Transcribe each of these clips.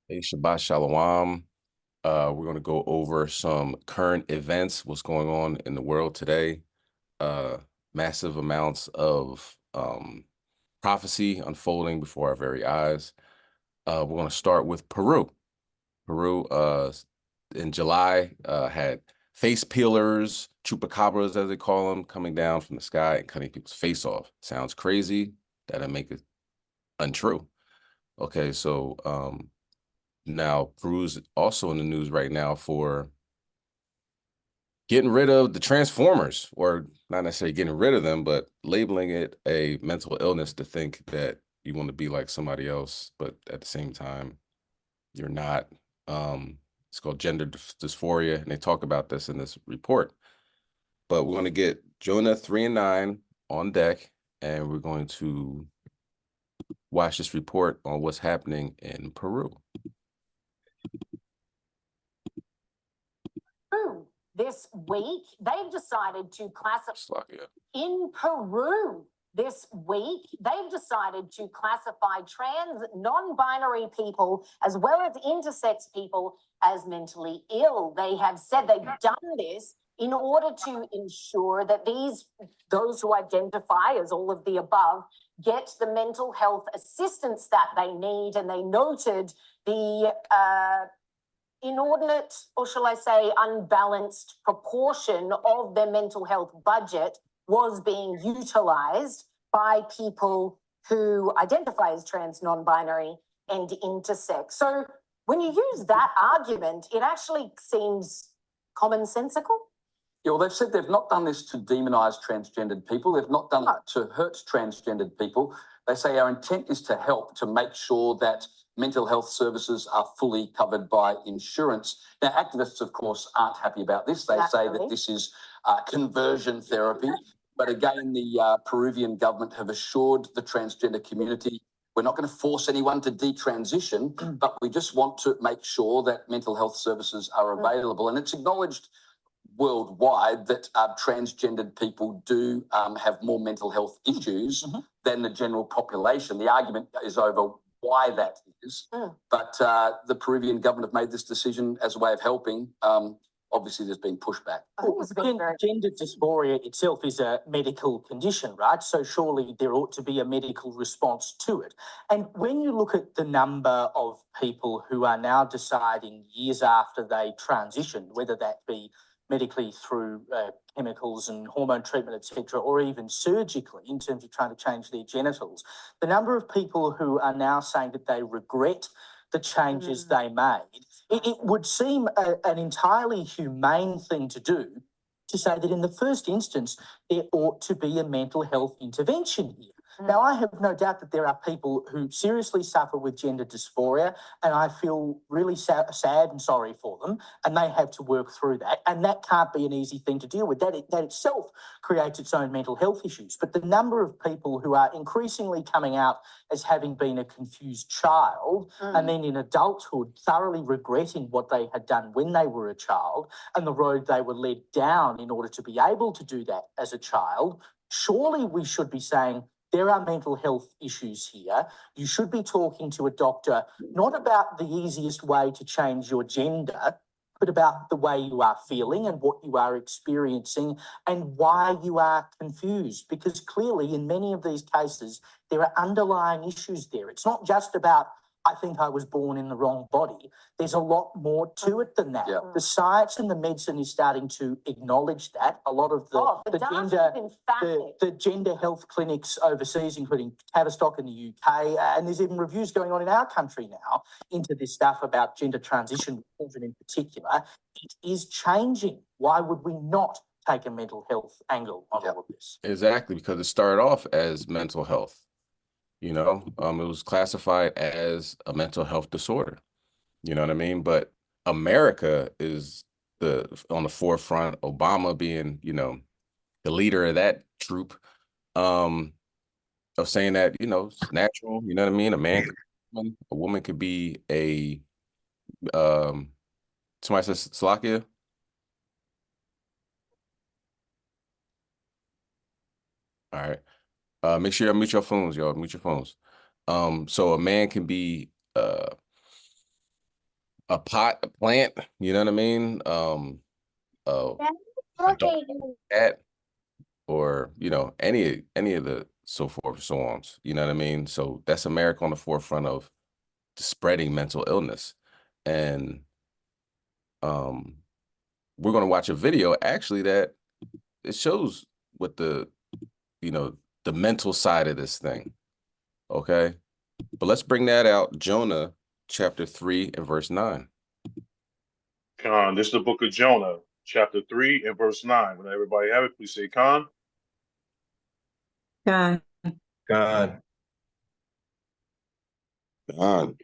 Hey, Shabbat Shalom. We're going to go over some current events, what's going on in the world today. Uh, Massive amounts of prophecy unfolding before our very eyes. We're going to start with Peru. Peru, in July, had face peelers, chupacabras, as they call them, coming down from the sky and cutting people's face off. Sounds crazy. That'll make it untrue. Okay, so now, Peru's also in the news right now for getting rid of the Transformers, or not necessarily getting rid of them, but labeling it a mental illness to think that you want to be like somebody else, but at the same time, you're not. It's called gender dysphoria, and they talk about this in this report. But we're going to get Jonah 3 and 9 on deck, and we're going to watch this report on what's happening in Peru. This week, they've decided to classify In Peru. This week, they've decided to classify trans, non-binary people as well as intersex people as mentally ill. They have said they've done this in order to ensure that those who identify as all of the above get the mental health assistance that they need. And they noted the inordinate, or shall I say, unbalanced proportion of their mental health budget was being utilized by people who identify as trans, non-binary, and intersex. So when you use that argument, it actually seems commonsensical. Yeah, well, they've said they've not done this to demonise transgendered people. They've not done it to hurt transgendered people. They say our intent is to help, to make sure that mental health services are fully covered by insurance. Now, activists, of course, aren't happy about this. They say that this is conversion therapy. But again, the Peruvian government have assured the transgender community, we're not going to force anyone to detransition, but we just want to make sure that mental health services are available. And it's acknowledged worldwide that transgendered people do have more mental health issues than the general population. The argument is over why that is, but the Peruvian government have made this decision as a way of helping. Obviously, there's been pushback. Gender dysphoria itself is a medical condition, right? So surely there ought to be a medical response to it. And when you look at the number of people who are now deciding years after they transitioned, whether that be medically through chemicals and hormone treatment, etc., or even surgically in terms of trying to change their genitals, the number of people who are now saying that they regret the changes they made, it would seem an entirely humane thing to do to say that in the first instance, there ought to be a mental health intervention here. Now, I have no doubt that there are people who seriously suffer with gender dysphoria, and I feel really sad and sorry for them, and they have to work through that, and that can't be an easy thing to deal with. That itself creates its own mental health issues. But the number of people who are increasingly coming out as having been a confused child and then in adulthood thoroughly regretting what they had done when they were a child and the road they were led down in order to be able to do that as a child, surely we should be saying, there are mental health issues here. You should be talking to a doctor, not about the easiest way to change your gender, but about the way you are feeling and what you are experiencing and why you are confused. Because clearly, in many of these cases, there are underlying issues there. It's not just about, I think I was born in the wrong body. There's a lot more to it than that. Yeah. The science and the medicine is starting to acknowledge that. A lot of the gender health clinics overseas, including Tavistock in the UK, and there's even reviews going on in our country now into this stuff about gender transition, children in particular. It is changing. Why would we not take a mental health angle on all of this? Exactly, because it started off as mental health. You know, it was classified as a mental health disorder. You know what I mean? But America is on the forefront, Obama being, you know, the leader of that troop, of saying that, you know, it's natural, you know what I mean? A woman could be a somebody says Slovakia. All right. Make sure you mute your phones, y'all. Mute your phones. So a man can be a plant, you know what I mean? A dog, cat, or any of the so forth and so on. You know what I mean? So that's America on the forefront of spreading mental illness. And we're going to watch a video actually that it shows what the the mental side of this thing. Okay, but let's bring that out. Jonah chapter 3 and verse 9. Con, this is the book of Jonah, chapter 3 and verse 9. When everybody have it, please say Con. God, God, God.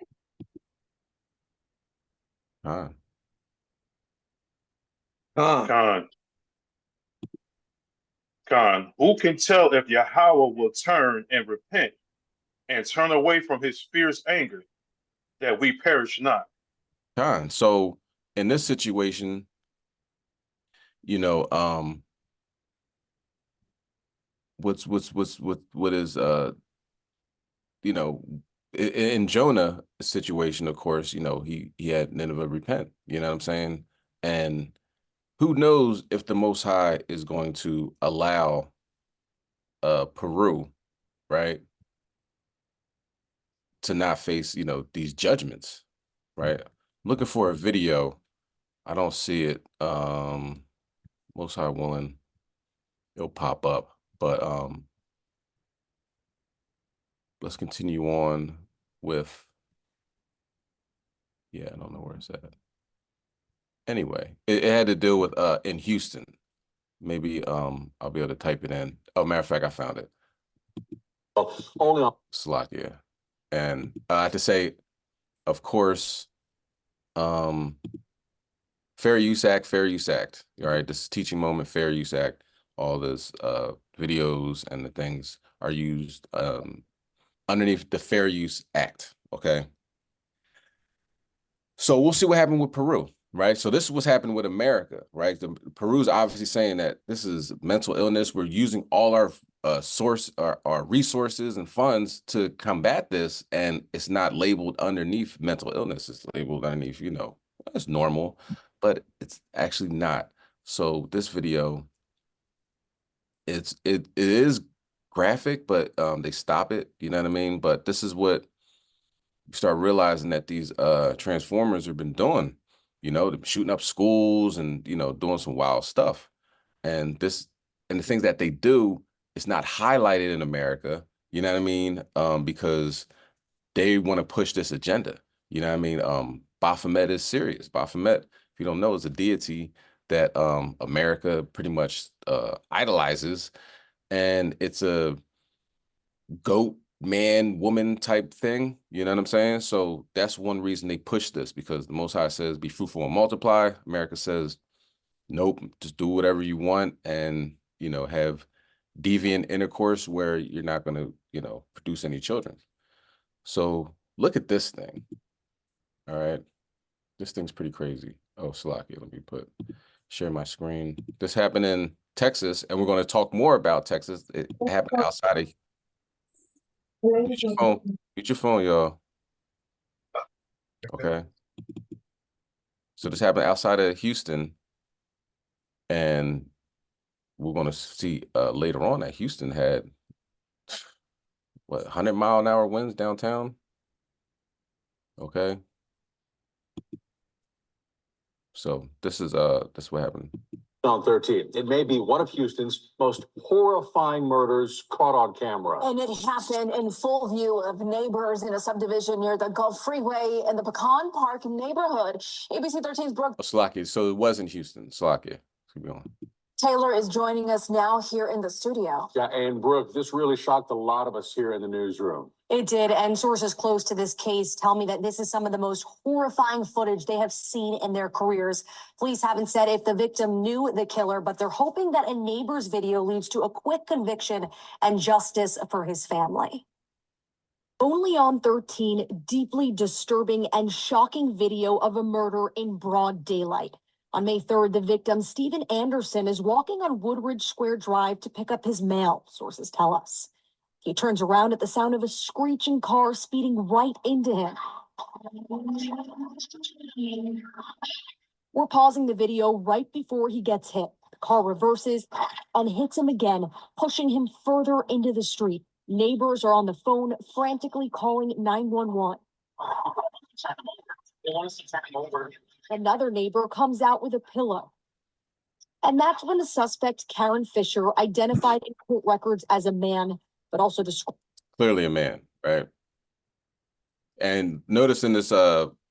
God. God, Con. Con. Who can tell if Yahweh will turn and repent and turn away from his fierce anger, that we perish not? God. So in this situation, what is in Jonah situation, of course, he had Nineveh repent, you know what I'm saying? And who knows if the Most High is going to allow Peru, right, to not face, these judgments, right? I'm looking for a video. I don't see it. Most High willing, it'll pop up. But let's continue on with, I don't know where it's at. Anyway, it had to deal with in Houston. Maybe I'll be able to type it in. Oh, matter of fact, I found it. Only on Slovakia. And I have to say, of course, Fair Use Act, Fair Use Act. All right, this is teaching moment, Fair Use Act. All this videos and the things are used underneath the Fair Use Act. Okay. So we'll see what happened with Peru, right? So this is what's happened with America, right? Peru's obviously saying that this is mental illness. We're using all our our resources and funds to combat this, and it's not labeled underneath mental illness. It's labeled underneath, it's normal, but it's actually not. So this video, it is graphic, but they stop it. You know what I mean? But this is what you start realizing that these transformers have been doing, shooting up schools and doing some wild stuff. And the things that they do, it's not highlighted in America, you know what I mean? Because they want to push this agenda. You know what I mean? Baphomet is serious. Baphomet, if you don't know, is a deity that America pretty much idolizes, and it's a goat man woman type thing, you know what I'm saying? So that's one reason they push this, because the Most High says be fruitful and multiply. America says nope, just do whatever you want, and have deviant intercourse where you're not going to produce any children. So look at this thing. All right, this thing's pretty crazy. Oh, Slovakia, let me share my screen. This happened in Texas, and we're going to talk more about Texas. It happened outside of Get your phone, y'all. Okay. So this happened outside of Houston, and we're going to see later on that Houston had 100-mile-an-hour winds downtown. Okay. So this is what happened. on 13. It may be one of Houston's most horrifying murders caught on camera. And it happened in full view of neighbors in a subdivision near the Gulf Freeway in the Pecan Park neighborhood. ABC 13's Brooke Slovakia. So it was in Houston. Slovakia. Keep going. Taylor is joining us now here in the studio. Yeah, and Brooke, this really shocked a lot of us here in the newsroom. It did, and sources close to this case tell me that this is some of the most horrifying footage they have seen in their careers. Police haven't said if the victim knew the killer, but they're hoping that a neighbor's video leads to a quick conviction and justice for his family. Only on 13, deeply disturbing and shocking video of a murder in broad daylight. On May 3rd, the victim, Stephen Anderson, is walking on Woodridge Square Drive to pick up his mail, sources tell us. He turns around at the sound of a screeching car speeding right into him. We're pausing the video right before he gets hit. The car reverses and hits him again, pushing him further into the street. Neighbors are on the phone, frantically calling 911. Another neighbor comes out with a pillow. And that's when the suspect, Karen Fisher, identified in court records as a man, but also described. Clearly a man, right? And notice in this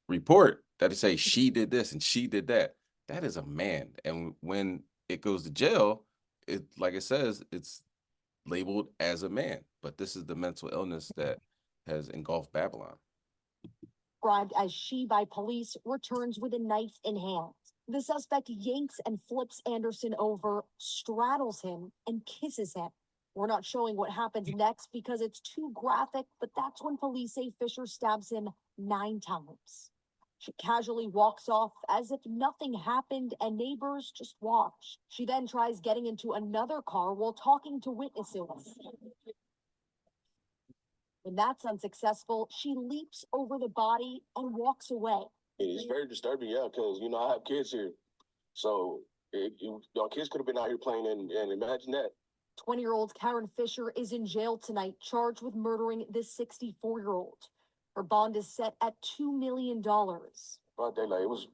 report that it say she did this and she did that. That is a man. And when it goes to jail, it, like it says, it's labeled as a man. But this is the mental illness that has engulfed Babylon. Described as she by police, returns with a knife in hand. The suspect yanks and flips Anderson over, straddles him, and kisses him. We're not showing what happens next because it's too graphic, but that's when police say Fisher stabs him 9 times. She casually walks off as if nothing happened and neighbors just watch. She then tries getting into another car while talking to witnesses. When that's unsuccessful, she leaps over the body and walks away. It's very disturbing, yeah, because, you know, I have kids here. So your kids could have been out here playing, and imagine that. 20-year-old Karen Fisher is in jail tonight, charged with murdering this 64-year-old. Her bond is set at $2 million. Broad daylight. It was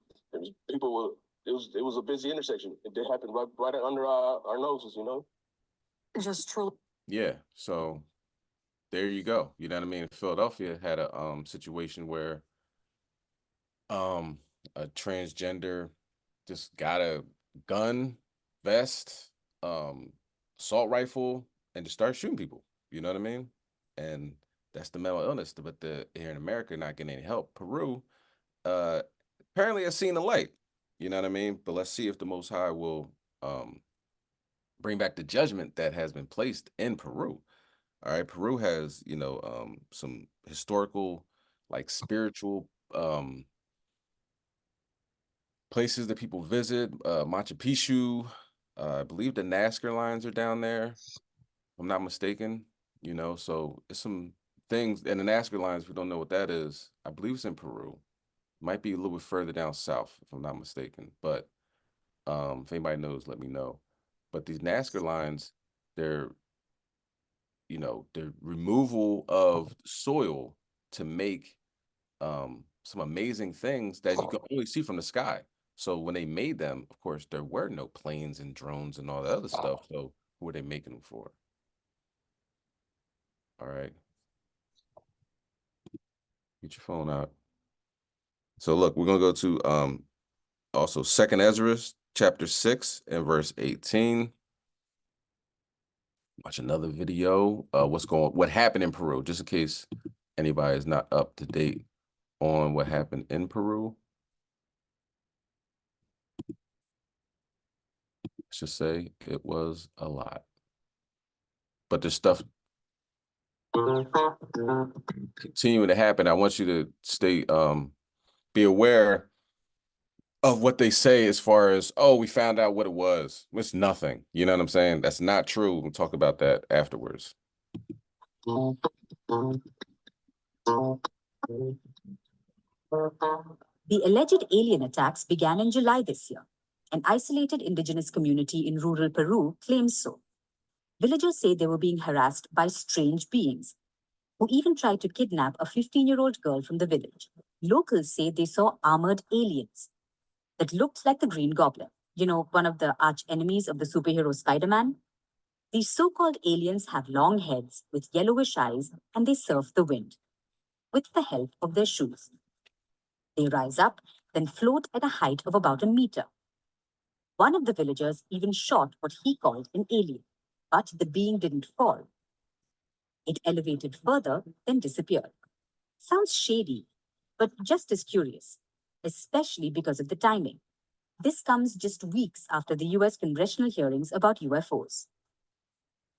people. It was a busy intersection. It did happen right under our noses, you know. Just truly. Yeah. So there you go. You know what I mean? Philadelphia had a situation where a transgender just got a gun, vest, assault rifle, and just start shooting people. You know what I mean? And that's the mental illness. But here in America, not getting any help. Peru, apparently has seen the light. You know what I mean? But let's see if the Most High will bring back the judgment that has been placed in Peru. All right, Peru has, you know, some historical, like spiritual places that people visit. Machu Picchu. I believe the Nazca lines are down there, if I'm not mistaken. You know, so it's some things. And the Nazca lines, if you don't know what that is, I believe it's in Peru. Might be a little bit further down south, if I'm not mistaken. But if anybody knows, let me know. But these Nazca lines, they're, you know, the removal of soil to make some amazing things that you can only see from the sky. So when they made them, of course, there were no planes and drones and all the other stuff. So who were they making them for? All right. Get your phone out. So look, we're gonna go to also 2nd Ezra chapter 6 and verse 18. Watch another video. What happened in Peru, just in case anybody is not up to date on what happened in Peru. Let's just say it was a lot. But there's stuff continuing to happen. I want you to stay be aware of what they say as far as, oh, we found out what it was. It's nothing. You know what I'm saying? That's not true. We'll talk about that afterwards. The alleged alien attacks began in July this year. An isolated indigenous community in rural Peru claims so. Villagers say they were being harassed by strange beings, who even tried to kidnap a 15-year-old girl from the village. Locals say they saw armored aliens that looked like the Green Goblin, you know, one of the arch enemies of the superhero Spider-Man. These so-called aliens have long heads with yellowish eyes, and they surf the wind with the help of their shoes. They rise up, then float at a height of about a meter. One of the villagers even shot what he called an alien, but the being didn't fall. It elevated further, then disappeared. Sounds shady, but just as curious, especially because of the timing. This comes just weeks after the US congressional hearings about UFOs.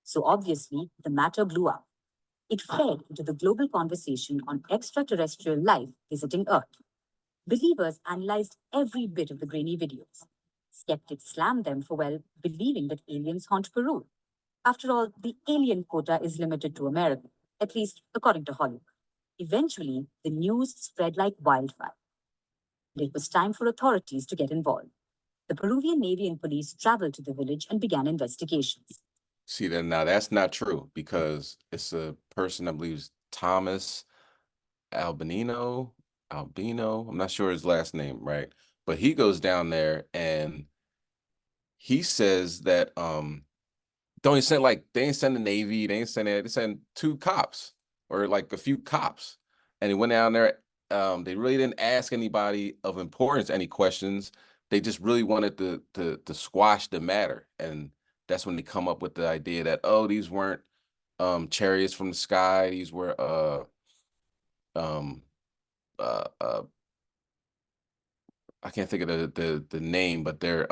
So obviously, the matter blew up. It fed into the global conversation on extraterrestrial life visiting Earth. Believers analyzed every bit of the grainy videos. Skeptics slammed them for, well, believing that aliens haunt Peru. After all, the alien quota is limited to America, at least according to Hollywood. Eventually, the news spread like wildfire. It was time for authorities to get involved. The Peruvian Navy and police traveled to the village and began investigations. See, that now that's not true because it's a person, I believe, is Thomas Albino. I'm not sure his last name, right? But he goes down there and he says that don't even send like they ain't send the Navy, they ain't send it, they send 2 cops or like a few cops. And he went down there. They really didn't ask anybody of importance any questions. They just really wanted to squash the matter. And that's when they come up with the idea that, oh, these weren't chariots from the sky, these were um I can't think of the name, but they're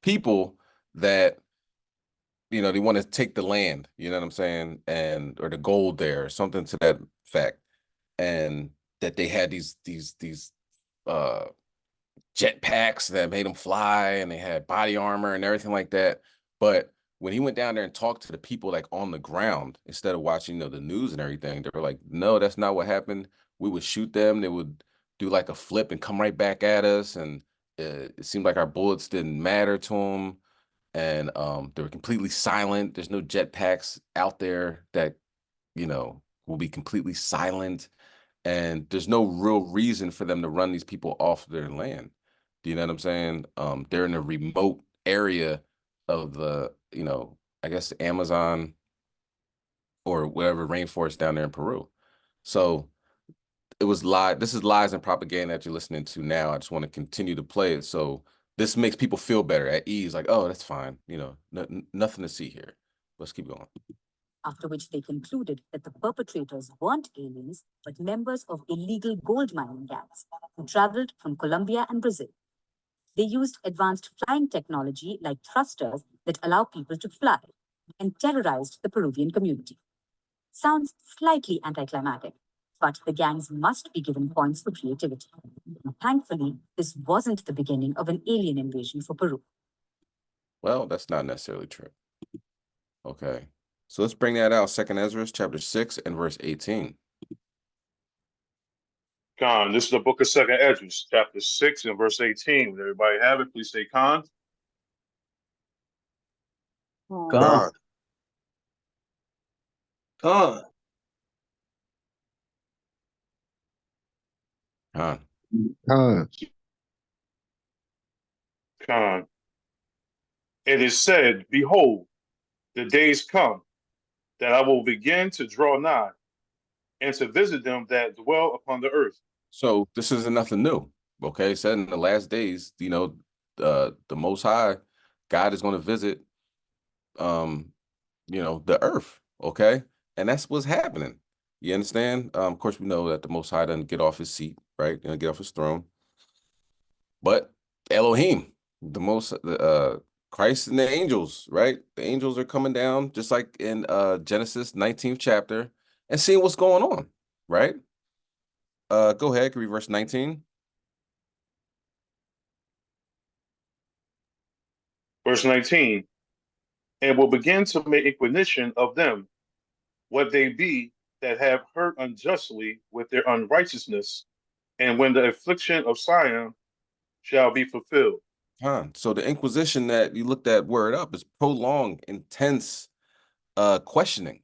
people that they want to take the land, you know what I'm saying, and or the gold there, or something to that fact, and that they had these uh jet packs that made them fly, and they had body armor and everything like that. But when he went down there and talked to the people like on the ground, instead of watching the news and everything, they were like, no, that's not what happened. We would shoot them, they would do like a flip and come right back at us, and it seemed like our bullets didn't matter to them, and they were completely silent. There's no jetpacks out there that will be completely silent, and there's no real reason for them to run these people off their land. Do you know what I'm saying? They're in a remote area of the I guess the Amazon or whatever rainforest down there in Peru. So it was this is lies and propaganda that you're listening to now. I just want to continue to play it, so this makes people feel better, at ease, like, oh, that's fine, nothing to see here. Let's keep going. After which they concluded that the perpetrators weren't aliens, but members of illegal gold mining gangs who traveled from Colombia and Brazil. They used advanced flying technology like thrusters that allow people to fly and terrorized the Peruvian community. Sounds slightly anticlimactic, but the gangs must be given points for creativity. Thankfully, this wasn't the beginning of an alien invasion for Peru. Well, that's not necessarily true. Okay, so let's bring that out. 2nd Ezra chapter 6 and verse 18. Con, this is the book of 2nd Ezra, chapter 6 and verse 18. When everybody have it, please say con. Con. Con. Con. Con. Con. It is said, behold, the days come that I will begin to draw nigh and to visit them that dwell upon the earth. So this isn't nothing new. Okay, it said in the last days, the Most High God is going to visit the earth. Okay, and that's what's happening. You understand? Of course, we know that the Most High doesn't get off his seat, right? Get off his throne. But Elohim, the Christ and the angels, right? The angels are coming down, just like in Genesis 19th chapter, and seeing what's going on, right? Go ahead, read verse 19. Verse 19, and will begin to make inquisition of them, what they be that have hurt unjustly with their unrighteousness, and when the affliction of Sion shall be fulfilled. So the Inquisition that you looked that word up is prolonged, intense questioning.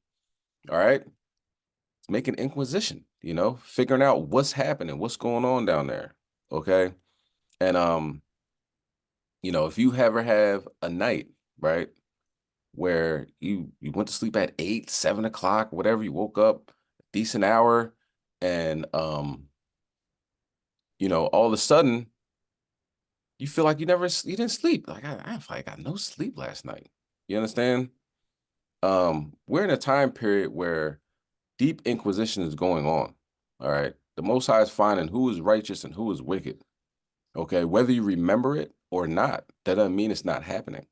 All right. It's making inquisition, figuring out what's happening, what's going on down there. Okay. And if you ever have a night, right, where you went to sleep at 8, 7 o'clock, whatever, you woke up a decent hour, and all of a sudden you feel like you didn't sleep. Like I got no sleep last night. You understand? We're in a time period where deep inquisition is going on. All right. The Most High is finding who is righteous and who is wicked. Okay. Whether you remember it or not, that doesn't mean it's not happening.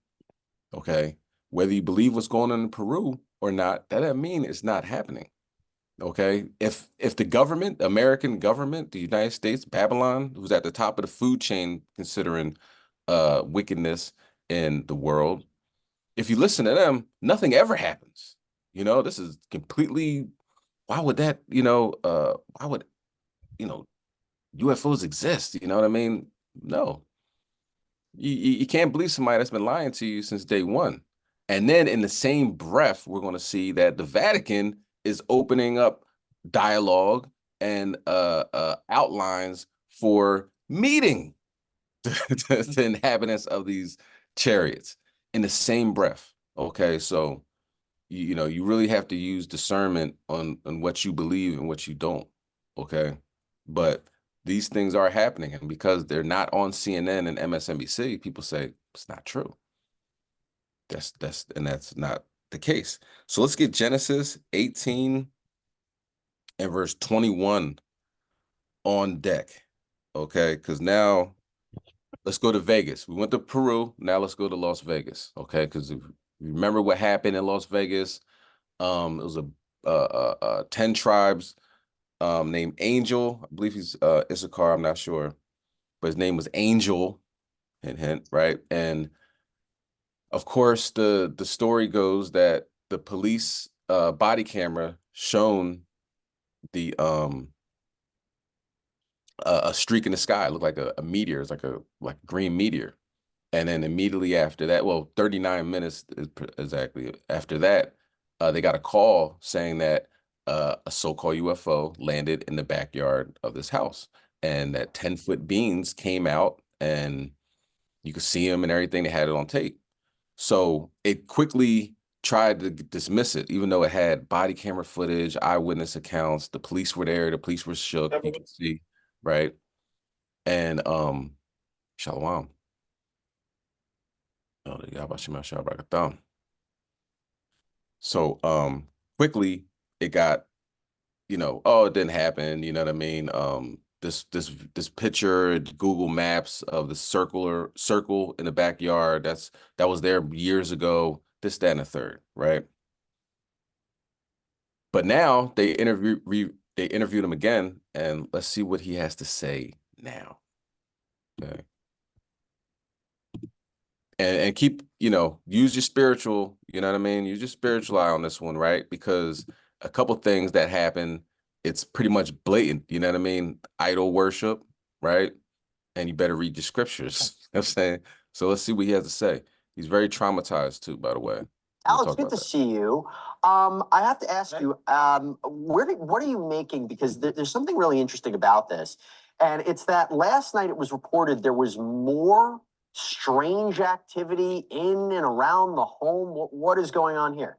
Okay. Whether you believe what's going on in Peru or not, that doesn't mean it's not happening. Okay. If the government, American government, the United States, Babylon, who's at the top of the food chain considering wickedness in the world, if you listen to them, nothing ever happens. This is completely why would that, why would, you know, UFOs exist? You know what I mean? No. You can't believe somebody that's been lying to you since day one. And then in the same breath, we're going to see that the Vatican is opening up dialogue and outlines for meeting the inhabitants of these chariots in the same breath. Okay, so you really have to use discernment on what you believe and what you don't. Okay, but these things are happening, and because they're not on CNN and MSNBC, people say it's not true. That's not the case. So let's get Genesis 18 and verse 21 on deck. Okay, because now let's go to Vegas. We went to Peru. Now let's go to Las Vegas. Okay, because if you remember what happened in Las Vegas, it was a 10 tribes named Angel. I believe he's Issachar. I'm not sure, but his name was Angel. Hint, hint, right? And of course, the story goes that the police body camera shown the a streak in the sky. It looked like a meteor. It's like a green meteor. And then immediately after that, well, 39 minutes exactly after that, they got a call saying that a so-called UFO landed in the backyard of this house, and that 10-foot beings came out, and you could see them and everything. They had it on tape. So it quickly tried to dismiss it, even though it had body camera footage, eyewitness accounts. The police were there. The police were shook. You could see, right? And Shalom. So quickly it got, oh, it didn't happen, you know what I mean? This picture, Google Maps of the circle in the backyard, that was there years ago, this, that, and the third, right? But now they interviewed him again, and let's see what he has to say now. Okay. And keep, use your spiritual, you know what I mean? Use your spiritual eye on this one, right? Because a couple things that happen, it's pretty much blatant, you know what I mean? Idol worship, right? And you better read your scriptures. You know what I'm saying? So let's see what he has to say. He's very traumatized too, by the way. Alex, good to see you. I have to ask you, what are you making? Because there's something really interesting about this. And it's that last night it was reported there was more strange activity in and around the home. What is going on here?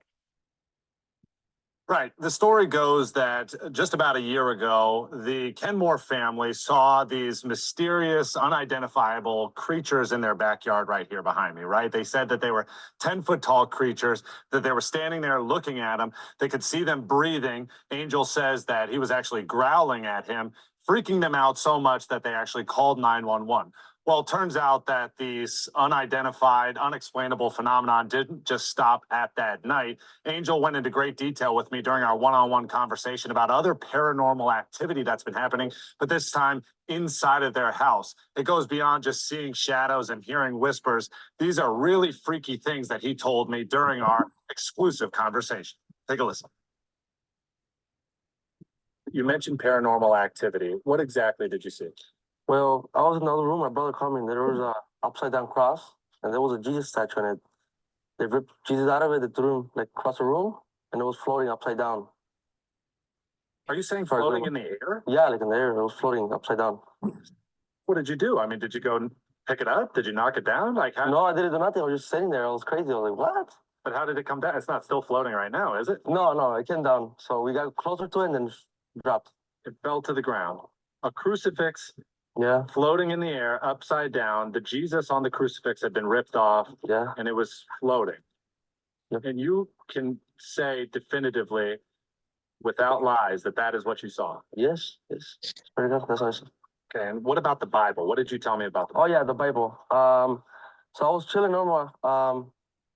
Right. The story goes that just about a year ago, the Kenmore family saw these mysterious, unidentifiable creatures in their backyard right here behind me, right? They said that they were 10-foot tall creatures, that they were standing there looking at them. They could see them breathing. Angel says that he was actually growling at him, freaking them out so much that they actually called 911. Well, it turns out that these unidentified, unexplainable phenomenon didn't just stop at that night. Angel went into great detail with me during our one-on-one conversation about other paranormal activity that's been happening, but this time inside of their house. It goes beyond just seeing shadows and hearing whispers. These are really freaky things that he told me during our exclusive conversation. Take a listen. You mentioned paranormal activity. What exactly did you see? Well, I was in another room. My brother called me, and there was a upside down cross, and there was a Jesus statue in it. They ripped Jesus out of it. They threw him across the room, and it was floating upside down. Are you saying floating in the air? Yeah, like in the air. It was floating upside down. What did you do? I mean, did you go and pick it up? Did you knock it down? Like how? No, I didn't do nothing. I was just sitting there. I was crazy. I was like, what? But how did it come down? It's not still floating right now, is it? No, it came down. So we got closer to it and then dropped. It fell to the ground. A crucifix. Yeah. Floating in the air, upside down. The Jesus on the crucifix had been ripped off. Yeah. And it was floating. Yep. And you can say definitively, without lies, that is what you saw. Yes. It's pretty good. That's what I said. Okay. And what about the Bible? What did you tell me about the Bible? Oh yeah, the Bible. So I was chilling normal.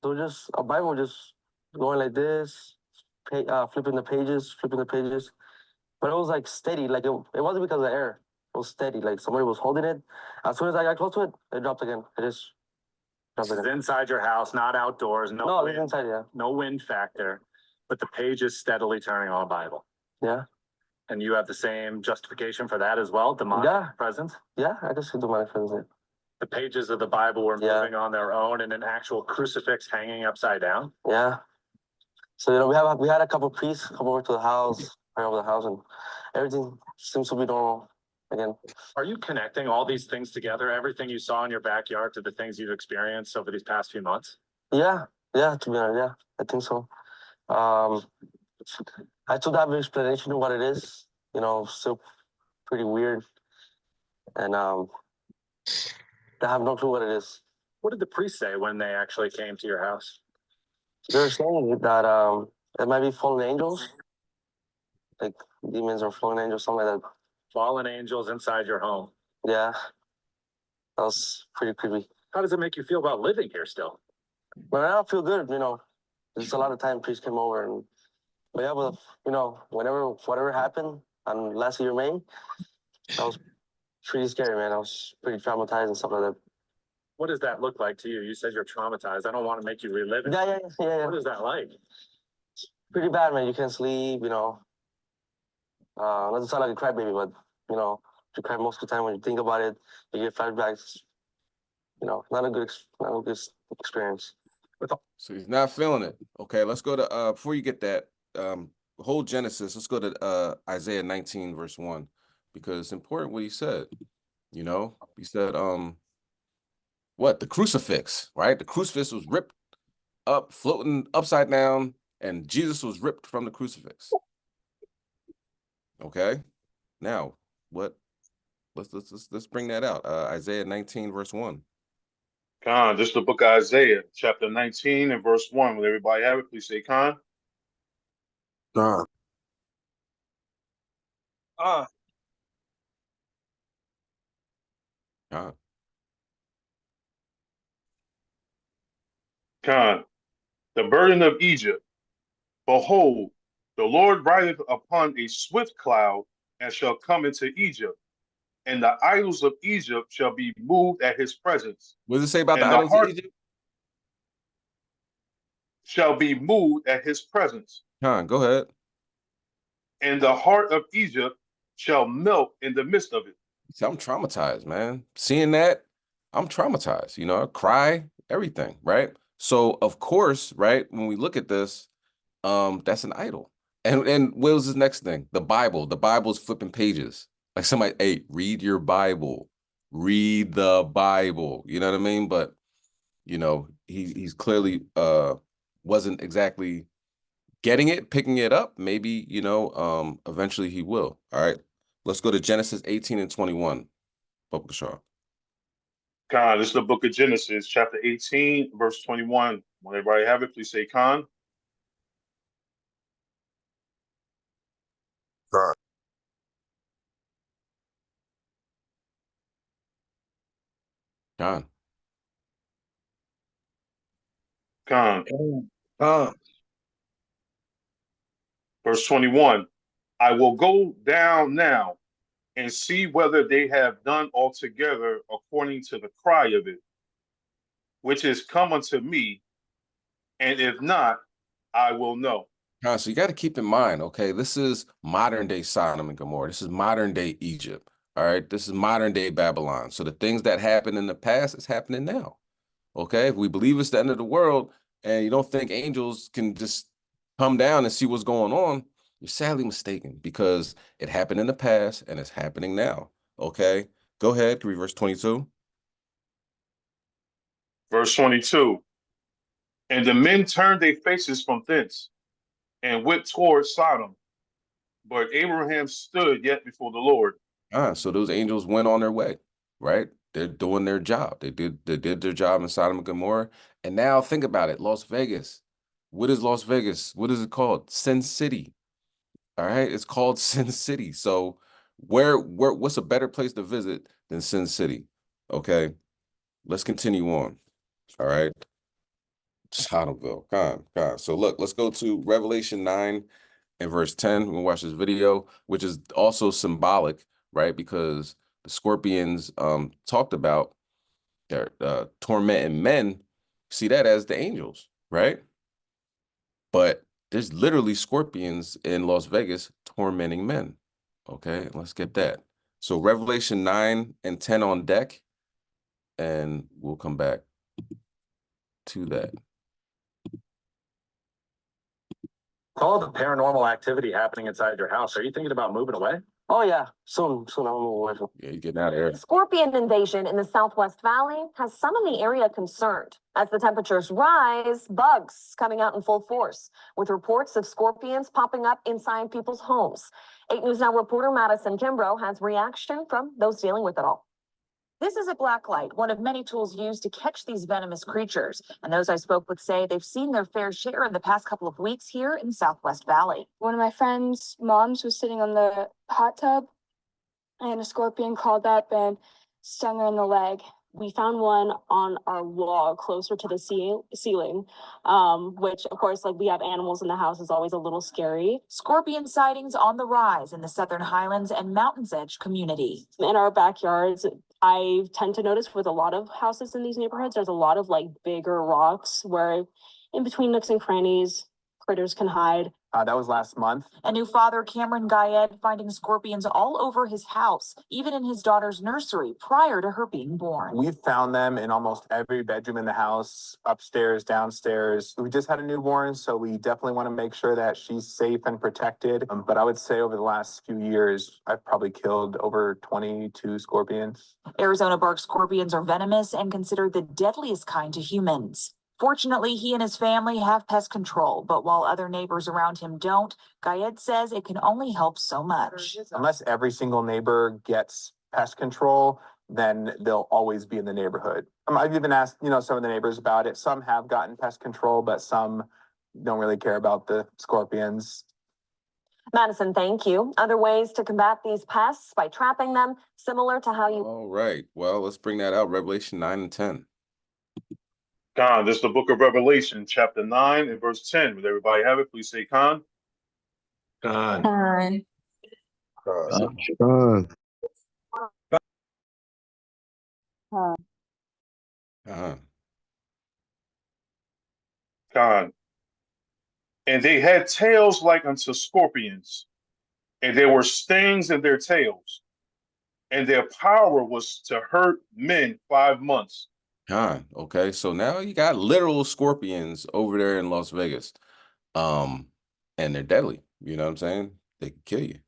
So just a Bible just going like this, flipping the pages. But it was like steady. Like it wasn't because of the air. It was steady, like somebody was holding it. As soon as I got close to it, it dropped again. It just dropped This again. is inside your house, not outdoors. No, Wind, it's inside, yeah. no wind factor, but the page is steadily turning on a Bible. Yeah. And you have the same justification for that as well, demonic presence? Yeah, I can see demonic presence. The pages of the Bible were moving on their own and an actual crucifix hanging upside down? Yeah. So, we had a couple priests come over to the house, pray over the house, and everything seems to be normal again. Are you connecting all these things together, everything you saw in your backyard to the things you've experienced over these past few months? Yeah, to be honest, yeah, I think so. I still have an explanation of what it is, still pretty weird. And I have no clue what it is. What did the priest say when they actually came to your house? They're saying that it might be fallen angels, like demons or fallen angels, something like that. Fallen angels inside your home. Yeah, that was pretty creepy. How does it make you feel about living here still? But I don't feel good, There's a lot of time priests came over, and but yeah, but whatever happened on last year May, that was pretty scary, man. I was pretty traumatized and stuff like that. What does that look like to you? You said you're traumatized. I don't want to make you relive it. Yeah. What is that like? Pretty bad, man. You can't sleep, not to sound like a crybaby, but you cry most of the time when you think about it. You get flashbacks. Not a good experience. So he's not feeling it. Okay, let's go to before you get that whole Genesis, let's go to Isaiah 19 verse 1, because it's important what he said. He said what? The crucifix, right? The crucifix was ripped up, floating upside down, and Jesus was ripped from the crucifix. Okay, now what? Let's bring that out. Isaiah 19 verse 1. Khan, this is the book of Isaiah, chapter 19 and verse 1. Will everybody have it? Please say Khan. Khan. Khan. Khan, the burden of Egypt. Behold, the Lord rideth upon a swift cloud, and shall come into Egypt, and the idols of Egypt shall be moved at his presence. What does it say about the And the idols of heart Egypt? shall be moved at his presence. Khan, go ahead. And the heart of Egypt shall melt in the midst of it. See, I'm traumatized, man. Seeing that, I'm traumatized. I cry, everything, right? So of course, right, when we look at this, that's an idol. And what was his next thing? The Bible. The Bible's flipping pages. Like somebody, hey, read your Bible. Read the Bible. You know what I mean? But he's clearly wasn't exactly getting it, picking it up. Maybe, eventually he will. All right. Let's go to Genesis 18 and 21. Bubba Shaw. Khan, this is the book of Genesis, chapter 18, verse 21. When everybody have it, please say Khan. Khan. Khan. Khan. Khan. Verse 21. I will go down now and see whether they have done altogether according to the cry of it, which is come unto me, and if not, I will know. So you got to keep in mind, okay, this is modern day Sodom and Gomorrah. This is modern day Egypt. All right. This is modern day Babylon. So the things that happened in the past is happening now. Okay. If we believe it's the end of the world and you don't think angels can just come down and see what's going on, you're sadly mistaken, because it happened in the past and it's happening now. Okay. Go ahead. Read verse 22. Verse 22. And the men turned their faces from thence and went toward Sodom. But Abraham stood yet before the Lord. So those angels went on their way, right? They're doing their job. They did their job in Sodom and Gomorrah. And now think about it. Las Vegas. What is Las Vegas? What is it called? Sin City. All right. It's called Sin City. So what's a better place to visit than Sin City? Okay. Let's continue on. All right. Sodomville. God. So look, let's go to Revelation 9 and verse 10. We'll watch this video, which is also symbolic, right? Because the scorpions talked about their tormenting men. See that as the angels, right? But there's literally scorpions in Las Vegas tormenting men. Okay, let's get that. So Revelation 9 and 10 on deck, and we'll come back to that. All the paranormal activity happening inside your house, are you thinking about moving away? Oh yeah, soon I'm away from. Yeah, you're getting out of here. Scorpion invasion in the Southwest Valley has some in the area concerned. As the temperatures rise, bugs coming out in full force, with reports of scorpions popping up inside people's homes. 8 News Now reporter Madison Kimbrough has reaction from those dealing with it all. This is a blacklight, one of many tools used to catch these venomous creatures. And those I spoke with say they've seen their fair share in the past couple of weeks here in Southwest Valley. One of my friend's moms was sitting on the hot tub and a scorpion crawled up and stung her in the leg. We found one on our wall closer to the ceiling, which of course, like we have animals in the house, is always a little scary. Scorpion sightings on the rise in the Southern Highlands and Mountains Edge community. In our backyards, I tend to notice with a lot of houses in these neighborhoods, there's a lot of like bigger rocks where in between nooks and crannies, critters can hide. That was last month. A new father, Cameron Guyed, finding scorpions all over his house, even in his daughter's nursery prior to her being born. We've found them in almost every bedroom in the house, upstairs, downstairs. We just had a newborn, so we definitely want to make sure that she's safe and protected. But I would say over the last few years, I've probably killed over 22 scorpions. Arizona bark scorpions are venomous and considered the deadliest kind to humans. Fortunately, he and his family have pest control, but while other neighbors around him don't, Guyed says it can only help so much. Unless every single neighbor gets pest control, then they'll always be in the neighborhood. I've even asked, some of the neighbors about it. Some have gotten pest control, but some don't really care about the scorpions. Madison, thank you. Other ways to combat these pests by trapping them, similar to how you... All right, well, let's bring that out, Revelation 9 and 10. Khan, this is the book of Revelation, chapter 9 and verse 10. Would everybody have it? Please say Khan. God. Fine. God. Khan. And they had tails like unto scorpions, and there were stings in their tails, and their power was to hurt men 5 months. Okay, so now you got literal scorpions over there in Las Vegas, and they're deadly. You know what I'm saying? They can kill you.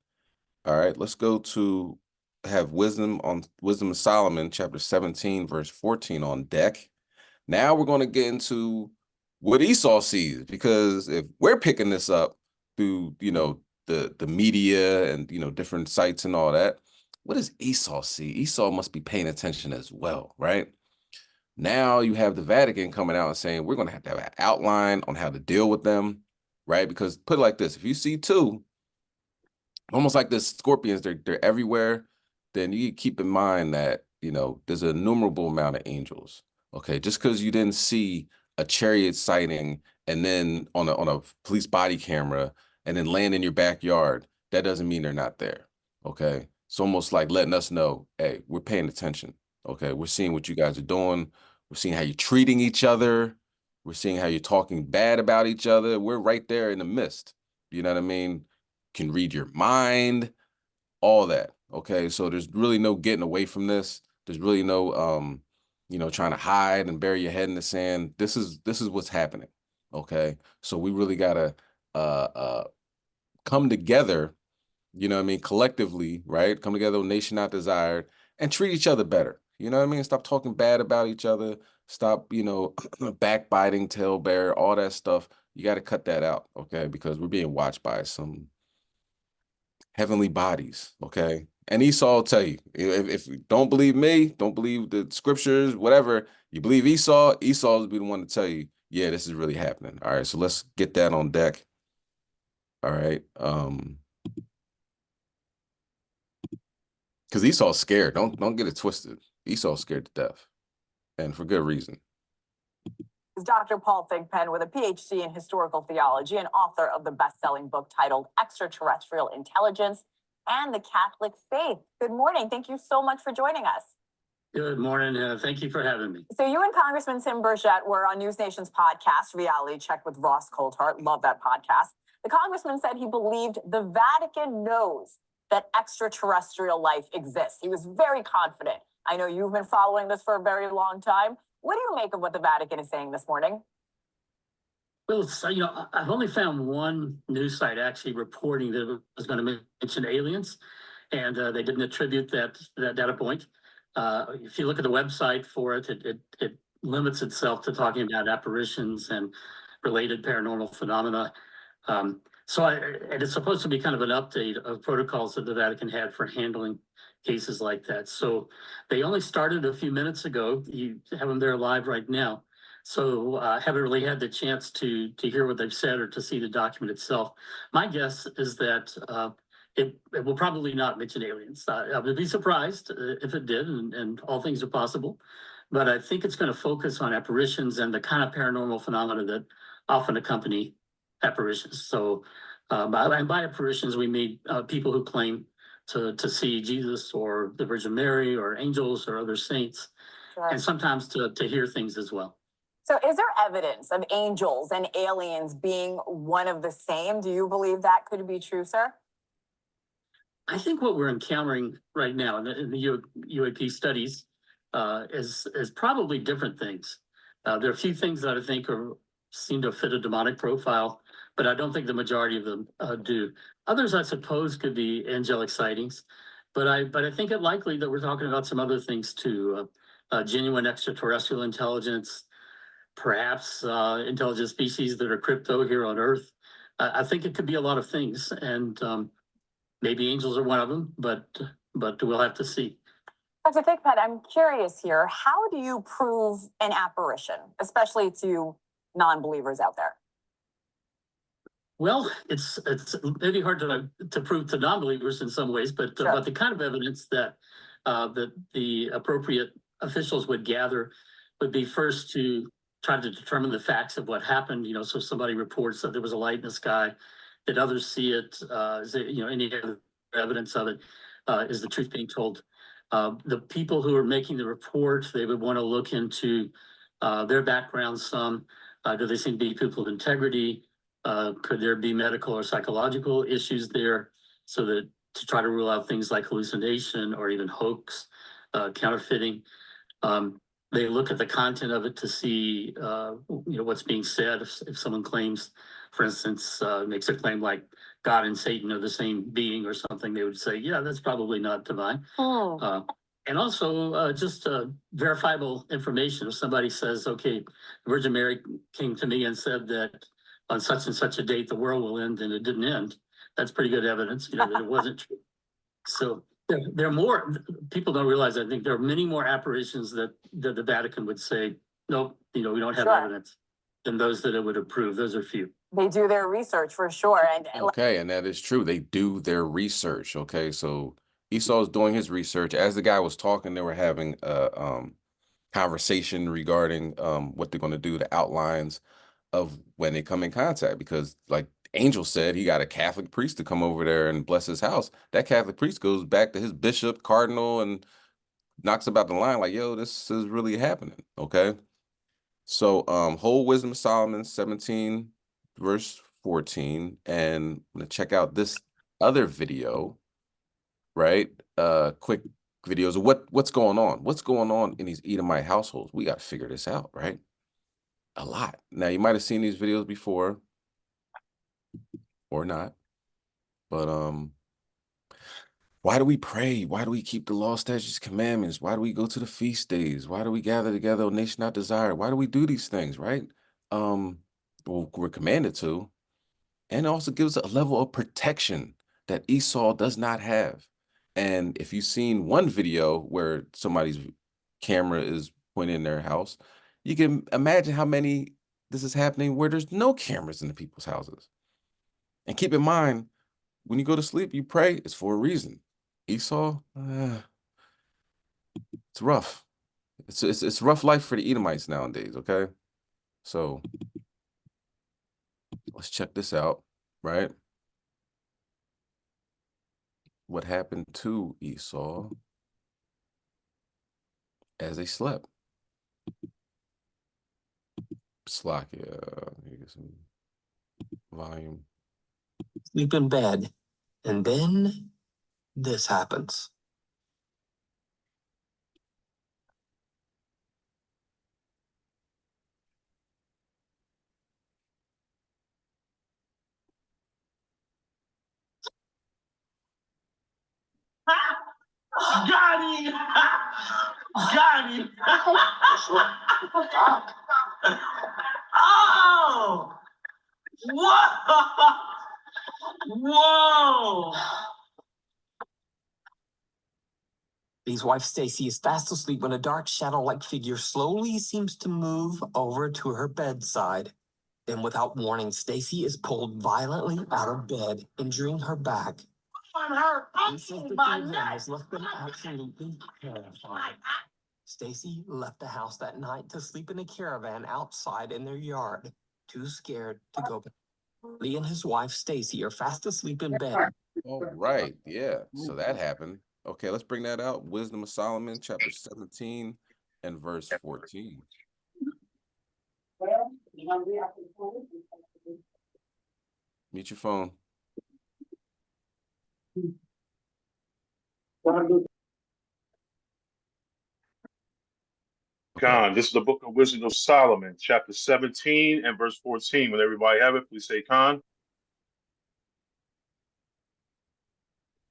All right, let's go to have Wisdom of Solomon, chapter 17, verse 14 on deck. Now we're going to get into what Esau sees, because if we're picking this up through, the media and, different sites and all that, what does Esau see? Esau must be paying attention as well, right? Now you have the Vatican coming out and saying, we're going to have an outline on how to deal with them, right? Because put it like this, if you see two, almost like the scorpions, they're everywhere, then you keep in mind that, there's an innumerable amount of angels, okay? Just because you didn't see a chariot sighting and then on a police body camera and then land in your backyard, that doesn't mean they're not there, okay? It's almost like letting us know, hey, we're paying attention, okay? We're seeing what you guys are doing. We're seeing how you're treating each other. We're seeing how you're talking bad about each other. We're right there in the midst. You know what I mean? Can read your mind, all that. Okay, so there's really no getting away from this. There's really no, trying to hide and bury your head in the sand. This is what's happening. Okay, so we really gotta come together. You know what I mean? Collectively, right? Come together, nation not desired, and treat each other better. You know what I mean? Stop talking bad about each other. Stop, backbiting, tailbearer, all that stuff. You got to cut that out, okay? Because we're being watched by some heavenly bodies, okay? And Esau will tell you, if you don't believe me, don't believe the scriptures, whatever, you believe Esau will be the one to tell you, yeah, this is really happening. All right, so let's get that on deck. All right. Because Esau's scared. Don't get it twisted. Esau's scared to death, and for good reason. Dr. Paul Thigpen with a PhD in historical theology and author of the best-selling book titled Extraterrestrial Intelligence and the Catholic Faith. Good morning. Thank you so much for joining us. Good morning. Thank you for having me. So you and Congressman Tim Burchett were on News Nation's podcast, Reality Check with Ross Coulthart. Love that podcast. The congressman said he believed the Vatican knows that extraterrestrial life exists. He was very confident. I know you've been following this for a very long time. What do you make of what the Vatican is saying this morning? Well, I've only found one news site actually reporting that it was going to mention aliens, and they didn't attribute that data point. If you look at the website for it, it limits itself to talking about apparitions and related paranormal phenomena. And it's supposed to be kind of an update of protocols that the Vatican had for handling cases like that. So they only started a few minutes ago. You have them there live right now. So I haven't really had the chance to hear what they've said or to see the document itself. My guess is that it will probably not mention aliens. I would be surprised if it did, and all things are possible. But I think it's going to focus on apparitions and the kind of paranormal phenomena that often accompany apparitions. So by apparitions, we mean people who claim to see Jesus or the Virgin Mary or angels or other saints, and sometimes to hear things as well. So is there evidence of angels and aliens being one of the same? Do you believe that could be true, sir? I think what we're encountering right now in the UAP studies is probably different things. There are a few things that I think seem to fit a demonic profile, but I don't think the majority of them do. Others, I suppose, could be angelic sightings, but I think it likely that we're talking about some other things too. Genuine extraterrestrial intelligence, perhaps intelligent species that are crypto here on Earth. I think it could be a lot of things, and maybe angels are one of them, but we'll have to see. Dr. Thigpen, I'm curious here. How do you prove an apparition, especially to non-believers out there? Well, it's maybe hard to prove to non-believers in some ways, but the kind of evidence that the appropriate officials would gather would be first to try to determine the facts of what happened. So somebody reports that there was a light in the sky, that others see it. Is there, any other evidence of it? Is the truth being told? The people who are making the report, they would want to look into their background some. Do they seem to be people of integrity? Could there be medical or psychological issues there, so that to try to rule out things like hallucination or even hoax, counterfeiting? They look at the content of it to see, what's being said. If someone claims, for instance, makes a claim like God and Satan are the same being or something, they would say, yeah, that's probably not divine. And also just verifiable information. If somebody says, okay, Virgin Mary came to me and said that on such and such a date, the world will end, and it didn't end, that's pretty good evidence, that it wasn't true. So there are more, people don't realize, I think there are many more apparitions that the Vatican would say, nope, we don't have evidence, than those that it would approve. Those are few. They do their research for sure. Okay, and that is true. They do their research. Okay, so Esau's doing his research. As the guy was talking, they were having a conversation regarding what they're going to do, the outlines of when they come in contact, because like Angel said, he got a Catholic priest to come over there and bless his house. That Catholic priest goes back to his bishop, cardinal, and knocks about the line like, yo, this is really happening. Okay. So whole Wisdom of Solomon 17 verse 14, and I'm gonna check out this other video, right? Quick videos of what's going on in these Edomite households. We got to figure this out, right? A lot. Now you might have seen these videos before or not, but why do we pray? Why do we keep the law, statutes, commandments? Why do we go to the feast days? Why do we gather together, O nation not desired? Why do we do these things, right? Well, we're commanded to, and it also gives a level of protection that Esau does not have. And if you've seen one video where somebody's camera is pointing in their house, you can imagine how many this is happening where there's no cameras in the people's houses. And keep in mind, when you go to sleep, you pray, it's for a reason. Esau, it's rough. It's rough life for the Edomites nowadays, okay? So let's check this out, right? What happened to Esau? as they slept. Slovakia, you get some volume. Sleep in bed, and then this happens. Got him! Got him! Oh! Whoa! Whoa! Lee's wife Stacy is fast asleep when a dark shadow-like figure slowly seems to move over to her bedside. Then, without warning, Stacy is pulled violently out of bed, injuring her back. On her! My neck! Has left them absolutely terrified. Stacy left the house that night to sleep in a caravan outside in their yard, too scared to go back. Lee and his wife Stacy are fast asleep in bed. All right, yeah. So that happened. Okay, let's bring that out. Wisdom of Solomon, chapter 17 and verse 14. Mute your phone. Khan, this is the book of Wisdom of Solomon, chapter 17 and verse 14. When everybody have it, please say Khan.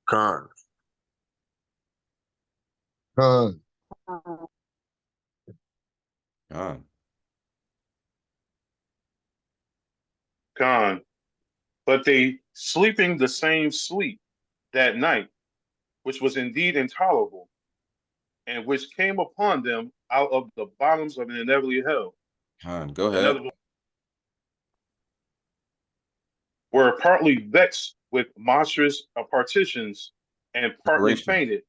Khan. Khan. Khan. But they sleeping the same sleep that night, which was indeed intolerable, and which came upon them out of the bottoms of an inevitable hell. Khan, go ahead. Were partly vexed with monstrous partitions and partly fainted.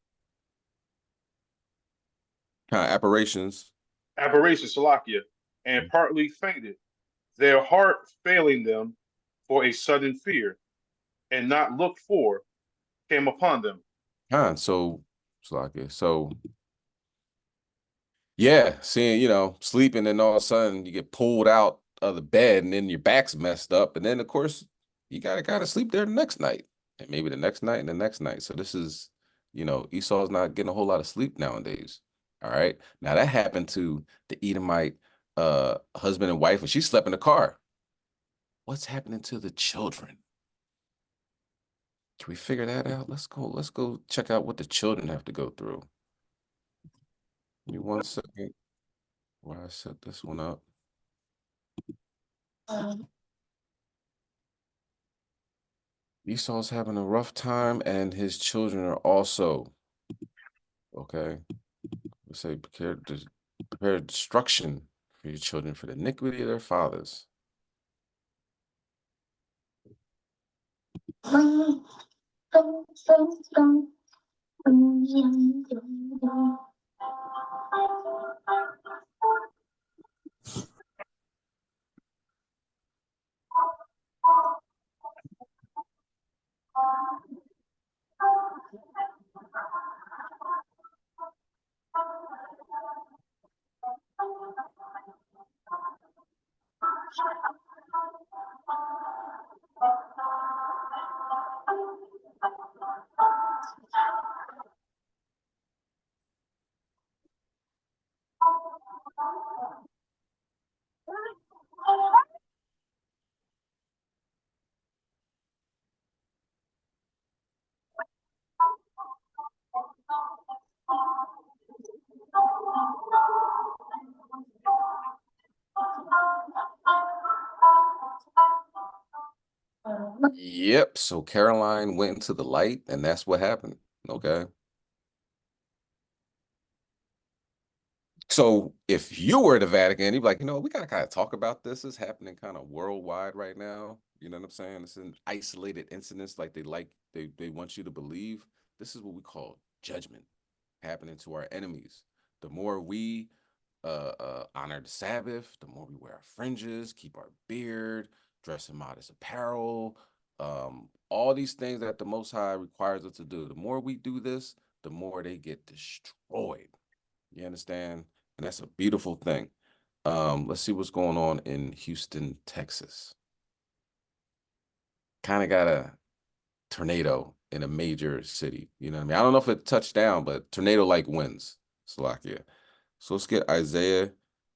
Apparitions. Aberrations, Salakia, and partly fainted, their heart failing them for a sudden fear, and not looked for, came upon them. So Salakia. So yeah, seeing, sleeping, and all of a sudden you get pulled out of the bed and then your back's messed up. And then of course you gotta sleep there the next night, and maybe the next night and the next night. So this is, Esau's not getting a whole lot of sleep nowadays. All right. Now that happened to the Edomite husband and wife when she slept in the car. What's happening to the children? Can we figure that out? Let's go check out what the children have to go through. Give me 1 second while I set this one up. Esau's having a rough time, and his children are also. Okay. Let's say prepare destruction for your children for the iniquity of their fathers. Yep. So Caroline went into the light, and that's what happened. Okay. So if you were the Vatican, you'd be like, we gotta kind of talk about this. It's happening kind of worldwide right now. You know what I'm saying? It's an isolated incidents like they want you to believe. This is what we call judgment happening to our enemies. The more we honor the Sabbath, the more we wear our fringes, keep our beard, dress in modest apparel, all these things that the Most High requires us to do. The more we do this, the more they get destroyed. You understand? And that's a beautiful thing. Let's see what's going on in Houston, Texas. Kind of got a tornado in a major city. You know what I mean? I don't know if it touched down, but tornado-like winds. Slovakia. So let's get Isaiah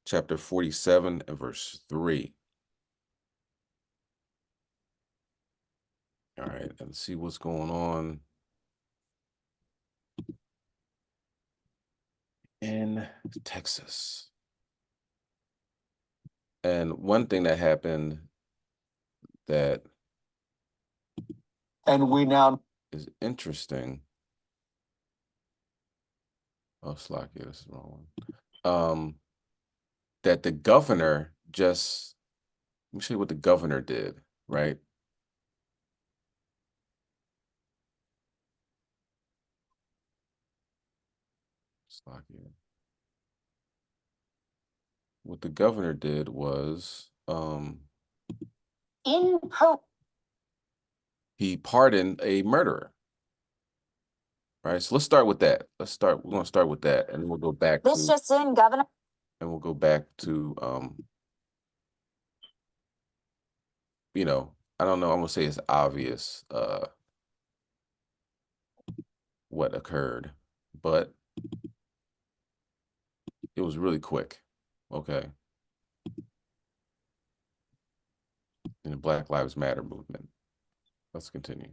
chapter 47 and verse 3. All right, and see what's going on in Texas. And one thing that happened that And we now is interesting. Oh, Slovakia, this is the wrong one. That the governor just, let me show you what the governor did, right? Slovakia. What the governor did was he pardoned a murderer. Right. So let's start with that. We're gonna start with that, and then we'll go back This to just in, Governor. and we'll go back to you know, I don't know, I'm gonna say it's obvious what occurred, but it was really quick. Okay. In the Black Lives Matter movement. Let's continue.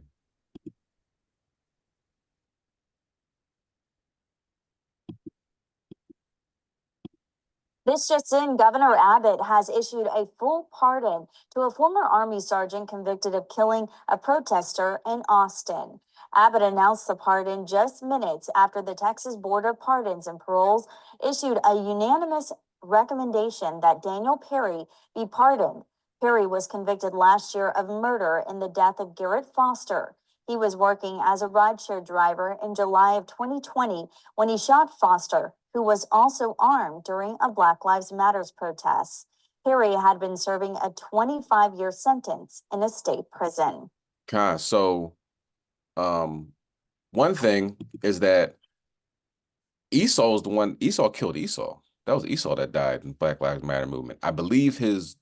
This just in, Governor Abbott has issued a full pardon to a former Army sergeant convicted of killing a protester in Austin. Abbott announced the pardon just minutes after the Texas Board of Pardons and Paroles issued a unanimous recommendation that Daniel Perry be pardoned. Perry was convicted last year of murder in the death of Garrett Foster. He was working as a rideshare driver in July of 2020 when he shot Foster, who was also armed during a Black Lives Matter protest. Perry had been serving a 25-year sentence in a state prison. So one thing is that Esau killed Esau. That was Esau that died in the Black Lives Matter movement. I believe his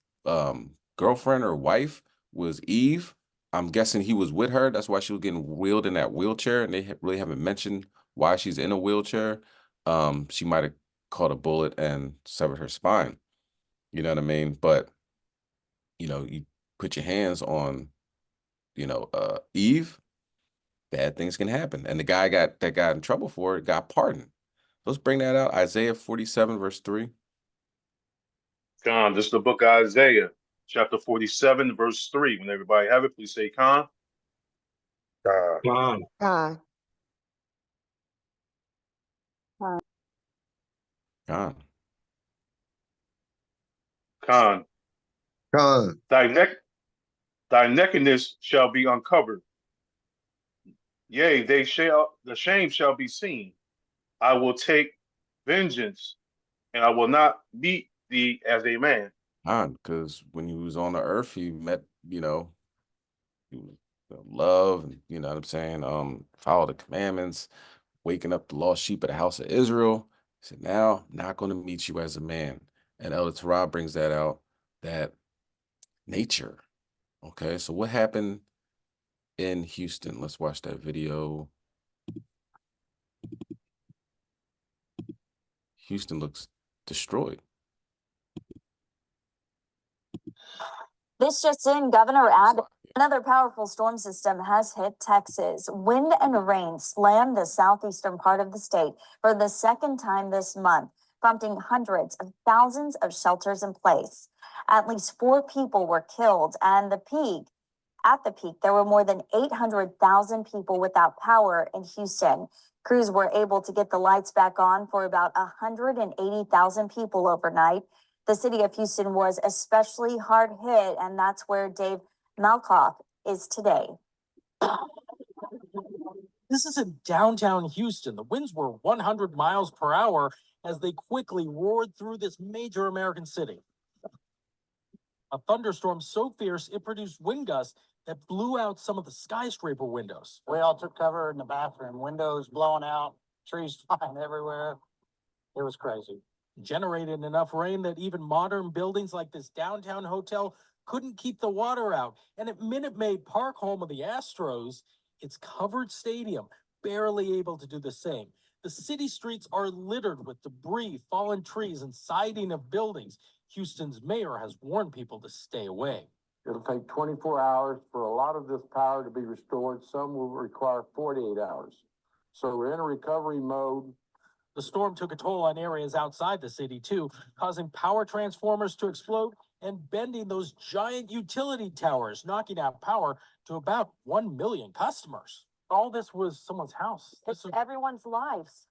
girlfriend or wife was Eve. I'm guessing he was with her. That's why she was getting wheeled in that wheelchair, and they really haven't mentioned why she's in a wheelchair. She might have caught a bullet and severed her spine. You know what I mean? But you put your hands on, Eve, bad things can happen. And the guy that got in trouble for it got pardoned. Let's bring that out. Isaiah 47, verse 3. Khan, this is the book of Isaiah, chapter 47, verse 3. When everybody have it, please say Khan. Khan. Khan. Khan. Khan. Khan. Thy nakedness shall be uncovered. Yea, the shame shall be seen. I will take vengeance, and I will not meet thee as a man. Khan, because when he was on the earth, he met, he was love, and you know what I'm saying, follow the commandments, waking up the lost sheep of the house of Israel. He said, now, not going to meet you as a man. And Elder Zabach brings that out, that nature. Okay, so what happened in Houston? Let's watch that video. Houston looks destroyed. This just in, Governor Abbott. Another powerful storm system has hit Texas. Wind and rain slammed the southeastern part of the state for the second time this month, prompting hundreds of thousands of shelters in place. At least 4 people were killed, and at the peak, there were more than 800,000 people without power in Houston. Crews were able to get the lights back on for about 180,000 people overnight. The city of Houston was especially hard hit, and that's where Dave Malkoff is today. This is in downtown Houston. The winds were 100 miles per hour as they quickly roared through this major American city. A thunderstorm so fierce it produced wind gusts that blew out some of the skyscraper windows. We all took cover in the bathroom, windows blowing out, trees flying everywhere. It was crazy. Generated enough rain that even modern buildings like this downtown hotel couldn't keep the water out. And at Minute Maid Park, home of the Astros, its covered stadium barely able to do the same. The city streets are littered with debris, fallen trees, and siding of buildings. Houston's mayor has warned people to stay away. It'll take 24 hours for a lot of this power to be restored. Some will require 48 hours. So we're in a recovery mode. The storm took a toll on areas outside the city, too, causing power transformers to explode and bending those giant utility towers, knocking out power to about 1 million customers. All this was someone's house. It's everyone's lives,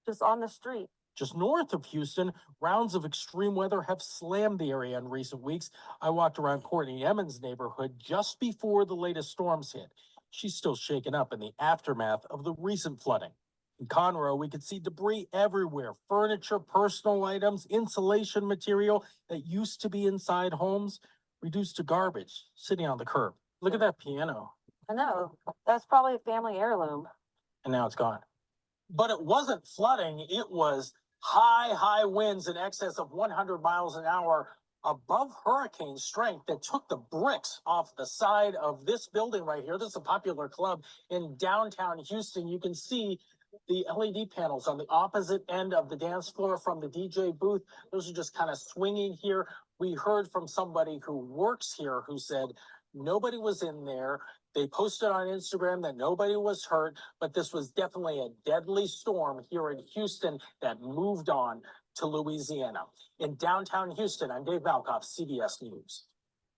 just on the street. Just north of Houston, rounds of extreme weather have slammed the area in recent weeks. I walked around Courtney Emmons' neighborhood just before the latest storms hit. She's still shaken up in the aftermath of the recent flooding. In Conroe, we could see debris everywhere, furniture, personal items, insulation material that used to be inside homes, reduced to garbage, sitting on the curb. Look at that piano. I know. That's probably a family heirloom. And now it's gone. But it wasn't flooding, it was high winds in excess of 100 miles an hour above hurricane strength that took the bricks off the side of this building right here. This is a popular club in downtown Houston. You can see the LED panels on the opposite end of the dance floor from the DJ booth. Those are just kind of swinging here. We heard from somebody who works here who said nobody was in there. They posted on Instagram that nobody was hurt, but this was definitely a deadly storm here in Houston that moved on to Louisiana. In downtown Houston, I'm Dave Malkoff, CBS News.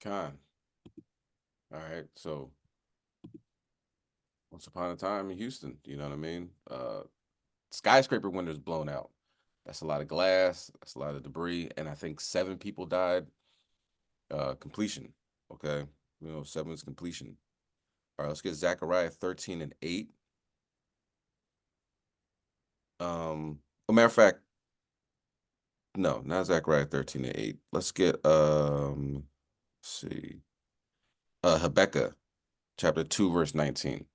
Con. All right, so once upon a time in Houston, you know what I mean? Skyscraper windows blown out. That's a lot of glass, that's a lot of debris, and I think 7 people died. Completion, okay? 7 is completion. All right, let's get Zechariah 13 and 8. Matter of fact, no, not Zechariah 13 and 8. Let's get let's see. Habakkuk chapter 2, verse 19.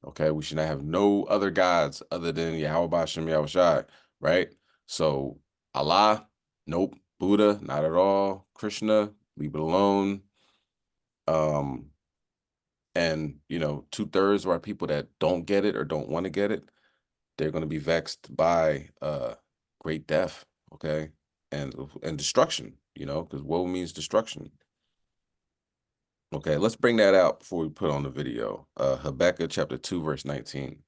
Okay, we should not have no other gods other than Yahweh Shem Yahushai, right? So Allah, nope. Buddha, not at all. Krishna, leave it alone. And 2/3 of our people that don't get it or don't want to get it, they're going to be vexed by great death, okay, and destruction, because woe means destruction. Okay, let's bring that out before we put on the video. Habakkuk chapter 2, verse 19.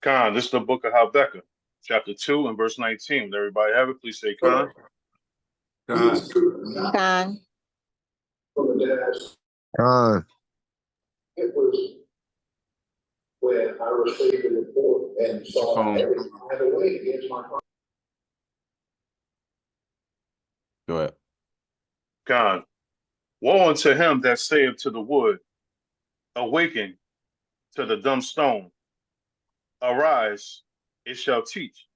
Khan, this is the book of Habakkuk, chapter 2 and verse 19. Everybody have it? Please say Khan. Khan. Khan. It was when I received the report and saw everything I had to wait against my heart. Go ahead. Khan. Woe unto him that saith to the wood, awaken, to the dumb stone, arise, it shall teach.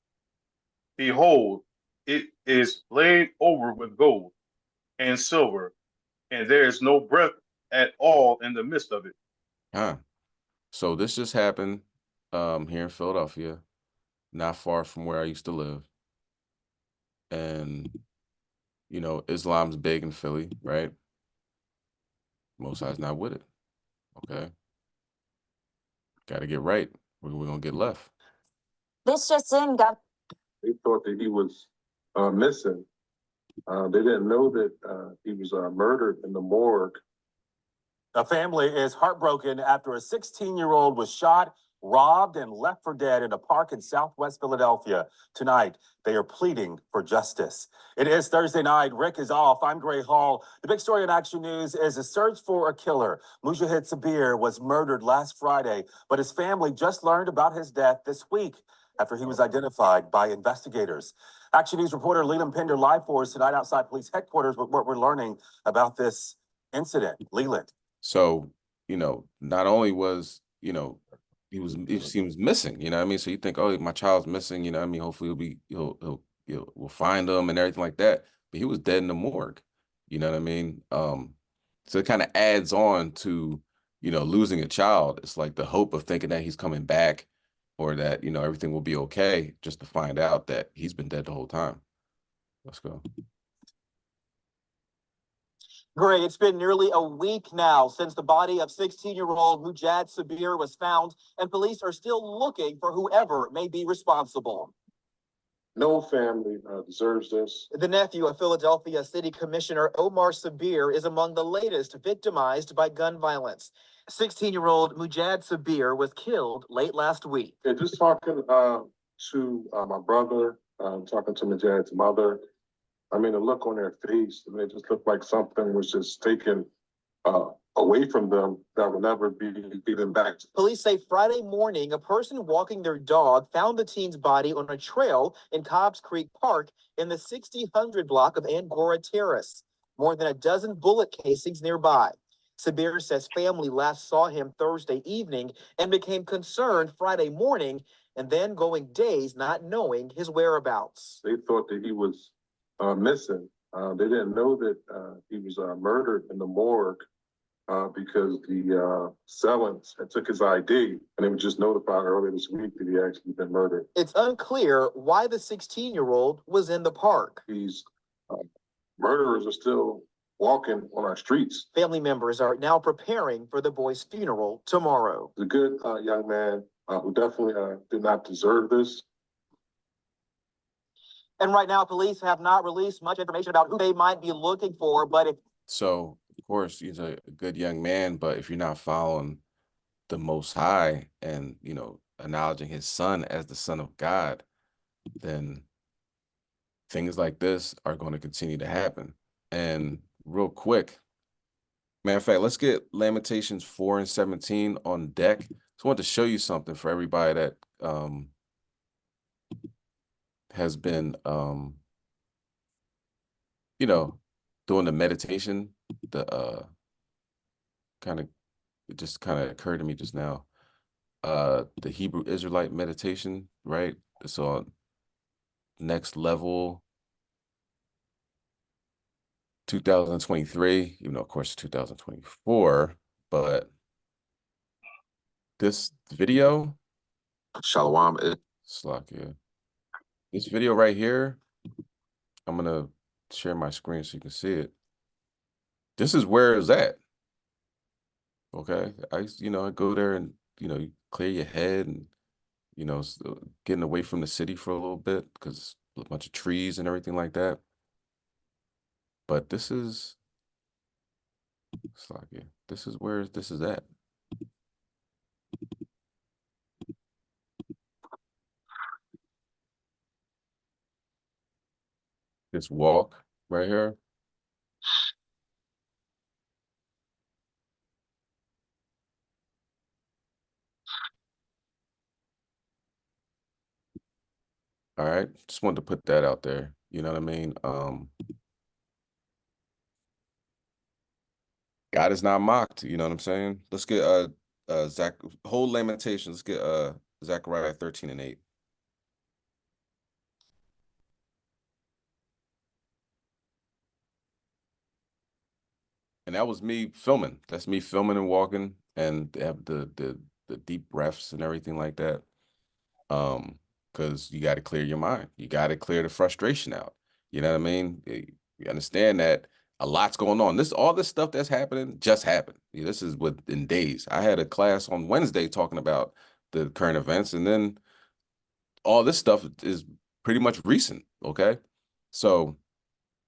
Behold, it is laid over with gold and silver, and there is no breath at all in the midst of it. So this just happened here in Philadelphia, not far from where I used to live. And, Islam's big in Philly, right? Most High's not with it. Okay. Got to get right. We're going to get left. This just in, got. They thought that he was missing. They didn't know that he was murdered in the morgue. A family is heartbroken after a 16-year-old was shot, robbed, and left for dead in a park in Southwest Philadelphia. Tonight, they are pleading for justice. It is Thursday night. Rick is off. I'm Gray Hall. The big story in Action News is a search for a killer. Mujahid Sabir was murdered last Friday, but his family just learned about his death this week after he was identified by investigators. Action News reporter Leland Pender live for us tonight outside police headquarters with what we're learning about this incident. Leland. So, not only was, he seems missing, you know what I mean? So you think, oh, my child's missing, you know what I mean? Hopefully we'll find him and everything like that. But he was dead in the morgue, you know what I mean? So it kind of adds on to, you know, losing a child. It's like the hope of thinking that he's coming back or that, you know, everything will be okay, just to find out that he's been dead the whole time. Let's go. Greg, it's been nearly a week now since the body of 16-year-old Mujad Sabir was found, and police are still looking for whoever may be responsible. No family deserves this. The nephew of Philadelphia City Commissioner Omar Sabir is among the latest victimized by gun violence. 16-year-old Mujad Sabir was killed late last week. Yeah, just talking to my brother, talking to Majad's mother. I mean, the look on their face, I mean, it just looked like something was just taken away from them that will never be given back. Police say Friday morning, a person walking their dog found the teen's body on a trail in Cobbs Creek Park in the 6000 block of Angora Terrace. More than a dozen bullet casings nearby. Sabir says family last saw him Thursday evening and became concerned Friday morning, and then going days not knowing his whereabouts. They thought that he was missing. They didn't know that he was murdered in the morgue. Because the Sellens had took his ID and they were just notified earlier this week that he actually been murdered. It's unclear why the 16-year-old was in the park. These murderers are still walking on our streets. Family members are now preparing for the boy's funeral tomorrow. He's a good young man who definitely did not deserve this. And right now, police have not released much information about who they might be looking for, but if So, of course, he's a good young man, but if you're not following the Most High and, you know, acknowledging his son as the Son of God, then things like this are going to continue to happen. And real quick, matter of fact, let's get Lamentations 4 and 17 on deck. Just wanted to show you something for everybody that has been, you know, doing the meditation. The it just kind of occurred to me just now. The Hebrew Israelite meditation, right? It's on next level 2023, even though of course 2024, but this video, Shalom. Slakia. This video right here, I'm gonna share my screen so you can see it. This is where it's at. Okay, I go there and you clear your head and getting away from the city for a little bit because a bunch of trees and everything like that. But this is Slakia. This is where this is at. This walk right here. All right, just wanted to put that out there. You know what I mean? God is not mocked. You know what I'm saying? Let's get whole Lamentations. Let's get Zechariah 13 and 8. And that was me filming. That's me filming and walking, and they have the deep breaths and everything like that. Because you got to clear your mind. You got to clear the frustration out. You know what I mean? You understand that a lot's going on. All this stuff that's happening just happened. This is within days. I had a class on Wednesday talking about the current events, and then all this stuff is pretty much recent. Okay, so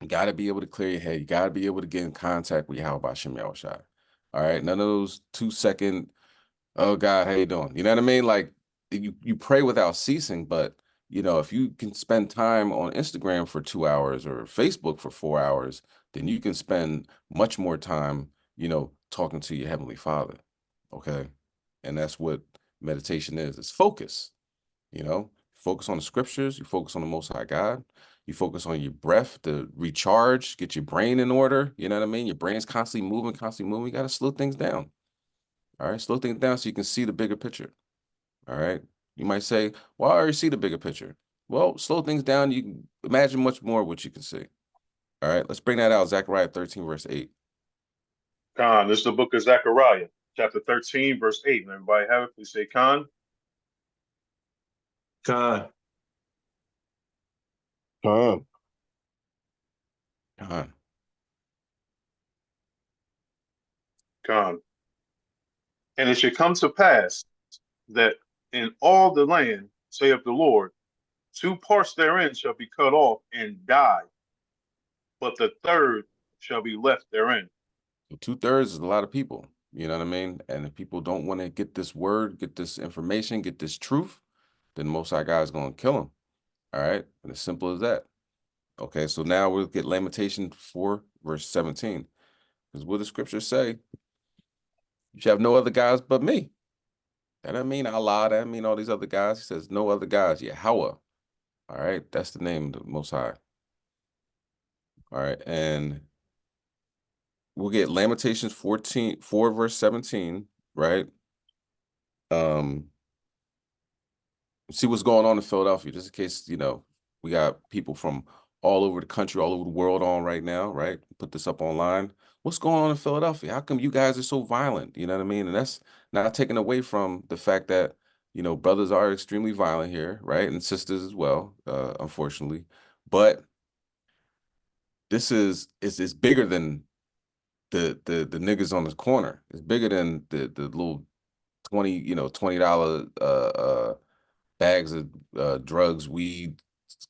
you got to be able to clear your head. You got to be able to get in contact with Yahweh Hashem Yahushua. All right, none of those 2-second, oh God, how you doing? You know what I mean? Like you pray without ceasing, but if you can spend time on Instagram for 2 hours or Facebook for 4 hours, then you can spend much more time, talking to your Heavenly Father. Okay, and that's what meditation is. It's focus. Focus on the scriptures. You focus on the Most High God. You focus on your breath to recharge, get your brain in order. You know what I mean? Your brain's constantly moving. You got to slow things down. All right, slow things down so you can see the bigger picture. All right. You might say, well, I already see the bigger picture. Well, slow things down. You can imagine much more what you can see. All right, let's bring that out. Zechariah 13, verse 8. Khan, this is the book of Zechariah, chapter 13, verse 8. And everybody have it, please say Khan. Khan. Khan. Khan. Khan. And it should come to pass that in all the land, saith the Lord, 2 parts therein shall be cut off and die, but the third shall be left therein. So 2/3 is a lot of people, you know what I mean? And if people don't want to get this word, get this information, get this truth, then the Most High God is going to kill them. All right. And as simple as that. Okay. So now we'll get Lamentation 4, verse 17. Because what the scriptures say, you shall have no other gods but me. That doesn't mean Allah, that doesn't mean all these other guys. He says no other gods, Yahweh. All right. That's the name of the Most High. All right. And we'll get Lamentations 4, verse 17, right? See what's going on in Philadelphia, just in case, you know, we got people from all over the country, all over the world on right now, right? Put this up online. What's going on in Philadelphia? How come you guys are so violent? You know what I mean? And that's not taken away from the fact that, you know, brothers are extremely violent here, right? And sisters as well, unfortunately. But this is bigger than the niggas on the corner. It's bigger than the little $20 bags of drugs, weed,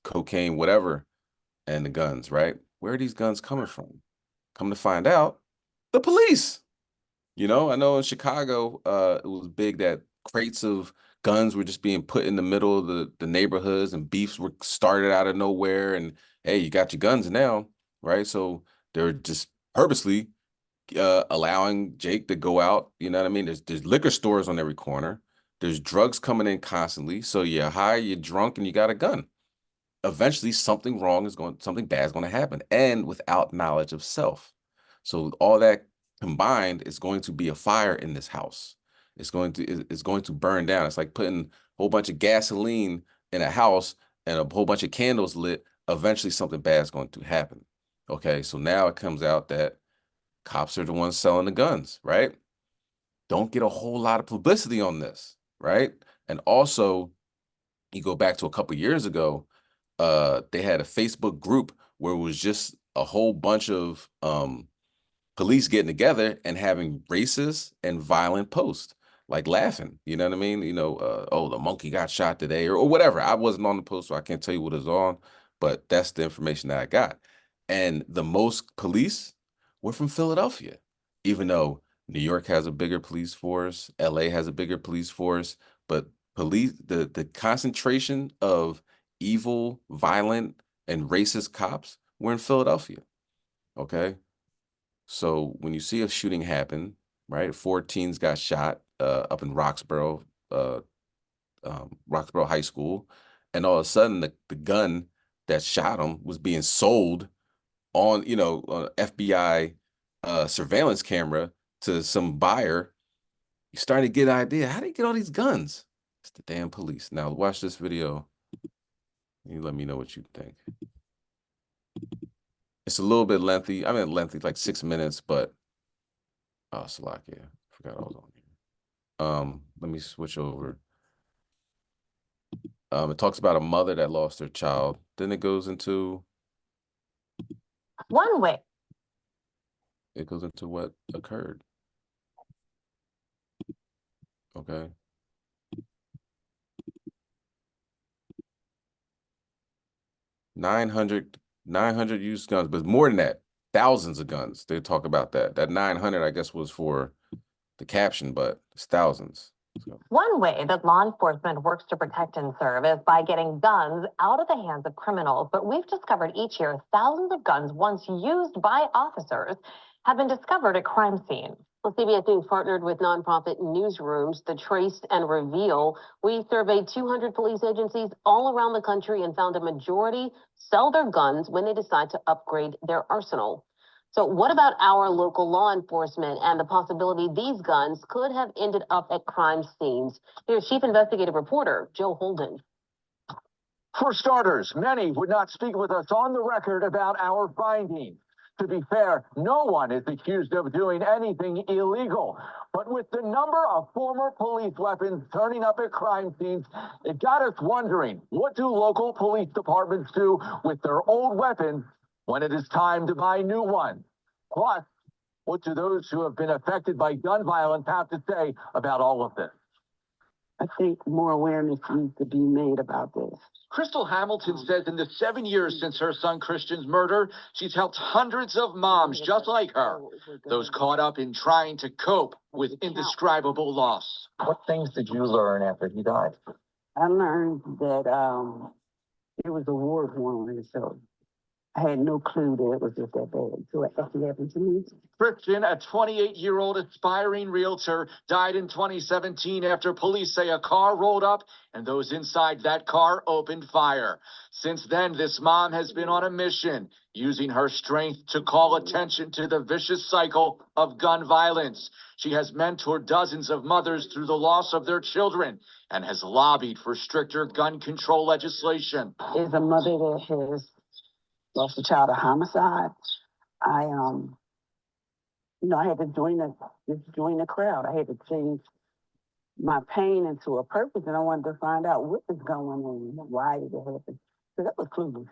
cocaine, whatever, and the guns, right? Where are these guns coming from? Come to find out, the police. You know, I know in Chicago, it was big that crates of guns were just being put in the middle of the neighborhoods, and beefs were started out of nowhere. And hey, you got your guns now, right? So they're just purposely allowing Jake to go out. You know what I mean? There's liquor stores on every corner. There's drugs coming in constantly. So you're high, you're drunk, and you got a gun. Eventually something bad is going to happen, and without knowledge of self. So all that combined is going to be a fire in this house. It's going to burn down. It's like putting a whole bunch of gasoline in a house and a whole bunch of candles lit. Eventually something bad is going to happen. Okay, so now it comes out that cops are the ones selling the guns, right? Don't get a whole lot of publicity on this, right? And also, you go back to a couple years ago, they had a Facebook group where it was just a whole bunch of police getting together and having racist and violent posts, like laughing, you know what I mean? You know, oh, the monkey got shot today, or whatever. I wasn't on the post, so I can't tell you what it's on, but that's the information that I got. And the most police were from Philadelphia, even though New York has a bigger police force, LA has a bigger police force, but the concentration of evil, violent, and racist cops were in Philadelphia. Okay. So when you see a shooting happen, right? 4 teens got shot up in Roxborough, Roxborough High School, and all of a sudden the gun that shot him was being sold on, you know, FBI surveillance camera to some buyer. You starting to get an idea. How do you get all these guns? It's the damn police. Now watch this video. You let me know what you think. It's a little bit lengthy. I mean, lengthy, like 6 minutes, but oh, Slovakia. I forgot I was on here. Let me switch over. It talks about a mother that lost her child. Then it goes into One way. It goes into what occurred. Okay. 900 used guns, but more than that, thousands of guns. They talk about that. That 900, I guess, was for the caption, but it's thousands. So. One way that law enforcement works to protect and serve is by getting guns out of the hands of criminals. But we've discovered each year thousands of guns once used by officers have been discovered at crime scenes. Well, CBS News partnered with nonprofit newsrooms to Trace and Reveal. We surveyed 200 police agencies all around the country and found a majority sell their guns when they decide to upgrade their arsenal. So what about our local law enforcement and the possibility these guns could have ended up at crime scenes? Here's Chief Investigative Reporter Joe Holden. For starters, many would not speak with us on the record about our findings. To be fair, no one is accused of doing anything illegal. But with the number of former police weapons turning up at crime scenes, it got us wondering, what do local police departments do with their old weapons when it is time to buy new ones? Plus, what do those who have been affected by gun violence have to say about all of this? I think more awareness needs to be made about this. Crystal Hamilton says in the 7 years since her son Christian's murder, she's helped hundreds of moms just like her, those caught up in trying to cope with indescribable loss. What things did you learn after he died? I learned that it was a war woman, so I had no clue that it was just that bad. So it actually happened to me. Christian, a 28-year-old aspiring realtor, died in 2017 after police say a car rolled up and those inside that car opened fire. Since then, this mom has been on a mission, using her strength to call attention to the vicious cycle of gun violence. She has mentored dozens of mothers through the loss of their children and has lobbied for stricter gun control legislation. As a mother that has lost a child to homicide, I had to join the crowd. I had to change my pain into a purpose, and I wanted to find out what was going on, why did it happen. So that was clueless.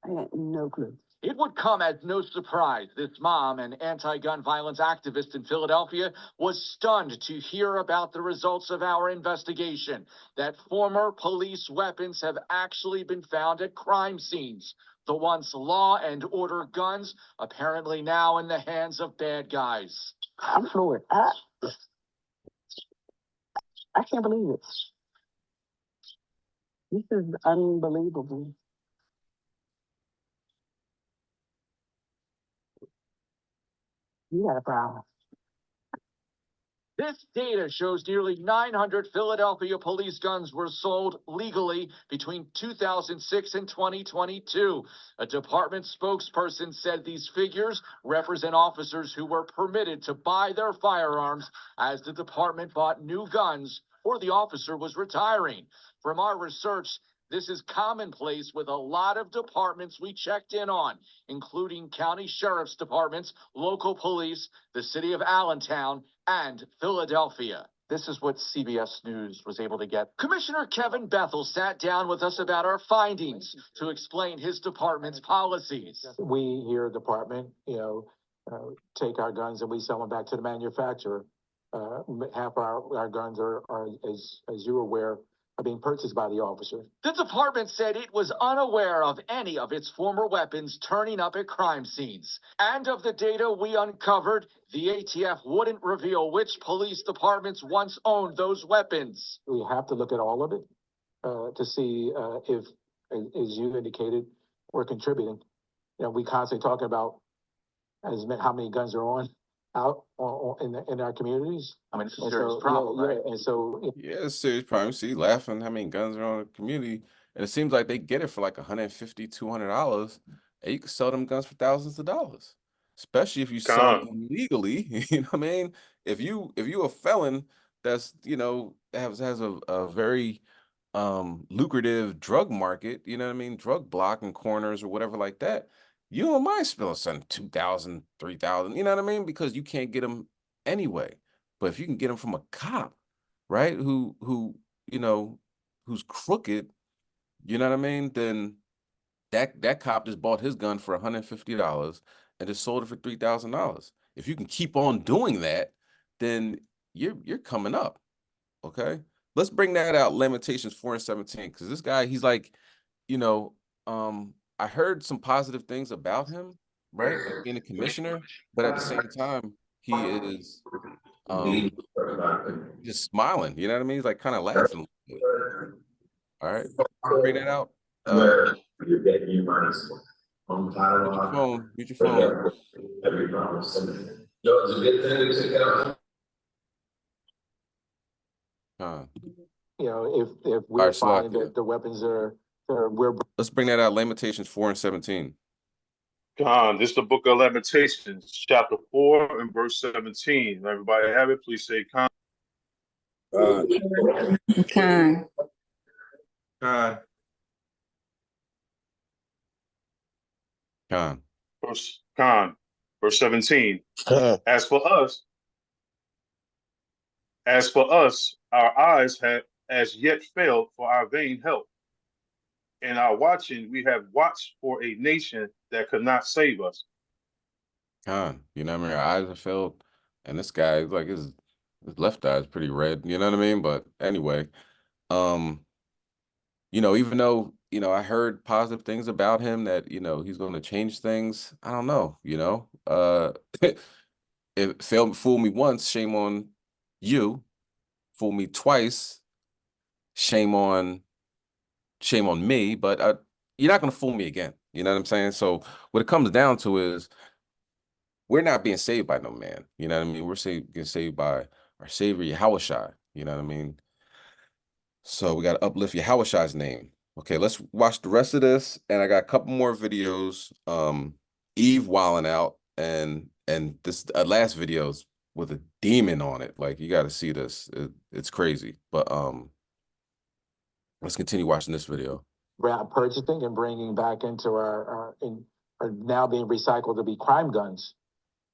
I had no clue. It would come as no surprise. This mom, an anti-gun violence activist in Philadelphia, was stunned to hear about the results of our investigation, that former police weapons have actually been found at crime scenes. The once law and order guns, apparently now in the hands of bad guys. I'm floored. I can't believe it. This is unbelievable. You got a problem. This data shows nearly 900 Philadelphia police guns were sold legally between 2006 and 2022. A department spokesperson said these figures represent officers who were permitted to buy their firearms as the department bought new guns or the officer was retiring. From our research, this is commonplace with a lot of departments we checked in on, including county sheriff's departments, local police, the city of Allentown, and Philadelphia. This is what CBS News was able to get. Commissioner Kevin Bethel sat down with us about our findings to explain his department's policies. We here at the department, take our guns and we sell them back to the manufacturer. Half our guns are, as you're aware, are being purchased by the officer. The department said it was unaware of any of its former weapons turning up at crime scenes. And of the data we uncovered, the ATF wouldn't reveal which police departments once owned those weapons. We have to look at all of it to see if, as you indicated, we're contributing. We constantly talk about how many guns are out in our communities. I mean, it's a serious problem, right? And so, yeah, it's a serious problem. You see, laughing how many guns are on the community, and it seems like they get it for like $150, $200, and you can sell them guns for thousands of dollars, especially if you sell them legally. You know what I mean? If you a felon that's has a very lucrative drug market, you know what I mean, drug block and corners or whatever like that. You don't mind spilling something 2,000, 3,000, you know what I mean? Because you can't get them anyway. But if you can get them from a cop, right, who's crooked, you know what I mean? Then that cop just bought his gun for $150 and just sold it for $3,000. If you can keep on doing that, then you're coming up. Okay, let's bring that out. Lamentations 4 and 17, because this guy, he's like, I heard some positive things about him, right? Like being a commissioner, but at the same time, he is just smiling. You know what I mean? He's like kind of laughing. All right, bring that out. Use your phone. Use your phone. If we're finding that the weapons let's bring that out. Lamentations 4 and 17. This is the book of Lamentations, chapter 4 and verse 17. Everybody have it? Please say con. Con. Con. Verse 17. As for us, our eyes have as yet failed for our vain help. In our watching, we have watched for a nation that could not save us. You know what I mean? Our eyes are filled, and this guy, like his left eye is pretty red. You know what I mean? But anyway, um, even though I heard positive things about him that he's going to change things. I don't know. If fool me once, shame on you. Fool me twice, shame on me. But you're not going to fool me again. You know what I'm saying? So what it comes down to is we're not being saved by no man. You know what I mean? We're getting saved by our Savior Yahushua. You know what I mean? So we got to uplift Yahushua's name. Okay, let's watch the rest of this, and I got a couple more videos. Eve wilding out, and this last videos with a demon on it. Like you got to see this. It's crazy. But let's continue watching this video. Purchasing and bringing back into are now being recycled to be crime guns.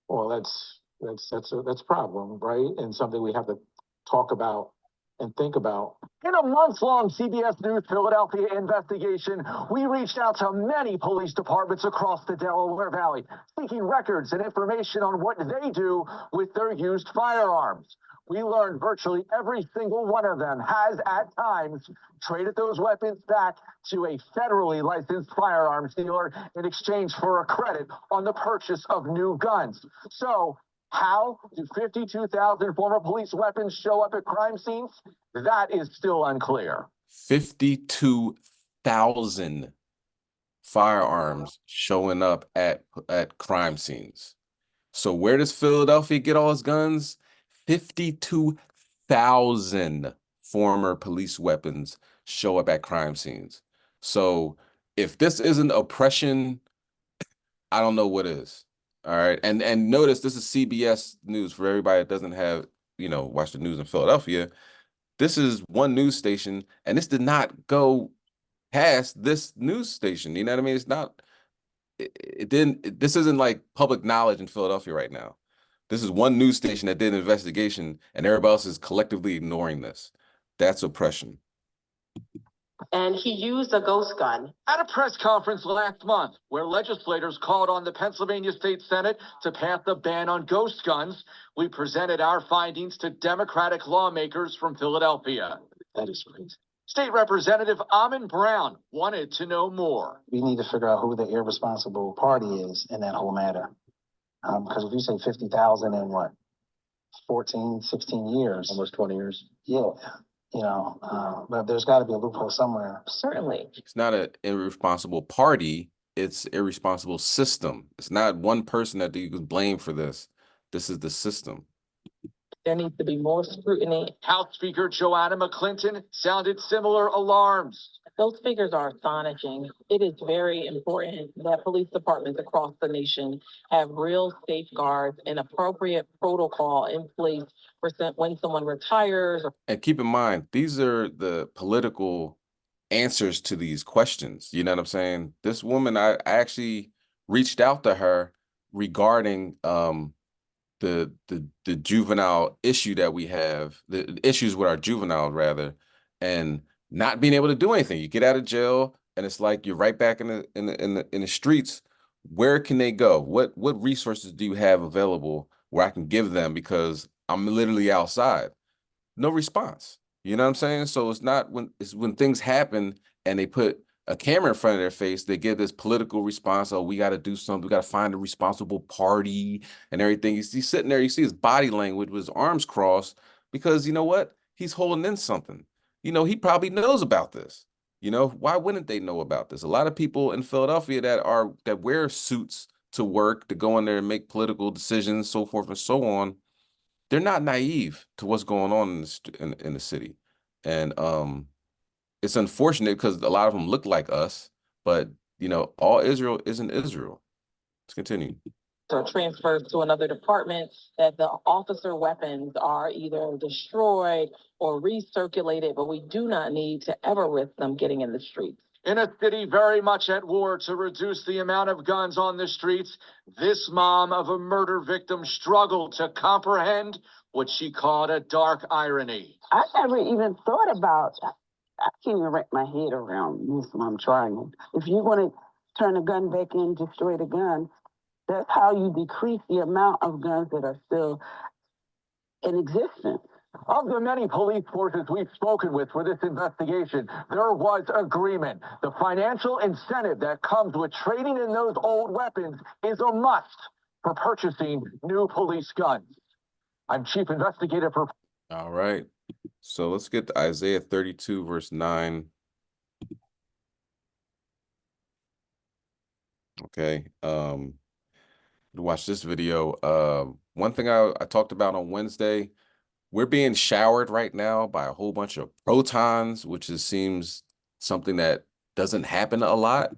Well, that's a problem, right? And something we have to talk about and think about. In a months-long CBS News Philadelphia investigation, we reached out to many police departments across the Delaware Valley, seeking records and information on what they do with their used firearms. We learned virtually every single one of them has, at times, traded those weapons back to a federally licensed firearms dealer in exchange for a credit on the purchase of new guns. So, how do 52,000 former police weapons show up at crime scenes? That is still unclear. 52,000 firearms showing up at crime scenes. So where does Philadelphia get all its guns? 52,000 former police weapons show up at crime scenes. So if this isn't oppression, I don't know what is. All right. And notice this is CBS News for everybody that doesn't have, watch the news in Philadelphia. This is one news station, and this did not go past this news station. You know what I mean? It's not, it didn't, this isn't like public knowledge in Philadelphia right now. This is one news station that did an investigation, and everybody else is collectively ignoring this. That's oppression. And he used a ghost gun. At a press conference last month, where legislators called on the Pennsylvania State Senate to pass a ban on ghost guns, we presented our findings to Democratic lawmakers from Philadelphia. That is crazy. State Representative Amon Brown wanted to know more. We need to figure out who the irresponsible party is in that whole matter. Because if you say 50,000 in 14, 16 years. Almost 20 years. Yeah. But there's got to be a loophole somewhere. Certainly. It's not an irresponsible party. It's irresponsible system. It's not one person that you can blame for this. This is the system. There needs to be more scrutiny. House Speaker Joanna McClinton sounded similar alarms. Those figures are astonishing. It is very important that police departments across the nation have real safeguards and appropriate protocol in place for when someone retires. And keep in mind, these are the political answers to these questions. You know what I'm saying? This woman, I actually reached out to her regarding the juvenile issue that we have, the issues with our juvenile rather, and not being able to do anything. You get out of jail and it's like you're right back in the streets. Where can they go? What resources do you have available where I can give them, because I'm literally outside? No response. You know what I'm saying? So it's when things happen and they put a camera in front of their face, they give this political response. Oh, we got to do something. We got to find a responsible party and everything. He's sitting there. You see his body language with his arms crossed, because you know what? He's holding in something. He probably knows about this. Why wouldn't they know about this? A lot of people in Philadelphia that wear suits to work, to go in there and make political decisions, so forth and so on. They're not naive to what's going on in the city. And it's unfortunate because a lot of them look like us, but all Israel isn't Israel. Let's continue. Or transferred to another department, that the officer weapons are either destroyed or recirculated, but we do not need to ever risk them getting in the streets. In a city very much at war to reduce the amount of guns on the streets, this mom of a murder victim struggled to comprehend what she called a dark irony. I never even thought about, I can't even wrap my head around this when I'm trying. If you want to turn a gun back in, destroy the gun, that's how you decrease the amount of guns that are still in existence. Of the many police forces we've spoken with for this investigation, there was agreement. The financial incentive that comes with trading in those old weapons is a must for purchasing new police guns. I'm Chief Investigator for... All right. So let's get to Isaiah 32, verse 9. Okay. Watch this video. One thing I talked about on Wednesday, we're being showered right now by a whole bunch of protons, which seems something that doesn't happen a lot.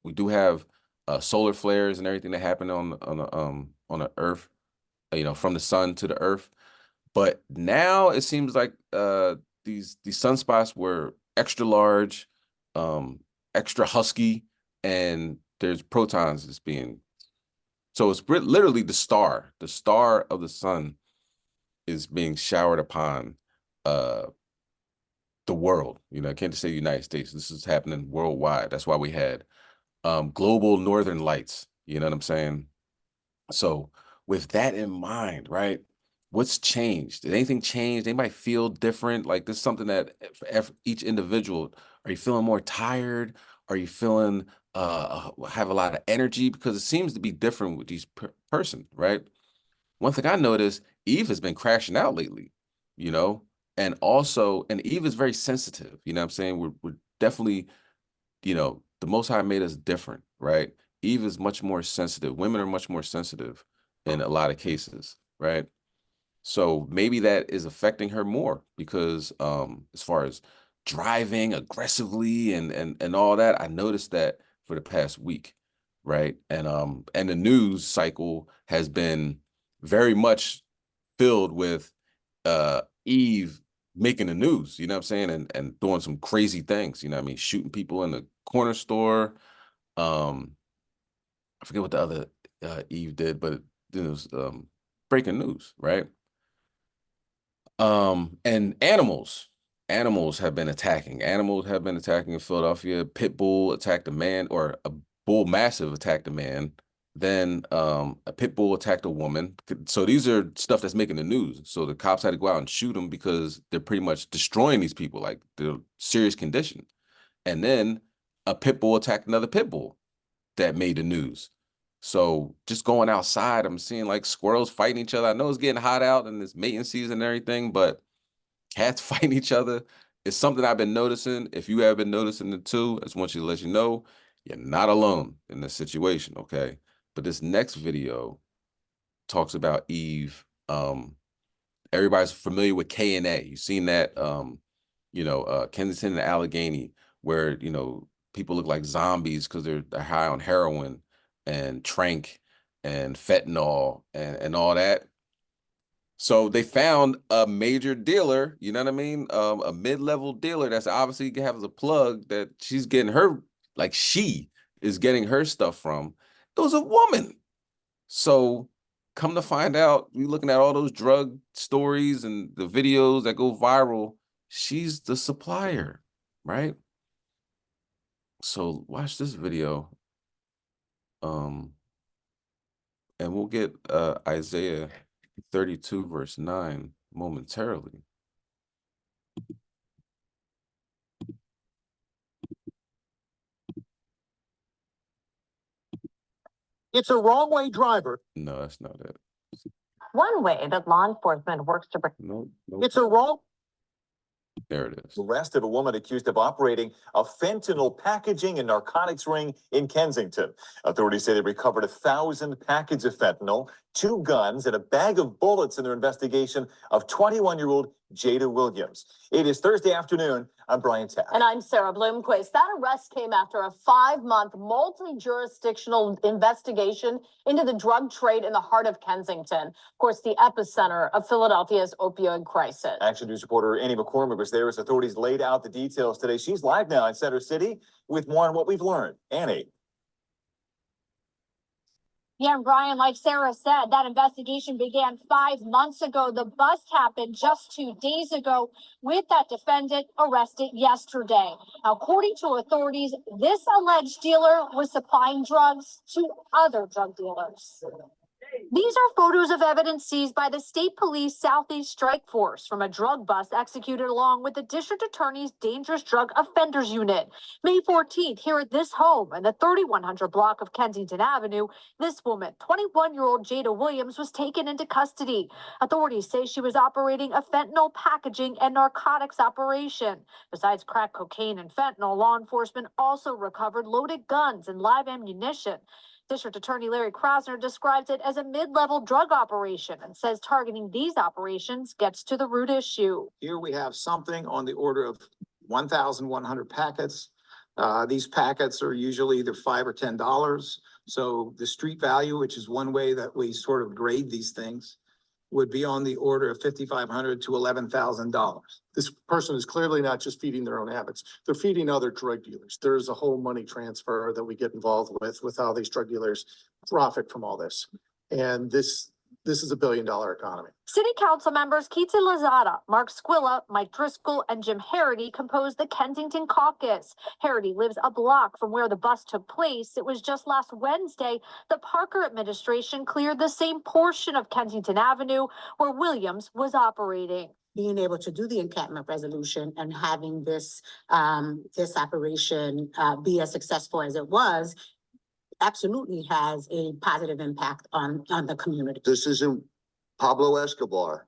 We do have solar flares and everything that happen on the Earth, you know, from the sun to the Earth. But now it seems like these sunspots were extra large, extra husky, and there's protons that's being. So it's literally the star of the sun is being showered upon the world. You know, I can't just say United States. This is happening worldwide. That's why we had global northern lights. You know what I'm saying? So with that in mind, right? What's changed? Did anything change? They might feel different. Like this is something that for each individual, are you feeling more tired? Are you feeling have a lot of energy? Because it seems to be different with each person, right? One thing I noticed, Eve has been crashing out lately, you know, and Eve is very sensitive. You know what I'm saying? We're definitely, you know, the Most High made us different, right? Eve is much more sensitive. Women are much more sensitive in a lot of cases, right? So maybe that is affecting her more because as far as driving aggressively and all that, I noticed that for the past week, right? And the news cycle has been very much filled with Eve making the news, you know what I'm saying? And doing some crazy things, you know what I mean? Shooting people in the corner store. I forget what the other Eve did, but it was breaking news, right? And animals have been attacking. Animals have been attacking in Philadelphia. Pit bull attacked a man, or a bull massive attacked a man. Then a pit bull attacked a woman. So these are stuff that's making the news. So the cops had to go out and shoot them because they're pretty much destroying these people, like they're serious condition. And then a pit bull attacked another pit bull that made the news. So just going outside, I'm seeing like squirrels fighting each other. I know it's getting hot out and it's mating season and everything, but cats fighting each other is something I've been noticing. If you have been noticing it too, I just want you to let you know you're not alone in this situation, okay? But this next video talks about Eve. Everybody's familiar with K&A. You've seen that, you know, Kensington and Allegheny, where, you know, people look like zombies because they're high on heroin and trank and fentanyl and all that. So they found a major dealer, you know what I mean? A mid-level dealer that's obviously has a plug that she's getting her, like she is getting her stuff from. It was a woman. So come to find out, we looking at all those drug stories and the videos that go viral. She's the supplier, right? So watch this video. And we'll get Isaiah 32 verse 9 momentarily. It's a wrong-way driver. No, that's not it. One way that law enforcement works to... No. It's a wrong... There it is. Arrest of a woman accused of operating a fentanyl packaging and narcotics ring in Kensington. Authorities say they recovered 1,000 packages of fentanyl 2 guns, and a bag of bullets in their investigation of 21-year-old Jada Williams. It is Thursday afternoon. I'm Brian Taft. And I'm Sarah Bloomquist. That arrest came after a 5-month multi-jurisdictional investigation into the drug trade in the heart of Kensington. Of course, the epicenter of Philadelphia's opioid crisis. Action News reporter Annie McCormick was there as authorities laid out the details today. She's live now in Center City with more on what we've learned. Annie. Yeah, and Brian, like Sarah said, that investigation began 5 months ago. The bust happened just 2 days ago with that defendant arrested yesterday. Now, according to authorities, this alleged dealer was supplying drugs to other drug dealers. These are photos of evidence seized by the State Police Southeast Strike Force from a drug bust executed along with the District Attorney's Dangerous Drug Offenders Unit. May 14th, here at this home in the 3100 block of Kensington Avenue, this woman, 21-year-old Jada Williams, was taken into custody. Authorities say she was operating a fentanyl packaging and narcotics operation. Besides crack cocaine and fentanyl, law enforcement also recovered loaded guns and live ammunition. District Attorney Larry Krasner describes it as a mid-level drug operation and says targeting these operations gets to the root issue. Here we have something on the order of 1,100 packets. These packets are usually either $5 or $10. So the street value, which is one way that we sort of grade these things, would be on the order of $5,500 to $11,000. This person is clearly not just feeding their own habits. They're feeding other drug dealers. There's a whole money transfer that we get involved with how these drug dealers profit from all this. And this is a $1 billion economy. City Council members Keita Lozada, Mark Squilla, Mike Driscoll, and Jim Harity composed the Kensington caucus. Harity lives a block from where the bust took place. It was just last Wednesday the Parker administration cleared the same portion of Kensington Avenue where Williams was operating. Being able to do the encampment resolution and having this operation be as successful as it was absolutely has a positive impact on the community. This isn't Pablo Escobar,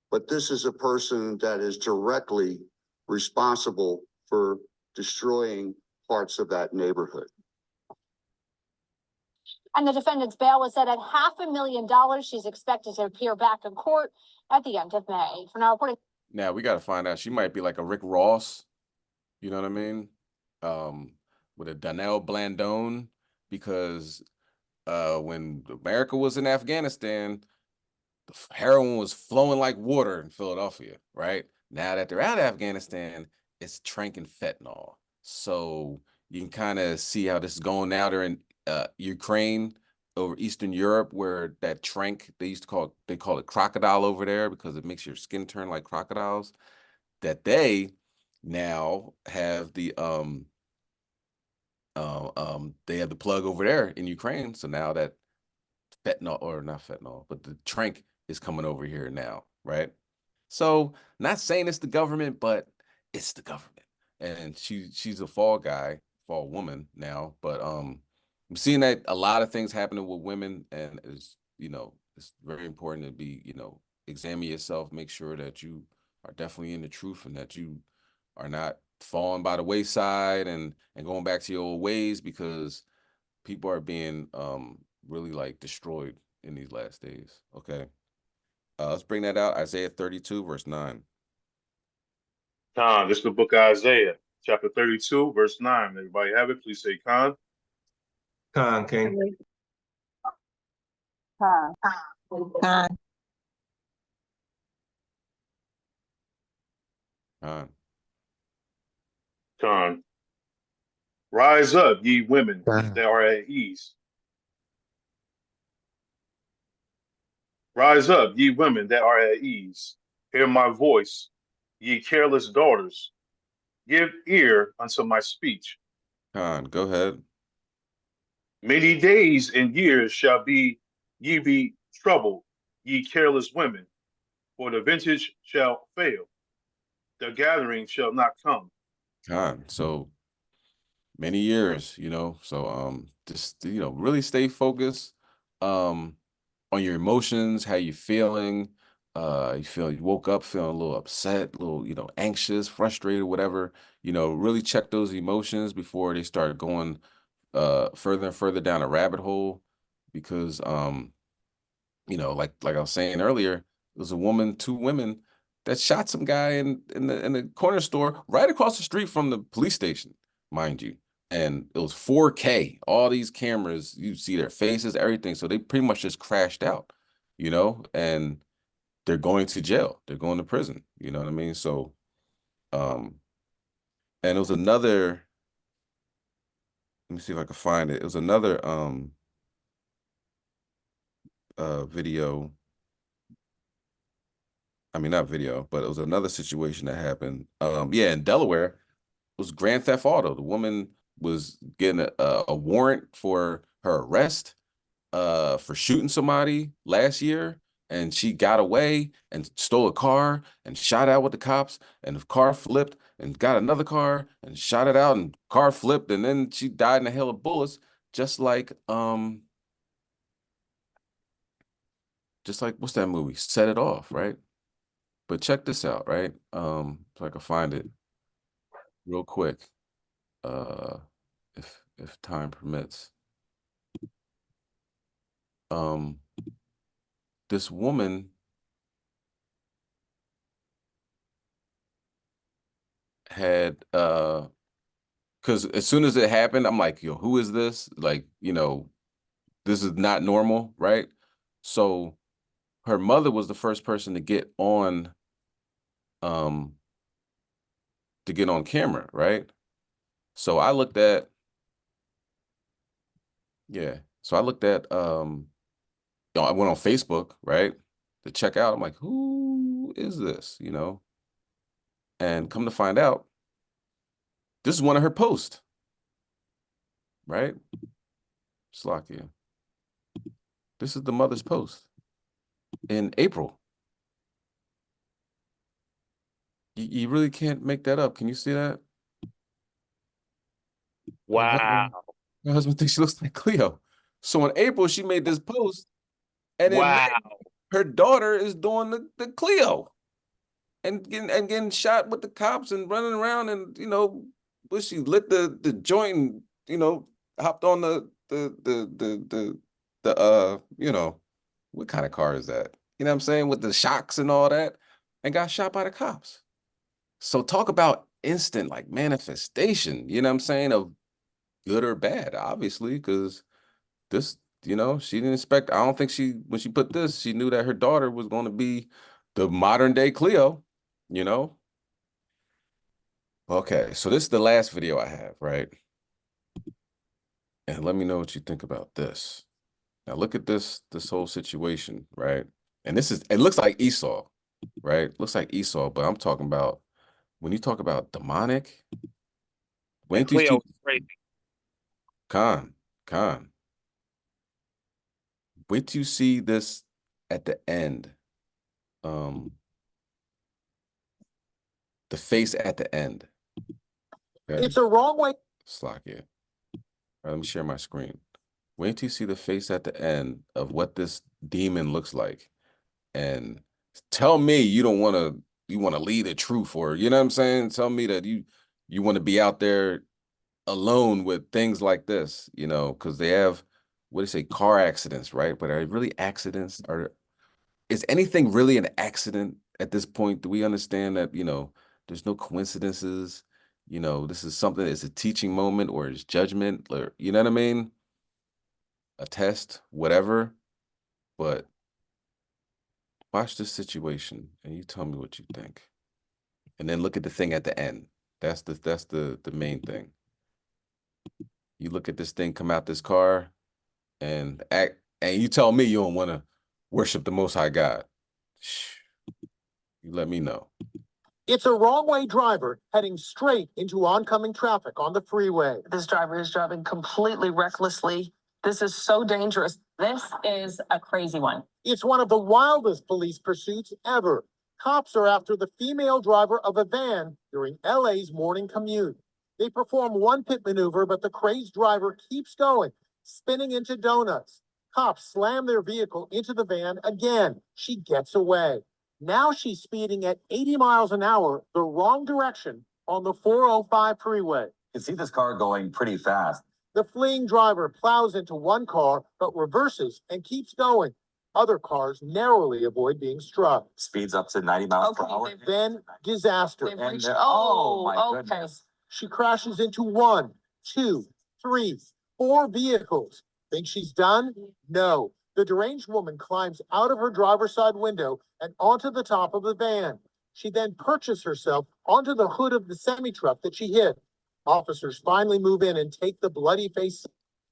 but this is a person that is directly responsible for destroying parts of that neighborhood. And the defendant's bail was set at $500,000. She's expected to appear back in court at the end of May. For now, reporting. Now we got to find out. She might be like a Rick Ross. You know what I mean? With a Donnell Blandone, because when America was in Afghanistan, the heroin was flowing like water in Philadelphia, right? Now that they're out of Afghanistan, it's trank and fentanyl. So you can kind of see how this is going. Now they're in Ukraine, over Eastern Europe, where that trank, they call it crocodile over there because it makes your skin turn like crocodiles, that they now have the they have the plug over there in Ukraine. So now that fentanyl, or not fentanyl, but the trank is coming over here now, right? So not saying it's the government, but it's the government. And she's a fall woman now, but I'm seeing that a lot of things happening with women, and it's very important to be, examine yourself, make sure that you are definitely in the truth and that you are not falling by the wayside and going back to your old ways, because people are being really like destroyed in these last days. Okay. Let's bring that out. Isaiah 32, verse 9. This is the book of Isaiah, chapter 32, verse 9. Everybody have it? Please say Khan. Khan, King. Khan. Khan. Khan. Khan. Rise up, ye women that are at ease. Rise up, ye women that are at ease. Hear my voice, ye careless daughters. Give ear unto my speech. Khan, go ahead. Many days and years shall ye be troubled, ye careless women, for the vintage shall fail, the gathering shall not come. Khan, so many years, so just really stay focused on your emotions, how you feeling. You woke up feeling a little upset, a little anxious, frustrated, whatever. Really check those emotions before they start going further and further down a rabbit hole, because you know, like I was saying earlier, it was a woman, two women that shot some guy in the corner store right across the street from the police station, mind you. And it was 4K, all these cameras, you see their faces, everything. So they pretty much just crashed out, you know, and they're going to jail. They're going to prison. You know what I mean? So, and it was another, let me see if I can find it. It was another video. I mean, not video, but it was another situation that happened. Yeah, in Delaware, it was Grand Theft Auto. The woman was getting a warrant for her arrest for shooting somebody last year, and she got away and stole a car and shot out with the cops, and the car flipped and got another car and shot it out, and car flipped, and then she died in a hail of bullets, just like what's that movie? Set It Off, right? But check this out, right? So I can find it real quick, uh, if time permits. This woman had because as soon as it happened, I'm like, yo, who is this? Like, you know, this is not normal, right? So her mother was the first person um to get on camera, right? So I looked at, yeah. So I looked at you know, I went on Facebook, right? To check out. I'm like, who is this? You know? And come to find out, this is one of her posts, right? Slovakia. This is the mother's post in April. You really can't make that up. Can you see that? Wow. Her husband thinks she looks like Cleo. So in April, she made this post, and in May, Wow. her daughter is doing the Cleo and getting shot with the cops and running around, and you know, but she lit the joint and, you know, hopped on the you know, what kind of car is that? You know what I'm saying? With the shocks and all that, and got shot by the cops. So talk about instant like manifestation, you know what I'm saying, of good or bad, obviously, because this, you know, she didn't expect, I don't think when she put this, she knew that her daughter was going to be the modern day Cleo, you know? Okay, so this is the last video I have, right? And let me know what you think about this. Now look at this whole situation, right? And it looks like Esau, right? Looks like Esau, but I'm talking about, when you talk about demonic, That Cleo is crazy. Khan. Wait till you see this at the end. The face at the end. Okay. It's a wrong way. Slovakia. All right, let me share my screen. Wait till you see the face at the end of what this demon looks like. And tell me you want to lead a truth, or you know what I'm saying? Tell me that you want to be out there alone with things like this, you know, because they have, what do you say, car accidents, right? But are it really accidents? Is anything really an accident at this point? Do we understand that, you know, there's no coincidences? You know, this is something, it's a teaching moment, or it's judgment, or, you know what I mean? A test, whatever. But watch this situation and you tell me what you think. And then look at the thing at the end. That's the main thing. You look at this thing come out this car and you tell me you don't want to worship the Most High God. You let me know. It's a wrong way driver heading straight into oncoming traffic on the freeway. This driver is driving completely recklessly. This is so dangerous. This is a crazy one. It's one of the wildest police pursuits ever. Cops are after the female driver of a van during LA's morning commute. They perform one pit maneuver, but the crazed driver keeps going, spinning into donuts. Cops slam their vehicle into the van again. She gets away. Now she's speeding at 80 miles an hour, the wrong direction, on the 405 freeway. You can see this car going pretty fast. The fleeing driver plows into one car, but reverses and keeps going. Other cars narrowly avoid being struck. Speeds up to 90 miles per hour. Then disaster. And oh my okay. goodness. She crashes into 1, 2, 3, 4 vehicles. Think she's done? No. The deranged woman climbs out of her driver's side window and onto the top of the van. She then perches herself onto the hood of the semi-truck that she hit. Officers finally move in and take the bloody face.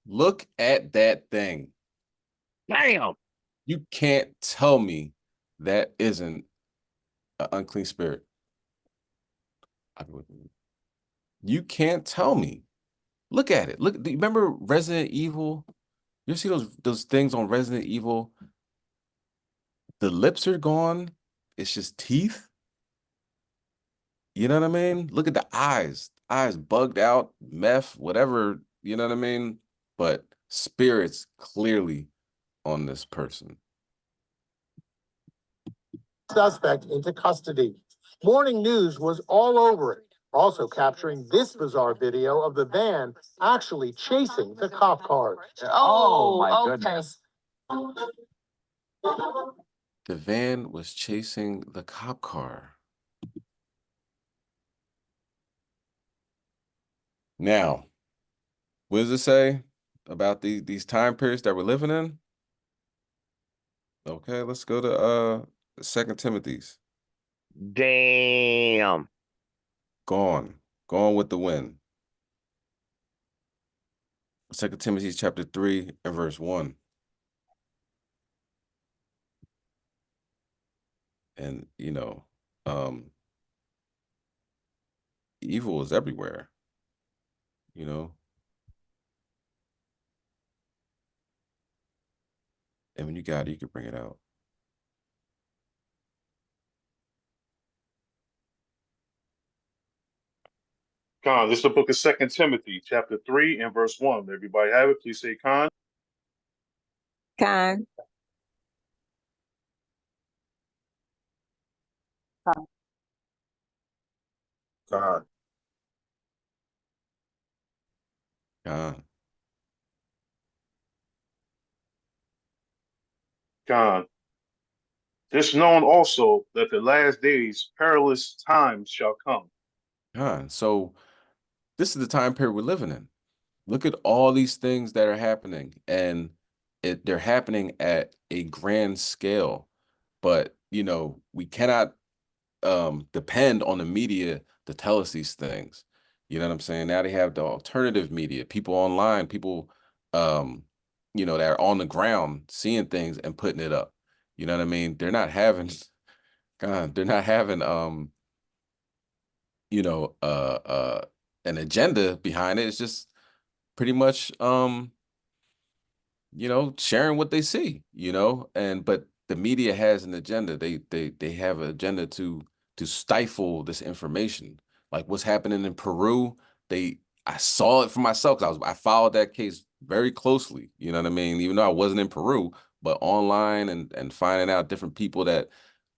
Look at that thing. Damn. You can't tell me that isn't an unclean spirit. You can't tell me. Look at it. Look, do you remember Resident Evil? You see those things on Resident Evil? The lips are gone. It's just teeth. You know what I mean? Look at the eyes. Eyes bugged out, meth, whatever, you know what I mean? But spirits clearly on this person. Suspect into custody. Morning news was all over it, also capturing this bizarre video of the van actually chasing the cop car. Oh my okay. goodness. The van was chasing the cop car. Now, what does it say about these time periods that we're living in? Okay, let's go to 2 Timothy's. Damn. Gone with the wind. 2 Timothy chapter 3 and verse 1. And evil is everywhere. And when you got it, you can bring it out. Khan, this is the book of 2 Timothy, chapter 3 and verse 1. Everybody have it? Please say Khan. Con. Khan. Gone. Khan. This known also that the last days perilous times shall come. Gone. So this is the time period we're living in. Look at all these things that are happening, and they're happening at a grand scale. But we cannot depend on the media to tell us these things. You know what I'm saying? Now they have the alternative media, people online, people that are on the ground seeing things and putting it up. You know what I mean? They're not having they're not having an agenda behind it. It's just pretty much sharing what they see, but the media has an agenda. They have an agenda to stifle this information. Like what's happening in Peru, I saw it for myself because I followed that case very closely. You know what I mean? Even though I wasn't in Peru, but online and finding out different people that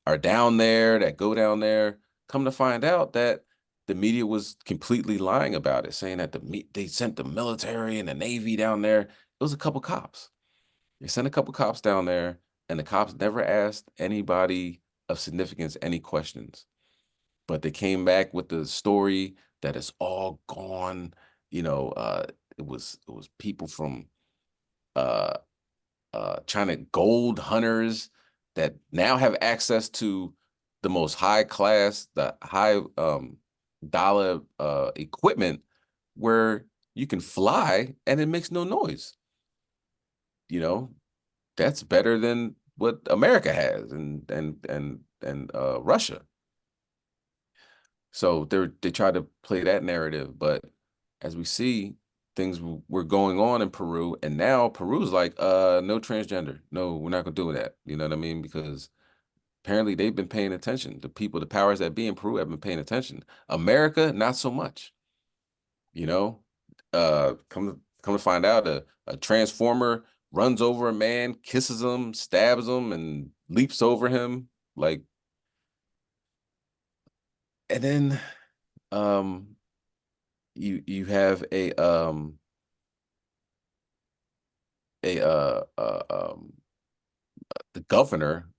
are down there, that go down there, come to find out that the media was completely lying about it, saying that they sent the military and the Navy down there. It was a couple cops. They sent a couple cops down there, and the cops never asked anybody of significance any questions. But they came back with the story that it's all gone. It was people from China, gold hunters that now have access to the most high class, the high dollar equipment where you can fly and it makes no noise. That's better than what America has and Russia. So they try to play that narrative, but as we see, things were going on in Peru, and now Peru's like, no transgender. No, we're not gonna do that. You know what I mean? Because apparently they've been paying attention. The powers that be in Peru have been paying attention. America, not so much. Come to find out, a transformer runs over a man, kisses him, stabs him, and leaps over him. And then you have a the governor,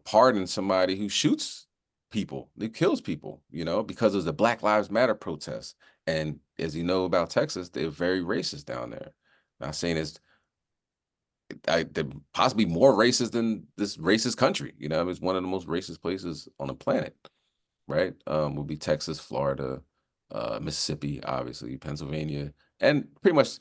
pardoned somebody who shoots people, who kills people, because of the Black Lives Matter protests. And as you know about Texas, they're very racist down there. Not saying they're possibly more racist than this racist country. It's one of the most racist places on the planet, right? Would be Texas, Florida, Mississippi, obviously, Pennsylvania, and pretty much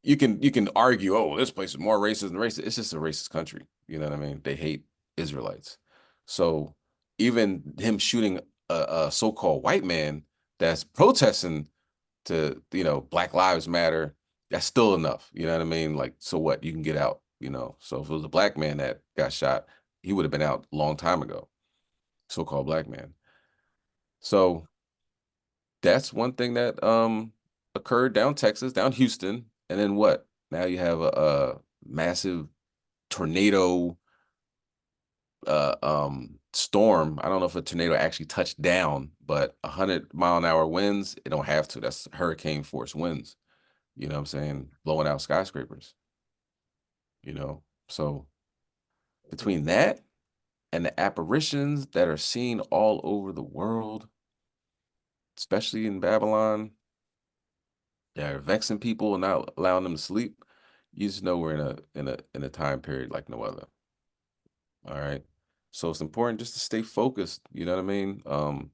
you can argue, oh, this place is more racist than racist. It's just a racist country. You know what I mean? They hate Israelites. So even him shooting a so-called white man that's protesting to, Black Lives Matter, that's still enough. You know what I mean? Like, so what? You can get out, So if it was a black man that got shot, he would have been out a long time ago. So-called black man. So that's one thing that occurred down Texas, down Houston, and then what? Now you have a massive tornado storm. I don't know if a tornado actually touched down, but 100-mile-an-hour winds, it don't have to. That's hurricane force winds. You know what I'm saying? Blowing out skyscrapers. So between that and the apparitions that are seen all over the world, especially in Babylon, that are vexing people and not allowing them to sleep, you just know we're in a time period like no other. All right. So it's important just to stay focused, you know what I mean? Come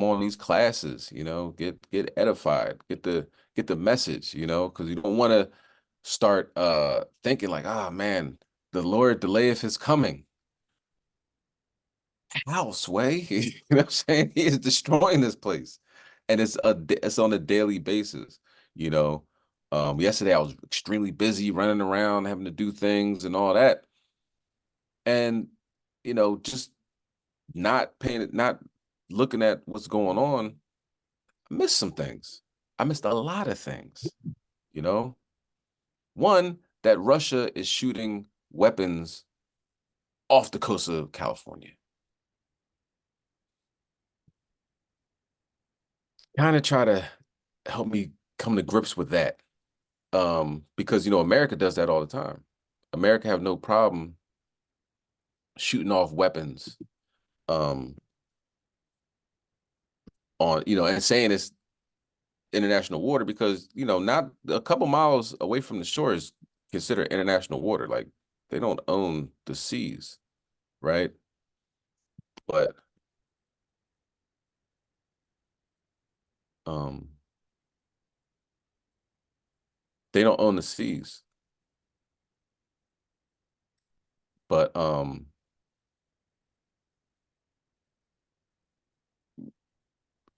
on these classes, get edified, get the message, because you don't want to start thinking like, ah, man, the Lord delayeth his coming. How, Sway? You know what I'm saying? He is destroying this place. And it's on a daily basis, you know. Yesterday I was extremely busy running around, having to do things and all that. And, just not looking at what's going on, I missed some things. I missed a lot of things, you know. One, that Russia is shooting weapons off the coast of California. Kind of try to help me come to grips with that. Because, America does that all the time. America have no problem shooting off weapons on, and saying it's international water because, not a couple miles away from the shore is considered international water. Like, they don't own the seas, right? But they don't own the seas. But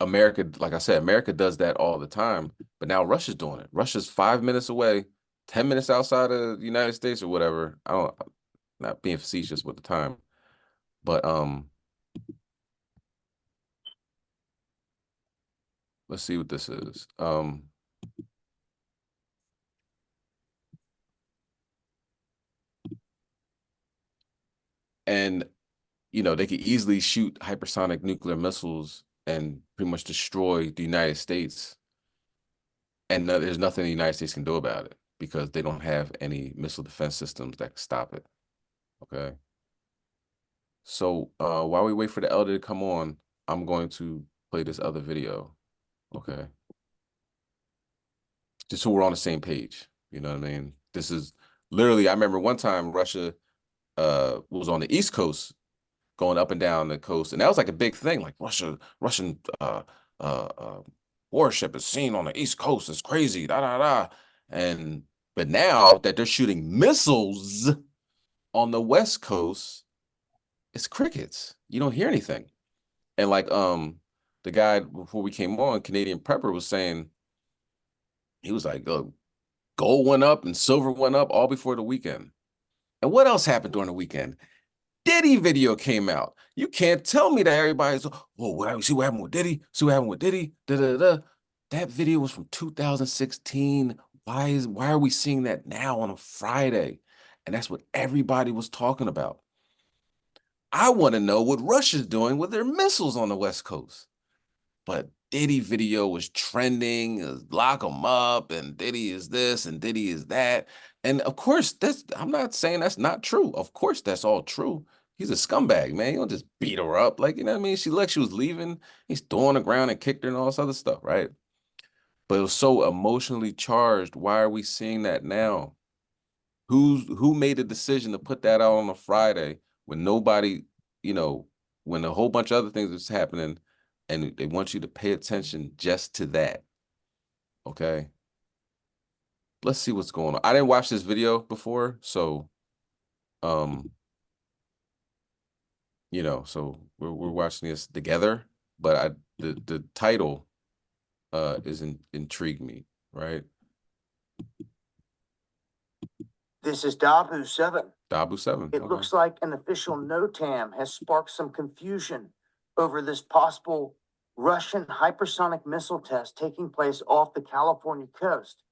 America, like I said, America does that all the time, but now Russia's doing it. Russia's 5 minutes away, 10 minutes outside of the United States or whatever. I'm not being facetious with the time, but let's see what this is. And they could easily shoot hypersonic nuclear missiles and pretty much destroy the United States. And there's nothing the United States can do about it because they don't have any missile defense systems that can stop it. Okay. So while we wait for the elder to come on, I'm going to play this other video. Okay. Just so we're on the same page. You know what I mean? This is literally, I remember one time Russia was on the East Coast going up and down the coast. And that was like a big thing. Like Russian warship is seen on the East Coast. It's crazy. Da da da. But now that they're shooting missiles on the West Coast, it's crickets. You don't hear anything. And like the guy before we came on, Canadian Prepper, was saying, he was like, gold went up and silver went up all before the weekend. And what else happened during the weekend? Diddy video came out. You can't tell me that everybody's, oh, see what happened with Diddy? See what happened with Diddy? Da, da, da. That video was from 2016. Why are we seeing that now on a Friday? And that's what everybody was talking about. I want to know what Russia's doing with their missiles on the West Coast. But Diddy video was trending, lock them up, and Diddy is this, and Diddy is that. And of course, I'm not saying that's not true. Of course, that's all true. He's a scumbag, man. You don't just beat her up. Like, you know what I mean? She looked, she was leaving. He's throwing the ground and kicked her and all this other stuff, right? But it was so emotionally charged. Why are we seeing that now? Who made the decision to put that out on a Friday when nobody, you know, when a whole bunch of other things is happening, and they want you to pay attention just to that? Okay. Let's see what's going on. I didn't watch this video before, so you know, so we're watching this together, but the title intrigued me, right? This is Dabu 7. Dabu 7. It okay. looks like an official NOTAM has sparked some confusion over this possible Russian hypersonic missile test taking place off the California coast,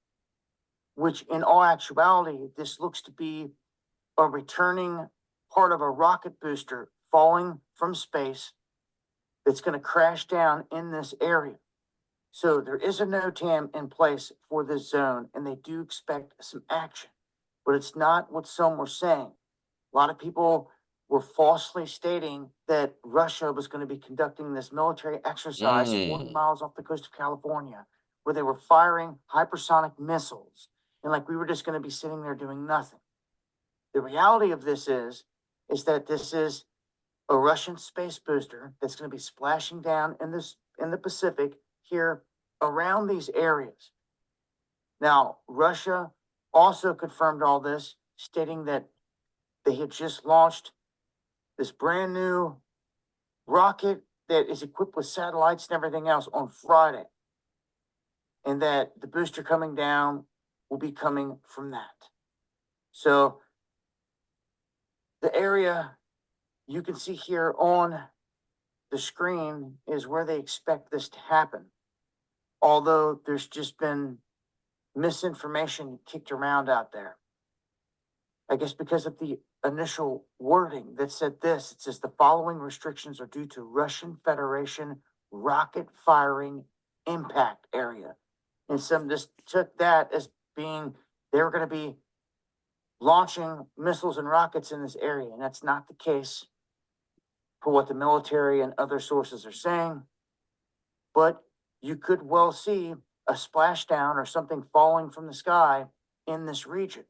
which in all actuality, this looks to be a returning part of a rocket booster falling from space that's going to crash down in this area. So there is a NOTAM in place for this zone, and they do expect some action, but it's not what some were saying. A lot of people were falsely stating that Russia was going to be conducting this military exercise 40 miles off the coast of California, where they were firing hypersonic missiles, and like we were just going to be sitting there doing nothing. The reality of this is that this is a Russian space booster that's going to be splashing down in the Pacific here around these areas. Now, Russia also confirmed all this, stating that they had just launched this brand new rocket that is equipped with satellites and everything else on Friday, and that the booster coming down will be coming from that. So the area you can see here on the screen is where they expect this to happen. Although there's just been misinformation kicked around out there. I guess because of the initial wording that said this, it says the following restrictions are due to Russian Federation rocket firing impact area. And some just took that as being they were going to be launching missiles and rockets in this area. And that's not the case for what the military and other sources are saying. But you could well see a splashdown or something falling from the sky in this region.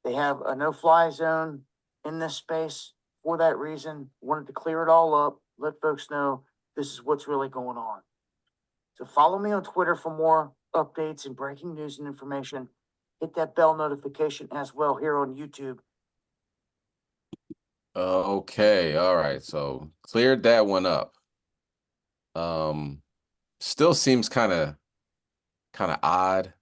They have a no-fly zone in this space for that reason. Wanted to clear it all up, let folks know this is what's really going on. So follow me on Twitter for more updates and breaking news and information. Hit that bell notification as well here on YouTube. Okay, all right. So cleared that one up. Still seems kind of odd,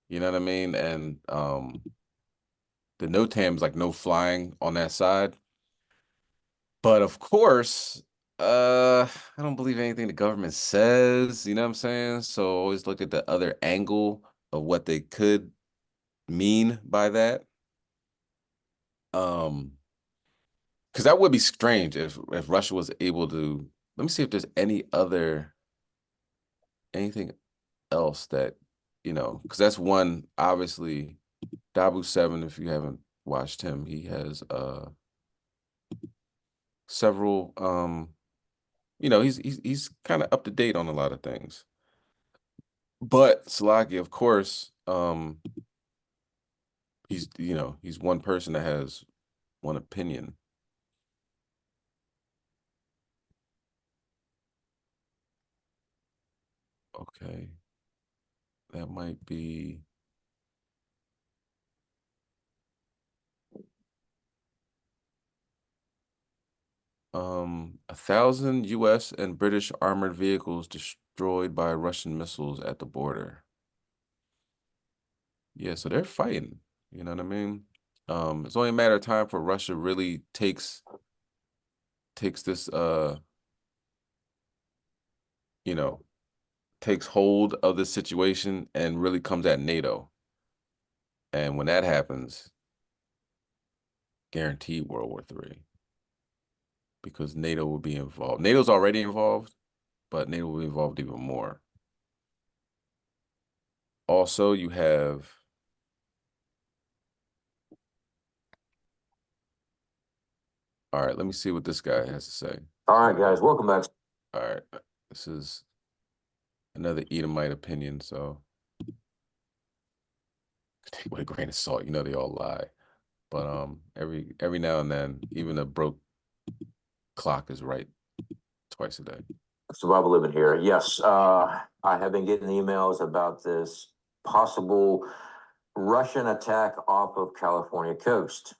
you know what I mean? And the NOTAM's like no flying on that side. But of course, I don't believe anything the government says, you know what I'm saying? So always look at the other angle of what they could mean by that. Because that would be strange if Russia was able to. Let me see if there's anything else that, you know, because that's one, obviously, Dabu 7, if you haven't watched him, he has several you know, he's kind of up to date on a lot of things. But Salaki, of course, he's, you know, he's one person that has one opinion. Okay. That might be 1,000 U.S. and British armored vehicles destroyed by Russian missiles at the border. Yeah, so they're fighting, you know what I mean? It's only a matter of time for Russia really takes this you know, takes hold of this situation and really comes at NATO. And when that happens, guaranteed World War III. Because NATO will be involved. NATO's already involved, but NATO will be involved even more. Also, you have All right, let me see what this guy has to say. All right, guys, welcome back. All right, this is another Edomite opinion, so take it with a grain of salt. You know they all lie, but every now and then, even a broke clock is right twice a day. Survival living here. Yes, I have been getting emails about this possible Russian attack off of California coast.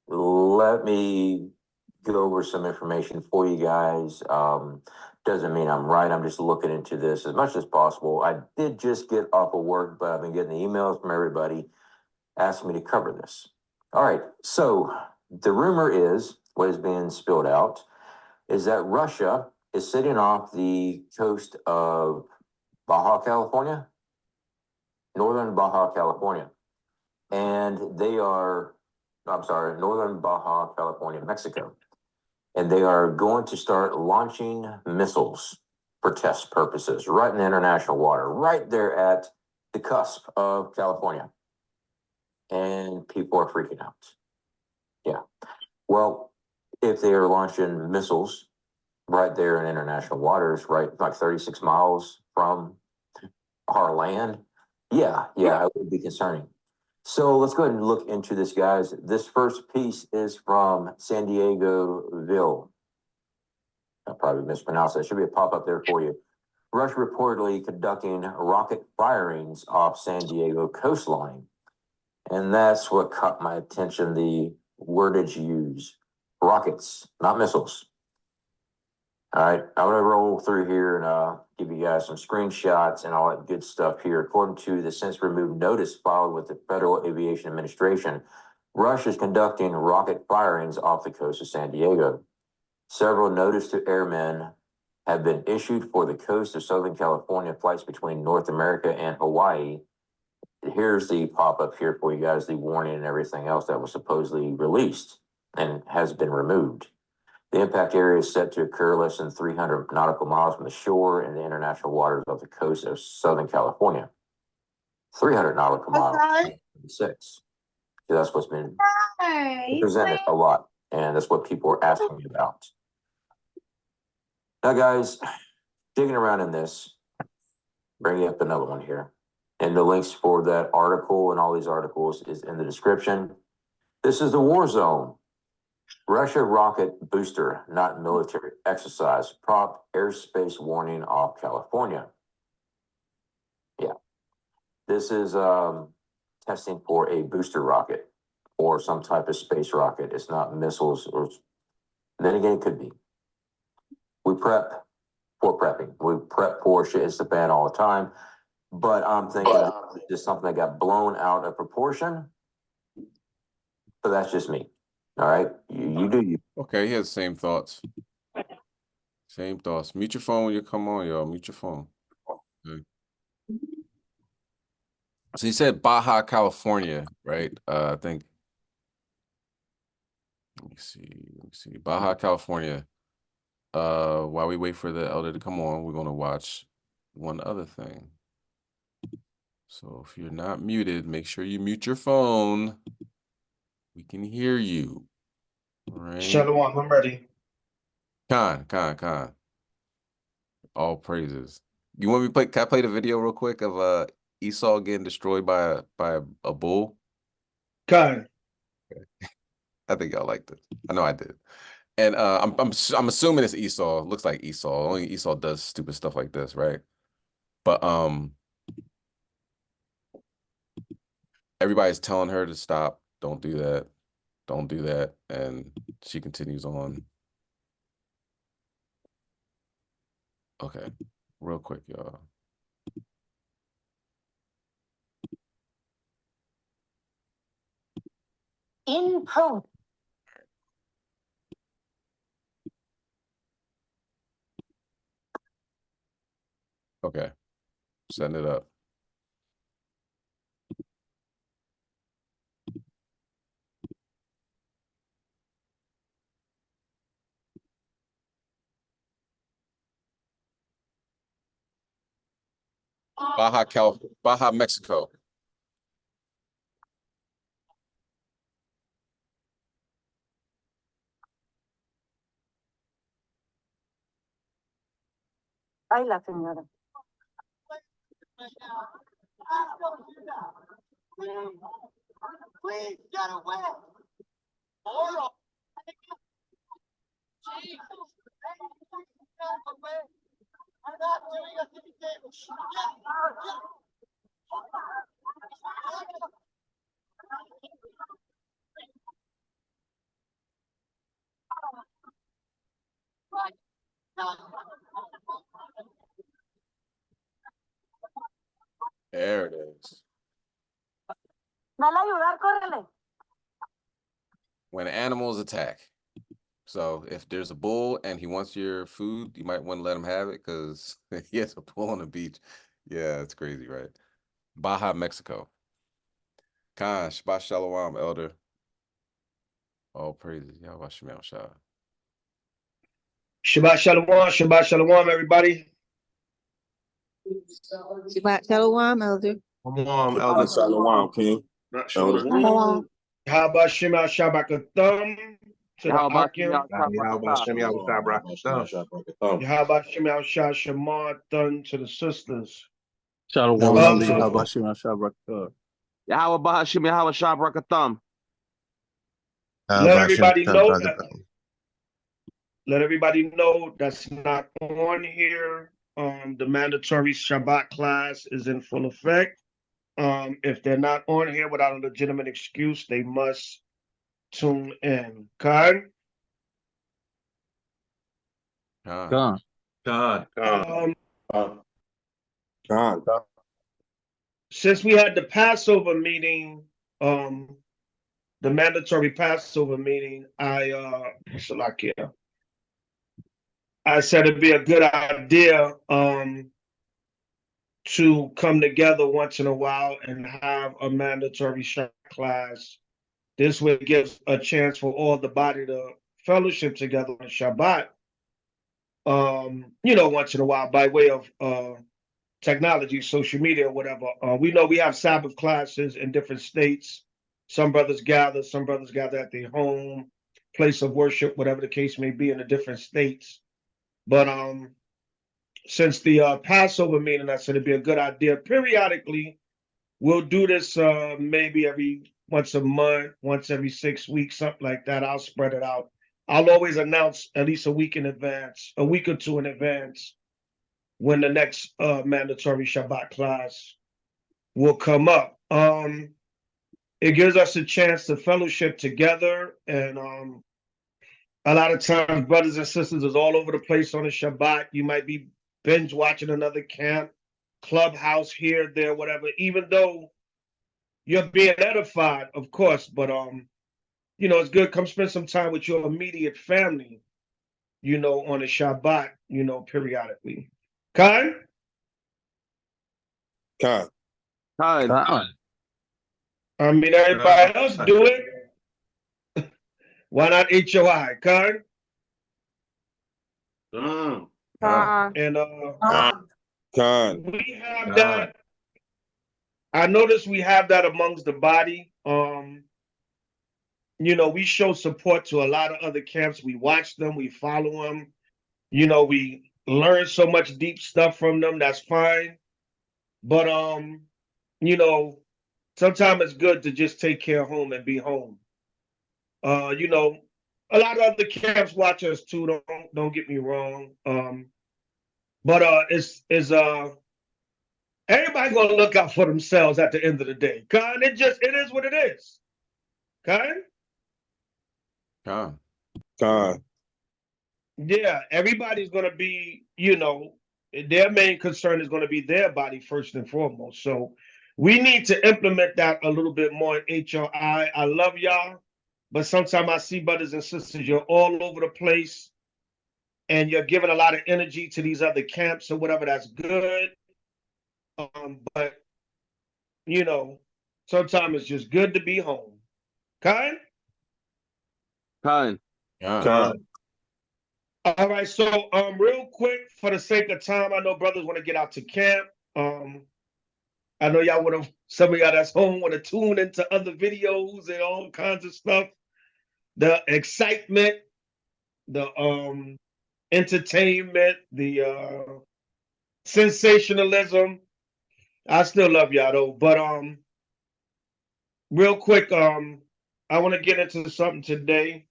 Let me go over some information for you guys. Doesn't mean I'm right. I'm just looking into this as much as possible. I did just get off of work, but I've been getting the emails from everybody asking me to cover this. All right. So the rumor is, what is being spilled out, is that Russia is sitting off the coast of Baja California, northern Baja California. And northern Baja California, Mexico. And they are going to start launching missiles for test purposes right in the international water, right there at the cusp of California. And people are freaking out. Yeah. Well, if they are launching missiles right there in international waters, right, like 36 miles from our land, yeah, it would be concerning. So let's go ahead and look into this, guys. This first piece is from San Diego-ville. I probably mispronounced that. Should be a pop-up there for you. Russia reportedly conducting rocket firings off San Diego coastline. And that's what caught my attention, the wordage used. Rockets, not missiles. All right, I'm going to roll through here and give you guys some screenshots and all that good stuff here. According to the since removed notice filed with the Federal Aviation Administration, Russia is conducting rocket firings off the coast of San Diego. Several notice to airmen have been issued for the coast of Southern California flights between North America and Hawaii. Here's the pop-up here for you guys, the warning and everything else that was supposedly released and has been removed. The impact area is set to occur less than 300 nautical miles from the shore in the international waters of the coast of Southern California. 300 nautical miles. 6. So that's what's been presented a lot, and that's what people are asking me about. Now, guys, digging around in this, bringing up another one here. And the links for that article and all these articles is in the description. This is the war zone. Russia rocket booster, not military exercise. Prompt airspace warning off California. Yeah. This is testing for a booster rocket or some type of space rocket. It's not missiles, or then again, it could be. We prep for prepping. We prep for shit hits the fan all the time. But I'm thinking it's just something that got blown out of proportion. But that's just me. All right. You do you. Okay, he has the same thoughts. Same thoughts. Mute your phone when you come on, y'all. Mute your phone. Okay. So he said Baja California, right? I think. Let me see. Baja California. While we wait for the elder to come on, we're gonna watch one other thing. So if you're not muted, make sure you mute your phone. We can hear you. All right. Shalom, I'm ready. Khan. All praises. You want me to play? Can I play the video real quick of Esau getting destroyed by a bull? Khan. Okay. I think y'all liked it. I know I did. And I'm assuming it's Esau. It looks like Esau. Only Esau does stupid stuff like this, right? But everybody's telling her to stop. Don't do that. Don't do that. And she continues on. Okay, real quick, y'all. In Peru. Okay, setting it up. Baja, Mexico. Ay, la señora. Please get away. I'm not doing a thing. There it is. Dale a ayudar, córrele. When animals attack. So if there's a bull and he wants your food, you might want to let him have it because he has a bull on the beach. Yeah, it's crazy, right? Baja, Mexico. Khan, Shabbat Shalom, Elder. All praises. Yahweh Shemel Shah. Shabbat Shalom, everybody. Shabbat Shalom, Elder. Come on, Elder. Shalom, King. Elder. How about Shema Shabakathum to the Akim? How about Shem Yahweh How about Shema Shashamathun to the sisters? Shalom, Elder. Yahweh Shem Shabrakah. Yahweh Bahashim Yahweh Shabrakathum. Let everybody know that. Let everybody know that's not on here. The mandatory Shabbat class is in full effect. If they're not on here without a legitimate excuse, they must tune in. Okay? God. Since we had the Passover meeting, the mandatory Passover meeting, I said it'd be a good idea to come together once in a while and have a mandatory Shabbat class. This way it gives a chance for all the body to fellowship together on Shabbat. Once in a while by way of technology, social media, or whatever. We know we have Sabbath classes in different states. Some brothers gather at their home, place of worship, whatever the case may be in the different states. But since the Passover meeting, I said it'd be a good idea. Periodically, we'll do this maybe every once a month, once every 6 weeks, something like that. I'll spread it out. I'll always announce at least a week in advance, a week or two in advance, when the next mandatory Shabbat class will come up. It gives us a chance to fellowship together, and a lot of times brothers and sisters is all over the place on a Shabbat. You might be binge watching another camp, clubhouse here, there, whatever, even though you're being edified, of course, but it's good. Come spend some time with your immediate family, on a Shabbat, periodically. Khan? Khan. I mean, everybody else do it. Why not HOI, Khan? And Khan. we have that. I notice we have that amongst the body. We show support to a lot of other camps. We watch them, we follow them. We learn so much deep stuff from them. That's fine. But sometimes it's good to just take care of home and be home. A lot of other camps watch us too. Don't get me wrong. But it's everybody gonna look out for themselves at the end of the day. Con, it is what it is. Con? Con. Yeah, everybody's gonna be, their main concern is gonna be their body first and foremost. So we need to implement that a little bit more in HRI. I love y'all, but sometimes I see brothers and sisters, you're all over the place and you're giving a lot of energy to these other camps or whatever. That's good. But sometimes it's just good to be home. Kind? Kind. All right, so real quick, for the sake of time, I know brothers want to get out to camp. I know y'all want to, some of y'all that's home want to tune into other videos and all kinds of stuff. The excitement, the entertainment, the sensationalism. I still love y'all though, but real quick, I want to get into something today.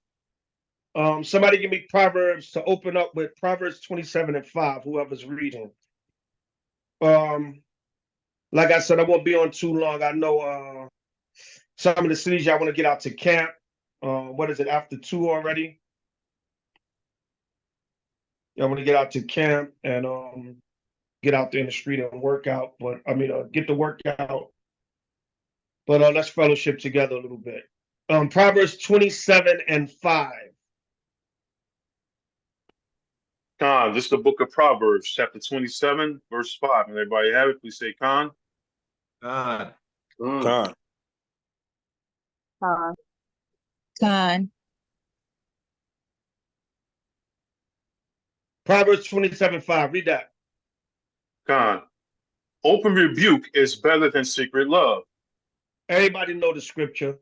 Somebody give me Proverbs to open up with Proverbs 27:5, whoever's reading. Like I said, I won't be on too long. I know some of the cities y'all want to get out to camp. What is it, after 2 already? Y'all want to get out to camp and get out there in the street and work out, but I mean, get the workout. But let's fellowship together a little bit. Proverbs 27:5. Khan, this is the book of Proverbs, chapter 27, verse 5. And everybody have it, please say Khan. Khan. Khan. Khan. Proverbs 27:5. Read that. Khan. Open rebuke is better than secret love. Everybody know the scripture.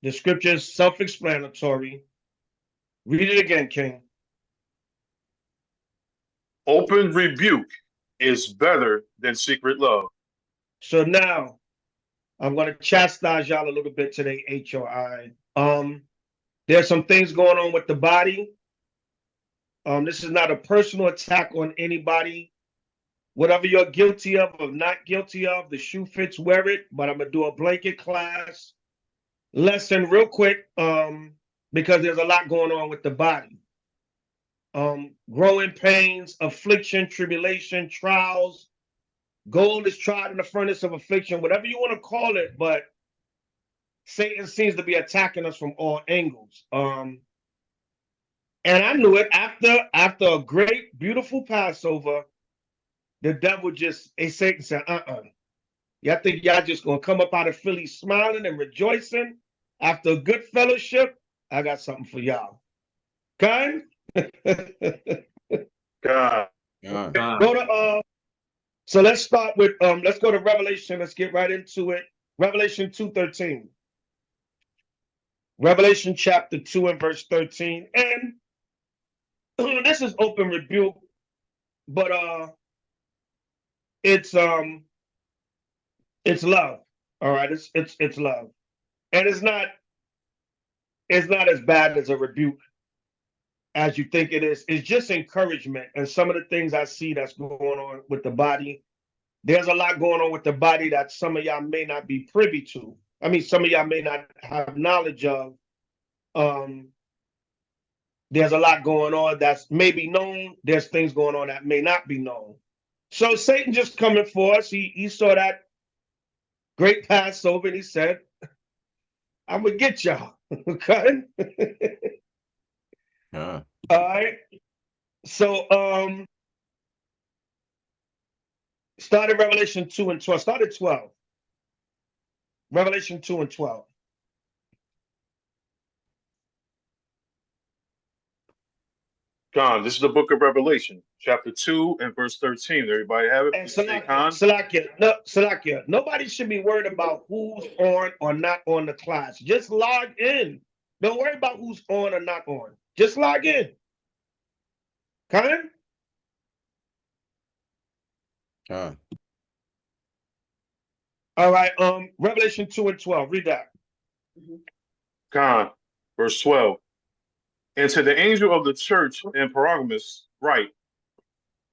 The scripture is self-explanatory. Read it again, King. Open rebuke is better than secret love. So now I'm going to chastise y'all a little bit today, HOI. There's some things going on with the body. This is not a personal attack on anybody. Whatever you're guilty of or not guilty of, the shoe fits, wear it. But I'm going to do a blanket class lesson real quick because there's a lot going on with the body. Growing pains, affliction, tribulation, trials. Gold is tried in the furnace of affliction, whatever you want to call it, but Satan seems to be attacking us from all angles. And I knew it after a great, beautiful Passover, the devil Satan said, y'all think y'all just gonna come up out of Philly smiling and rejoicing after a good fellowship? I got something for y'all. Okay? God. Go to so let's start with let's go to Revelation. Let's get right into it. Revelation 2:13. Revelation chapter 2 and verse 13. And this is open rebuke, but it's love. All right, it's love. And it's not as bad as a rebuke as you think it is. It's just encouragement. And some of the things I see that's going on with the body, there's a lot going on with the body that some of y'all may not be privy to. I mean, some of y'all may not have knowledge of. There's a lot going on that's maybe known. There's things going on that may not be known. So Satan just coming for us. He saw that great Passover and he said, I'm going to get y'all. Okay? All right. So start at Revelation 2 and 12. Start at 12. Revelation 2 and 12. Khan, this is the book of Revelation, chapter 2 and verse 13. Everybody have it? And Please say Khan. Salakia, nobody should be worried about who's on or not on the class. Just log in. Don't worry about who's on or not on. Just log in. Khan? Khan. All right, Revelation 2 and 12. Read that. Khan, verse 12. And to the angel of the church in Pergamos, write,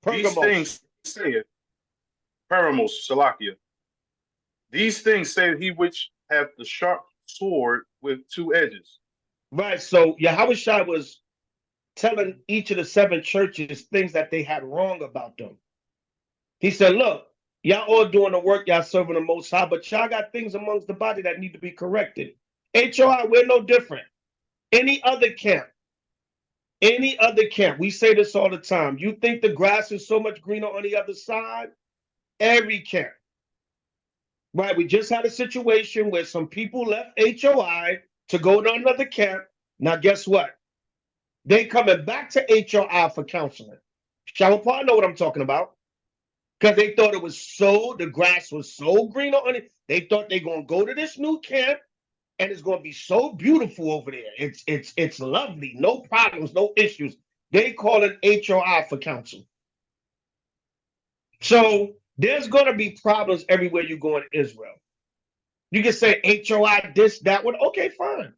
these things saith, Pergamos, Salakia. These things saith he which hath the sharp sword with 2 edges. Right, so Yahushua was telling each of the 7 churches things that they had wrong about them. He said, look, y'all all doing the work, y'all serving the Most High, but y'all got things amongst the body that need to be corrected. HOI, we're no different. Any other camp, we say this all the time. You think the grass is so much greener on the other side? Every camp. Right, we just had a situation where some people left HOI to go to another camp. Now, guess what? They coming back to HOI for counseling. Shalapar know what I'm talking about. Because they thought the grass was so greener on it. They thought they're going to go to this new camp and it's going to be so beautiful over there. It's lovely, no problems, no issues. They call it HOI for counsel. So there's going to be problems everywhere you go in Israel. You can say HOI, this, that one. Okay, fine.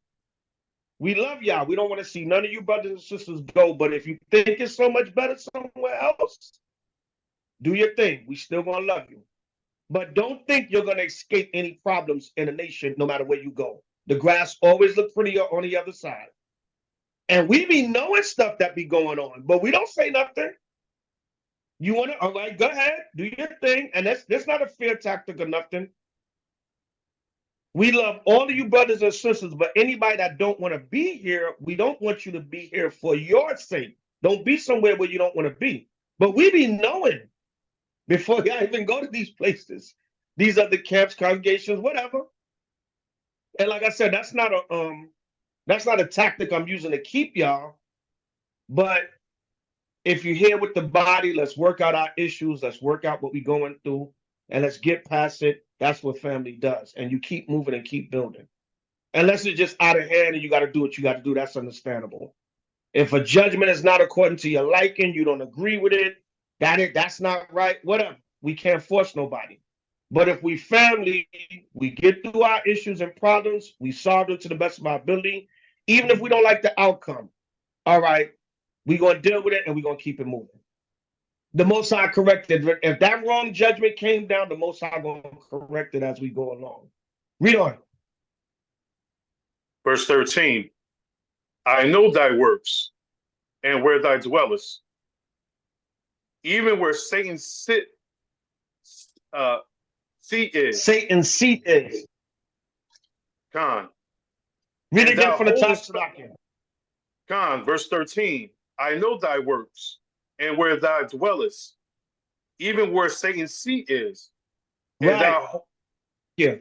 We love y'all. We don't want to see none of you brothers and sisters go. But if you think it's so much better somewhere else, do your thing. We still going to love you. But don't think you're going to escape any problems in a nation no matter where you go. The grass always looks prettier on the other side. And we be knowing stuff that be going on, but we don't say nothing. You want to, all right, go ahead, do your thing. And that's not a fear tactic or nothing. We love all of you brothers and sisters, but anybody that don't want to be here, we don't want you to be here for your sake. Don't be somewhere where you don't want to be. But we be knowing before y'all even go to these places. These are the camps, congregations, whatever. And like I said, that's not a tactic I'm using to keep y'all. But if you're here with the body, let's work out our issues. Let's work out what we're going through, and let's get past it. That's what family does. And you keep moving and keep building. Unless it's just out of hand and you got to do what you got to do, that's understandable. If a judgment is not according to your liking, you don't agree with it, that's not right, whatever. We can't force nobody. But if we family, we get through our issues and problems, we solve them to the best of our ability, even if we don't like the outcome. All right, we're going to deal with it and we're going to keep it moving. The Most High corrected. If that wrong judgment came down, the Most High going to correct it as we go along. Read on. Verse 13, I know thy works, and where thou dwellest, even where Satan's seat is. Satan's seat is. Con. Read And again thou from the top. holdest Con, verse 13, I know thy works, and where thou dwellest, even where Satan's seat is. And right. Yeah.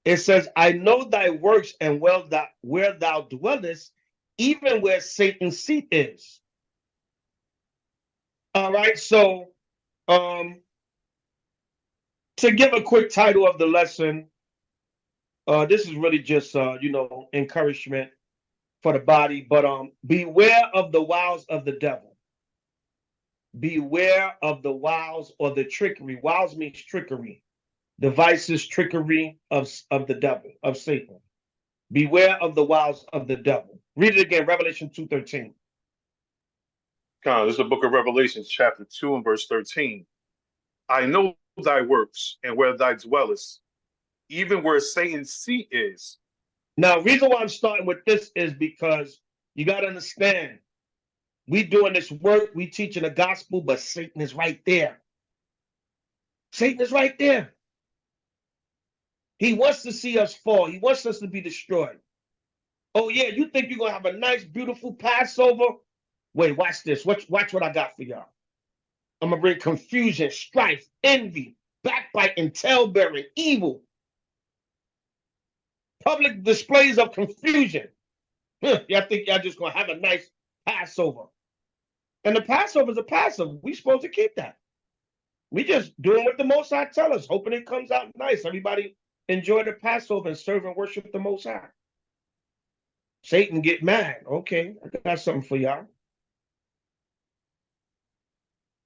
It says, I know thy works and where thou dwellest, even where Satan's seat is. All right. So to give a quick title of the lesson, this is really just encouragement for the body, but beware of the wiles of the devil. Beware of the wiles or the trickery. Wiles means trickery. Devices, trickery of the devil, of Satan. Beware of the wiles of the devil. Read it again, Revelation 2:13. Con, this is the book of Revelation, chapter 2 and verse 13. I know thy works and where thou dwellest, even where Satan's seat is. Now, the reason why I'm starting with this is because you got to understand, we doing this work, we teaching the gospel, but Satan is right there. Satan is right there. He wants to see us fall. He wants us to be destroyed. Oh, yeah, you think you're going to have a nice, beautiful Passover? Wait, watch this. Watch what I got for y'all. I'm going to bring confusion, strife, envy, backbiting, tale-bearing, evil. Public displays of confusion. Y'all think y'all just going to have a nice Passover. And the Passover is a Passover. We're supposed to keep that. We just doing what the Most High tell us, hoping it comes out nice. Everybody enjoy the Passover and serve and worship the Most High. Satan get mad. Okay, I got something for y'all.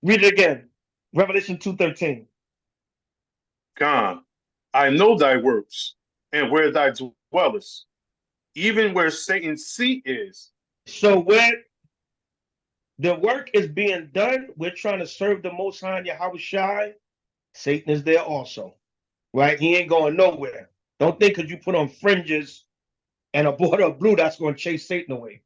Read it again. Revelation 2:13. God, I know thy works and where thou dwellest, even where Satan's seat is. So where the work is being done, we're trying to serve the Most High Yahweh Shai. Satan is there also, right? He ain't going nowhere. Don't think because you put on fringes and a border of blue, that's going to chase Satan away.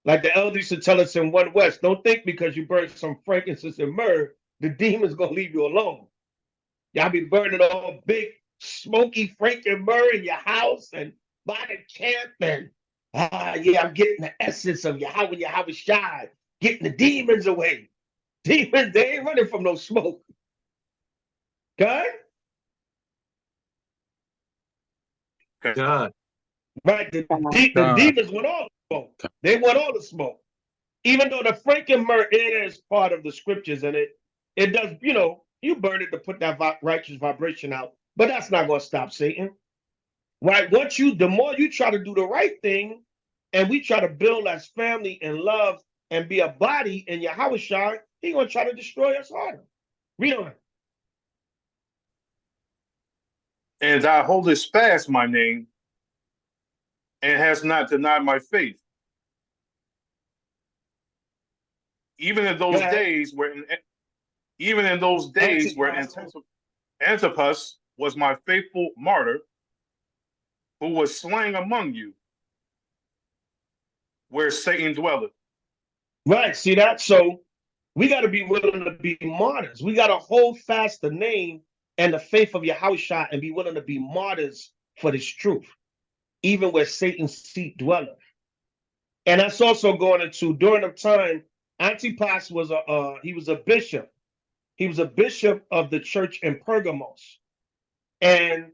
Like the elders used to tell us in One West, don't think because you burn some frankincense and myrrh, the demon's going to leave you alone. Y'all be burning all big, smoky frank and myrrh in your house and by the camp and, yeah, I'm getting the essence of Yahweh Shai, getting the demons away. Demons, they ain't running from no smoke. God? God. Right, the demons want all the smoke. They want all the smoke. Even though the frank and myrrh is part of the scriptures and it does, you burn it to put that righteous vibration out, but that's not going to stop Satan. Right? The more you try to do the right thing and we try to build as family and love and be a body in Yahweh Shai, he's going to try to destroy us harder. Read on. And thou holdest fast my name, and hast not denied my faith. Even in those days where, Antipas was my faithful martyr, who was slain among you, where Satan dwelleth. Right. See that? So we got to be willing to be martyrs. We got to hold fast the name and the faith of Yahushua and be willing to be martyrs for this truth, even where Satan's seat dwelleth. And that's also going into during the time Antipas was a bishop. He was a bishop of the church in Pergamos. And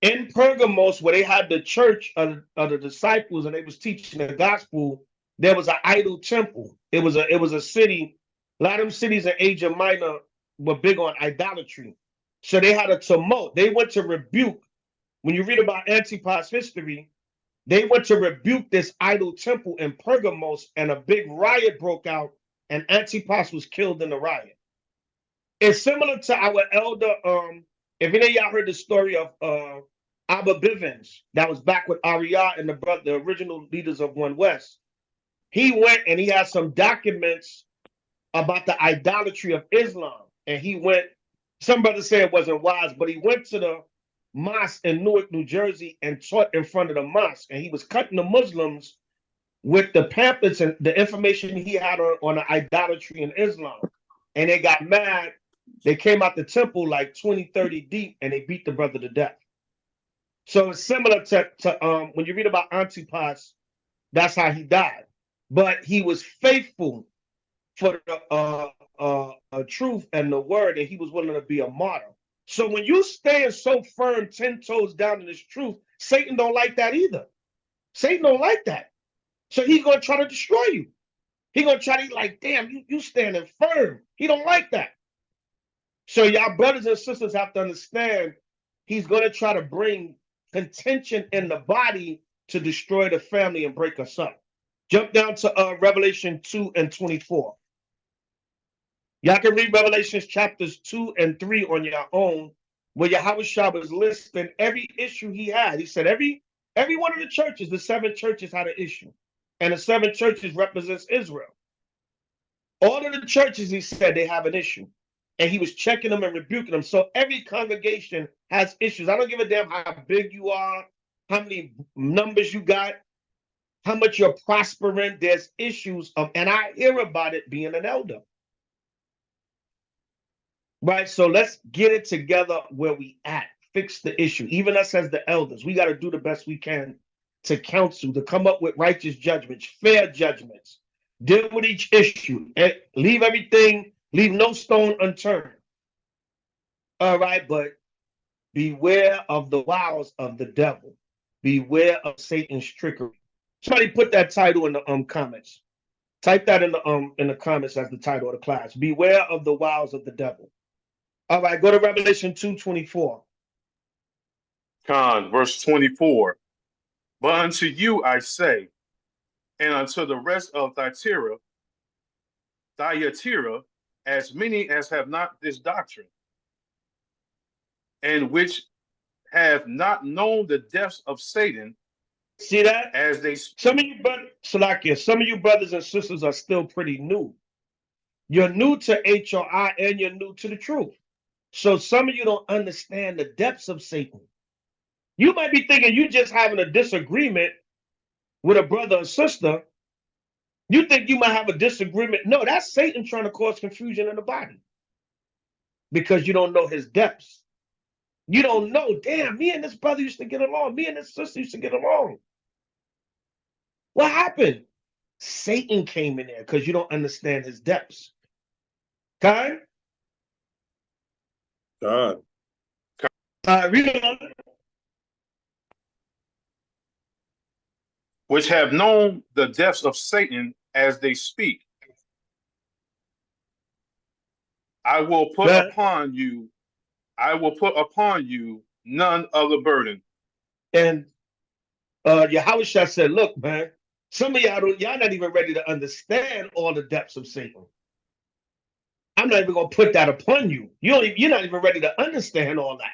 in Pergamos, where they had the church of the disciples and they was teaching the gospel, there was an idol temple. It was a city. A lot of them cities in Asia Minor were big on idolatry. So they had a tumult. They went to rebuke. When you read about Antipas' history, they went to rebuke this idol temple in Pergamos, and a big riot broke out, and Antipas was killed in the riot. It's similar to our elder, if any of y'all heard the story of Abba Bivens, that was back with Ariyah and the original leaders of One West. He went and he had some documents about the idolatry of Islam. And he went, some brothers say it wasn't wise, but he went to the mosque in Newark, New Jersey, and taught in front of the mosque. And he was cutting the Muslims with the pamphlets and the information he had on the idolatry in Islam. And they got mad. They came out the temple like 20, 30 deep, and they beat the brother to death. So it's similar to when you read about Antipas, that's how he died. But he was faithful for the truth and the word, and he was willing to be a martyr. So when you stand so firm, 10 toes down in this truth, Satan don't like that either. Satan don't like that. So he's going to try to destroy you. He's going to try to like, damn, you standing firm. He don't like that. So y'all brothers and sisters have to understand, he's going to try to bring contention in the body to destroy the family and break us up. Jump down to Revelation 2 and 24. Y'all can read Revelations chapters 2 and 3 on your own, where Yahushua was listing every issue he had. He said every one of the churches, the 7 churches had an issue. And the 7 churches represents Israel. All of the churches, he said, they have an issue. And he was checking them and rebuking them. So every congregation has issues. I don't give a damn how big you are, how many numbers you got, how much you're prospering. There's issues of, and I hear about it being an elder. Right? So let's get it together where we at. Fix the issue. Even us as the elders, we got to do the best we can to counsel, to come up with righteous judgments, fair judgments, deal with each issue, and leave no stone unturned. All right, but beware of the wiles of the devil. Beware of Satan's trickery. Somebody put that title in the comments. Type that in the comments as the title of the class. Beware of the wiles of the devil. All right, go to Revelation 2:24. Verse 24. But unto you I say, and unto the rest of Thyatira, as many as have not this doctrine, and which have not known the depths of Satan. See that? As they some of you brothers and sisters are still pretty new. You're new to HRI and you're new to the truth. So some of you don't understand the depths of Satan. You might be thinking you just having a disagreement with a brother or sister. You think you might have a disagreement. No, that's Satan trying to cause confusion in the body because you don't know his depths. You don't know, damn, me and this brother used to get along. Me and this sister used to get along. What happened? Satan came in there because you don't understand his depths. Okay? God. Read on. Which have known the depths of Satan as they speak. I will put upon you none other burden. And Yahushua said, look, man, some of y'all not even ready to understand all the depths of Satan. I'm not even gonna put that upon you. You're not even ready to understand all that.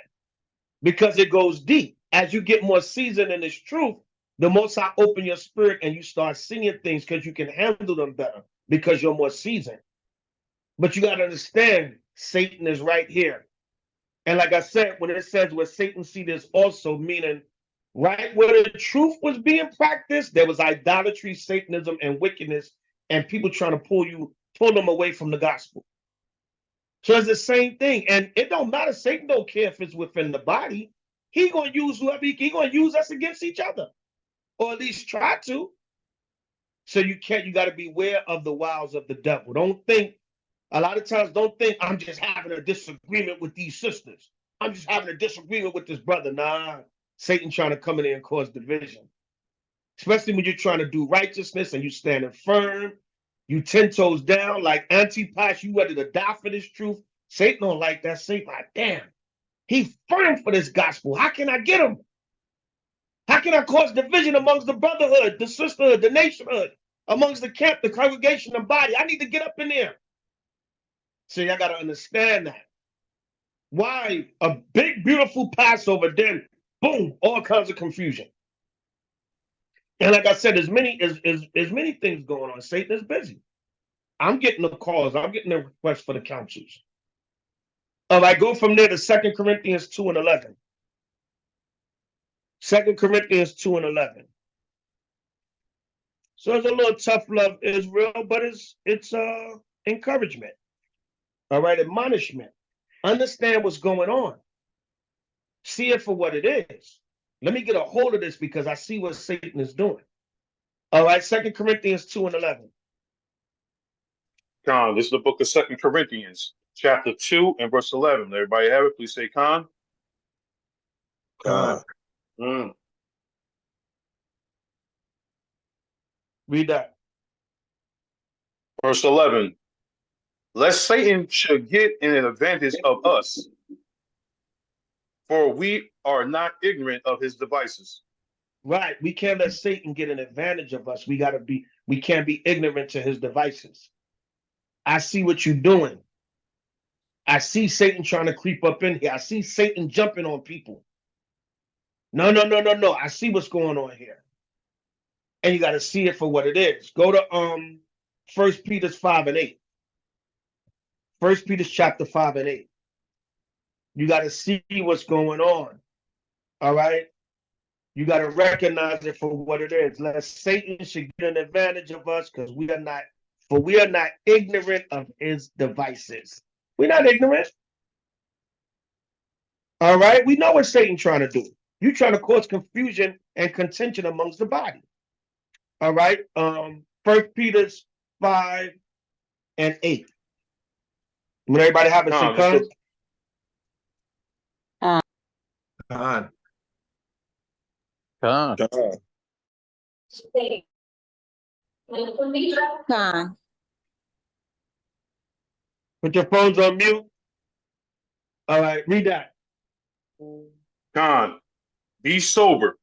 because it goes deep. As you get more seasoned in this truth, the most I open your spirit and you start seeing things because you can handle them better because you're more seasoned. But you got to understand, Satan is right here. And like I said, when it says where Satan's seat is also, meaning right where the truth was being practiced, there was idolatry, Satanism, and wickedness, and people trying to pull them away from the gospel. So it's the same thing. And it don't matter. Satan don't care if it's within the body. He gonna use whoever he gonna use us against each other. Or at least try to. So you got to beware of the wiles of the devil. A lot of times don't think I'm just having a disagreement with these sisters. I'm just having a disagreement with this brother. Nah, Satan trying to come in there and cause division. Especially when you're trying to do righteousness and you standing firm, you 10 toes down, like Antipas, you ready to die for this truth. Satan don't like that. Satan like, damn, he firm for this gospel. How can I get him? How can I cause division amongst the brotherhood, the sisterhood, the nationhood, amongst the camp, the congregation, the body? I need to get up in there. So y'all got to understand that. Why a big, beautiful Passover, then boom, all kinds of confusion. And like I said, there's many things going on. Satan is busy. I'm getting the calls. I'm getting the requests for the councils. I go from there to 2 Corinthians 2 and 11. 2 Corinthians 2 and 11. So it's a little tough love, Israel, but it's encouragement. All right, admonishment. Understand what's going on. See it for what it is. Let me get a hold of this because I see what Satan is doing. All right, 2 Corinthians 2 and 11. Khan, this is the book of 2 Corinthians, chapter 2 and verse 11. Everybody have it? Please say Khan. Khan. Read that. Verse 11. Lest Satan should get an advantage of us, for we are not ignorant of his devices. Right. We can't let Satan get an advantage of us. We can't be ignorant to his devices. I see what you're doing. I see Satan trying to creep up in here. I see Satan jumping on people. No. I see what's going on here. And you got to see it for what it is. Go to 1 Peter 5 and 8. 1 Peter chapter 5 and 8. You got to see what's going on. All right. You got to recognize it for what it is. Lest Satan should get an advantage of us, because we are not ignorant of his devices. We're not ignorant. All right. We know what Satan's trying to do. You're trying to cause confusion and contention amongst the body. All right. 1 Peter 5 and 8. When everybody have it, say Khan. Khan. Khan. Khan. Put your phones on mute. All right, read that. Khan, be sober,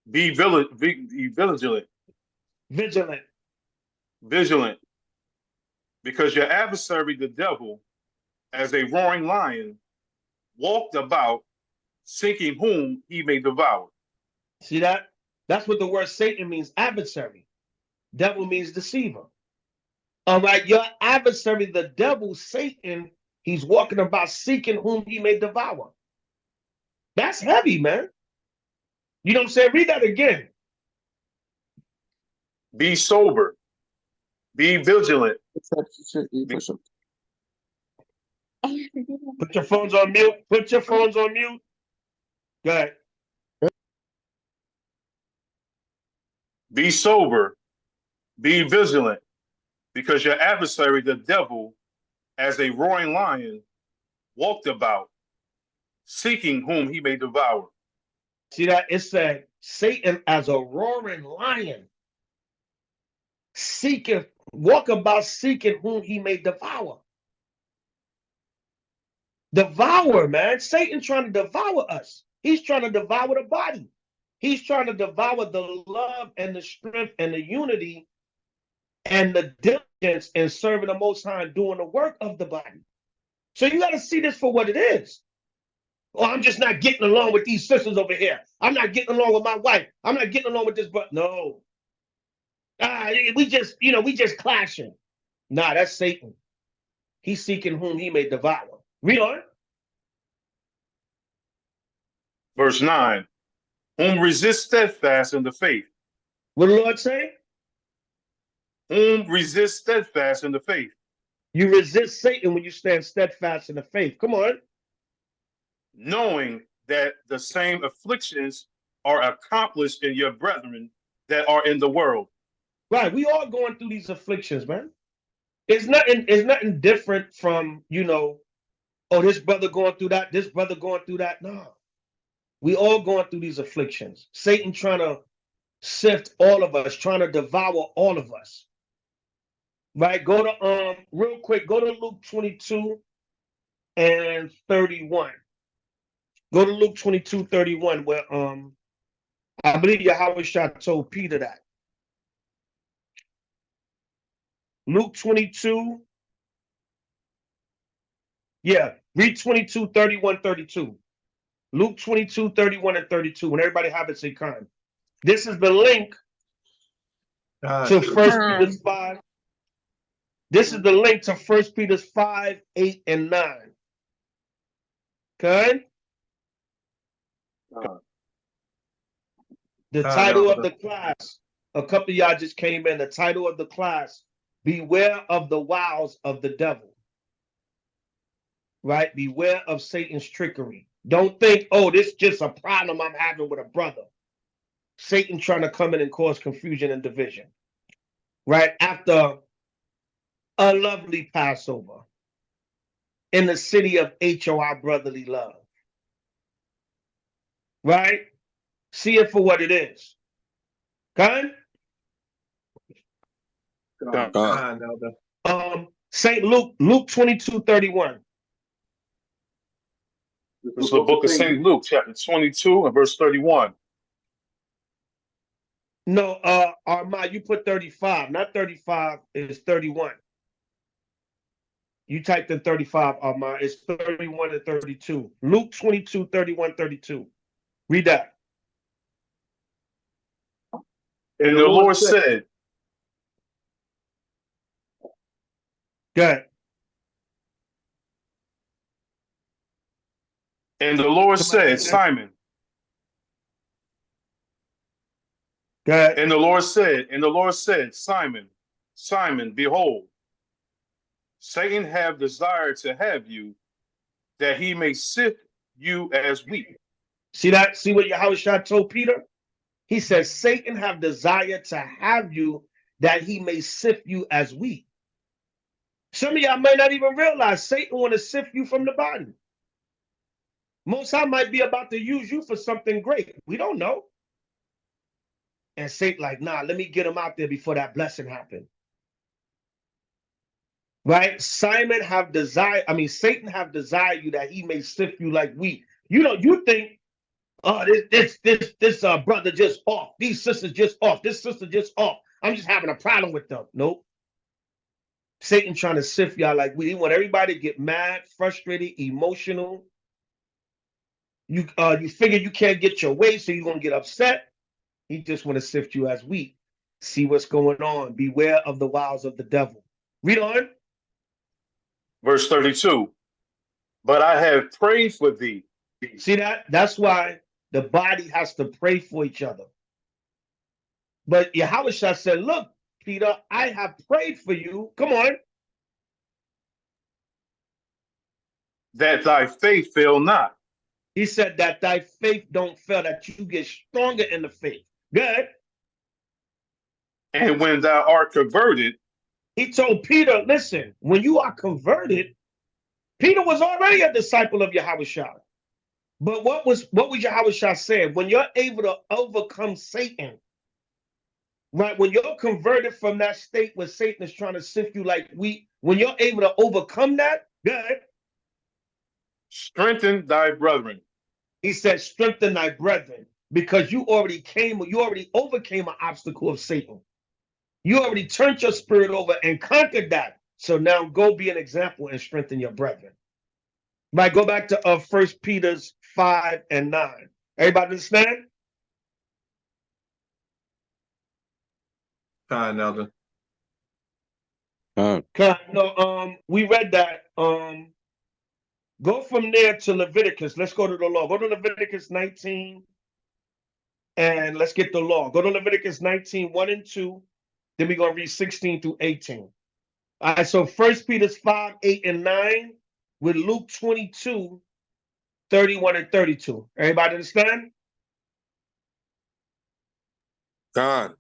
be vigilant. Vigilant, because your adversary, the devil, as a roaring lion, walked about, seeking whom he may devour. See that? That's what the word Satan means, adversary. Devil means deceiver. All right, your adversary, the devil, Satan, he's walking about seeking whom he may devour. That's heavy, man. You know what I'm saying? Read that again. Be sober, be vigilant. Put your phones on mute. Put your phones on mute. Go ahead. Be sober, be vigilant, because your adversary, the devil, as a roaring lion, walked about, seeking whom he may devour. See that? It said Satan as a roaring lion, walk about seeking whom he may devour. Devour, man. Satan trying to devour us. He's trying to devour the body. He's trying to devour the love and the strength and the unity and the diligence in serving the Most High and doing the work of the body. So you got to see this for what it is. Or I'm just not getting along with these sisters over here. I'm not getting along with my wife. I'm not getting along with this, but no. We just clashing. Nah, that's Satan. He's seeking whom he may devour. Read on. Verse 9, whom resist steadfast in the faith. What the Lord say? Whom resist steadfast in the faith. You resist Satan when you stand steadfast in the faith. Come on. Knowing that the same afflictions are accomplished in your brethren that are in the world. Right. We all going through these afflictions, man. It's nothing different from, oh, this brother going through that, this brother going through that. No. We all going through these afflictions. Satan trying to sift all of us, trying to devour all of us. Right? Go to real quick, go to Luke 22 and 31. Go to Luke 22:31, where I believe Yahushua told Peter that. Luke 22. Yeah, read 22, 31, 32. Luke 22, 31, and 32. When everybody have it, say kind. This is the link to 1 Peter 5. This is the link to 1 Peter 5, 8, and 9. Okay? The title of the class, a couple of y'all just came in. The title of the class, Beware of the Wiles of the Devil. Right? Beware of Satan's trickery. Don't think, oh, this is just a problem I'm having with a brother. Satan trying to come in and cause confusion and division. Right? After a lovely Passover in the city of HOI brotherly love. Right? See it for what it is. Okay? St. Luke 22:31. This is the book of St. Luke, chapter 22 and verse 31. No, Armand, you put 35, not 35, it's 31. You typed in 35, Armand, it's 31 and 32. Luke 22, 31, 32. Read that. And the Lord said, Go ahead. and the Lord said, Simon. Go ahead. And the Lord said, Simon, Simon, behold, Satan have desired to have you, that he may sift you as wheat. See that? See what Yahushua told Peter? He says, Satan have desired to have you, that he may sift you as wheat. Some of y'all may not even realize Satan want to sift you from the body. Most High might be about to use you for something great. We don't know. And Satan like, nah, let me get him out there before that blessing happen. Right? Satan have desired you that he may sift you like wheat. You think, oh, this brother just off. These sisters just off. This sister just off. I'm just having a problem with them. Nope. Satan trying to sift y'all like wheat. He want everybody to get mad, frustrated, emotional. You figure you can't get your way, so you're gonna get upset. He just want to sift you as wheat. See what's going on. Beware of the wiles of the devil. Read on. Verse 32. But I have prayed for thee. See that? That's why the body has to pray for each other. But Yahushua said, look, Peter, I have prayed for you. Come on. That thy faith fail not. He said that thy faith don't fail, that you get stronger in the faith. Good. And when thou art converted, he told Peter, listen, when you are converted, Peter was already a disciple of Yahushua. But what was Yahushua saying? When you're able to overcome Satan, right? When you're converted from that state where Satan is trying to sift you like wheat, when you're able to overcome that, good. Strengthen thy brethren. He said, strengthen thy brethren, because you already overcame an obstacle of Satan. You already turned your spirit over and conquered that. So now go be an example and strengthen your brethren. Right, go back to 1 Peter's 5 and 9. Everybody understand? Con, Elder. No, we read that. Go from there to Leviticus. Let's go to the law. Go to Leviticus 19 and let's get the law. Go to Leviticus 19, 1 and 2. Then we're going to read 16 through 18. All right, so 1 Peter's 5, 8, and 9 with Luke 22, 31 and 32. Everybody understand? God.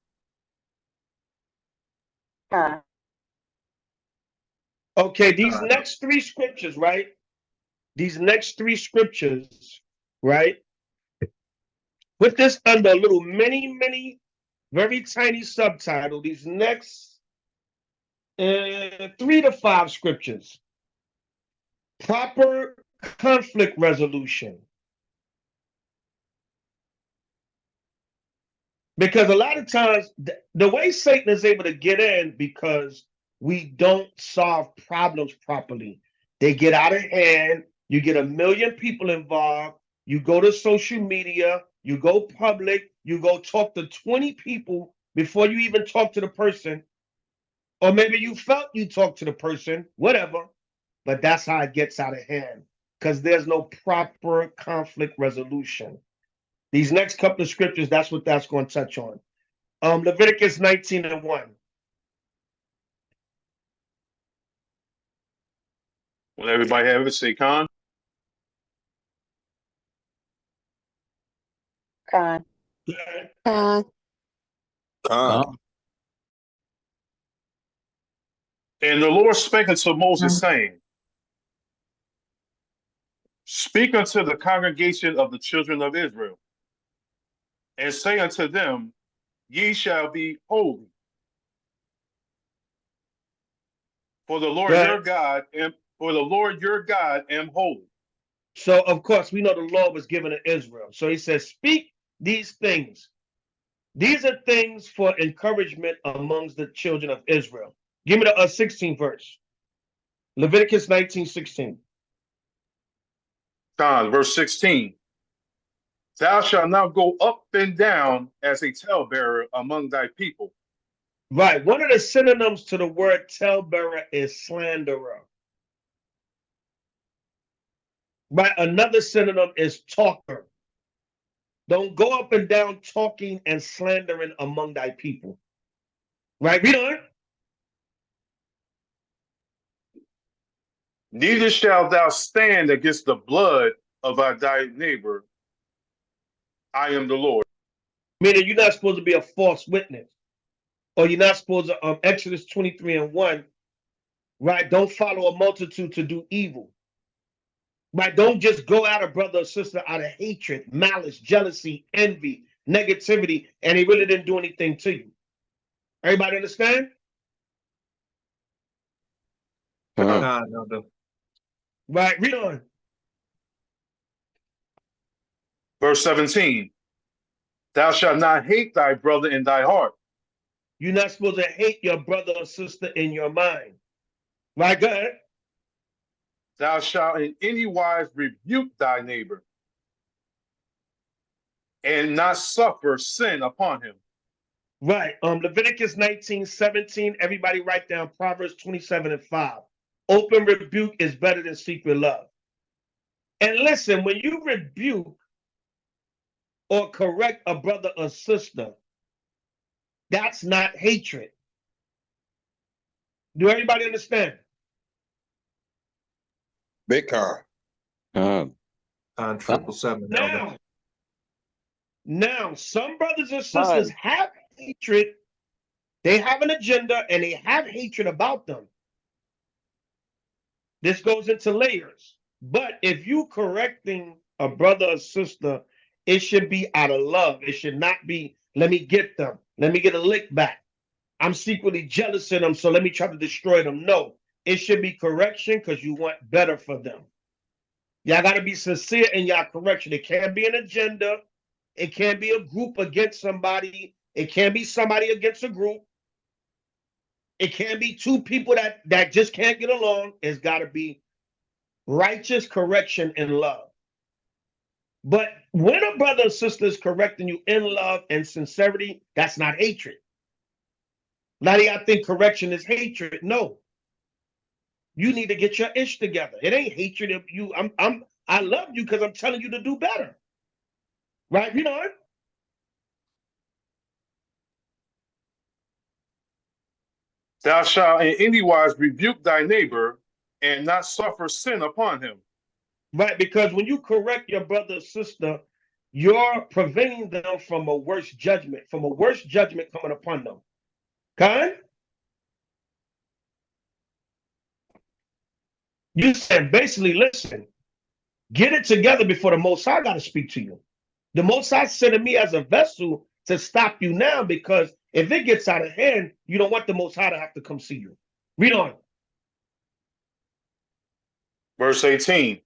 Okay, these next three scriptures, right? These next three scriptures, right? Put this under a little mini, very tiny subtitle. These next 3 to 5 scriptures. Proper conflict resolution. Because a lot of times, the way Satan is able to get in, because we don't solve problems properly. They get out of hand. You get 1 million people involved. You go to social media. You go public. You go talk to 20 people before you even talk to the person. Or maybe you felt you talked to the person, whatever. But that's how it gets out of hand, because there's no proper conflict resolution. These next couple of scriptures, that's what that's going to touch on. Leviticus 19 and 1. Will everybody have it? Say con. Con. God. And the Lord spake unto Moses, saying, Speak unto the congregation of the children of Israel, and say unto them, Ye shall be holy, for the Lord your God am holy. So, of course, we know the law was given to Israel. So he says, speak these things. These are things for encouragement amongst the children of Israel. Give me the 16th verse. Leviticus 19:16. Con, verse 16. Thou shalt not go up and down as a talebearer among thy people. Right. One of the synonyms to the word talebearer is slanderer. Right. Another synonym is talker. Don't go up and down talking and slandering among thy people. Right. Read on. Neither shalt thou stand against the blood of thy neighbor. I am the Lord. Meaning you're not supposed to be a false witness. Or you're not supposed to, Exodus 23 and 1, right? Don't follow a multitude to do evil. Right? Don't just go at a brother or sister out of hatred, malice, jealousy, envy, negativity, and he really didn't do anything to you. Everybody understand? Right, read on. Verse 17. Thou shalt not hate thy brother in thy heart. You're not supposed to hate your brother or sister in your mind. Right, go ahead. Thou shalt in any wise rebuke thy neighbor, and not suffer sin upon him. Right. Leviticus 19:17. Everybody write down Proverbs 27 and 5. Open rebuke is better than secret love. And listen, when you rebuke or correct a brother or sister, that's not hatred. Do everybody understand? Big car. On 777. Now, some brothers and sisters have hatred. They have an agenda and they have hatred about them. This goes into layers. But if you correcting a brother or sister, it should be out of love. It should not be, let me get them. Let me get a lick back. I'm secretly jealous of them, so let me try to destroy them. No, it should be correction because you want better for them. Y'all got to be sincere in y'all correction. It can't be an agenda. It can't be a group against somebody. It can't be somebody against a group. It can't be two people that just can't get along. It's got to be righteous correction in love. But when a brother or sister is correcting you in love and sincerity, that's not hatred. A lot of y'all think correction is hatred. No. You need to get your ish together. It ain't hatred of you. I love you because I'm telling you to do better. Right? You know it? Thou shalt in any wise rebuke thy neighbor and not suffer sin upon him. Right, because when you correct your brother or sister, you're preventing them from a worse judgment, coming upon them. Kind? You said basically, listen, get it together before the Most High got to speak to you. The Most High sending me as a vessel to stop you now, because if it gets out of hand, you don't want the Most High to have to come see you. Read on. Verse 18.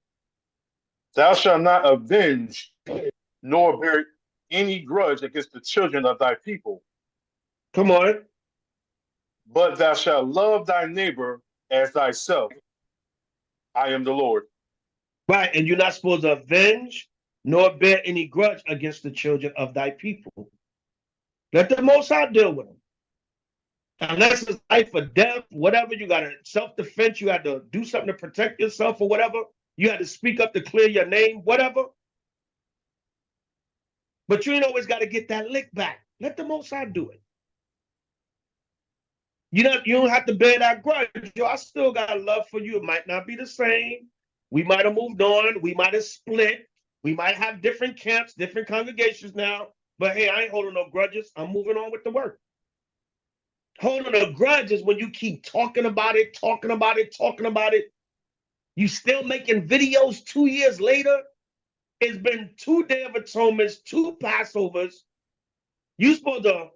Thou shalt not avenge nor bear any grudge against the children of thy people. Come on. But thou shalt love thy neighbor as thyself. I am the Lord. Right, and you're not supposed to avenge nor bear any grudge against the children of thy people. Let the Most High deal with them. Unless it's life or death, whatever, you got to self-defense, you had to do something to protect yourself or whatever. You had to speak up to clear your name, whatever. But you ain't always got to get that lick back. Let the Most High do it. You don't have to bear that grudge. Yo, I still got love for you. It might not be the same. We might have moved on. We might have split. We might have different camps, different congregations now. But hey, I ain't holding no grudges. I'm moving on with the work. Holding a grudge is when you keep talking about it. You still making videos 2 years later. It's been 2 Day of Atonements, 2 Passovers. You supposed to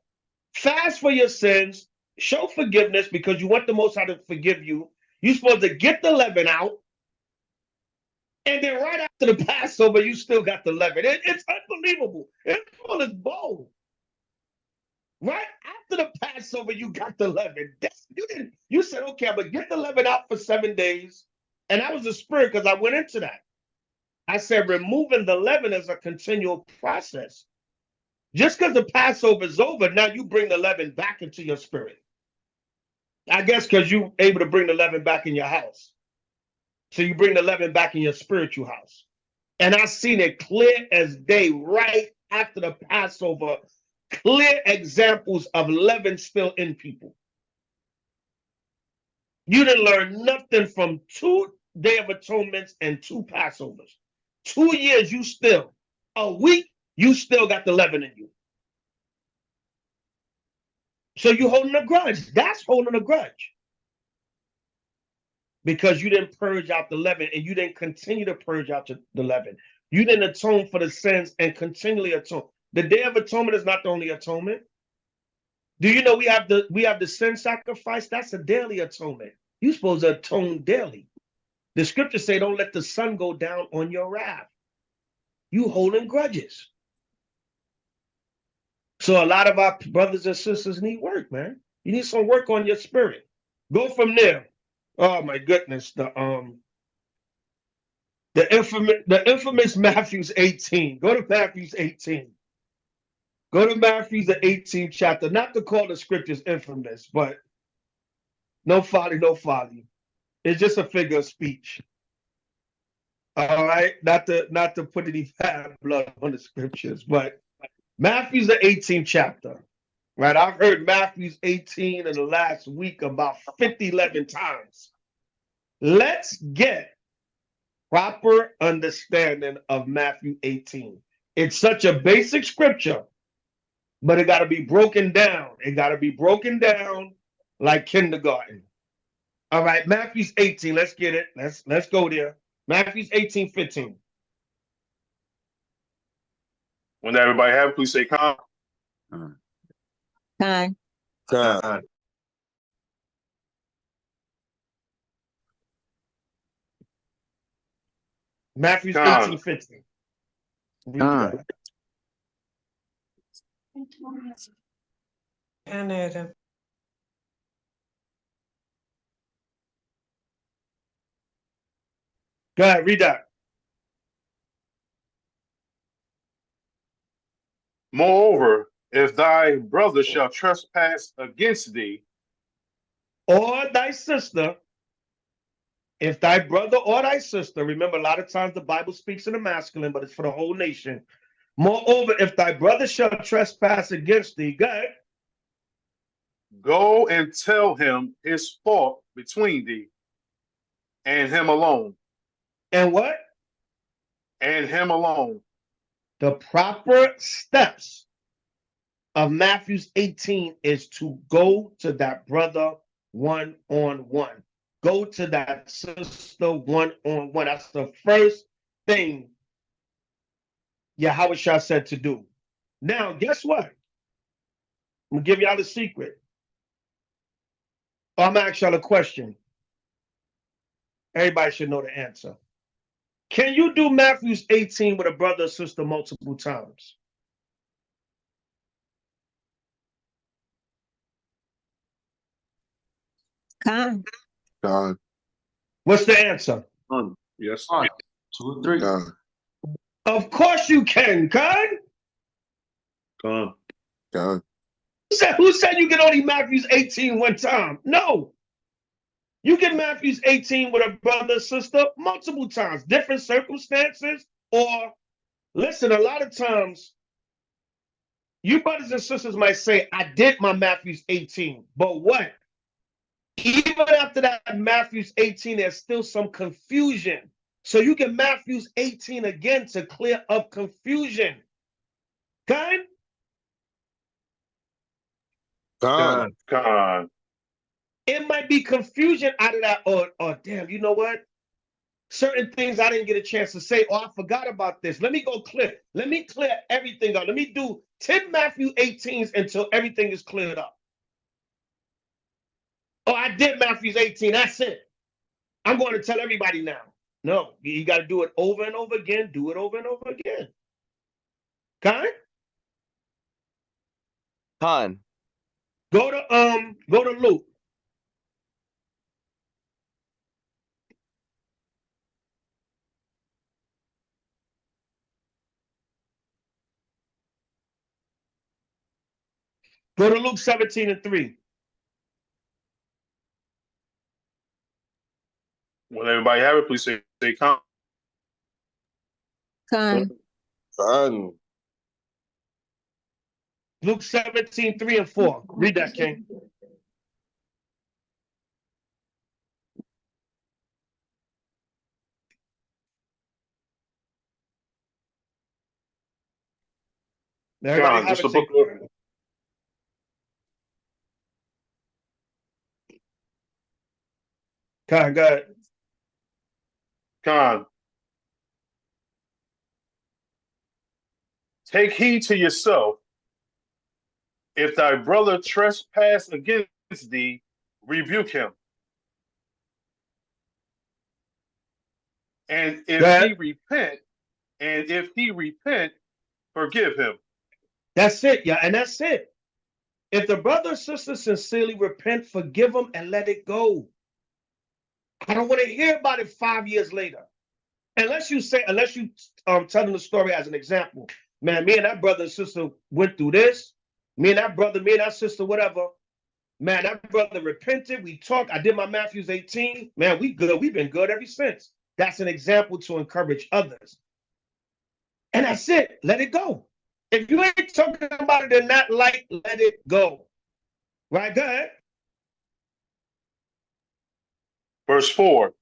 fast for your sins, show forgiveness because you want the Most High to forgive you. You're supposed to get the leaven out. And then right after the Passover, you still got the leaven. It's unbelievable. It's bold. Right after the Passover, you got the leaven. You said, okay, I'm gonna get the leaven out for 7 days. And that was the spirit, because I went into that. I said removing the leaven is a continual process. Just because the Passover is over, now you bring the leaven back into your spirit. I guess because you're able to bring the leaven back in your house. So you bring the leaven back in your spiritual house. And I seen it clear as day right after the Passover. Clear examples of leaven still in people. You didn't learn nothing from 2 Day of Atonements and 2 Passovers. 2 years, you still. A week, you still got the leaven in you. So you holding a grudge. That's holding a grudge. Because you didn't purge out the leaven, and you didn't continue to purge out the leaven. You didn't atone for the sins and continually atone. The Day of Atonement is not the only atonement. Do you know we have the sin sacrifice? That's a daily atonement. You're supposed to atone daily. The scriptures say, don't let the sun go down on your wrath. You holding grudges. So a lot of our brothers and sisters need work, man. You need some work on your spirit. Go from there. Oh my goodness. The infamous Matthew's 18. Go to Matthew's 18. Go to Matthew's the 18th chapter. Not to call the scriptures infamous, but no folly, no folly. It's just a figure of speech. All right, not to put any bad blood on the scriptures, but Matthew's the 18th chapter. Right, I've heard Matthew's 18 in the last week about 11 times. Let's get proper understanding of Matthew 18. It's such a basic scripture, but it got to be broken down. It got to be broken down like kindergarten. All right, Matthew's 18. Let's get it. Let's go there. Matthew's 18:15. When everybody have, please say calm. Con. Matthew's Con. 18:15. Go ahead, read that. Moreover, if thy brother shall trespass against thee, or thy sister, if thy brother or thy sister, remember a lot of times the Bible speaks in the masculine, but it's for the whole nation. Moreover, if thy brother shall trespass against thee, go ahead. go and tell him his fault between thee and him alone. And what? And him alone. The proper steps of Matthew 18 is to go to that brother one-on-one. Go to that sister one-on-one. That's the first thing Yahweh said to do. Now, guess what? I'm going to give y'all the secret. I'm going to ask y'all a question. Everybody should know the answer. Can you do Matthew 18 with a brother or sister multiple times? Con. God, What's the answer? Yes. 1, 2, 3. God, Of course you can, Con. Come. God. Who said you can only Matthew 18 one time? No. You get Matthew 18 with a brother or sister multiple times, different circumstances. Or, listen, a lot of times, you brothers and sisters might say, I did my Matthew 18, but what? Even after that Matthew 18, there's still some confusion. So you get Matthew 18 again to clear up confusion. Okay? God. God. It might be confusion out of that, or damn, you know what? Certain things I didn't get a chance to say, or I forgot about this. Let me go clear. Let me clear everything up. Let me do 10 Matthew 18s until everything is cleared up. Oh, I did Matthew 18. That's it. I'm going to tell everybody now. No, you got to do it over and over again. Do it over and over again. Okay? Con. Go to Luke. Go to Luke 17:3. When everybody have it, please say come. Con. God. Luke 17:3-4. Read that, King. Everybody God, have this it. the book of Go ahead. God. Take heed to yourself. If thy brother trespass against thee, rebuke him. And if he repent, forgive him. That's it, yeah, and that's it. If the brother or sister sincerely repent, forgive them and let it go. I don't want to hear about it 5 years later. Unless you tell them the story as an example. Man, me and that brother and sister went through this. Me and that sister, whatever. Man, that brother repented. We talked. I did my Matthew 18. Man, we good. We've been good ever since. That's an example to encourage others. And that's it. Let it go. If you ain't talking about it in that light, let it go. Right? Go ahead. Verse 4.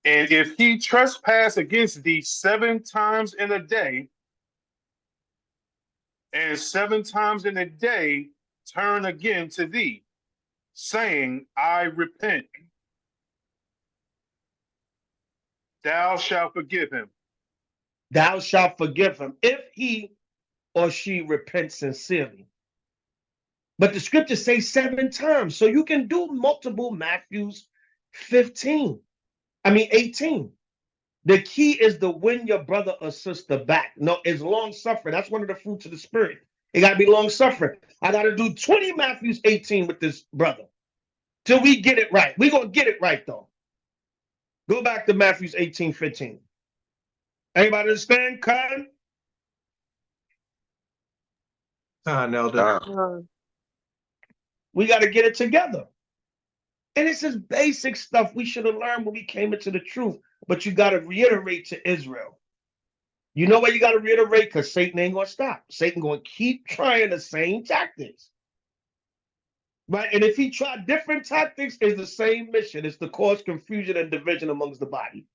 And if he trespass against thee 7 times in a day, and 7 times in a day turn again to thee, saying, I repent, thou shalt forgive him. Thou shalt forgive him if he or she repents sincerely. But the scriptures say 7 times. So you can do multiple Matthews 18. The key is to win your brother or sister back. No, it's long suffering. That's one of the fruits of the spirit. It got to be long suffering. I got to do 20 Matthews 18 with this brother till we get it right. We're going to get it right, though. Go back to Matthew 18:15. Anybody understand, Khan? Elder. We got to get it together. And this is basic stuff we should have learned when we came into the truth. But you got to reiterate to Israel. You know why you got to reiterate? Because Satan ain't going to stop. Satan going to keep trying the same tactics. Right? And if he tried different tactics, it's the same mission. It's to cause confusion and division amongst the body.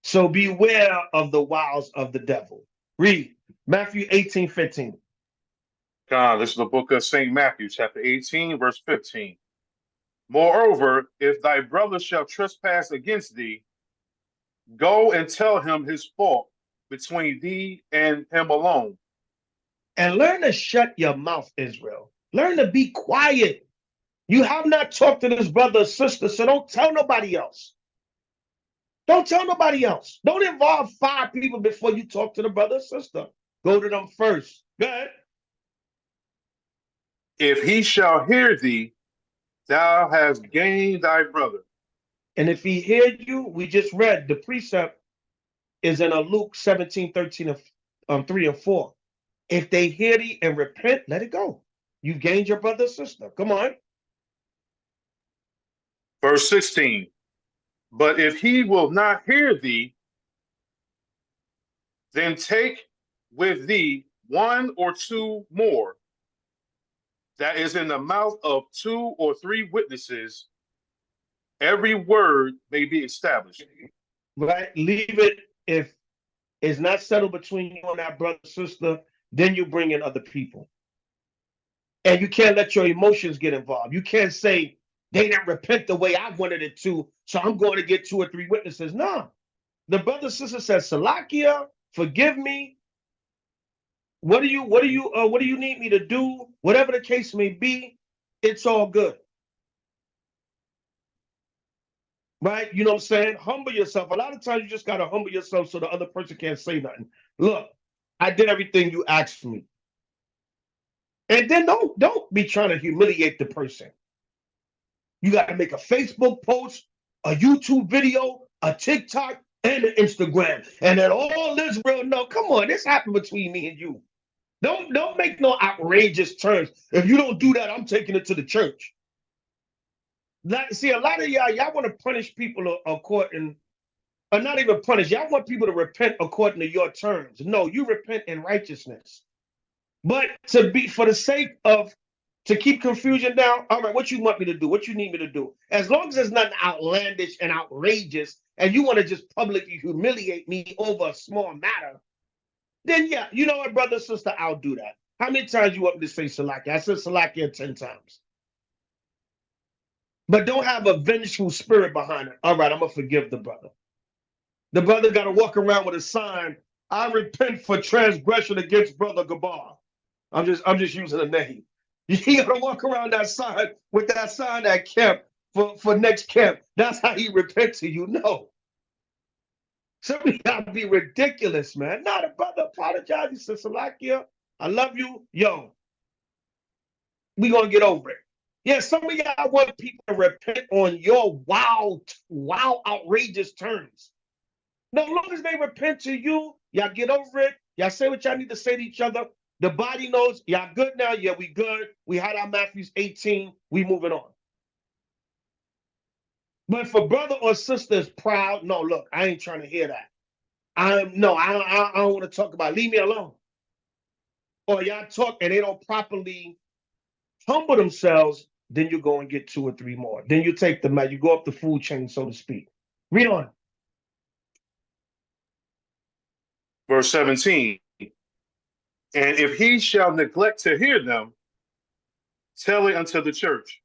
So beware of the wiles of the devil. Read Matthew 18:15. God, this is the book of St. Matthew, chapter 18, verse 15. Moreover, if thy brother shall trespass against thee, go and tell him his fault between thee and him alone. And learn to shut your mouth, Israel. Learn to be quiet. You have not talked to this brother or sister, so don't tell nobody else. Don't tell nobody else. Don't involve 5 people before you talk to the brother or sister. Go to them first. Go ahead. If he shall hear thee, thou hast gained thy brother. And if he hear you, we just read the precept is in Luke 17:13 3 and 4. If they hear thee and repent, let it go. You gained your brother or sister. Come on. Verse 16. But if he will not hear thee, then take with thee 1 or 2 more, that is in the mouth of 2 or 3 witnesses, every word may be established. Right? Leave it. If it's not settled between you and that brother or sister, then you bring in other people. And you can't let your emotions get involved. You can't say they didn't repent the way I wanted it to, so I'm going to get 2 or 3 witnesses. No. The brother or sister says, Salakia, forgive me. What do you need me to do? Whatever the case may be, it's all good. Right? You know what I'm saying? Humble yourself. A lot of times you just got to humble yourself so the other person can't say nothing. Look, I did everything you asked for me. And then don't be trying to humiliate the person. You got to make a Facebook post, a YouTube video, a TikTok, and an Instagram. And then all this real, no, come on, this happened between me and you. Don't make no outrageous terms. If you don't do that, I'm taking it to the church. See, a lot of y'all want to punish people according, or not even punish. Y'all want people to repent according to your terms. No, you repent in righteousness. But to be for the sake of to keep confusion down, all right, what you want me to do? What you need me to do? As long as it's nothing outlandish and outrageous, and you want to just publicly humiliate me over a small matter, then yeah, you know what, brother, sister, I'll do that. How many times you want me to say Salakia? I said Salakia 10 times. But don't have a vengeful spirit behind it. All right, I'm going to forgive the brother. The brother got to walk around with a sign, I repent for transgression against brother Gabar. I'm just using a name. He got to walk around that sign with that sign at camp for next camp. That's how he repent to you. No. Somebody got to be ridiculous, man. Not a brother apologize. He said, Salakia, I love you. Yo, we going to get over it. Yeah, some of y'all want people to repent on your wild, outrageous terms. No, as long as they repent to you, y'all get over it. Y'all say what y'all need to say to each other. The body knows y'all good now. Yeah, we good. We had our Matthews 18. We moving on. But if a brother or sister is proud, no, look, I ain't trying to hear that. I don't want to talk about it. Leave me alone. Or y'all talk and they don't properly humble themselves, then you go and get 2 or 3 more. Then you take them out. You go up the food chain, so to speak. Read on. Verse 17. And if he shall neglect to hear them, tell it unto the church.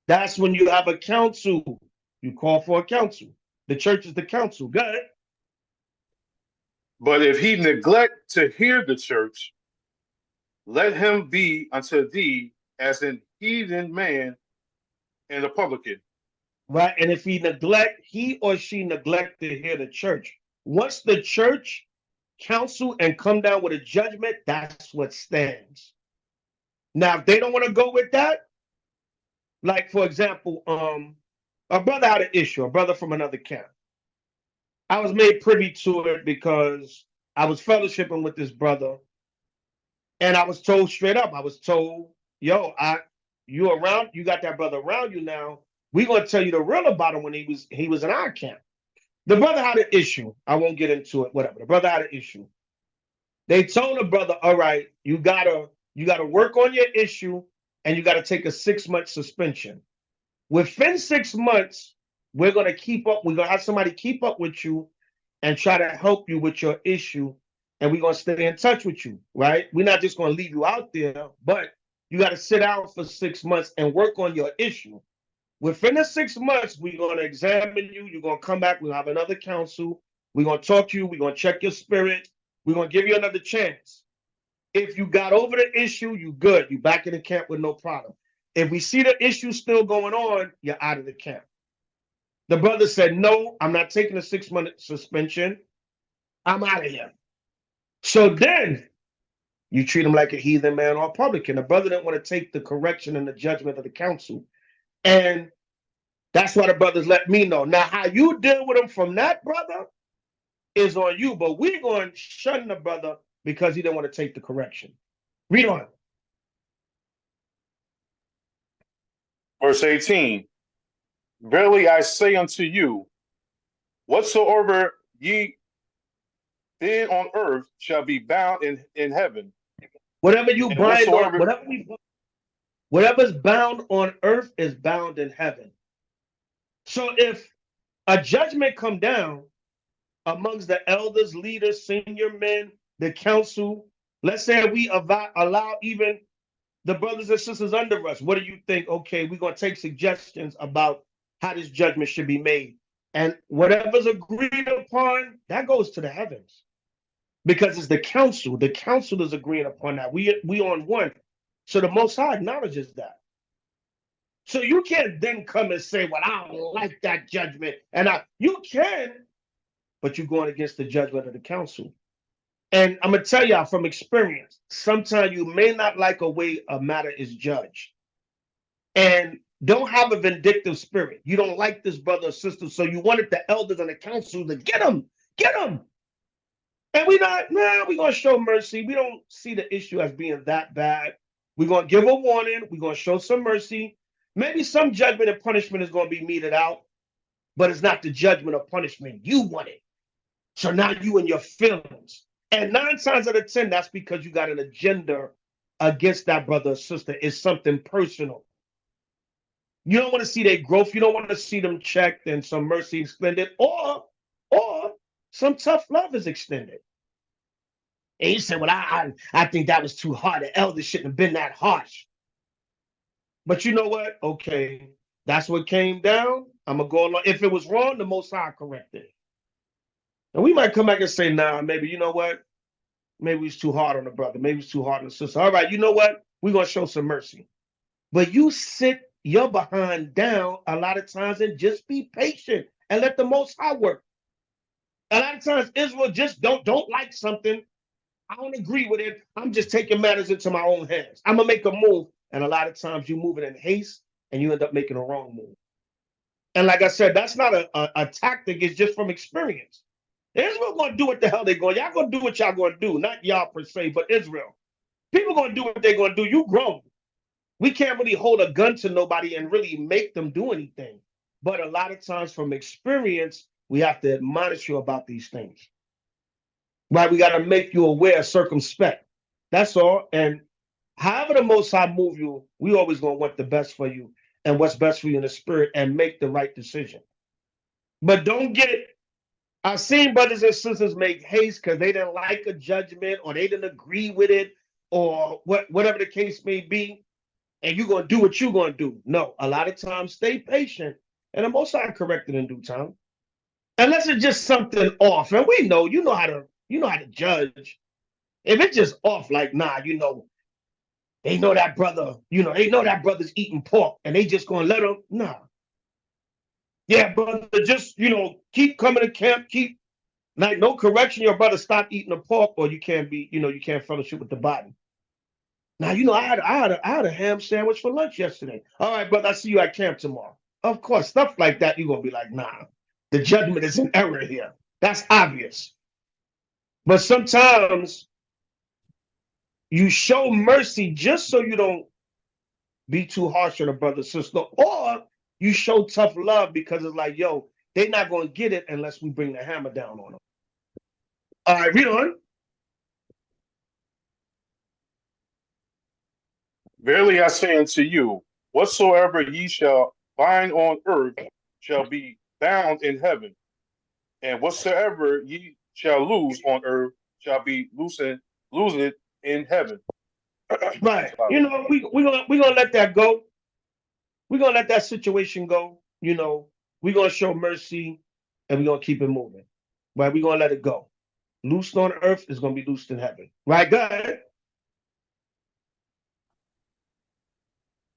That's when you have a council. You call for a council. The church is the council. Go ahead. But if he neglect to hear the church, let him be unto thee as an heathen man and a publican. Right. And if he or she neglect to hear the church, once the church counsel and come down with a judgment, that's what stands. Now, if they don't want to go with that, like for example, a brother had an issue, a brother from another camp. I was made privy to it because I was fellowshipping with this brother, and I was told straight up, I was told, yo, you around, you got that brother around you now. We're gonna tell you the real about him when he was in our camp. The brother had an issue. I won't get into it, whatever. The brother had an issue. They told the brother, all right, you gotta work on your issue and you gotta take a 6-month suspension. Within 6 months, we're gonna have somebody keep up with you and try to help you with your issue, and we're gonna stay in touch with you, right? We're not just gonna leave you out there, but you gotta sit down for 6 months and work on your issue. Within the 6 months, we're gonna examine you, you're gonna come back, we'll have another counsel, we're gonna talk to you, we're gonna check your spirit, we're gonna give you another chance. If you got over the issue, you good. You back in the camp with no problem. If we see the issue still going on, you're out of the camp. The brother said, no, I'm not taking a 6-month suspension. I'm out of here. So then you treat him like a heathen man or a publican. The brother didn't want to take the correction and the judgment of the council. And that's why the brothers let me know. Now, how you deal with him from that brother is on you, but we're going to shun the brother because he didn't want to take the correction. Read on. Verse 18. Verily I say unto you, whatsoever ye bid on earth shall be bound in heaven. Whatever you And bind on, whatsoever whatever's bound on earth is bound in heaven. So if a judgment come down amongst the elders, leaders, senior men, the council, let's say we allow even the brothers and sisters under us, what do you think? Okay, we're going to take suggestions about how this judgment should be made. And whatever's agreed upon, that goes to the heavens. Because it's the council. The council is agreeing upon that. We on one. So the Most High acknowledges that. So you can't then come and say, well, I don't like that judgment. You can, but you're going against the judgment of the council. And I'm going to tell y'all from experience, sometimes you may not like a way a matter is judged. And don't have a vindictive spirit. You don't like this brother or sister, so you wanted the elders and the council to get him. And we're going to show mercy. We don't see the issue as being that bad. We're going to give a warning. We're going to show some mercy. Maybe some judgment and punishment is going to be meted out, but it's not the judgment or punishment you wanted. So now you in your feelings. And 9 times out of 10, that's because you got an agenda against that brother or sister. It's something personal. You don't want to see their growth. You don't want to see them checked and some mercy extended, or some tough love is extended. And you say, well, I think that was too hard. The elders shouldn't have been that harsh. But you know what? Okay, that's what came down. I'm going to go along. If it was wrong, the Most High corrected it. And we might come back and say, nah, maybe, you know what? Maybe it's too hard on the brother. Maybe it's too hard on the sister. All right, you know what? We're going to show some mercy. But you sit your behind down a lot of times and just be patient and let the Most High work. A lot of times Israel just don't like something. I don't agree with it. I'm just taking matters into my own hands. I'm going to make a move. And a lot of times you move it in haste and you end up making a wrong move. And like I said, that's not a tactic. It's just from experience. Israel going to do what the hell they're going. Y'all going to do what y'all going to do. Not y'all per se, but Israel. People going to do what they're going to do. You grown. We can't really hold a gun to nobody and really make them do anything. But a lot of times from experience, we have to admonish you about these things. Right? We got to make you aware, circumspect. That's all. And however the Most High move you, we always going to want the best for you and what's best for you in the spirit and make the right decision. But don't get, I've seen brothers and sisters make haste because they didn't like a judgment or they didn't agree with it or whatever the case may be. And you're going to do what you're going to do. No, a lot of times stay patient and the Most High correct it in due time. Unless it's just something off. And we know, you know how to judge. If it's just off, like, nah, they know that brother, they know that brother's eating pork and they just going to let him, nah. Yeah, brother, just, keep coming to camp, like, no correction, your brother stop eating the pork or you can't you can't fellowship with the body. Now, I had a ham sandwich for lunch yesterday. All right, brother, I see you at camp tomorrow. Of course, stuff like that, you're going to be like, nah, the judgment is in error here. That's obvious. But sometimes you show mercy just so you don't be too harsh on a brother, sister, or you show tough love because it's like, yo, they're not going to get it unless we bring the hammer down on them. All right, read on. Verily I say unto you, whatsoever ye shall bind on earth shall be bound in heaven, and whatsoever ye shall loose on earth shall be loosed in heaven. Right. You know, we gonna let that go. We're gonna let that situation go. You know, we're gonna show mercy and we're gonna keep it moving. Right? We're gonna let it go. Loosed on earth is gonna be loosed in heaven. Right, go ahead.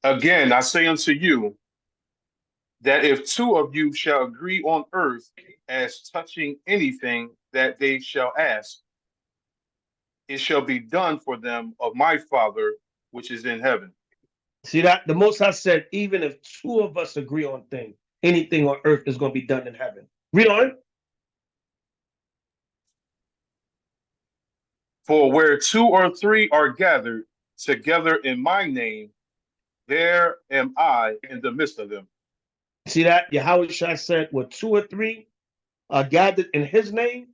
Again, I say unto you that if two of you shall agree on earth as touching anything that they shall ask, it shall be done for them of my Father which is in heaven. See that? The Most High said, even if two of us agree on things, anything on earth is gonna be done in heaven. Read on. For where two or three are gathered together in my name, there am I in the midst of them. See that? Yahweh Shai said, where two or three are gathered in his name,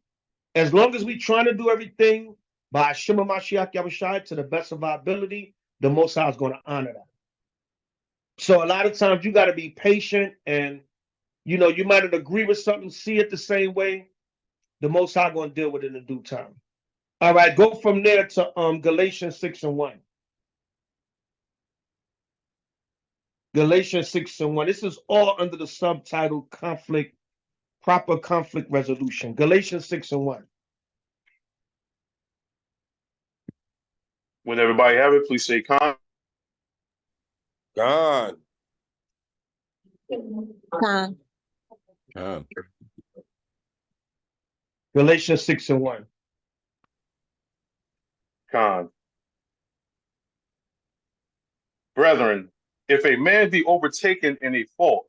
as long as we trying to do everything by Shema Mashiach Yahushai to the best of our ability, the Most High is going to honor that. So a lot of times you got to be patient, and you know you might not agree with something, see it the same way. The Most High going to deal with it in due time. All right, go from there to Galatians 6:1. Galatians 6:1. This is all under the subtitle conflict, proper conflict resolution. Galatians 6:1. When everybody have it, please say con. God. Con. God. Galatians 6:1. Con. Brethren, if a man be overtaken in a fault,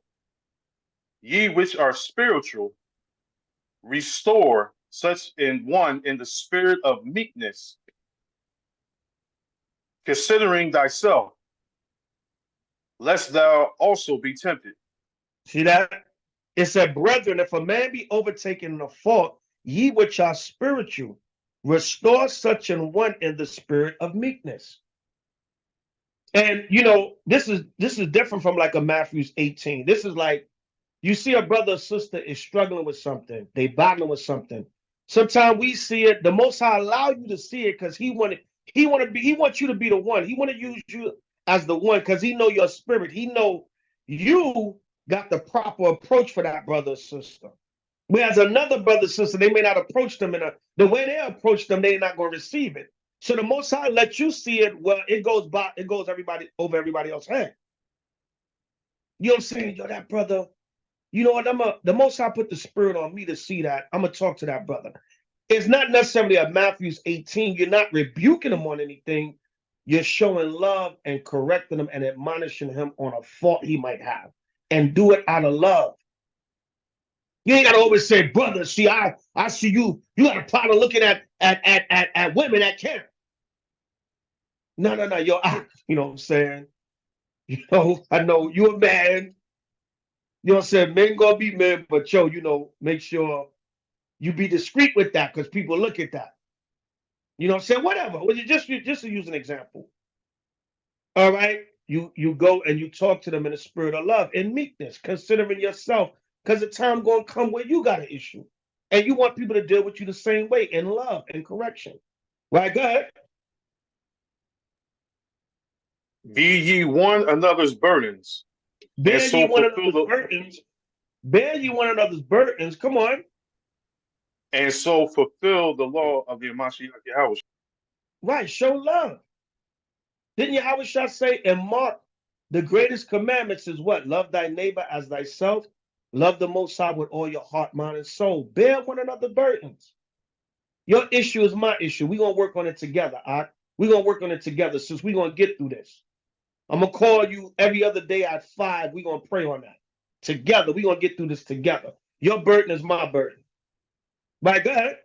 ye which are spiritual, restore such in one in the spirit of meekness, considering thyself, lest thou also be tempted. See that? It said, brethren, if a man be overtaken in a fault, ye which are spiritual, restore such an one in the spirit of meekness. And you know, this is different from like a Matthew's 18. This is like you see a brother or sister is struggling with something, they battling with something. Sometimes we see it, the Most High allow you to see it because he wants you to be the one. He want to use you as the one because he know your spirit. He know you got the proper approach for that brother or sister. Whereas another brother or sister, they may not approach them the way they approach them, they're not going to receive it. So the Most High let you see it. Well, it goes over everybody else's head. You know what I'm saying? Yo, that brother, you know what? The Most High put the spirit on me to see that. I'm gonna talk to that brother. It's not necessarily a Matthew's 18. You're not rebuking him on anything. You're showing love and correcting him and admonishing him on a fault he might have, and do it out of love. You ain't gotta always say, brother. See, I see you. You got a problem looking at women at camp. No, yo, you know what I'm saying? You know, I know you're a man. You know what I'm saying? Men gonna be men, but yo, you know, make sure you be discreet with that because people look at that. You know what I'm saying? Whatever. Well, just to use an example. All right. You go and you talk to them in a spirit of love and meekness, considering yourself, because the time gonna come where you got an issue. And you want people to deal with you the same way in love and correction. Right, go ahead. Be ye one another's burdens, and Bear ye so one fulfill another's the burdens. Bear ye one another's burdens. Come on. and so fulfill the law of the Mashiach Yahweh. Right, show love. Didn't Yahweh Shah say in Mark, the greatest commandments is what? Love thy neighbor as thyself. Love the Most High with all your heart, mind, and soul. Bear one another's burdens. Your issue is my issue. We're going to work on it together, all right? We're going to work on it together since we're going to get through this. I'm going to call you every other day at 5. We're going to pray on that. Together, we're going to get through this together. Your burden is my burden. Right, go ahead.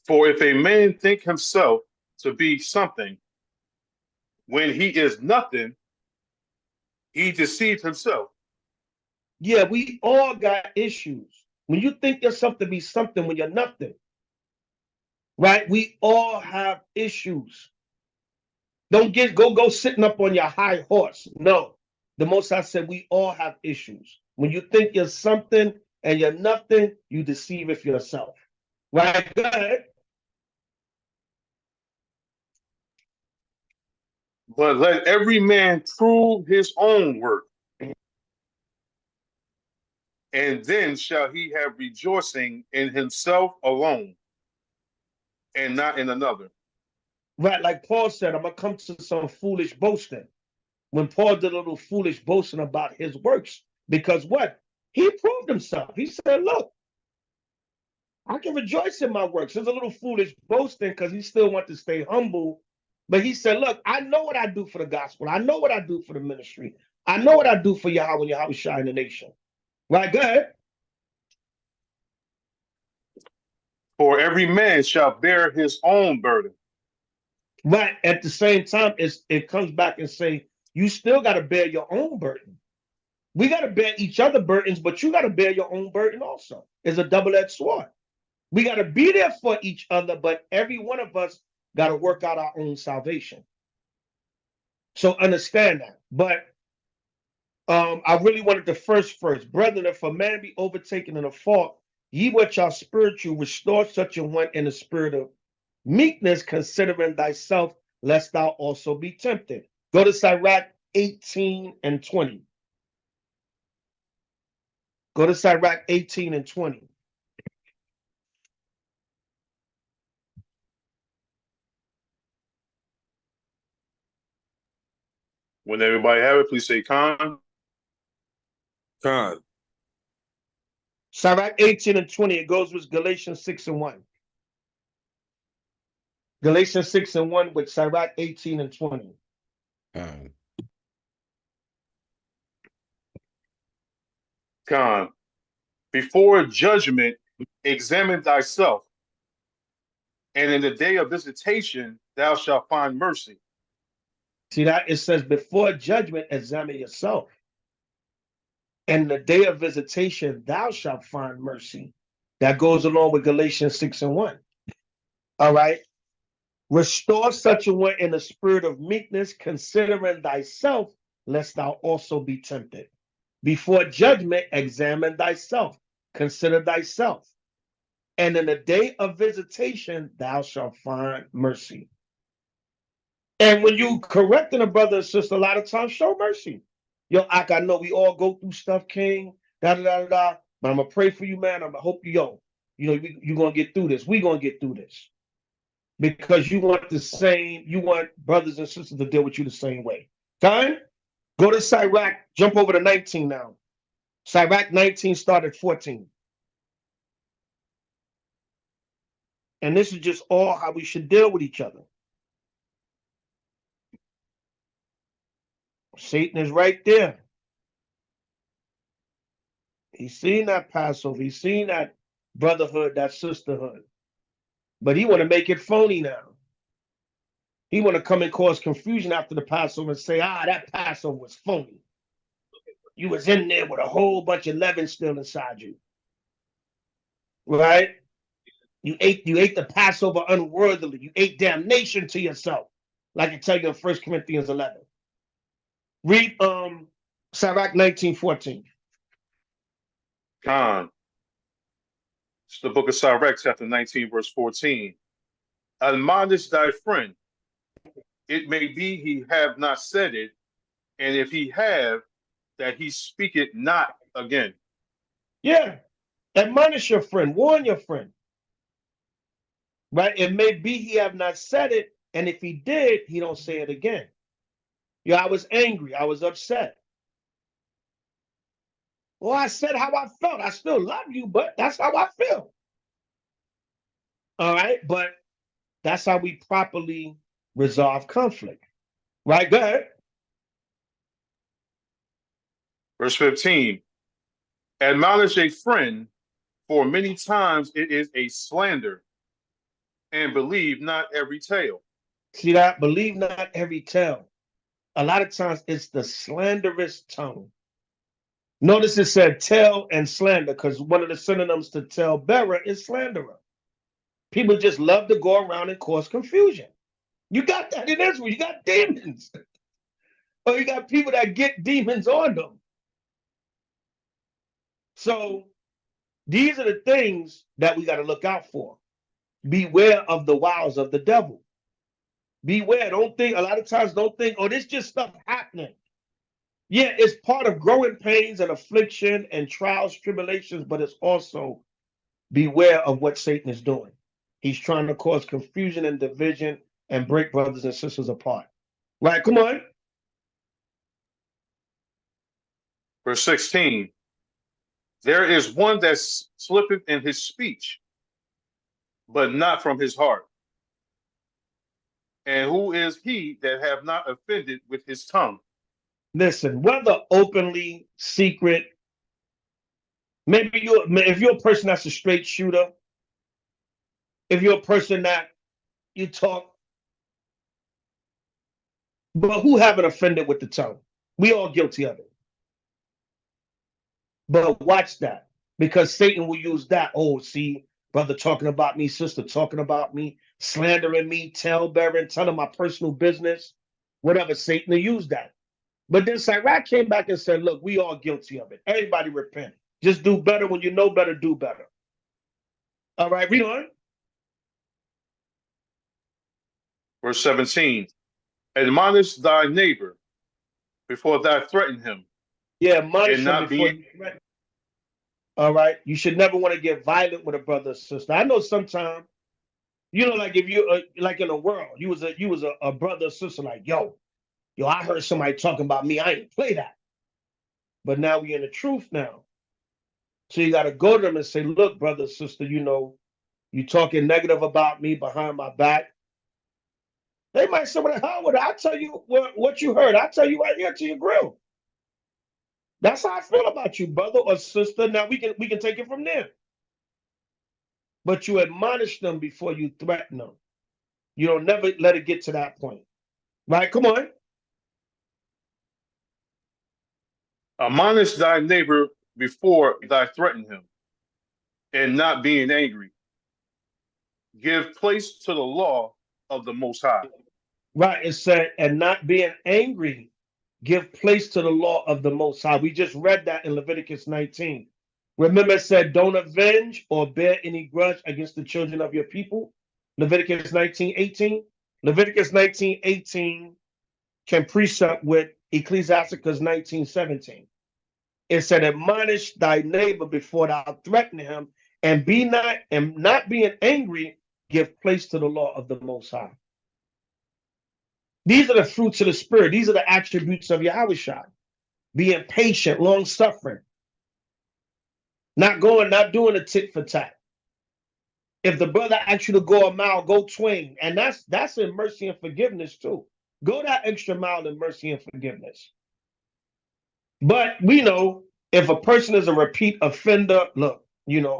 For if a man think himself to be something, when he is nothing, he deceived himself. Yeah, we all got issues. When you think yourself to be something when you're nothing, right? We all have issues. Don't go sitting up on your high horse. No. The Most High said we all have issues. When you think you're something and you're nothing, you deceive it yourself. Right? Go ahead. But let every man prove his own work, and then shall he have rejoicing in himself alone, and not in another. Right, like Paul said, I'm gonna come to some foolish boasting. When Paul did a little foolish boasting about his works, because what? He proved himself. He said, look, I can rejoice in my works. There's a little foolish boasting because he still wants to stay humble. But he said, look, I know what I do for the gospel. I know what I do for the ministry. I know what I do for Yahweh and Yahweh Shai in the nation. Right, go ahead. For every man shall bear his own burden. Right. At the same time, it comes back and say, you still got to bear your own burden. We got to bear each other burdens, but you got to bear your own burden also. It's a double-edged sword. We got to be there for each other, but every one of us got to work out our own salvation. So understand that. But I really wanted the first, brethren, if a man be overtaken in a fault, ye which are spiritual, restore such a one in the spirit of meekness, considering thyself, lest thou also be tempted. Go to Sirach 18 and 20. Go to Sirach 18 and 20. When everybody have it, please say Khan. Khan. Sirach 18 and 20, it goes with Galatians 6 and 1. Galatians 6 and 1 with Sirach 18 and 20. Khan. Before judgment, examine thyself, and in the day of visitation, thou shalt find mercy. See that? It says, before judgment, examine yourself. And the day of visitation, thou shalt find mercy. That goes along with Galatians 6 and 1. All right. Restore such a one in the spirit of meekness, considering thyself, lest thou also be tempted. Before judgment, examine thyself, consider thyself. And in the day of visitation, thou shalt find mercy. And when you correcting a brother or sister, a lot of times show mercy. Yo, I know we all go through stuff, King, da da da da. But I'm gonna pray for you, man. I'm gonna hope you're gonna get through this. We're gonna get through this. Because you want brothers and sisters to deal with you the same way. Time? Go to Sirach, jump over to 19 now. Sirach 19 started 14. And this is just all how we should deal with each other. Satan is right there. He's seen that Passover. He's seen that brotherhood, that sisterhood. But he want to make it phony now. He want to come and cause confusion after the Passover and say, that Passover was phony. You was in there with a whole bunch of leaven still inside you. Right? You ate the Passover unworthily. You ate damnation to yourself. Like I tell you in 1 Corinthians 11. Read Sirach 19:14. Khan. It's the book of Sirach, chapter 19, verse 14. Admonish thy friend. It may be he have not said it, and if he have, that he speak it not again. Yeah. Admonish your friend. Warn your friend. Right? It may be he have not said it, and if he did, he don't say it again. Yeah, I was angry. I was upset. Well, I said how I felt. I still love you, but that's how I feel. All right? But that's how we properly resolve conflict. Right? Go ahead. Verse 15. Admonish a friend, for many times it is a slander, and believe not every tale. See that? Believe not every tale. A lot of times it's the slanderous tongue. Notice it said tell and slander, because one of the synonyms to tell bearer is slanderer. People just love to go around and cause confusion. You got that in Israel. You got demons. Or you got people that get demons on them. So these are the things that we got to look out for. Beware of the wiles of the devil. Beware. Don't think, a lot of times don't think, oh, this just stuff happening. Yeah, it's part of growing pains and affliction and trials, tribulations, but it's also beware of what Satan is doing. He's trying to cause confusion and division and break brothers and sisters apart. Right, come on. Verse 16. There is one that slippeth in his speech, but not from his heart. And who is he that have not offended with his tongue? Listen, whether openly, secret, maybe if you're a person that's a straight shooter, if you're a person that you talk, but who haven't offended with the tongue? We all guilty of it. But watch that, because Satan will use that. Oh, see, brother talking about me, sister talking about me, slandering me, tale-bearing, telling my personal business, whatever. Satan will use that. But then Sirach came back and said, look, we all guilty of it. Everybody repent. Just do better. When you know better, do better. All right, read on. Verse 17. Admonish thy neighbor before thou threaten him. Yeah, admonish and him not before be you threaten. All right. You should never want to get violent with a brother or sister. I know sometimes, like if you like in the world, you was a brother or sister, like, yo, I heard somebody talking about me. I ain't play that. But now we in the truth now. So you gotta go to them and say, look, brother, sister, you talking negative about me behind my back. They might say, what the hell with it? I'll tell you what you heard. I'll tell you right here to your grill. That's how I feel about you, brother or sister. Now we can take it from there. But you admonish them before you threaten them. You don't never let it get to that point. Right? Come on. admonish thy neighbor before thou threaten him, and not being angry. Give place to the law of the Most High. Right. It said, and not being angry, give place to the law of the Most High. We just read that in Leviticus 19. Remember, it said, don't avenge or bear any grudge against the children of your people. Leviticus 19:18. Leviticus 19:18 can precept with Ecclesiasticus 19:17. It said, admonish thy neighbor before thou threaten him, and not being angry, give place to the law of the Most High. These are the fruits of the Spirit. These are the attributes of Yahushua. Being patient, long suffering, not doing a tit for tat. If the brother asks you to go a mile, go twain. And that's in mercy and forgiveness too. Go that extra mile in mercy and forgiveness. But we know if a person is a repeat offender, look,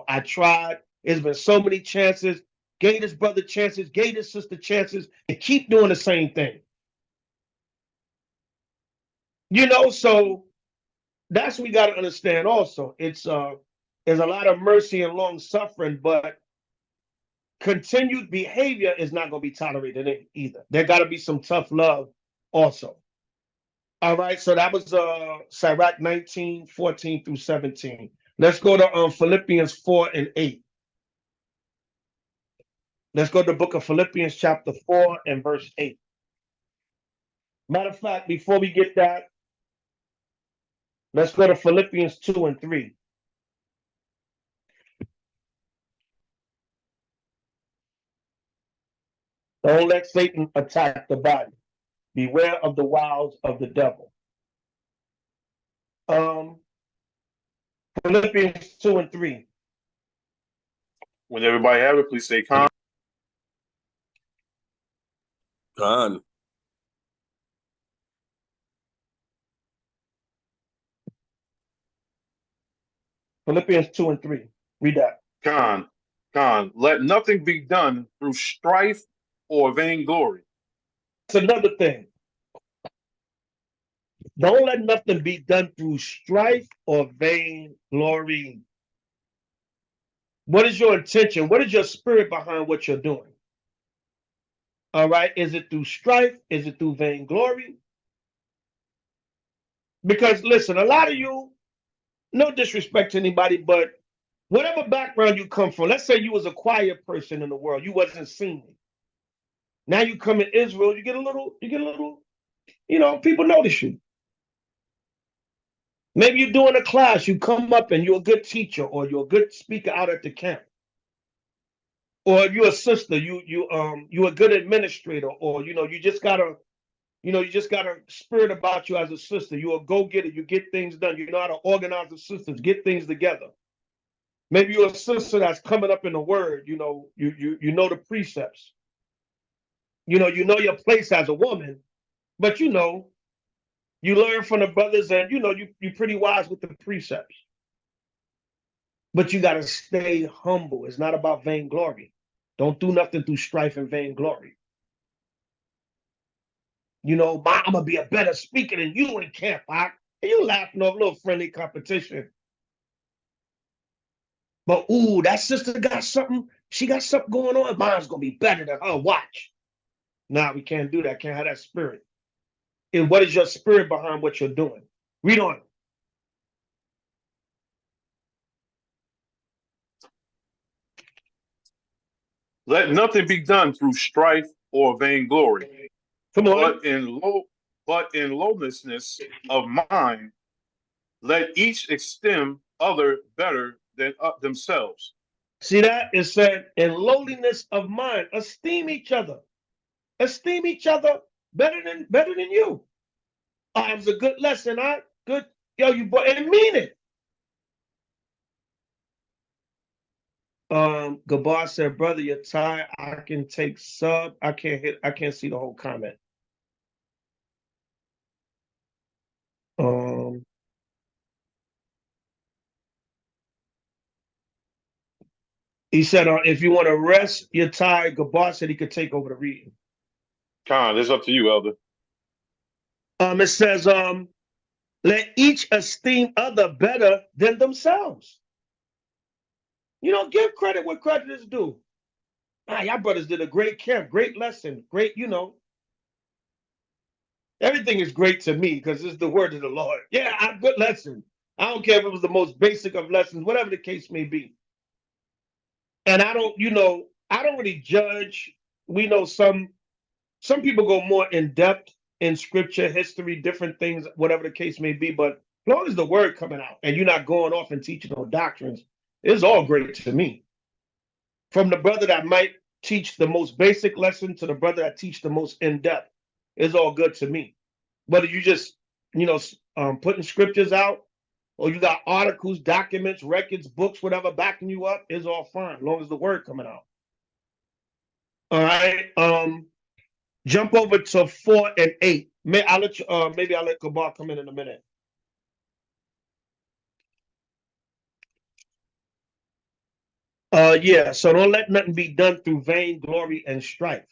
I tried. There's been so many chances, gave this brother chances, gave this sister chances, and keep doing the same thing. So that's what we got to understand also. There's a lot of mercy and long suffering, but continued behavior is not going to be tolerated either. There got to be some tough love also. All right, so that was Sirach 19:14 through 17. Let's go to Philippians 4 and 8. Let's go to the book of Philippians chapter 4 and verse 8. Matter of fact, before we get that, let's go to Philippians 2 and 3. Don't let Satan attack the body. Beware of the wiles of the devil. Philippians 2 and 3. When everybody have it, please say con. Con. Philippians 2 and 3. Read that. Con, let nothing be done through strife or vainglory. That's another thing. Don't let nothing be done through strife or vain glory. What is your intention? What is your spirit behind what you're doing? All right. Is it through strife? Is it through vainglory? Because listen, a lot of you, no disrespect to anybody, but whatever background you come from, let's say you was a quiet person in the world, you wasn't seen. Now you come in Israel, you get a little, people notice you. Maybe you're doing a class, you come up and you're a good teacher or you're a good speaker out at the camp. Or you're a sister, you're a good administrator, or you just got a spirit about you as a sister. You're a go-getter, you get things done, you know how to organize the sisters, get things together. Maybe you're a sister that's coming up in the word, you know the precepts. You know your place as a woman, but you learn from the brothers and you're pretty wise with the precepts. But you got to stay humble. It's not about vainglory. Don't do nothing through strife and vainglory. I'm going to be a better speaker than you in camp. And you laughing off a little friendly competition. But, ooh, that sister got something. She got something going on. Mine's going to be better than her. Watch. Nah, we can't do that. Can't have that spirit. And what is your spirit behind what you're doing? Read on. Let nothing be done through strife or vainglory, Come on. but in lowliness of mind, let each esteem other better than themselves. See that? It said, in lowliness of mind, esteem each other. Esteem each other better than you. Oh, it was a good lesson, huh? Good. Yo, you boy, and mean it. Gabar said, brother, you're tired. I can take sub. I can't see the whole comment. He said, if you want to rest, you're tired. Gabar said he could take over the reading. Con, it's up to you, Elder. It says, let each esteem other better than themselves. Give credit where credit is due. Y'all brothers did a great camp, great lesson, great, everything is great to me because it's the word of the Lord. Yeah, good lesson. I don't care if it was the most basic of lessons, whatever the case may be. And I don't really judge. We know some people go more in depth in scripture, history, different things, whatever the case may be. But as long as the word coming out and you're not going off and teaching no doctrines, it's all great to me. From the brother that might teach the most basic lesson to the brother that teach the most in-depth, it's all good to me. Whether you just, putting scriptures out or you got articles, documents, records, books, whatever backing you up, is all fine, as long as the word coming out. All right. Jump over to 4 and 8. Maybe I'll let Kabar come in a minute. So don't let nothing be done through vain glory and strife.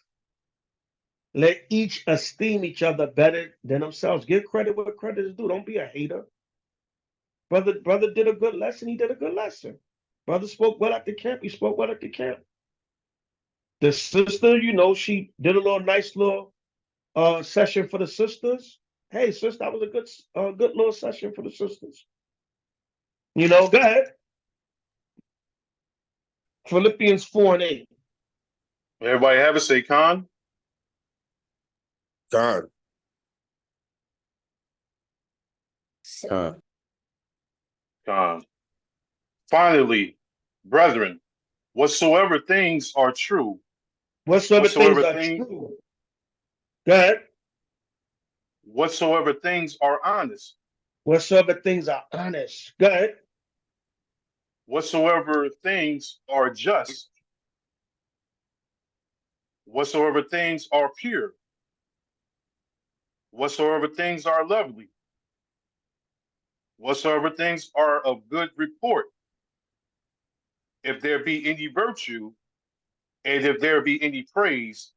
Let each esteem each other better than themselves. Give credit where credit is due. Don't be a hater. Brother did a good lesson. He did a good lesson. Brother spoke well at the camp. He spoke well at the camp. The sister, she did a nice little session for the sisters. Hey, sister, that was a good little session for the sisters. Go ahead. Philippians 4 and 8. Everybody have a say, Con? Con. Con. Finally, brethren, whatsoever things are true, Whatsoever things are true. Go ahead. Whatsoever things are honest. Whatsoever things are honest. Go ahead. Whatsoever things are just. Whatsoever things are pure. Whatsoever things are lovely. Whatsoever things are of good report. if there be any virtue, and if there be any praise,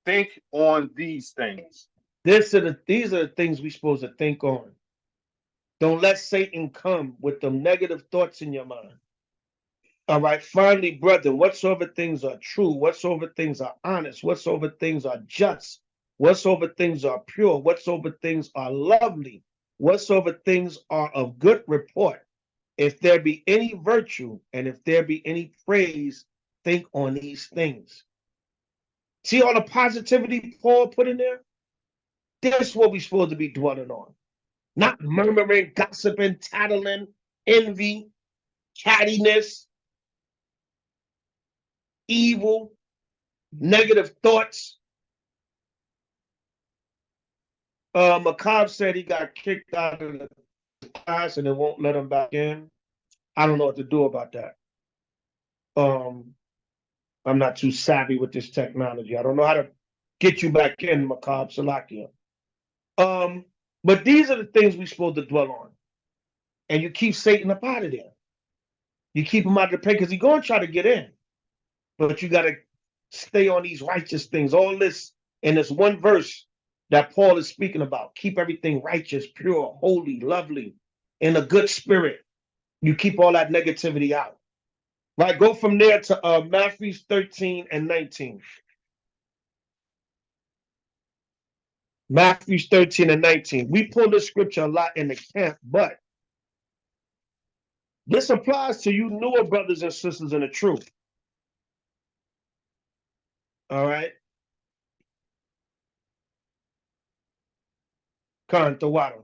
think on these things. These are the things we're supposed to think on. Don't let Satan come with them negative thoughts in your mind. All right. Finally, brethren, whatsoever things are true, whatsoever things are honest, whatsoever things are just, whatsoever things are pure, whatsoever things are lovely, whatsoever things are of good report, if there be any virtue and if there be any praise, think on these things. See all the positivity Paul put in there? This is what we're supposed to be dwelling on. Not murmuring, gossiping, tattling, envy, cattiness, evil, negative thoughts. Macabre said he got kicked out of the class and it won't let him back in. I don't know what to do about that. I'm not too savvy with this technology. I don't know how to get you back in, Macabre Salakia. But these are the things we're supposed to dwell on. And you keep Satan up out of there. You keep him out of the pain because he's going to try to get in. But you got to stay on these righteous things. All this in this one verse that Paul is speaking about. Keep everything righteous, pure, holy, lovely, in a good spirit. You keep all that negativity out. Right? Go from there to Matthew 13 and 19. Matthew 13 and 19. We pull this scripture a lot in the camp, but this applies to you newer brothers and sisters in the truth. All right? Khan Tawada.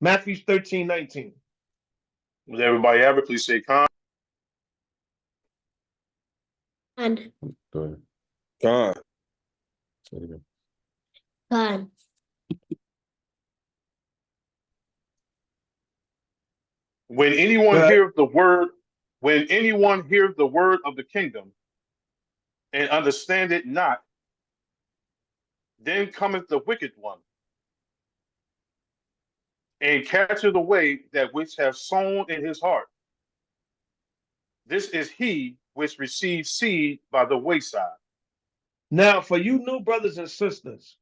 Matthew 13, 19. Does everybody have it? Please say con. Go ahead. God. Say it again. God. When anyone hears the word, when anyone hears the word of the kingdom and understand it not, then cometh the wicked one, and catcheth away that which have sown in his heart. This is he which receives seed by the wayside. Now, for you new brothers and sisters,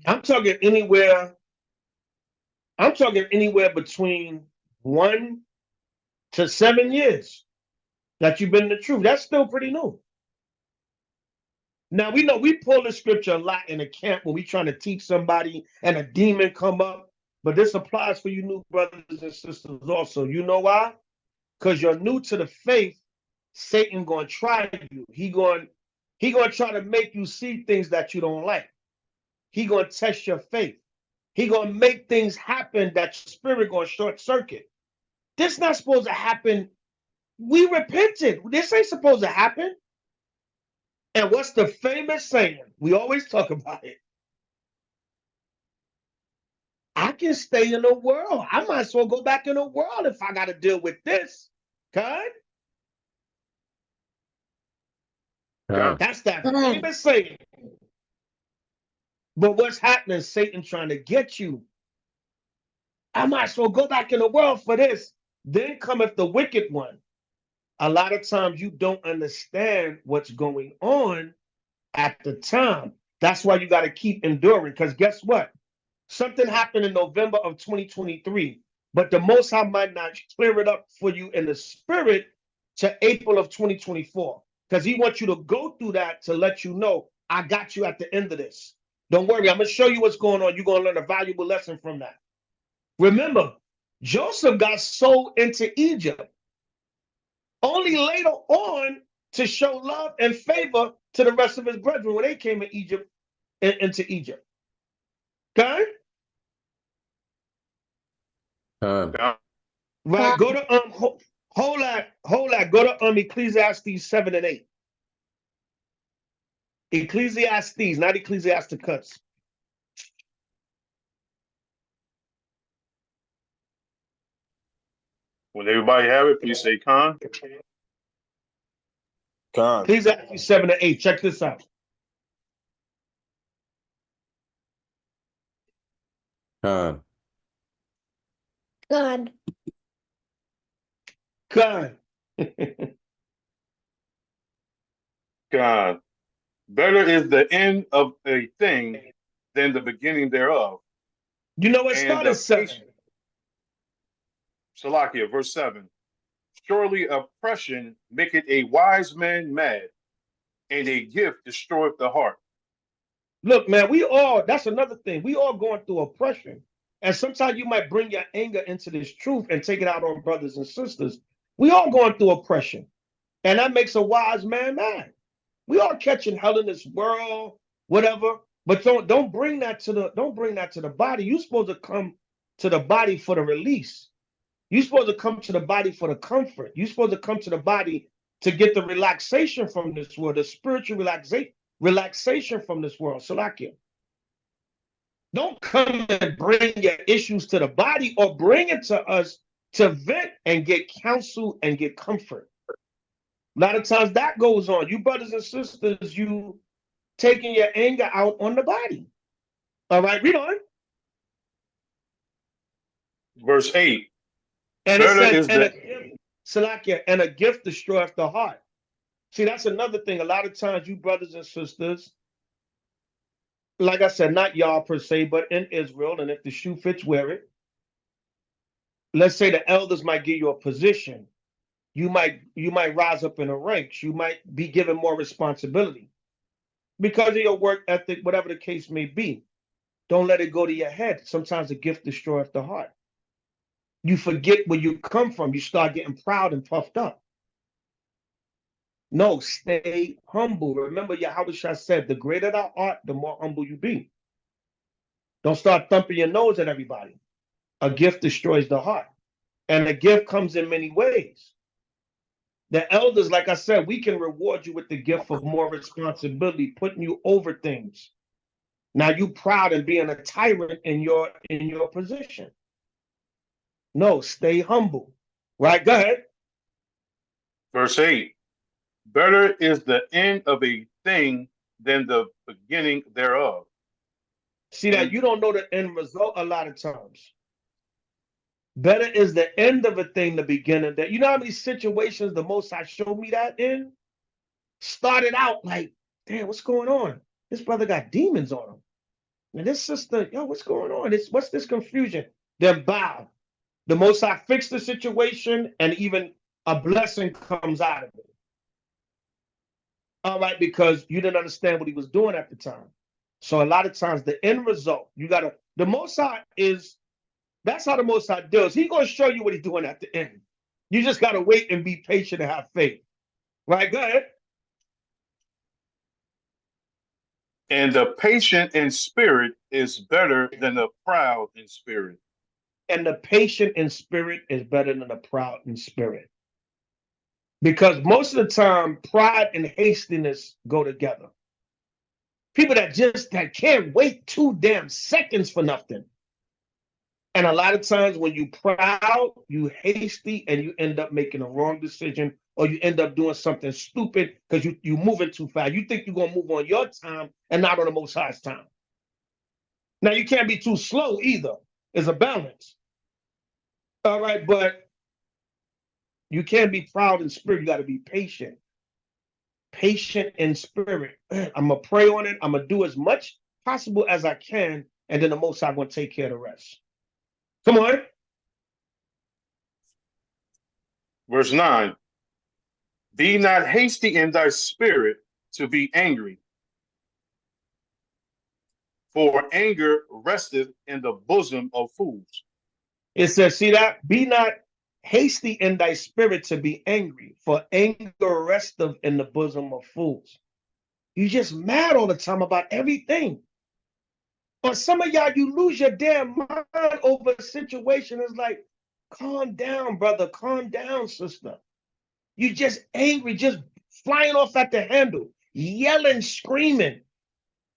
I'm talking anywhere between 1 to 7 years that you've been in the truth. That's still pretty new. Now, we know we pull the scripture a lot in the camp when we trying to teach somebody and a demon come up, but this applies for you new brothers and sisters also. You know why? Because you're new to the faith, Satan going to try you. He going to try to make you see things that you don't like. He going to test your faith. He going to make things happen that your spirit going to short circuit. This not supposed to happen. We repented. This ain't supposed to happen. And what's the famous saying? We always talk about it. I can stay in the world. I might as well go back in the world if I got to deal with this. Okay? That's that famous saying. But what's happening? Satan trying to get you. I might as well go back in the world for this. Then cometh the wicked one. A lot of times you don't understand what's going on at the time. That's why you got to keep enduring. Because guess what? Something happened in November of 2023, but the Most High might not clear it up for you in the spirit to April of 2024. Because he wants you to go through that to let you know, I got you at the end of this. Don't worry, I'm going to show you what's going on. You're going to learn a valuable lesson from that. Remember, Joseph got sold into Egypt only later on to show love and favor to the rest of his brethren when they came into Egypt. Okay? Right, go to hold that. Go to Ecclesiastes 7 and 8. Ecclesiastes, not Ecclesiasticus. When everybody have it, please say con. Ecclesiastes 7 and 8. Check this out. God. God. God, better is the end of a thing than the beginning thereof. You know what And started the seven? Salakia, verse 7. Surely oppression maketh a wise man mad, and a gift destroyeth the heart. Look, man, that's another thing. We all going through oppression. And sometimes you might bring your anger into this truth and take it out on brothers and sisters. We all going through oppression. And that makes a wise man mad. We all catching hell in this world, whatever. But don't bring that to the body. You're supposed to come to the body for the release. You're supposed to come to the body for the comfort. You're supposed to come to the body to get the relaxation from this world, the spiritual relaxation from this world. Salakia. Don't come and bring your issues to the body or bring it to us to vent and get counsel and get comfort. A lot of times that goes on. You brothers and sisters, you taking your anger out on the body. All right, read on. Verse 8. And it Better says, is the Salakia, and a gift destroyeth the heart. See, that's another thing. A lot of times, you brothers and sisters, like I said, not y'all per se, but in Israel, and if the shoe fits, wear it. Let's say the elders might give you a position. You might rise up in the ranks. You might be given more responsibility because of your work ethic, whatever the case may be. Don't let it go to your head. Sometimes a gift destroys the heart. You forget where you come from. You start getting proud and puffed up. No, stay humble. Remember, Yahweh said, the greater thou art, the more humble you be. Don't start thumping your nose at everybody. A gift destroys the heart. And a gift comes in many ways. The elders, like I said, we can reward you with the gift of more responsibility, putting you over things. Now you proud and being a tyrant in your position. No, stay humble. Right? Go ahead. verse 8. Better is the end of a thing than the beginning thereof. See that you don't know the end result a lot of times. Better is the end of a thing, the beginning. That you know how many situations the Most High showed me that in? Started out like, damn, what's going on? This brother got demons on him. And this sister, yo, what's going on? What's this confusion? Then bow. The Most High fixed the situation, and even a blessing comes out of it. All right, because you didn't understand what he was doing at the time. So a lot of times the end result, the Most High that's how the Most High does. He's going to show you what he's doing at the end. You just got to wait and be patient and have faith. Right, go ahead. And the patient in spirit is better than the proud in spirit. And the patient in spirit is better than the proud in spirit. Because most of the time, pride and hastiness go together. People that can't wait 2 damn seconds for nothing. And a lot of times when you proud, you hasty, and you end up making a wrong decision, or you end up doing something stupid because you moving too fast. You think you're going to move on your time and not on the Most High's time. Now, you can't be too slow either. There's a balance. All right, but you can't be proud in spirit. You got to be patient. Patient in spirit. I'm going to pray on it. I'm going to do as much possible as I can, and then the Most High going to take care of the rest. Come on. Verse 9. Be not hasty in thy spirit to be angry, for anger resteth in the bosom of fools. It says, see that? Be not hasty in thy spirit to be angry, for anger resteth in the bosom of fools. You just mad all the time about everything. Or some of y'all, you lose your damn mind over a situation. It's like, calm down, brother. Calm down, sister. You just angry, just flying off at the handle, yelling, screaming.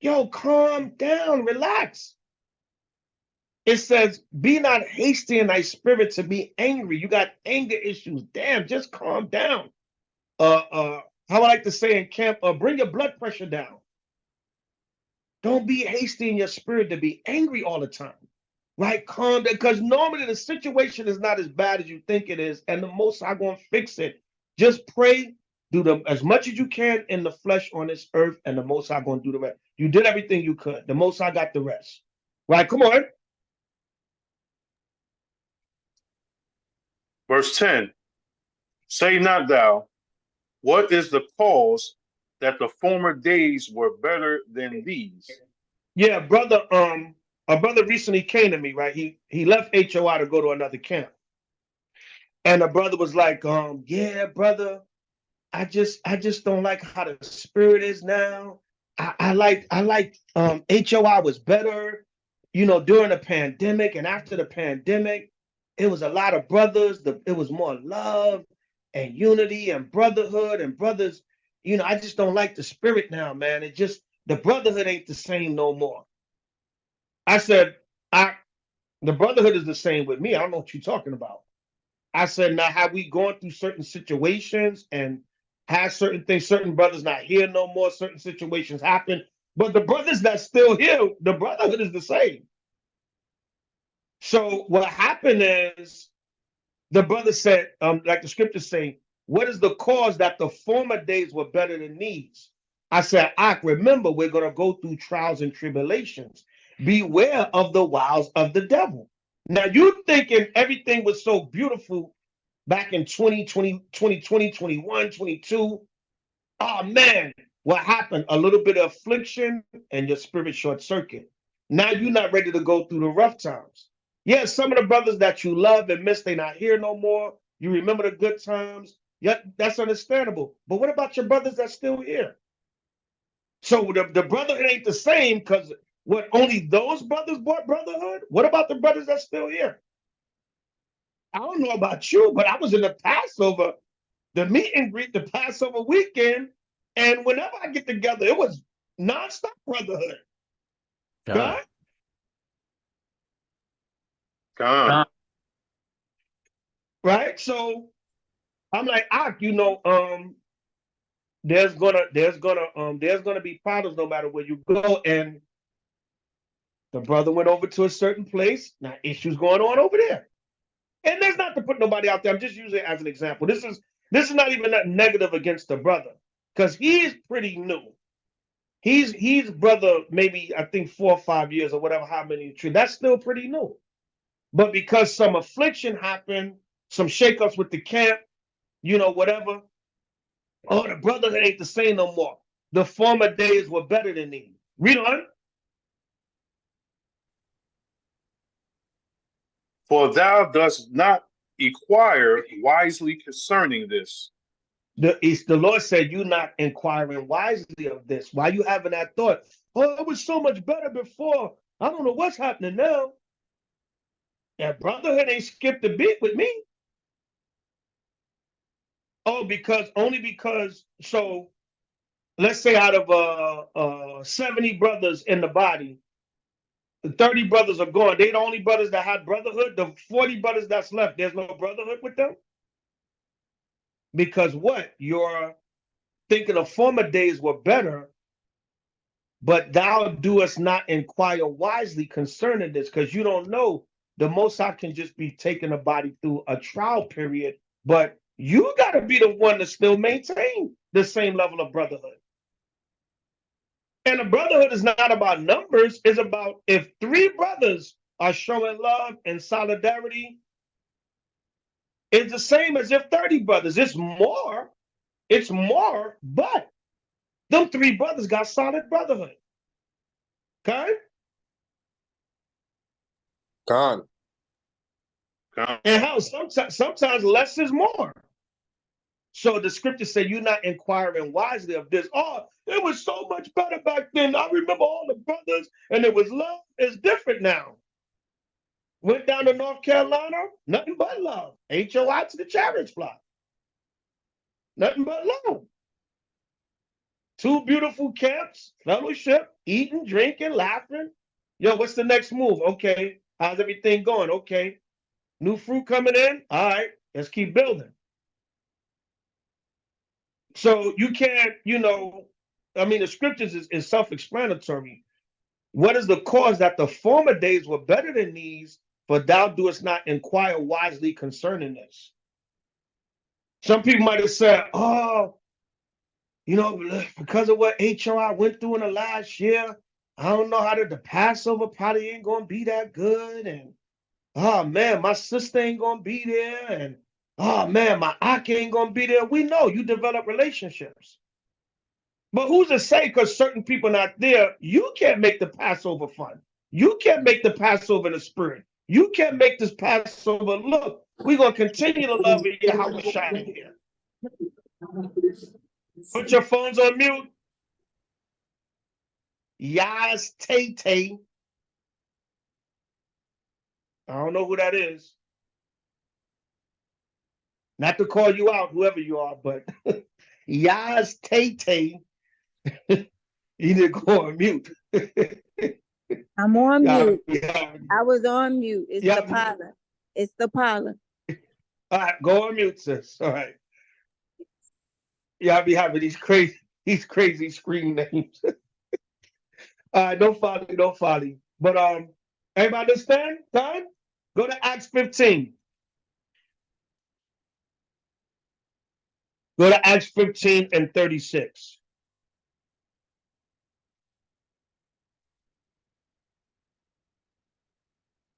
Yo, calm down, relax. It says, be not hasty in thy spirit to be angry. You got anger issues. Damn, just calm down. How I like to say in camp, bring your blood pressure down. Don't be hasty in your spirit to be angry all the time. Right? Calm down, because normally the situation is not as bad as you think it is, and the Most High going to fix it. Just pray, do the as much as you can in the flesh on this earth, and the Most High going to do the rest. You did everything you could. The Most High got the rest. Right? Come on. Verse 10, say not thou, what is the cause that the former days were better than these? Yeah, brother. A brother recently came to me. Right, he left HOI to go to another camp, and the brother was like, yeah, brother, I just don't like how the spirit is now. I like HOI was better, during the pandemic and after the pandemic, it was a lot of brothers. It was more love and unity and brotherhood and brothers. I just don't like the spirit now, man. The brotherhood ain't the same no more. I said, the brotherhood is the same with me. I don't know what you're talking about. I said, now have we gone through certain situations and had certain things, certain brothers not here no more, certain situations happen, but the brothers that's still here, the brotherhood is the same. So what happened is the brother said, like the scriptures say, what is the cause that the former days were better than these? I said, remember, we're going to go through trials and tribulations. Beware of the wiles of the devil. Now you thinking everything was so beautiful back in 2020, 2020, 21, 22. Oh man, what happened? A little bit of affliction and your spirit short circuit. Now you're not ready to go through the rough times. Yeah, some of the brothers that you love and miss, they not here no more. You remember the good times. Yeah, that's understandable. But what about your brothers that's still here? So the brotherhood ain't the same because what only those brothers brought brotherhood? What about the brothers that's still here? I don't know about you, but I was in the Passover, the meet and greet, the Passover weekend, and whenever I get together, it was nonstop brotherhood. God. God. Right? So I'm like, there's gonna be problems no matter where you go. And the brother went over to a certain place. Now issues going on over there. And there's not to put nobody out there. I'm just using it as an example. This is not even that negative against the brother, because he's pretty new. He's brother, maybe I think 4 or 5 years or whatever, how many tree. That's still pretty new. But because some affliction happened, some shakeups with the camp, whatever. Oh, the brotherhood ain't the same no more. The former days were better than these. Read on. For thou dost not inquire wisely concerning this. The Lord said, you're not inquiring wisely of this. Why you having that thought? Oh, it was so much better before. I don't know what's happening now. That brotherhood ain't skipped a beat with me. Oh, only because, so let's say out of 70 brothers in the body, the 30 brothers are gone. They the only brothers that had brotherhood. The 40 brothers that's left, there's no brotherhood with them. Because what? You're thinking the former days were better, but thou doest not inquire wisely concerning this, because you don't know. The Most High can just be taking a body through a trial period, but you got to be the one to still maintain the same level of brotherhood. And the brotherhood is not about numbers. It's about if 3 brothers are showing love and solidarity, it's the same as if 30 brothers. It's more, but them 3 brothers got solid brotherhood. Okay? God. And how sometimes less is more. So the scriptures say you're not inquiring wisely of this. Oh, it was so much better back then. I remember all the brothers and it was love. It's different now. Went down to North Carolina, nothing but love. HOI to the Chariots block. Nothing but love. 2 beautiful camps, fellowship, eating, drinking, laughing. Yo, what's the next move? Okay. How's everything going? Okay. New fruit coming in? All right. Let's keep building. So you can't, the scriptures is self-explanatory. What is the cause that the former days were better than these, for thou doest not inquire wisely concerning this? Some people might have said, oh, you know, because of what HOI went through in the last year, I don't know how the Passover probably ain't gonna be that good. And oh man, my sister ain't gonna be there. And oh man, my aunt ain't gonna be there. We know you develop relationships. But who's to say because certain people not there, you can't make the Passover fun. You can't make the Passover in the spirit. You can't make this Passover look. We're gonna continue to love Yahweh Shai in here. Put your phones on mute. Yas Tay Tay. I don't know who that is. Not to call you out, whoever you are, but Yas Tay Tay. You need to go on mute. I'm on mute. Yeah. I was on mute. It's the pilot. It's the pilot. All right, go on mute, sis. All right. Y'all be having these crazy screen names. All right, don't follow. But everybody understand? Time? Go to Acts 15. Go to Acts 15 and 36.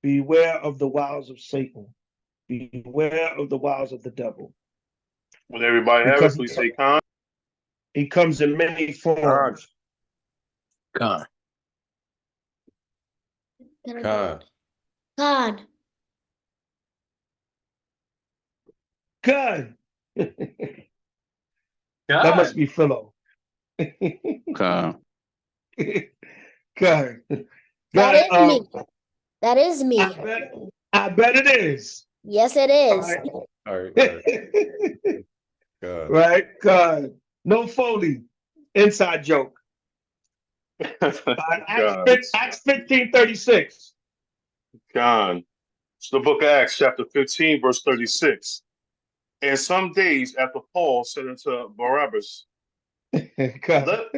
Beware of the wiles of Satan. Beware of the wiles of the devil. When everybody have it, please say Khan. He comes in many forms. Khan. God. Good. That must be Philo. Khan. Good. That is me. That is me. I bet it is. Yes, it is. All right. God. Right? God. No Foley. Inside joke. Acts 15:36. Khan. It's the book of Acts, chapter 15, verse 36. And some days after Paul said unto Barabbas, let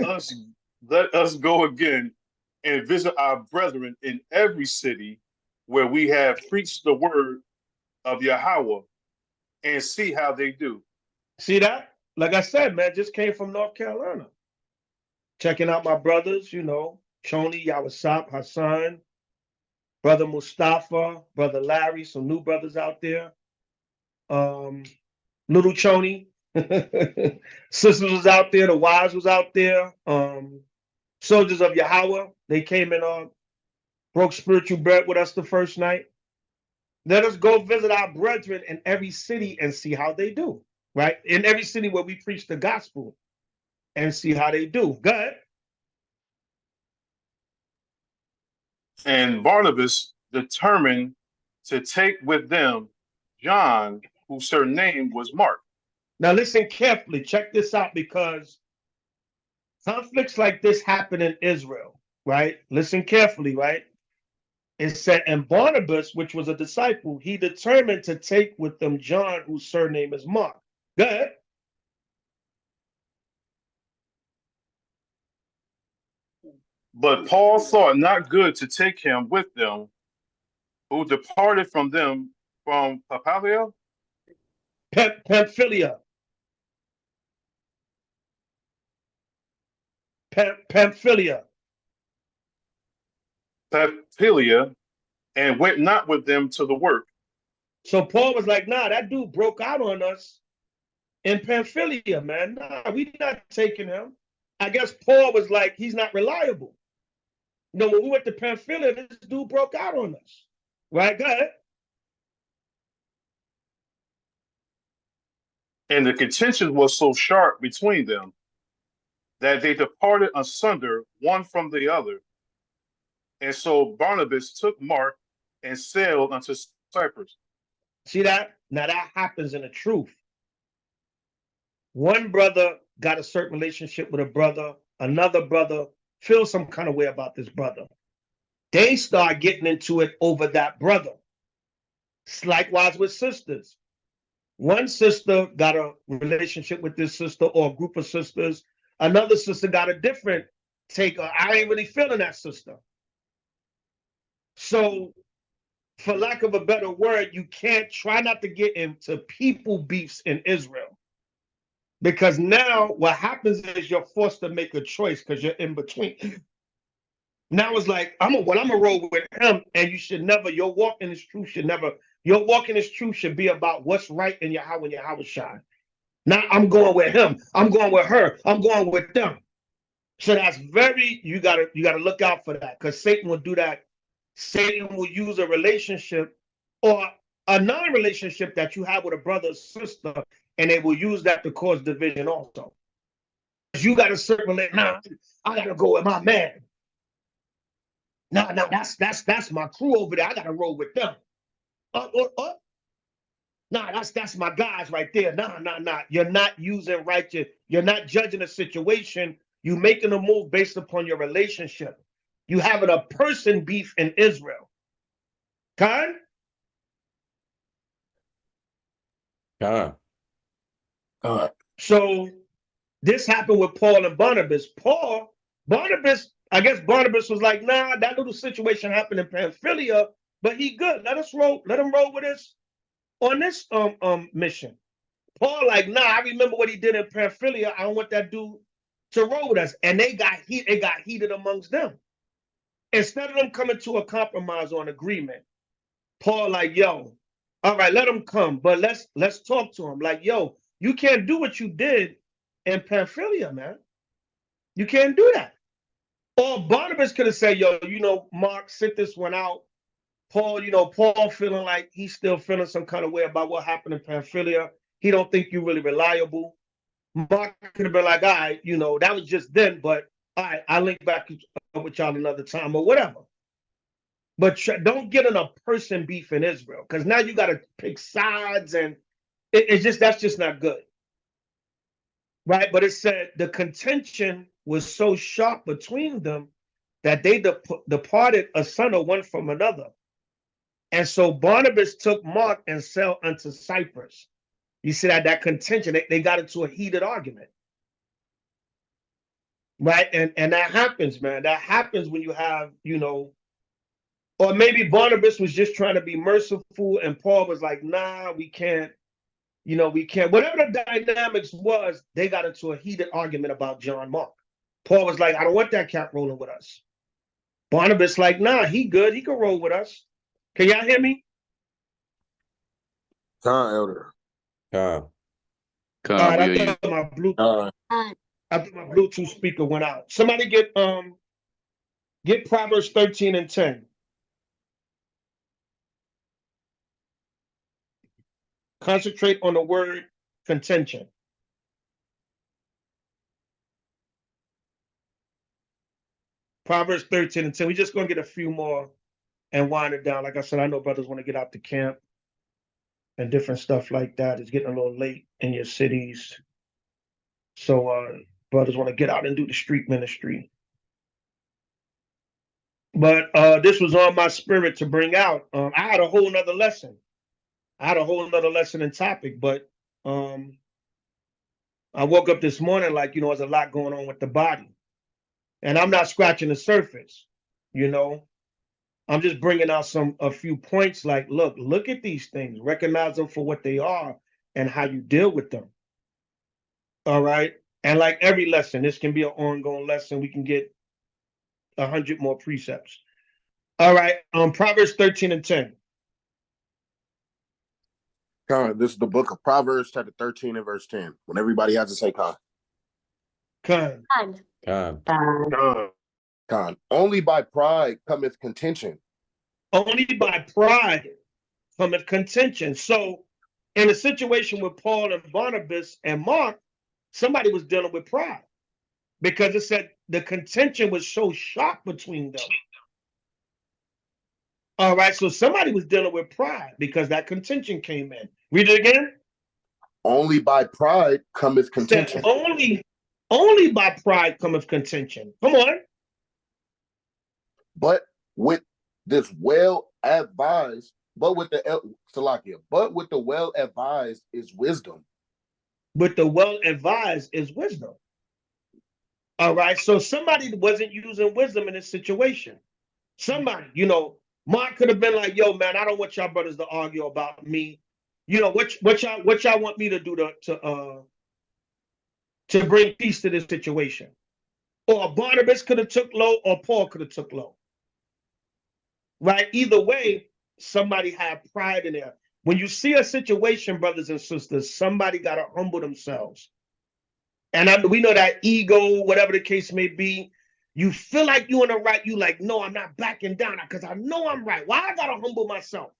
us go again and visit our brethren in every city where we have preached the word of Yahweh and see how they do. See that? Like I said, man, just came from North Carolina. Checking out my brothers, you know, Choni, Yawasap, Hassan, Brother Mustafa, Brother Larry, some new brothers out there. Little Choni, Sisters was out there, the Wiles was out there. Soldiers of Yahweh, they came and broke spiritual bread with us the first night. Let us go visit our brethren in every city and see how they do, right? In every city where we preach the gospel and see how they do. Good. And Barnabas determined to take with them John, whose surname was Mark. Now listen carefully. Check this out, because conflicts like this happen in Israel, right? Listen carefully, right? It said, and Barnabas, which was a disciple, he determined to take with them John, whose surname is Mark. Good. But Paul thought not good to take him with them, who departed from them from Pamphylia. Pamphylia. Pamphylia. Pamphylia, and went not with them to the work. So Paul was like, nah, that dude broke out on us in Pamphylia, man. Nah, we not taking him. I guess Paul was like, he's not reliable. You know, when we went to Pamphylia, this dude broke out on us. Right? Go ahead. And the contention was so sharp between them that they departed asunder one from the other. And so Barnabas took Mark and sailed unto Cyprus. See that? Now that happens in the truth. One brother got a certain relationship with a brother, another brother feels some kind of way about this brother. They start getting into it over that brother. It's likewise with sisters. One sister got a relationship with this sister or a group of sisters. Another sister got a different take. I ain't really feeling that sister. So, for lack of a better word, you can't try not to get into people beefs in Israel. Because now what happens is you're forced to make a choice because you're in between. Now it's like, I'm gonna roll with him, and you should never, your walk in this truth should never, your walk in this truth should be about what's right in your house when your house shine. Now I'm going with him, I'm going with her, I'm going with them. So that's very, you gotta look out for that, because Satan will do that. Satan will use a relationship or a non-relationship that you have with a brother or sister, and they will use that to cause division also. You got to circulate, nah, I gotta go with my man. No, that's my crew over there. I gotta roll with them. Nah, that's my guys right there. Nah. You're not using righteous. You're not judging a situation. You making a move based upon your relationship. You having a person beef in Israel. Khan? Khan. So this happened with Paul and Barnabas. I guess Barnabas was like, nah, that little situation happened in Pamphylia, but he good. Let him roll with us on this mission. Paul, like, nah, I remember what he did in Pamphylia. I don't want that dude to roll with us. And it got heated amongst them. Instead of them coming to a compromise or an agreement, Paul, like, yo, all right, let him come, but let's talk to him. Like, yo, you can't do what you did in Pamphylia, man. You can't do that. Or Barnabas could have said, yo, Mark, sit this one out. Paul, Paul feeling like he's still feeling some kind of way about what happened in Pamphylia. He don't think you're really reliable. Mark could have been like, all right, that was just then, but all right, I'll link back with y'all another time or whatever. But don't get in a person beef in Israel, because now you got to pick sides, and that's just not good. Right? But it said the contention was so sharp between them that they departed asunder one from another. And so Barnabas took Mark and sailed unto Cyprus. You see that contention, they got into a heated argument. Right? And that happens, man. That happens when you have, or maybe Barnabas was just trying to be merciful, and Paul was like, nah, we can't. We can't. Whatever the dynamics was, they got into a heated argument about John Mark. Paul was like, I don't want that cat rolling with us. Barnabas like, nah, he good. He can roll with us. Can y'all hear me? Elder. All right, I thought my Bluetooth speaker went out. Somebody get Proverbs 13 and 10. Concentrate on the word contention. Proverbs 13 and 10. We're just going to get a few more and wind it down. Like I said, I know brothers want to get out to camp and different stuff like that. It's getting a little late in your cities. So brothers want to get out and do the street ministry. But this was on my spirit to bring out. I had a whole nother lesson. And topic, but I woke up this morning like, there's a lot going on with the body. And I'm not scratching the surface, I'm just bringing out a few points like, look at these things, recognize them for what they are and how you deal with them. All right. And like every lesson, this can be an ongoing lesson. We can get 100 more precepts. All right. Proverbs 13 and 10. Con, this is the book of Proverbs, chapter 13 and verse 10. When everybody has to say con. Con. Only by pride cometh contention. Only by pride cometh contention. So in a situation with Paul and Barnabas and Mark, somebody was dealing with pride, because it said the contention was so sharp between them. All right, so somebody was dealing with pride because that contention came in. Read it again. Only by pride cometh contention. Only by pride cometh contention. Come on. But with the well advised is wisdom. With the well advised is wisdom. All right, so somebody wasn't using wisdom in this situation. Somebody, Mark could have been like, yo, man, I don't want y'all brothers to argue about me. What y'all want me to do to bring peace to this situation. Or Barnabas could have took low, or Paul could have took low. Right? Either way, somebody had pride in there. When you see a situation, brothers and sisters, somebody got to humble themselves. And we know that ego, whatever the case may be, you feel like you're in the right. You like, no, I'm not backing down because I know I'm right. Why I got to humble myself?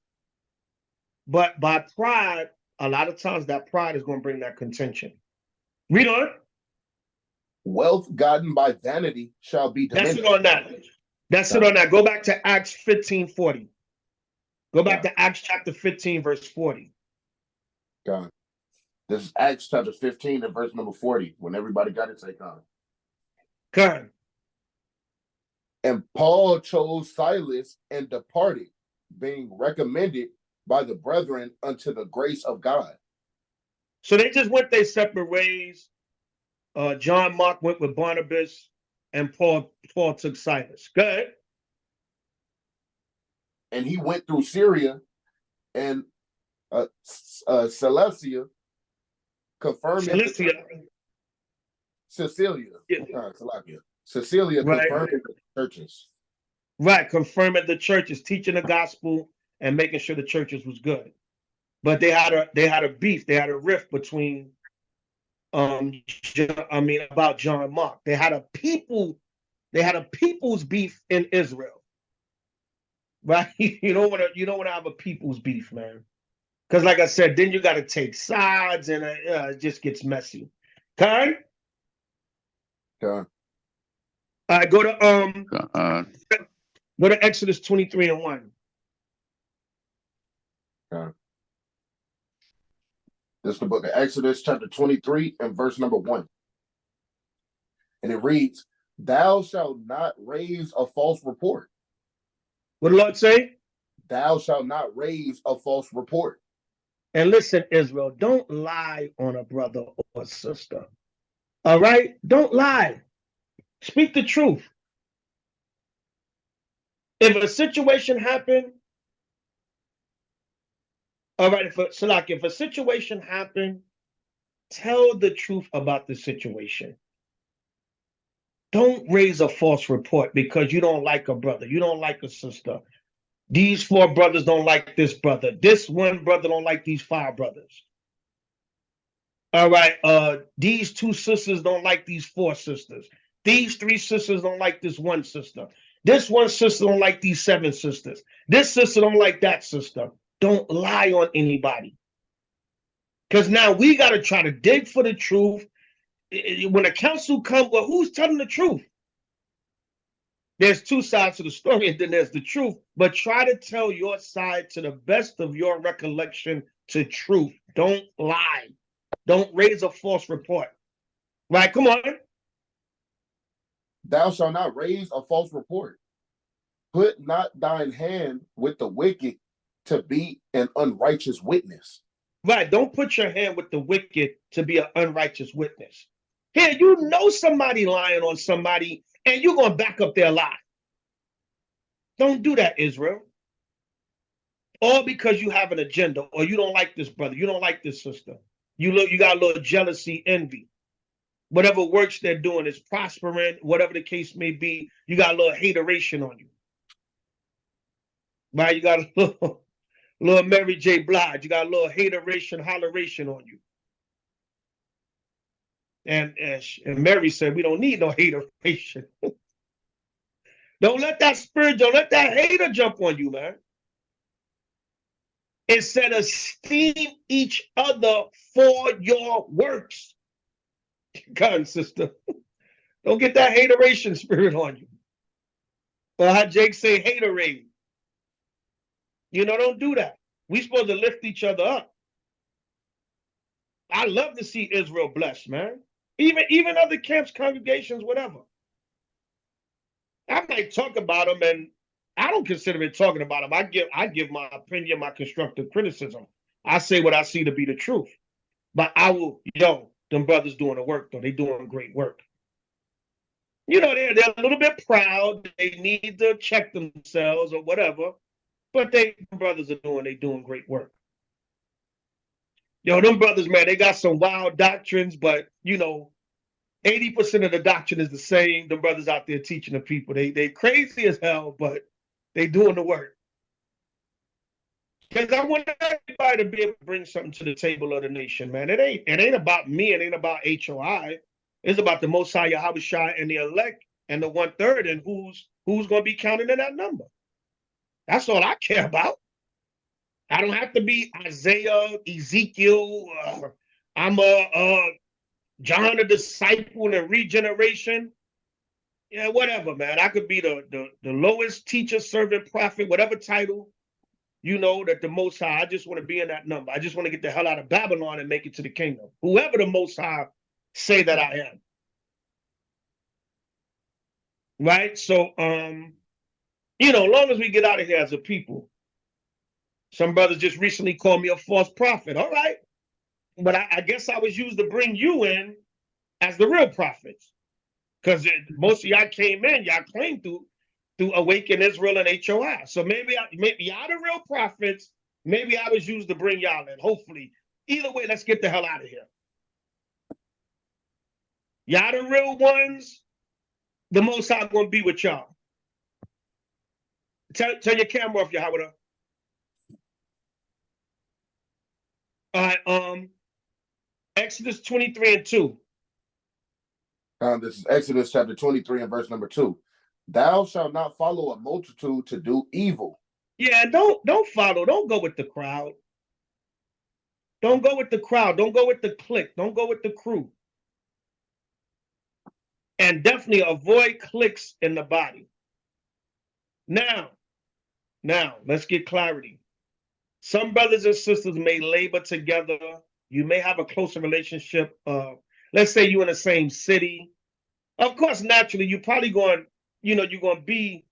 But by pride, a lot of times that pride is going to bring that contention. Read on. Wealth gotten by vanity shall be diminished. That's it on that. That's it on that. Go back to Acts 15:40. Go back to Acts chapter 15, verse 40. God. This is Acts chapter 15 and verse number 40, when everybody got it, say God. God. And Paul chose Silas and departed, being recommended by the brethren unto the grace of God. So they just went their separate ways. John Mark went with Barnabas, and Paul took Silas. Good. And he went through Syria and Cilicia, confirming Cecilia right. confirming the churches. Right, confirming the churches, teaching the gospel, and making sure the churches was good. But they had a beef, they had a rift between about John Mark. They had a people's beef in Israel. Right? You don't want to have a people's beef, man. Because like I said, then you got to take sides, and it just gets messy. Okay? Okay. All right, go to Exodus 23 and 1. Okay. This is the book of Exodus, chapter 23, and verse number 1. And it reads, "Thou shalt not raise a false report." What did the Lord say? Thou shalt not raise a false report. And listen, Israel, don't lie on a brother or sister. All right? Don't lie. Speak the truth. If a situation happened, all right, if a situation happened, tell the truth about the situation. Don't raise a false report because you don't like a brother, you don't like a sister. These 4 brothers don't like this brother. This one brother don't like these 5 brothers. All right, these 2 sisters don't like these 4 sisters. These 3 sisters don't like this 1 sister. This 1 sister don't like these 7 sisters. This sister don't like that sister. Don't lie on anybody. Because now we got to try to dig for the truth. When the council comes, well, who's telling the truth? There's 2 sides to the story, and then there's the truth. But try to tell your side to the best of your recollection to truth. Don't lie. Don't raise a false report. Right? Come on. Thou shalt not raise a false report. Put not thine hand with the wicked to be an unrighteous witness. Right. Don't put your hand with the wicked to be an unrighteous witness. Here, you know somebody lying on somebody, and you're going to back up their lie. Don't do that, Israel. All because you have an agenda, or you don't like this brother, you don't like this sister. You got a little jealousy, envy. Whatever works they're doing is prospering, whatever the case may be, you got a little hateration on you. Right? You got a little Mary J. Blige, you got a little hateration, holleration on you. And Mary said, we don't need no hateration. Don't let that spirit, don't let that hater jump on you, man. It said, esteem each other for your works. God, sister. Don't get that hateration spirit on you. Or how Jake say, haterade. Don't do that. We supposed to lift each other up. I love to see Israel blessed, man. Even other camps, congregations, whatever. I might talk about them, and I don't consider it talking about them. I give my opinion, my constructive criticism. I say what I see to be the truth. But them brothers doing the work, though. They doing great work. They're a little bit proud. They need to check themselves or whatever. But brothers are doing great work. Them brothers, man, they got some wild doctrines, but 80% of the doctrine is the same. The brothers out there teaching the people. They crazy as hell, but they doing the work. Because I want everybody to be able to bring something to the table of the nation, man. It ain't about me. It ain't about HOI. It's about the Most High Yahushua and the elect and the 1/3 and who's going to be counted in that number. That's all I care about. I don't have to be Isaiah, Ezekiel. I'm a John the disciple and regeneration. Yeah, whatever, man. I could be the lowest teacher, servant, prophet, whatever title, that the Most High. I just want to be in that number. I just want to get the hell out of Babylon and make it to the kingdom. Whoever the Most High say that I am. Right? So, long as we get out of here as a people. Some brothers just recently called me a false prophet. All right. But I guess I was used to bring you in as the real prophets. Because most of y'all came in, y'all claimed to awaken Israel and HOI. So maybe y'all the real prophets. Maybe I was used to bring y'all in. Hopefully. Either way, let's get the hell out of here. Y'all the real ones. The Most High gonna be with y'all. Turn your camera off, Yahweh. All right, Exodus 23:2. This is Exodus chapter 23 and verse number 2. Thou shalt not follow a multitude to do evil. Yeah, don't follow. Don't go with the crowd. Don't go with the crowd. Don't go with the clique. Don't go with the crew. And definitely avoid cliques in the body. Now, let's get clarity. Some brothers and sisters may labor together. You may have a closer relationship. Let's say you're in the same city. Of course, naturally, you're probably going, you're going to be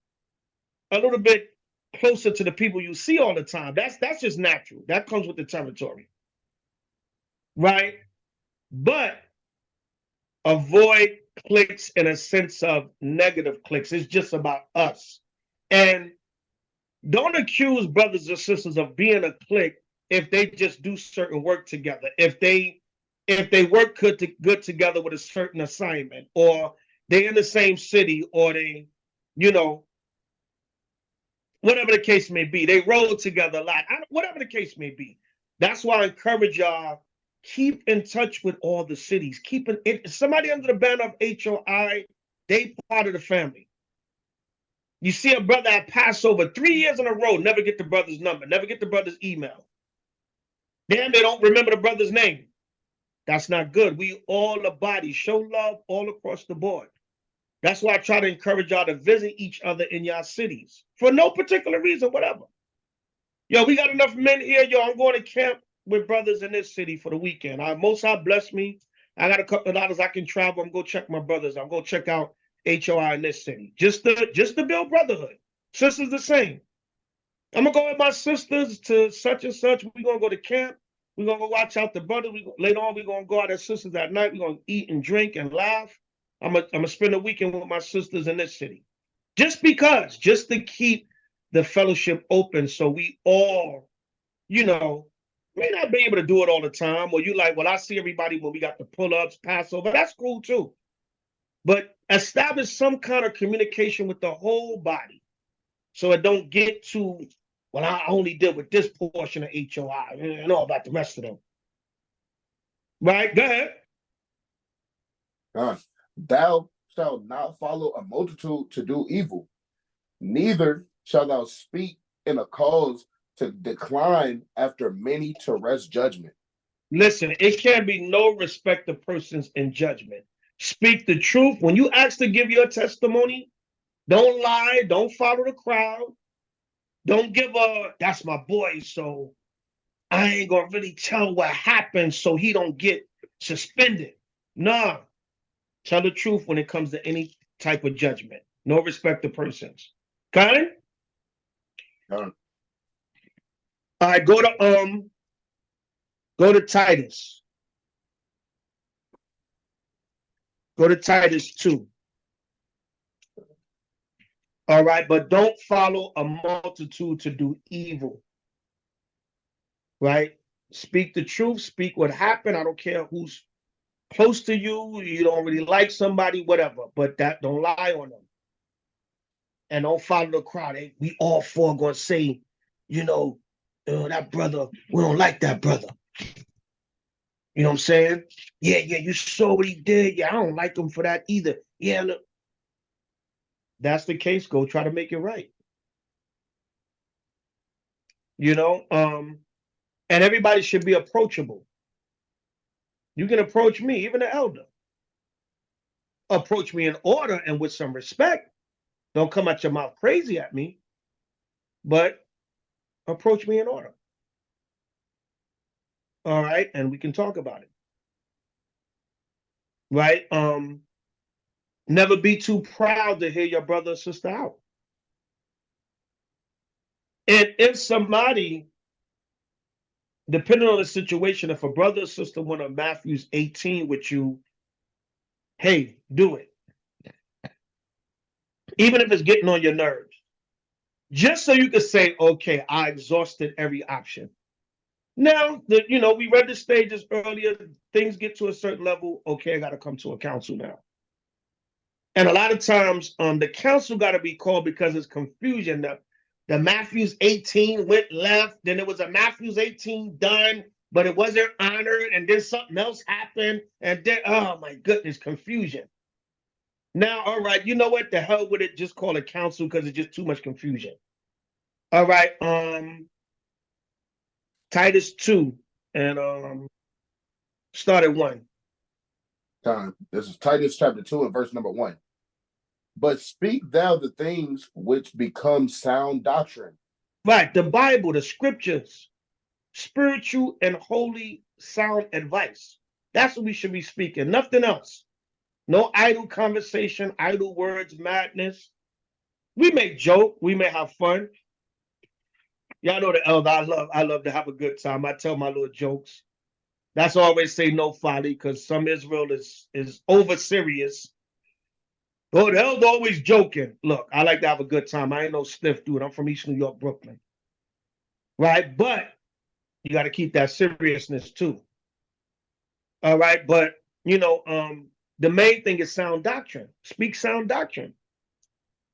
a little bit closer to the people you see all the time. That's just natural. That comes with the territory. Right? But avoid cliques in a sense of negative cliques. It's just about us. And don't accuse brothers or sisters of being a clique if they just do certain work together. If they work good together with a certain assignment, or they're in the same city, or they, whatever the case may be, they rode together a lot. Whatever the case may be. That's why I encourage y'all, keep in touch with all the cities. Somebody under the banner of HOI, they part of the family. You see a brother at Passover 3 years in a row, never get the brother's number, never get the brother's email. Damn, they don't remember the brother's name. That's not good. We all a body. Show love all across the board. That's why I try to encourage y'all to visit each other in y'all cities for no particular reason, whatever. Yo, we got enough men here. Yo, I'm going to camp with brothers in this city for the weekend. Most High bless me. I got a couple of dollars I can travel. I'm going to check my brothers. I'm going to check out HOI in this city. Just to build brotherhood. Sisters the same. I'm going to go with my sisters to such and such. We're going to go to camp. We're going to go watch out the brothers. Later on, we're going to go out as sisters at night. We're going to eat and drink and laugh. I'm going to spend a weekend with my sisters in this city. Just to keep the fellowship open so we all, may not be able to do it all the time. Or you like, well, I see everybody when we got the pull-ups, Passover. That's cool too. But establish some kind of communication with the whole body so it don't get to, well, I only deal with this portion of HOI. I know about the rest of them. Right? Go ahead. Thou shalt not follow a multitude to do evil, neither shalt thou speak in a cause to decline after many to rest judgment. Listen, it can't be no respect of persons in judgment. Speak the truth. When you ask to give your testimony, don't lie. Don't follow the crowd. Don't give that's my boy, so I ain't gonna really tell what happened so he don't get suspended. Nah. Tell the truth when it comes to any type of judgment. No respect of persons. Got it? All right, go to Titus. Go to Titus 2. All right, but don't follow a multitude to do evil. Right? Speak the truth, speak what happened. I don't care who's close to you, you don't really like somebody, whatever, but that don't lie on them. And don't follow the crowd. We all four gonna say, that brother, we don't like that brother. You know what I'm saying? Yeah, you saw what he did. Yeah, I don't like him for that either. Yeah, look. That's the case. Go try to make it right. And everybody should be approachable. You can approach me, even the elder. Approach me in order and with some respect. Don't come out your mouth crazy at me, but approach me in order. All right, and we can talk about it. Right? Never be too proud to hear your brother or sister out. And if somebody, depending on the situation, if a brother or sister want to Matthew's 18 with you, hey, do it. Even if it's getting on your nerves. Just so you can say, okay, I exhausted every option. Now, we read the stages earlier, things get to a certain level, okay, I got to come to a council now. And a lot of times, the council got to be called because it's confusion. The Matthew's 18 went left, then there was a Matthew's 18 done, but it wasn't honored, and then something else happened, and then, oh my goodness, confusion. Now, all right, you know what? The hell with it, just call it council because it's just too much confusion. All right, Titus 2, and start at 1. This is Titus chapter 2 and verse number 1. But speak thou the things which become sound doctrine. Right, the Bible, the scriptures, spiritual and holy sound advice. That's what we should be speaking, nothing else. No idle conversation, idle words, madness. We may joke, we may have fun. Y'all know the elder, I love to have a good time. I tell my little jokes. That's always say no folly, because some Israel is over serious. Oh, the elder always joking. Look, I like to have a good time. I ain't no stiff dude. I'm from East New York, Brooklyn. Right? But you got to keep that seriousness too. All right. But, the main thing is sound doctrine. Speak sound doctrine.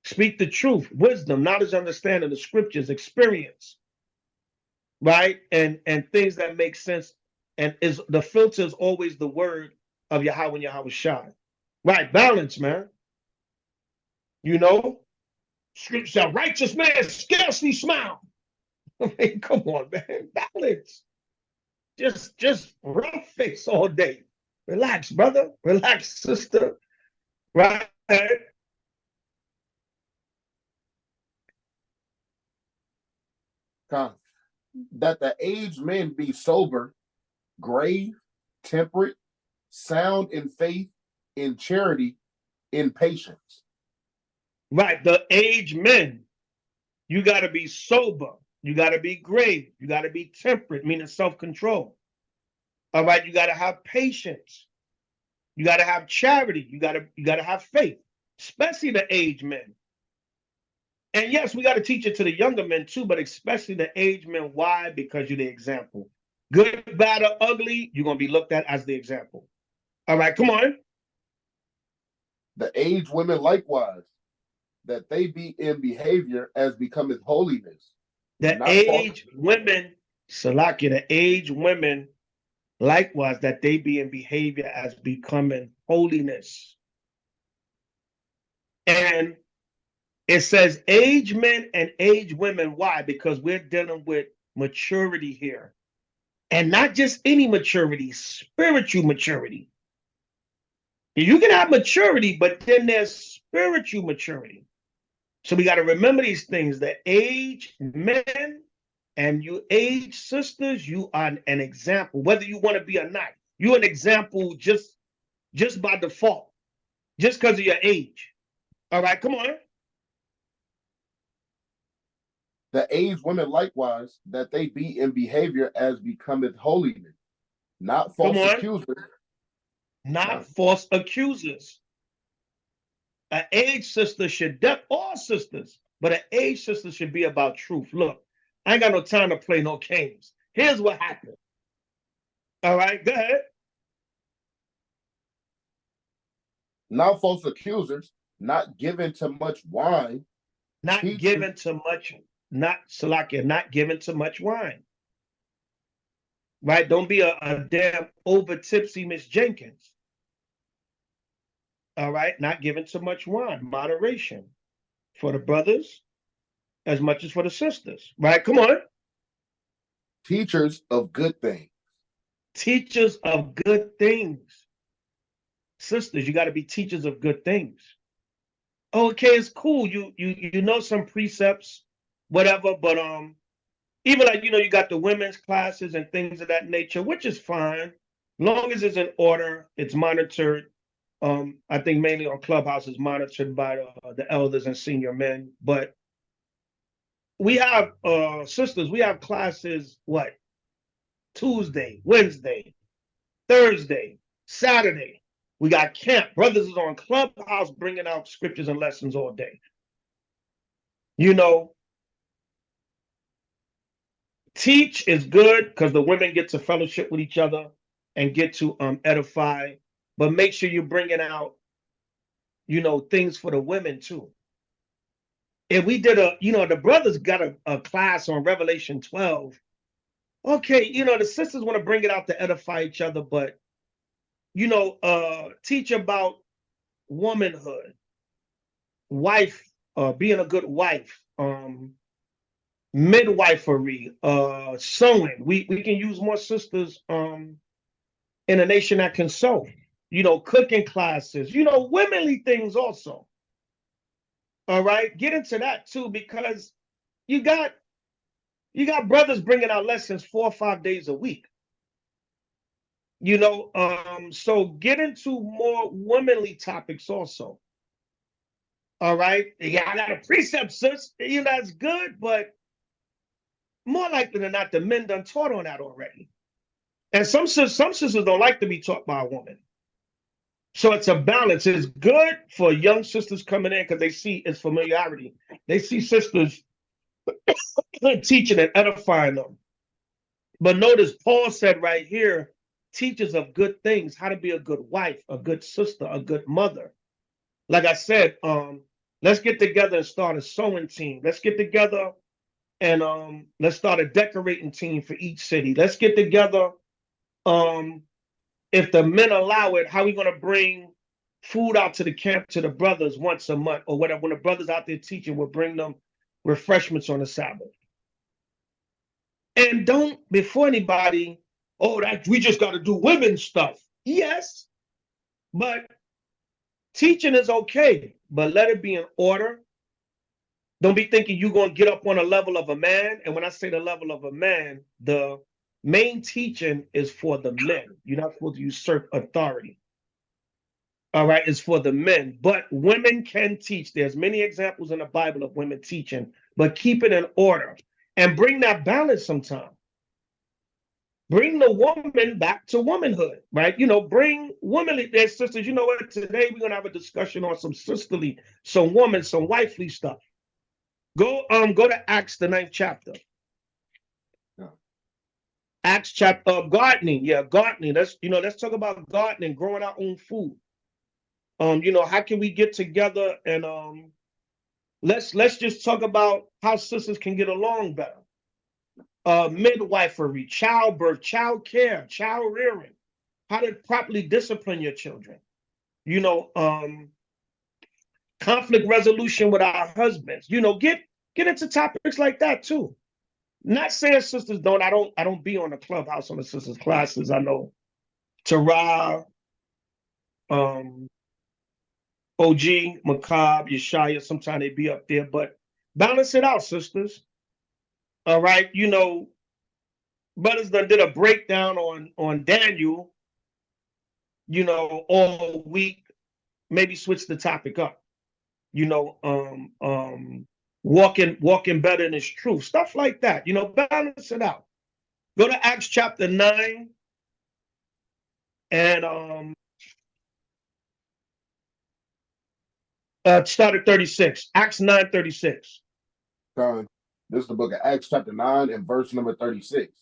Speak the truth, wisdom, knowledge, understanding, the scriptures, experience. Right? And things that make sense. And the filter is always the word of Yahweh and Yahweh Shai. Right? Balance, man. Scripture said, righteous man scarcely smile. I mean, come on, man. Balance. Just rough face all day. Relax, brother. Relax, sister. Right? That the aged men be sober, grave, temperate, sound in faith, in charity, in patience. Right. The aged men, you got to be sober. You got to be grave. You got to be temperate, meaning self-control. All right. You got to have patience. You got to have charity. You got to have faith, especially the aged men. And yes, we got to teach it to the younger men too, but especially the aged men. Why? Because you're the example. Good, bad, or ugly, you're going to be looked at as the example. All right, come on. The aged women likewise, that they be in behavior as becometh holiness. The aged women, Salakia, the aged women likewise, that they be in behavior as becoming holiness. And it says aged men and aged women. Why? Because we're dealing with maturity here. And not just any maturity, spiritual maturity. You can have maturity, but then there's spiritual maturity. So we got to remember these things. The aged men and you aged sisters, you are an example, whether you want to be or not. You're an example just by default, just because of your age. All right, come on. The aged women likewise, that they be in behavior as becometh holiness, not false accusers. Not false accusers. An aged sister should, all sisters, but an aged sister should be about truth. Look, I ain't got no time to play no games. Here's what happened. All right, go ahead. not false accusers, not given to much wine, not teachers, given to much, not Salakia, not given to much wine. Right? Don't be a damn over tipsy Miss Jenkins. All right, not given to much wine, moderation for the brothers as much as for the sisters. Right? Come on. teachers of good things. Teachers of good things. Sisters, you got to be teachers of good things. Okay, it's cool. You know some precepts, whatever, but even like you got the women's classes and things of that nature, which is fine, long as it's in order, it's monitored. I think mainly on Clubhouse is monitored by the elders and senior men. But we have sisters, we have classes what? Tuesday, Wednesday, Thursday, Saturday. We got camp. Brothers is on Clubhouse bringing out scriptures and lessons all day. Teach is good because the women get to fellowship with each other and get to edify, but make sure you're bringing out, things for the women too. If we did the brothers got a class on Revelation 12. Okay, the sisters want to bring it out to edify each other, but teach about womanhood, wife, being a good wife, midwifery, sewing. We can use more sisters in a nation that can sew, cooking classes, womanly things also. All right, get into that too, because you got brothers bringing out lessons 4 or 5 days a week. So get into more womanly topics also. All right, yeah, I got a precept, sis. That's good, but more likely than not, the men done taught on that already. And some sisters don't like to be taught by a woman. So it's a balance. It's good for young sisters coming in because they see its familiarity. They see sisters teaching and edifying them. But notice Paul said right here, teachers of good things, how to be a good wife, a good sister, a good mother. Like I said, let's get together and start a sewing team. Let's get together and let's start a decorating team for each city. Let's get together. If the men allow it, how are we going to bring food out to the camp to the brothers once a month or whatever? When the brothers out there teaching, we'll bring them refreshments on the Sabbath. And don't, before anybody, that we just got to do women's stuff. Yes, but teaching is okay, but let it be in order. Don't be thinking you're going to get up on a level of a man. And when I say the level of a man, the main teaching is for the men. You're not supposed to usurp authority. All right, it's for the men, but women can teach. There's many examples in the Bible of women teaching, but keep it in order and bring that balance sometime. Bring the woman back to womanhood, right? Bring womanly, their sisters. You know what? Today we're gonna have a discussion on some sisterly, some woman, some wifely stuff. Go to Acts the 9th chapter. Yeah. Acts chapter gardening. Yeah, gardening. Let's talk about gardening, growing our own food. How can we get together and let's just talk about how sisters can get along better. Midwifery, childbirth, child care, child rearing, how to properly discipline your children. Conflict resolution with our husbands. Get into topics like that too. Not saying sisters don't. I don't be on the Clubhouse on the sisters classes. I know Tara, OG, Macabre, Yeshaya, sometimes they be up there, but balance it out, sisters. All right, brothers done did a breakdown on Daniel, all week. Maybe switch the topic up. Walking better in his truth, stuff like that. Balance it out. Go to Acts chapter 9 and start at 36. Acts 9:36. This is the book of Acts chapter 9 and verse number 36.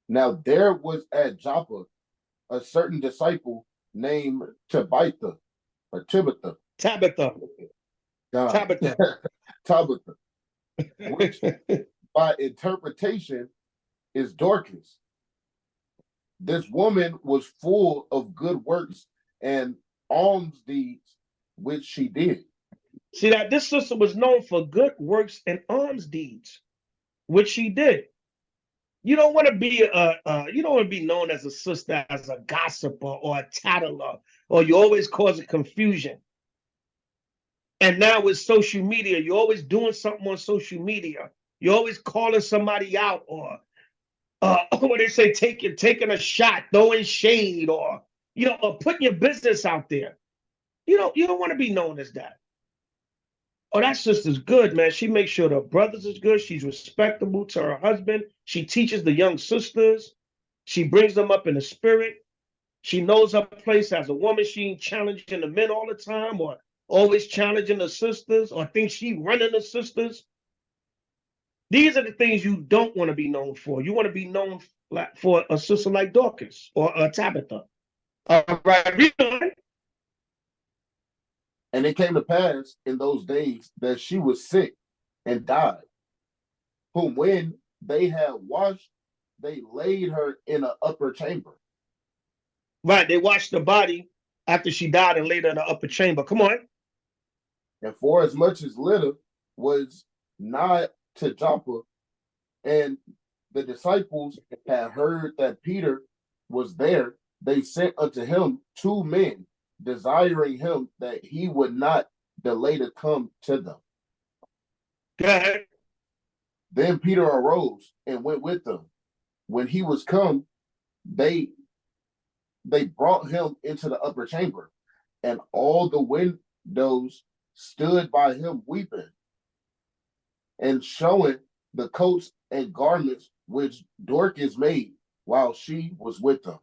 Now there was at Joppa a certain disciple named Tabitha, or Tabitha. Tabitha. God. Tabitha. Tabitha. Which by interpretation is Dorcas. This woman was full of good works and alms deeds, which she did. See that this sister was known for good works and alms deeds, which she did. You don't want to be you don't want to be known as a sister as a gossiper or a tattler, or you always causing confusion. And now with social media, you're always doing something on social media. You're always calling somebody out, or what they say, taking a shot, throwing shade, or or putting your business out there. You don't want to be known as that. Oh, that sister's good, man. She makes sure the brothers is good. She's respectable to her husband. She teaches the young sisters. She brings them up in the spirit. She knows her place as a woman. She ain't challenging the men all the time, or always challenging the sisters, or thinks she running the sisters. These are the things you don't want to be known for. You want to be known for a sister like Dorcas or Tabitha. All right, read on. And it came to pass in those days that she was sick and died, whom when they had washed, they laid her in an upper chamber. Right, they washed the body after she died and laid her in the upper chamber. Come on. And for as much as Lydda was nigh to Joppa, and the disciples had heard that Peter was there, they sent unto him 2 men, desiring him that he would not delay to come to them. Go ahead. Then Peter arose and went with them. When he was come, they brought him into the upper chamber, and all the windows stood by him weeping, and showing the coats and garments which Dorcas made while she was with them.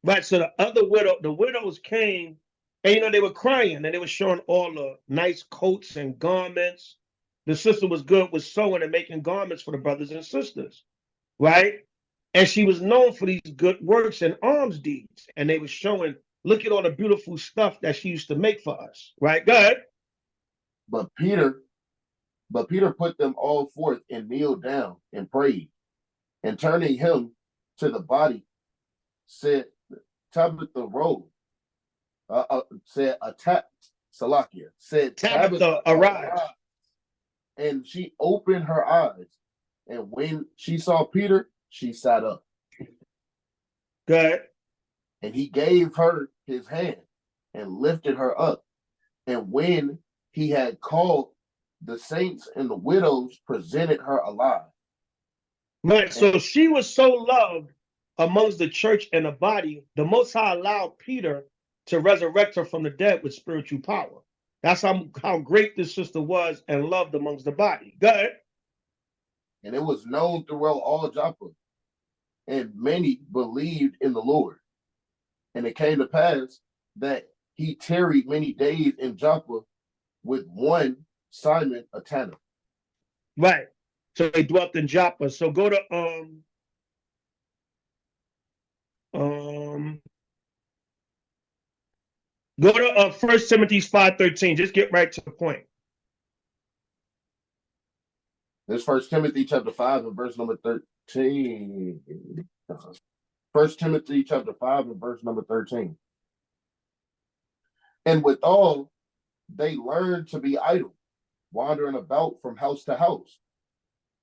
Right, so the widows came, and they were crying, and they were showing all the nice coats and garments. The sister was good with sewing and making garments for the brothers and sisters, right? And she was known for these good works and alms deeds. And they were showing, look at all the beautiful stuff that she used to make for us, right? Go ahead. But Peter put them all forth and kneeled down and prayed, and turning him to the body, said, Tabitha rose. Said Salakia said Tabitha arise. And she opened her eyes, and when she saw Peter, she sat up. Good. And he gave her his hand and lifted her up. And when he had called the saints and the widows, presented her alive. Right. So she was so loved amongst the church and the body, the Most High allowed Peter to resurrect her from the dead with spiritual power. That's how great this sister was and loved amongst the body. Go ahead. And it was known throughout all Joppa, and many believed in the Lord. And it came to pass that he tarried many days in Joppa with one Simon, a tanner. Right. So they dwelt in Joppa. So go to go to 1 Timothy 5:13. Just get right to the point. This 1 Timothy chapter 5 and verse number 13. 1 Timothy chapter 5 and verse number 13. And withal, they learned to be idle, wandering about from house to house.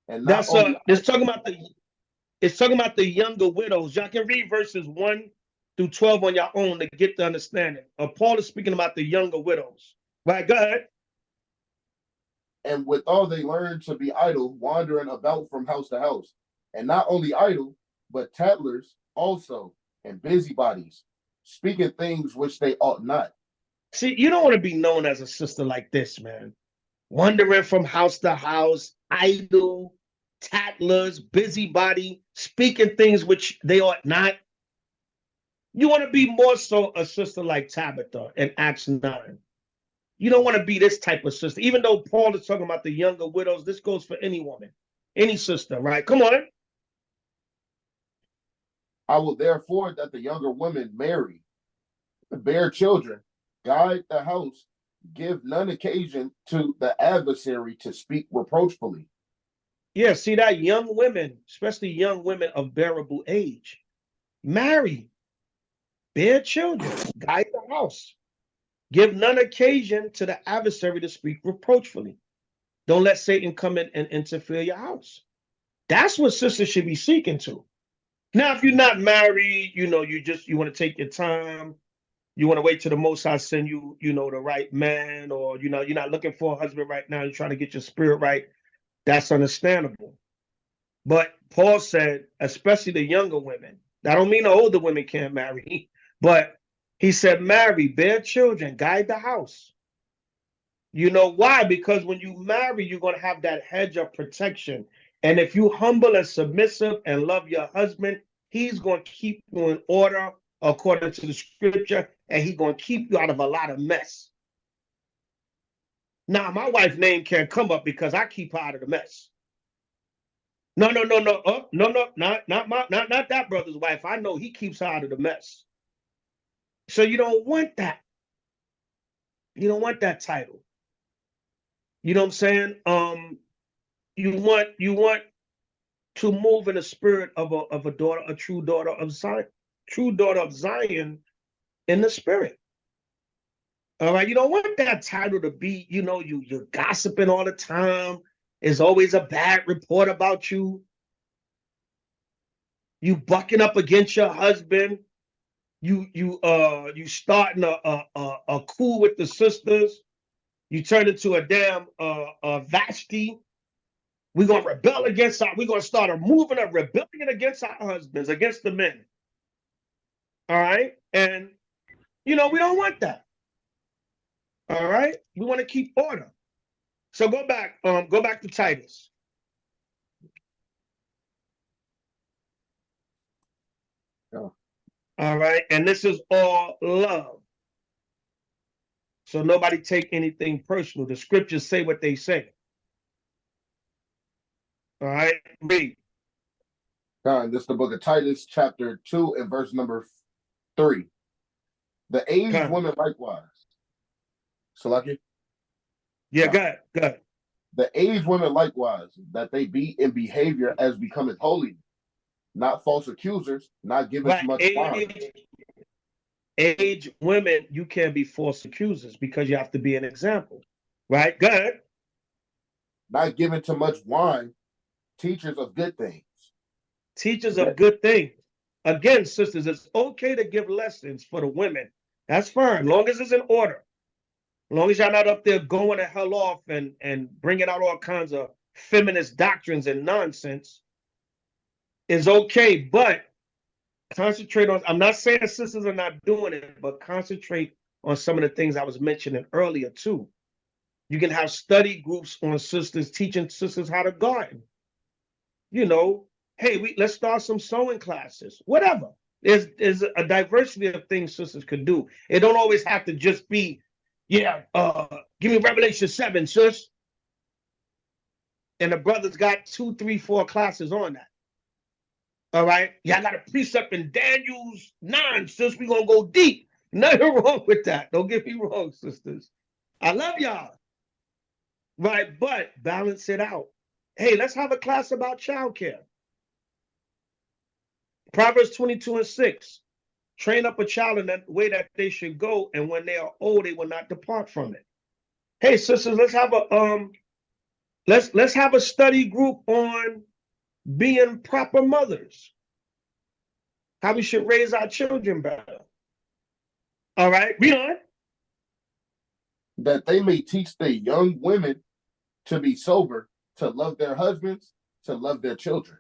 And not That's only it's talking about the younger widows. Y'all can read verses 1 through 12 on your own to get the understanding. Paul is speaking about the younger widows. Right, go ahead. And withal they learned to be idle, wandering about from house to house. And not only idle, but tattlers also, and busybodies, speaking things which they ought not. See, you don't want to be known as a sister like this, man. Wandering from house to house, idle, tattlers, busybody, speaking things which they ought not. You want to be more so a sister like Tabitha in Acts 9. You don't want to be this type of sister. Even though Paul is talking about the younger widows, this goes for any woman, any sister, right? Come on. I will therefore that the younger women marry, bear children, Guide the house, give none occasion to the adversary to speak reproachfully. Yeah, see that young women, especially young women of bearable age, marry, bear children, guide the house, give none occasion to the adversary to speak reproachfully. Don't let Satan come in and interfere your house. That's what sisters should be seeking to. Now, if you're not married, you want to take your time. You want to wait till the Most High send you, the right man, or you're not looking for a husband right now. You're trying to get your spirit right. That's understandable. But Paul said, especially the younger women. I don't mean the older women can't marry, but he said, marry, bear children, guide the house. You know why? Because when you marry, you're going to have that hedge of protection. And if you humble and submissive and love your husband, he's going to keep you in order according to the scripture, and he's going to keep you out of a lot of mess. Now, my wife's name can't come up because I keep her out of the mess. No, no, not that brother's wife. I know he keeps her out of the mess. So you don't want that. You don't want that title. You know what I'm saying? You want to move in the spirit of a daughter, a true daughter of Zion in the spirit. All right, you don't want that title to be, you're gossiping all the time. There's always a bad report about you. You bucking up against your husband. You starting a coup with the sisters. You turn into a damn Vashti. We're gonna rebel against we're gonna start a movement of rebellion against our husbands, against the men. All right, and we don't want that. All right, we want to keep order. So go back to Titus. Oh. All right, and this is all love. So nobody take anything personal. The scriptures say what they say. All right, read. This is the book of Titus, chapter 2, and verse number 3. The aged women likewise. Salaki? Yeah, good. The aged women likewise, that they be in behavior as becometh holy, not false accusers, not given to much wine. Age women, you can't be false accusers because you have to be an example. Right? Good. Not given to much wine, teachers of good things. Teachers of good things. Again, sisters, it's okay to give lessons for the women. That's fine, long as it's in order. As long as y'all not up there going to hell off and bringing out all kinds of feminist doctrines and nonsense, is okay. But concentrate on, I'm not saying sisters are not doing it, but concentrate on some of the things I was mentioning earlier too. You can have study groups on sisters, teaching sisters how to garden. Hey, let's start some sewing classes, whatever. There's a diversity of things sisters could do. It don't always have to just be, give me Revelation 7, sis. And the brothers got 2, 3, 4 classes on that. All right. Yeah, I got a precept in Daniel's 9, sis. We're going to go deep. Nothing wrong with that. Don't get me wrong, sisters. I love y'all. Right. But balance it out. Hey, let's have a class about childcare. Proverbs 22:6. Train up a child in the way that they should go, and when they are old, they will not depart from it. Hey, sisters, let's have a study group on being proper mothers. How we should raise our children better. All right, read on. That they may teach the young women to be sober, to love their husbands, to love their children.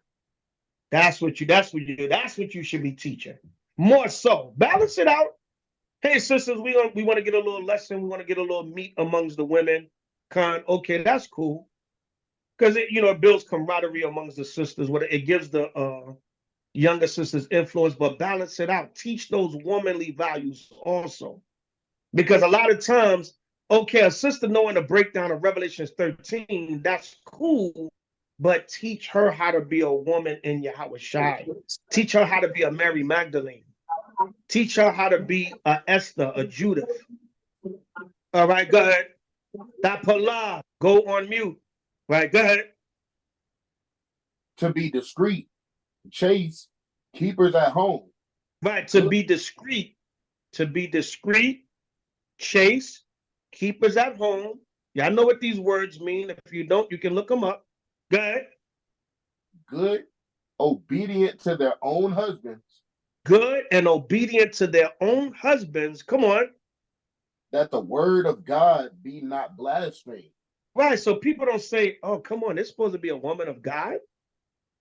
That's what you should be teaching. More so. Balance it out. Hey, sisters, we want to get a little lesson. We want to get a little meat amongst the women. Okay, that's cool. Because it builds camaraderie amongst the sisters. It gives the younger sisters influence, but balance it out. Teach those womanly values also. Because a lot of times, okay, a sister knowing the breakdown of Revelation 13, that's cool, but teach her how to be a woman in Yahushua. Teach her how to be a Mary Magdalene. Teach her how to be a Esther, a Judith. All right, go ahead. That pala, go on mute. Right, go ahead. To be discreet, chaste, keepers at home. Right, to be discreet. To be discreet, chaste, keepers at home. Y'all know what these words mean. If you don't, you can look them up. Go ahead. Good, obedient to their own husbands. Good and obedient to their own husbands. Come on. That the word of God be not blasphemed. Right, so people don't say, oh, come on, it's supposed to be a woman of God.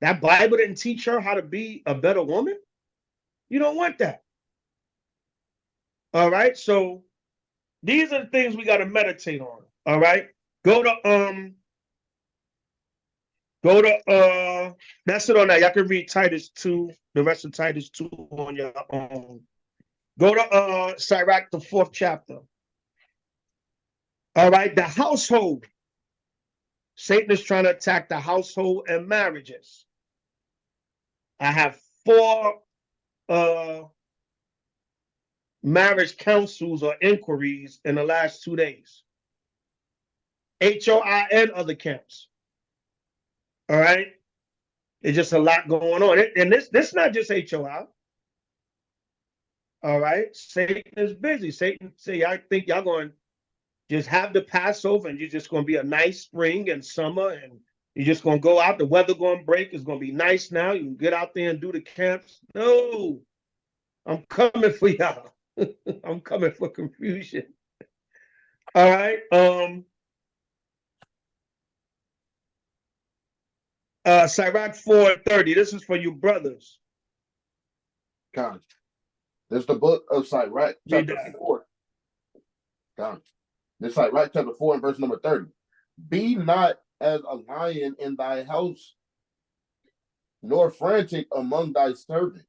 That Bible didn't teach her how to be a better woman. You don't want that. All right, so these are the things we got to meditate on. All right, go to that's it on that. Y'all can read Titus 2, the rest of Titus 2 on your own. Go to Sirach, the 4th chapter. All right, the household. Satan is trying to attack the household and marriages. I have 4 marriage councils or inquiries in the last 2 days. HOIN other camps. All right. It's just a lot going on. And this not just HOI. All right. Satan is busy. Satan say, I think y'all going to just have the Passover and you're just going to be a nice spring and summer and you're just going to go out. The weather going to break. It's going to be nice now. You can get out there and do the camps. No, I'm coming for y'all. I'm coming for confusion. All right. Sirach 4:30. This is for you brothers. God. This is the book of Sirach, chapter 4. God. This Sirach, chapter 4, and verse number 30. Be not as a lion in thy house, nor frantic among thy servants.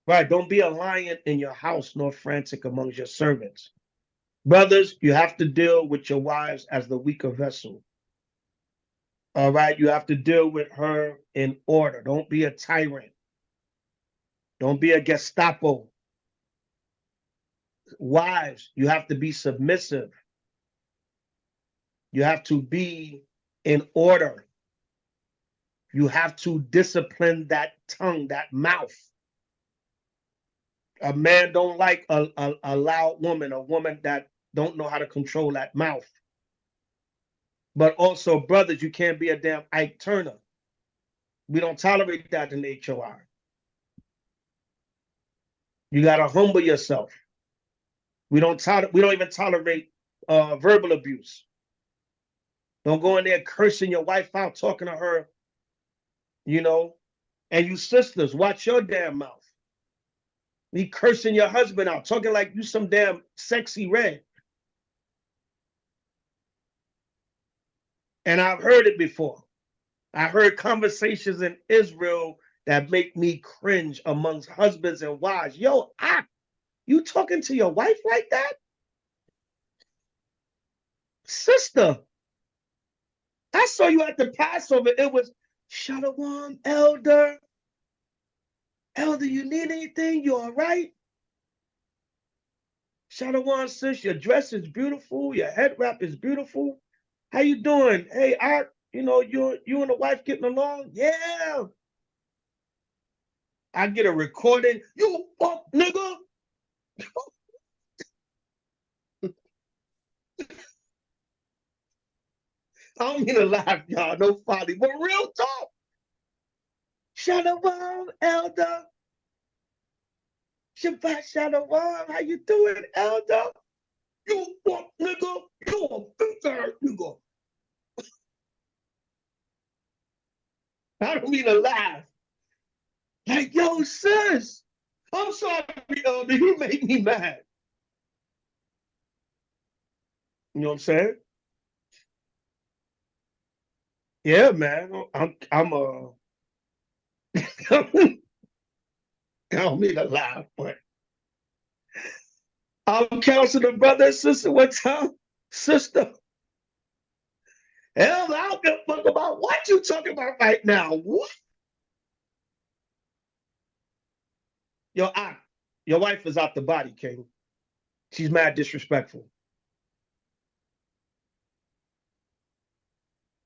Right. Don't be a lion in your house, nor frantic among your servants. Brothers, you have to deal with your wives as the weaker vessel. All right. You have to deal with her in order. Don't be a tyrant. Don't be a Gestapo. Wives, you have to be submissive. You have to be in order. You have to discipline that tongue, that mouth. A man don't like a loud woman, a woman that don't know how to control that mouth. But also, brothers, you can't be a damn Ike Turner. We don't tolerate that in HOR. You got to humble yourself. We don't even tolerate verbal abuse. Don't go in there cursing your wife out, talking to her, you know. And you sisters, watch your damn mouth. Me cursing your husband out, talking like you some damn sexy red. And I've heard it before. I heard conversations in Israel that make me cringe amongst husbands and wives. Yo, you talking to your wife like that? Sister, I saw you at the Passover. It was, Shalom, Elder. Elder, you need anything? You all right? Shalom, sis, your dress is beautiful. Your head wrap is beautiful. How you doing? Hey, you and the wife getting along? Yeah. I get a recording. You fuck nigga. I don't mean to laugh, y'all. No folly, but real talk. Shalom, Elder. Shabbat Shalom. How you doing, Elder? You fuck nigga. You a bitch nigga. I don't mean to laugh. Like, yo, sis. I'm sorry, Elder. You make me mad. You know what I'm saying? Yeah, man. I don't mean to laugh, but I'm counseling a brother and sister one time. Sister, hell, I don't give a fuck about what you talking about right now. What? Your wife is out the body, King. She's mad disrespectful.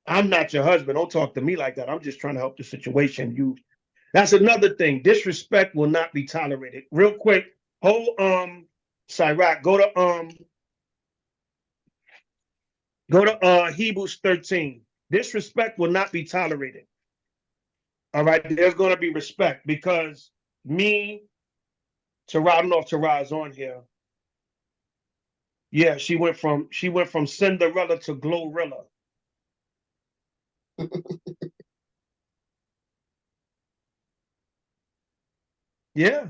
I'm not your husband. Don't talk to me like that. I'm just trying to help the situation. That's another thing. Disrespect will not be tolerated. Real quick, hold Cyrac, go to Hebrews 13. Disrespect will not be tolerated. All right, there's gonna be respect because me, Tara, I don't know if Tara is on here. Yeah, she went from Cinderella to Glorilla. Yeah.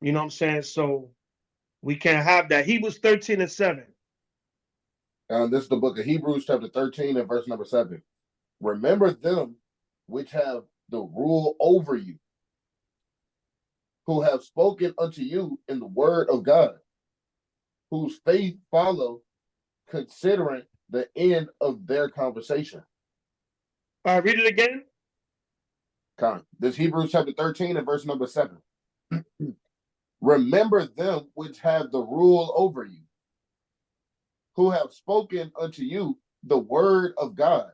You know what I'm saying? So we can't have that. Hebrews 13:7. This is the book of Hebrews, chapter 13, and verse number 7. Remember them which have the rule over you, who have spoken unto you in the word of God, whose faith follow, considering the end of their conversation. Read it again. This Hebrews chapter 13 and verse number 7. Remember them which have the rule over you, who have spoken unto you the word of God,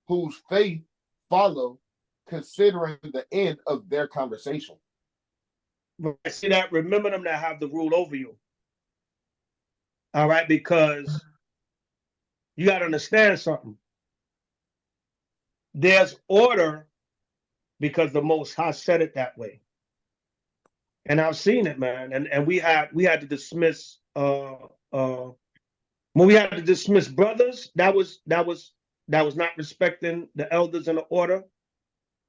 whose faith follow, considering the end of their conversation. See that? Remember them that have the rule over you. All right, because you got to understand something. There's order because the Most High said it that way. And I've seen it, man. And we had to dismiss when we had to dismiss brothers, that was not respecting the elders and the order.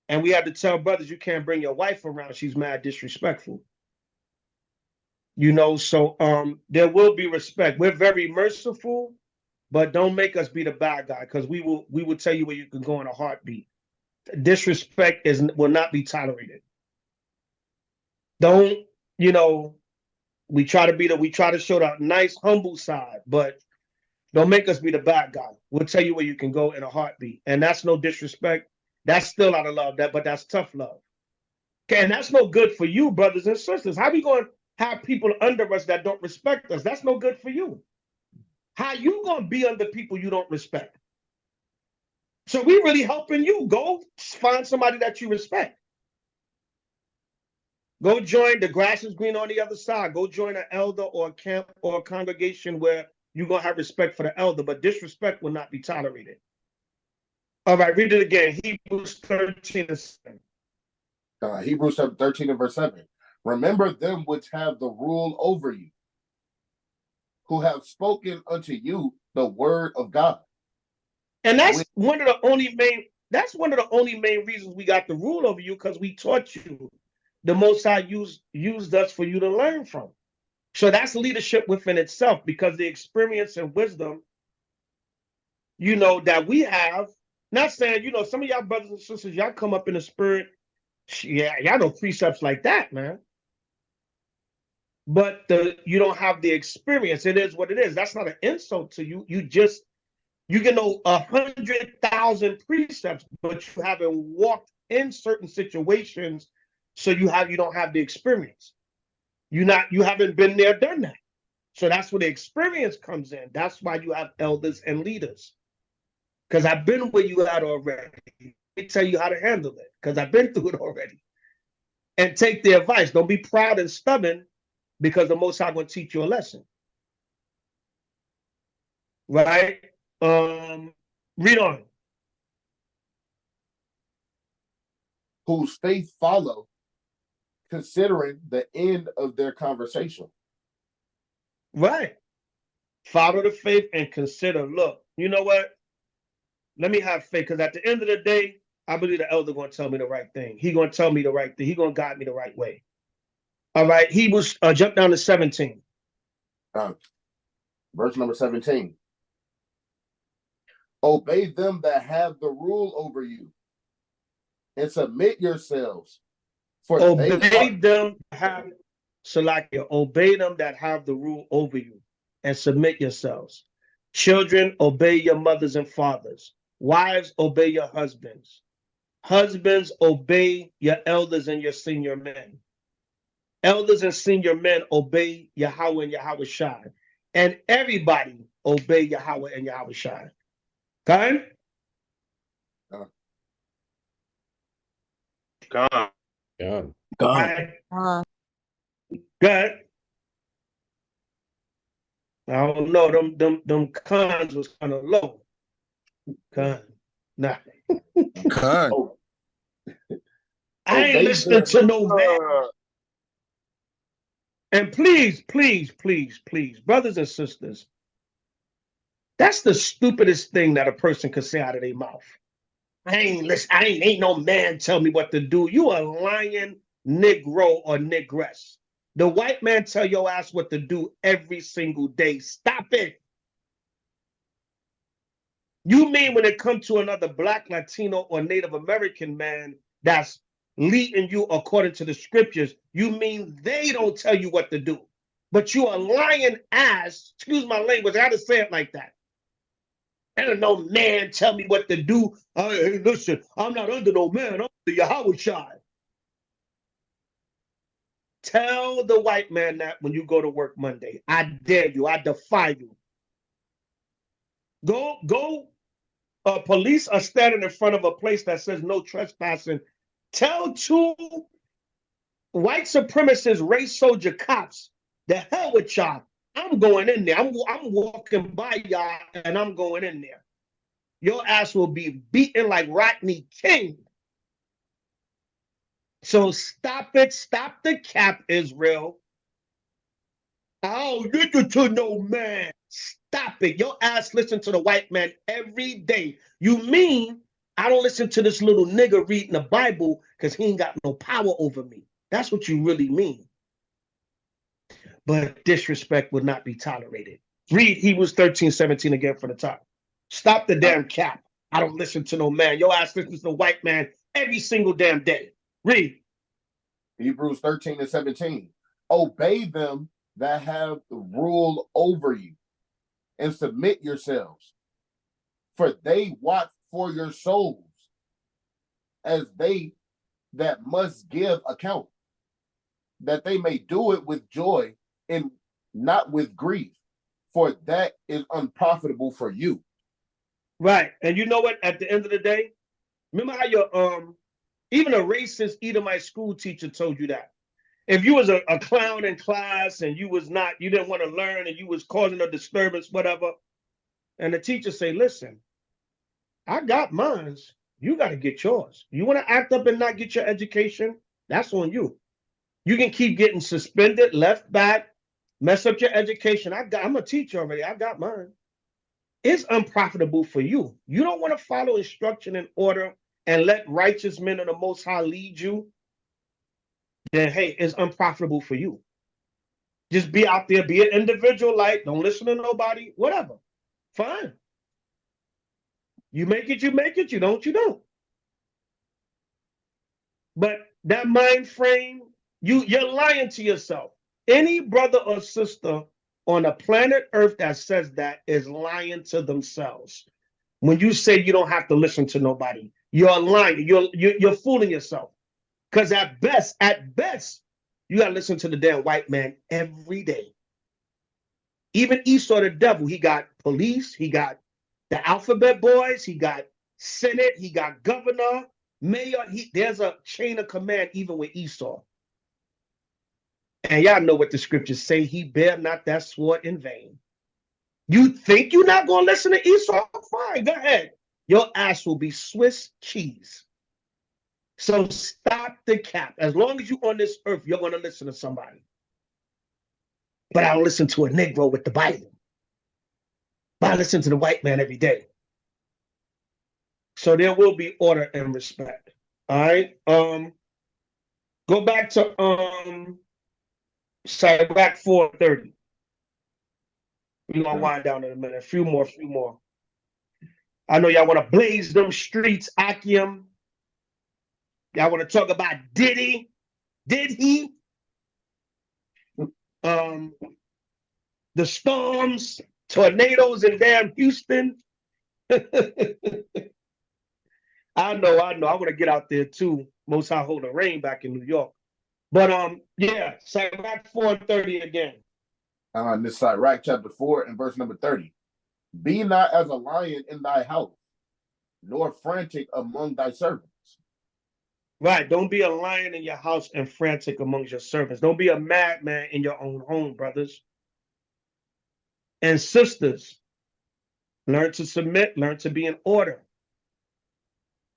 And we had to tell brothers, you can't bring your wife around. She's mad disrespectful. You know, so there will be respect. We're very merciful, but don't make us be the bad guy, because we will tell you where you can go in a heartbeat. Disrespect will not be tolerated. Don't, you know, we try to show that nice, humble side, but don't make us be the bad guy. We'll tell you where you can go in a heartbeat. And that's no disrespect. That's still out of love, but that's tough love. Okay, and that's no good for you, brothers and sisters. How we going to have people under us that don't respect us? That's no good for you. How you going to be under people you don't respect? So we really helping you. Go find somebody that you respect. Go join The Grass is Green on the Other Side. Go join an elder or a camp or a congregation where you're going to have respect for the elder, but disrespect will not be tolerated. All right, read it again. Hebrews 13:7. Hebrews chapter 13 and verse 7. Remember them which have the rule over you, who have spoken unto you the word of God. And that's one of the only main reasons we got the rule over you, because we taught you. The Most High used us for you to learn from. So that's leadership within itself, because the experience and wisdom, you know, that we have. Not saying, you know, some of y'all brothers and sisters, y'all come up in the spirit. Yeah, y'all know precepts like that, man. But you don't have the experience. It is what it is. That's not an insult to you. You can know 100,000 precepts, but you haven't walked in certain situations, so you don't have the experience. You haven't been there, done that. So that's where the experience comes in. That's why you have elders and leaders. Because I've been where you at already. Let me tell you how to handle it, because I've been through it already. And take the advice. Don't be proud and stubborn, because the Most High going to teach you a lesson. Right? Read on. Whose faith follow, considering the end of their conversation. Right. Follow the faith and consider, look, you know what? Let me have faith, because at the end of the day, I believe the elder going to tell me the right thing. He going to tell me the right thing. He going to guide me the right way. All right. Hebrews, jump down to 17. Verse number 17. Obey them that have the rule over you, and submit yourselves. For obey them that have the rule over you, and submit yourselves. Children, obey your mothers and fathers. Wives, obey your husbands. Husbands, obey your elders and your senior men. Elders and senior men, obey Yahweh and Yahweh Shai. And everybody obey Yahweh and Yahweh Shai. Okay? God. God. Right. Good. I don't know. Them cons was kind of low. Con. Nah. Con. I ain't listening to no man. And please, please, please, please, brothers and sisters, that's the stupidest thing that a person could say out of their mouth. I ain't listen. Ain't no man tell me what to do. You a lying Negro or Negress. The white man tell your ass what to do every single day. Stop it. You mean when it comes to another Black, Latino, or Native American man that's leading you according to the scriptures, you mean they don't tell you what to do. But you a lying ass, excuse my language, I gotta say it like that. Ain't no man tell me what to do. Hey, listen, I'm not under no man, I'm under Yahweh Shai. Tell the white man that when you go to work Monday. I dare you, I defy you. Go. Police are standing in front of a place that says no trespassing. Tell two white supremacist race soldier cops, the hell with y'all. I'm going in there. I'm walking by y'all and I'm going in there. Your ass will be beaten like Rodney King. So stop it. Stop the cap, Israel. I don't listen to no man. Stop it. Your ass listen to the white man every day. You mean I don't listen to this little nigga reading the Bible because he ain't got no power over me. That's what you really mean. But disrespect will not be tolerated. Read Hebrews 13:17 again from the top. Stop the damn cap. I don't listen to no man. Your ass listens to the white man every single damn day. Read. Hebrews 13:17. Obey them that have the rule over you and submit yourselves, for they watch for your souls as they that must give account, that they may do it with joy and not with grief, for that is unprofitable for you. Right. And you know what? At the end of the day, remember how your even a racist Edomite school teacher told you that. If you was a clown in class and you didn't want to learn and you was causing a disturbance, whatever, and the teacher say, listen, I got mine. You got to get yours. You want to act up and not get your education? That's on you. You can keep getting suspended, left back, mess up your education. I'm a teacher already. I got mine. It's unprofitable for you. You don't want to follow instruction and order and let righteous men of the Most High lead you, then hey, it's unprofitable for you. Just be out there, be an individual light, don't listen to nobody, whatever. Fine. You make it, you make it. You don't, you don't. But that mind frame, you're lying to yourself. Any brother or sister on the planet Earth that says that is lying to themselves. When you say you don't have to listen to nobody, you're lying. You're fooling yourself. Because at best, you gotta listen to the damn white man every day. Even Esau the devil, he got police, he got the alphabet boys, he got Senate, he got governor, mayor. There's a chain of command even with Esau. And y'all know what the scriptures say, he bear not that sword in vain. You think you're not gonna listen to Esau? Fine, go ahead. Your ass will be Swiss cheese. So stop the cap. As long as you're on this earth, you're gonna listen to somebody. But I don't listen to a Negro with the Bible. But I listen to the white man every day. So there will be order and respect. All right. Go back to Zabach 4:30. We're gonna wind down in a minute. A few more. I know y'all want to blaze them streets, Akim. Y'all want to talk about Diddy? Did he? The storms, tornadoes in damn Houston. I know. I want to get out there too. Most High hold the rain back in New York. But yeah, Zabach 4:30 again. This is Sirach chapter 4 and verse number 30. Be not as a lion in thy house, nor frantic among thy servants. Right. Don't be a lion in your house and frantic amongst your servants. Don't be a madman in your own home, brothers and sisters. Learn to submit, learn to be in order.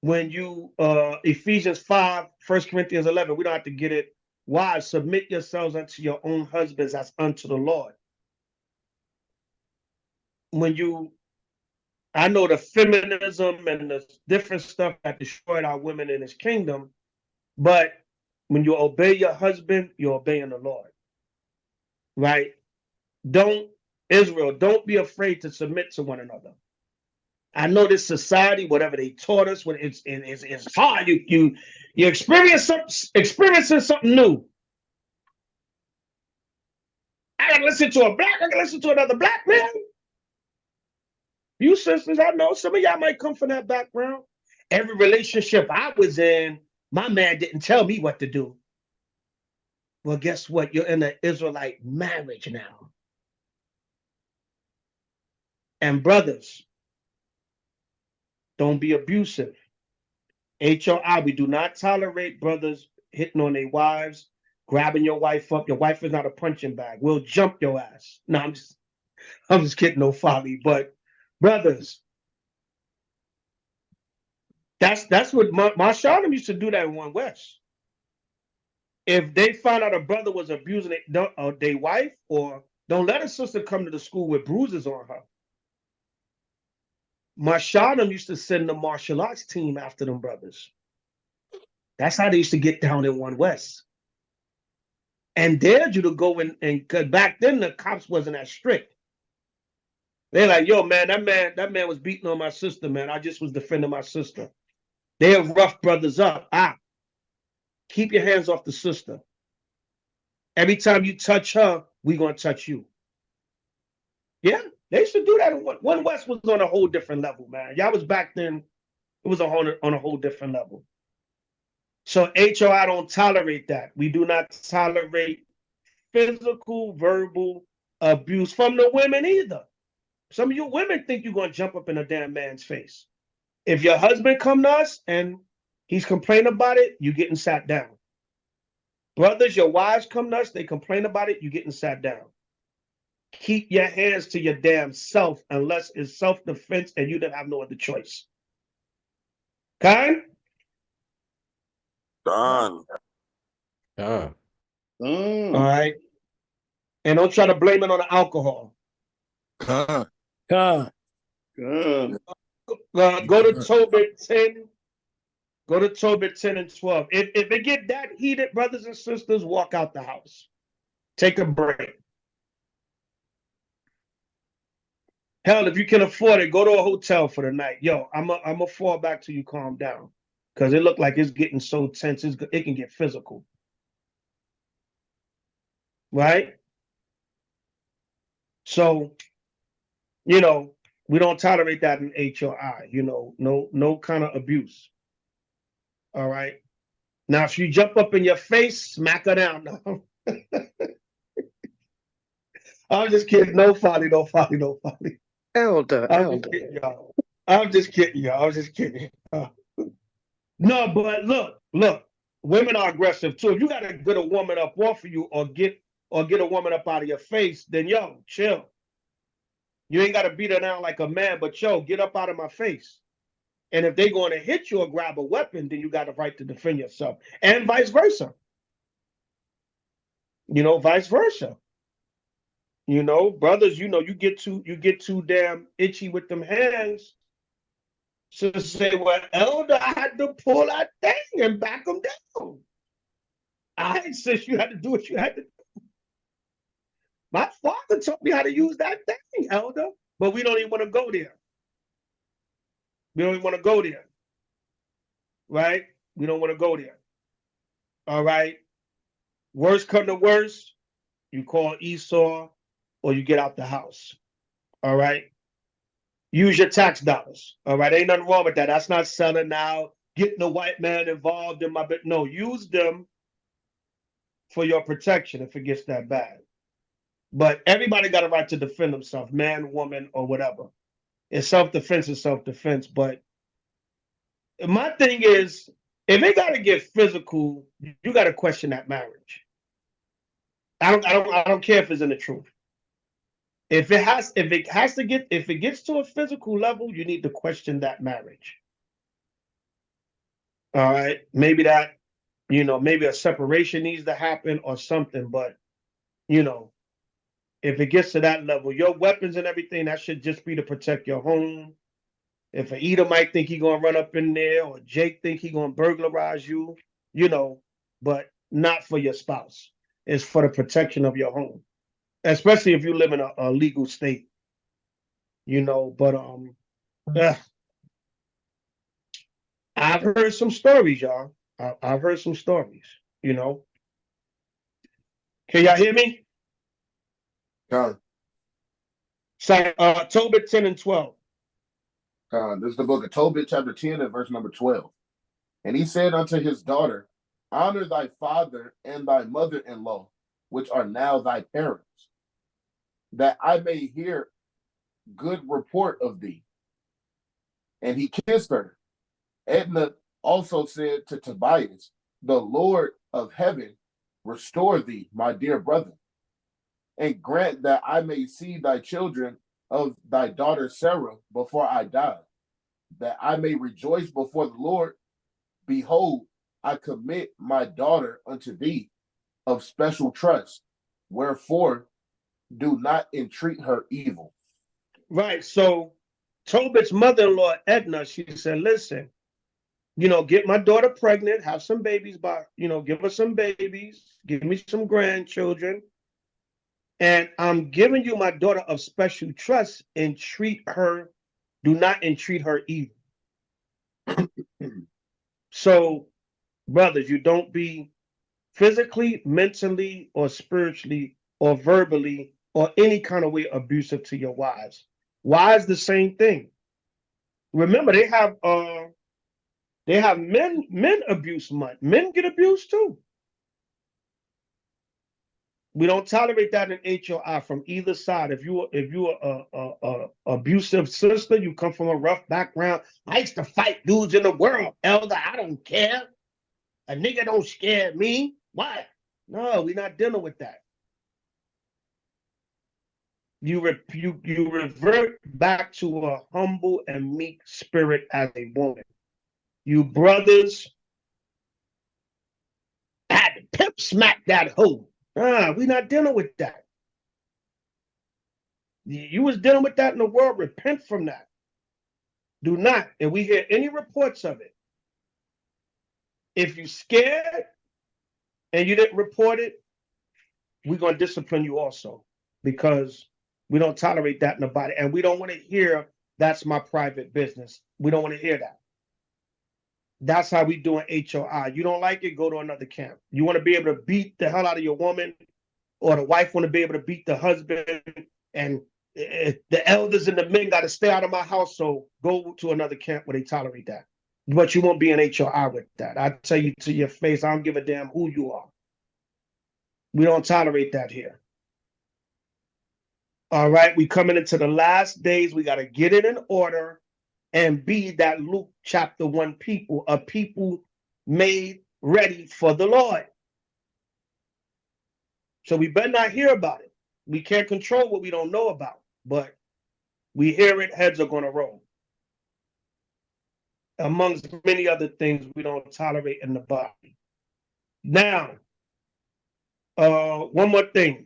When you Ephesians 5, 1 Corinthians 11, we don't have to get it. Wives, submit yourselves unto your own husbands as unto the Lord. I know the feminism and the different stuff that destroyed our women in his kingdom, but when you obey your husband, you're obeying the Lord. Right? Israel, don't be afraid to submit to one another. I know this society, whatever they taught us, when it's hard. You experiencing something new. I gotta listen to a black, I gotta listen to another black man. You sisters, I know some of y'all might come from that background. Every relationship I was in, my man didn't tell me what to do. Well, guess what? You're in an Israelite marriage now. And brothers, don't be abusive. HOI, we do not tolerate brothers hitting on their wives, grabbing your wife up. Your wife is not a punching bag. We'll jump your ass. No, I'm just kidding, no folly. But brothers, that's what Marshawn used to do that in One West. If they found out a brother was abusing their wife, or don't let a sister come to the school with bruises on her. Marshawn used to send the martial arts team after them brothers. That's how they used to get down in One West. And dared you to go in, and because back then the cops wasn't as strict. They're like, yo, man, that man was beating on my sister, man. I just was defending my sister. They're rough brothers up. Keep your hands off the sister. Every time you touch her, we gonna touch you. Yeah, they should do that. One West was on a whole different level, man. Y'all was back then, it was on a whole different level. So HOI don't tolerate that. We do not tolerate physical, verbal abuse from the women either. Some of you women think you're gonna jump up in a damn man's face. If your husband come to us and he's complaining about it, you getting sat down. Brothers, your wives come to us, they complain about it, you getting sat down. Keep your hands to your damn self unless it's self-defense and you don't have no other choice. Kind? Done. All right. And don't try to blame it on the alcohol. Go to Tobit 10. Go to Tobit 10 and 12. If it get that heated, brothers and sisters, walk out the house. Take a break. Hell, if you can afford it, go to a hotel for the night. Yo, I'm a fall back till you calm down. Because it looked like it's getting so tense, it can get physical. Right? So, we don't tolerate that in HOI. No kind of abuse. All right? Now, if you jump up in your face, smack her down. No. I'm just kidding. No folly. Elder. I'm just kidding, y'all. No, but look, women are aggressive too. If you gotta get a woman up off of you or get a woman up out of your face, then yo, chill. You ain't gotta beat her down like a man, but yo, get up out of my face. And if they going to hit you or grab a weapon, then you got the right to defend yourself. And vice versa. Vice versa. Brothers, you get too damn itchy with them hands. So say, well, Elder, I had to pull that thing and back them down. I insist you had to do what you had to do. My father taught me how to use that thing, Elder. But we don't even want to go there. Right? We don't want to go there. All right? Worst come to worst, you call Esau or you get out the house. All right? Use your tax dollars. All right? Ain't nothing wrong with that. That's not selling out, getting a white man involved in my bit. No, use them for your protection if it gets that bad. But everybody got a right to defend themselves, man, woman, or whatever. And self-defense is self-defense. But my thing is, if it got to get physical, you got to question that marriage. I don't care if it's in the truth. If it gets to a physical level, you need to question that marriage. All right, maybe that, maybe a separation needs to happen or something. But if it gets to that level, your weapons and everything, that should just be to protect your home. If an Edom might think he gonna run up in there, or Jake think he gonna burglarize you, but not for your spouse. It's for the protection of your home, especially if you live in a legal state. But I've heard some stories, y'all. I've heard some stories. Can y'all hear me? So, Tobit 10 and 12. This is the book of Tobit, chapter 10, and verse number 12. And he said unto his daughter, honor thy father and thy mother-in-law, which are now thy parents, that I may hear good report of thee. And he kissed her. Edna also said to Tobias, the Lord of heaven restore thee, my dear brother, and grant that I may see thy children of thy daughter Sarah before I die, that I may rejoice before the Lord. Behold, I commit my daughter unto thee of special trust, wherefore do not entreat her evil. Right. So Tobit's mother-in-law, Edna, she said, listen, get my daughter pregnant, have some babies, give her some babies, give me some grandchildren. And I'm giving you my daughter of special trust, and do not entreat her evil. So, brothers, you don't be physically, mentally, or spiritually, or verbally, or any kind of way abusive to your wives. Wives, the same thing. Remember, they have men abuse month. Men get abused too. We don't tolerate that in HOI from either side. If you a abusive sister, you come from a rough background. I used to fight dudes in the world, Elder. I don't care. A nigga don't scare me. What? No, we're not dealing with that. You revert back to a humble and meek spirit as a woman. You brothers had to pimp smack that hoe. We're not dealing with that. You was dealing with that in the world. Repent from that. Do not. And we hear any reports of it. If you're scared and you didn't report it, we're going to discipline you also, because we don't tolerate that in the body. And we don't want to hear, that's my private business. We don't want to hear that. That's how we do in HOI. You don't like it, go to another camp. You want to be able to beat the hell out of your woman, or the wife want to be able to beat the husband, and the elders and the men got to stay out of my house, so go to another camp where they tolerate that. But you won't be in HOI with that. I tell you to your face, I don't give a damn who you are. We don't tolerate that here. All right, we coming into the last days. We got to get it in order and be that Luke chapter 1 people, a people made ready for the Lord. So we better not hear about it. We can't control what we don't know about, but we hear it, heads are going to roll. Amongst many other things we don't tolerate in the body. Now, one more thing.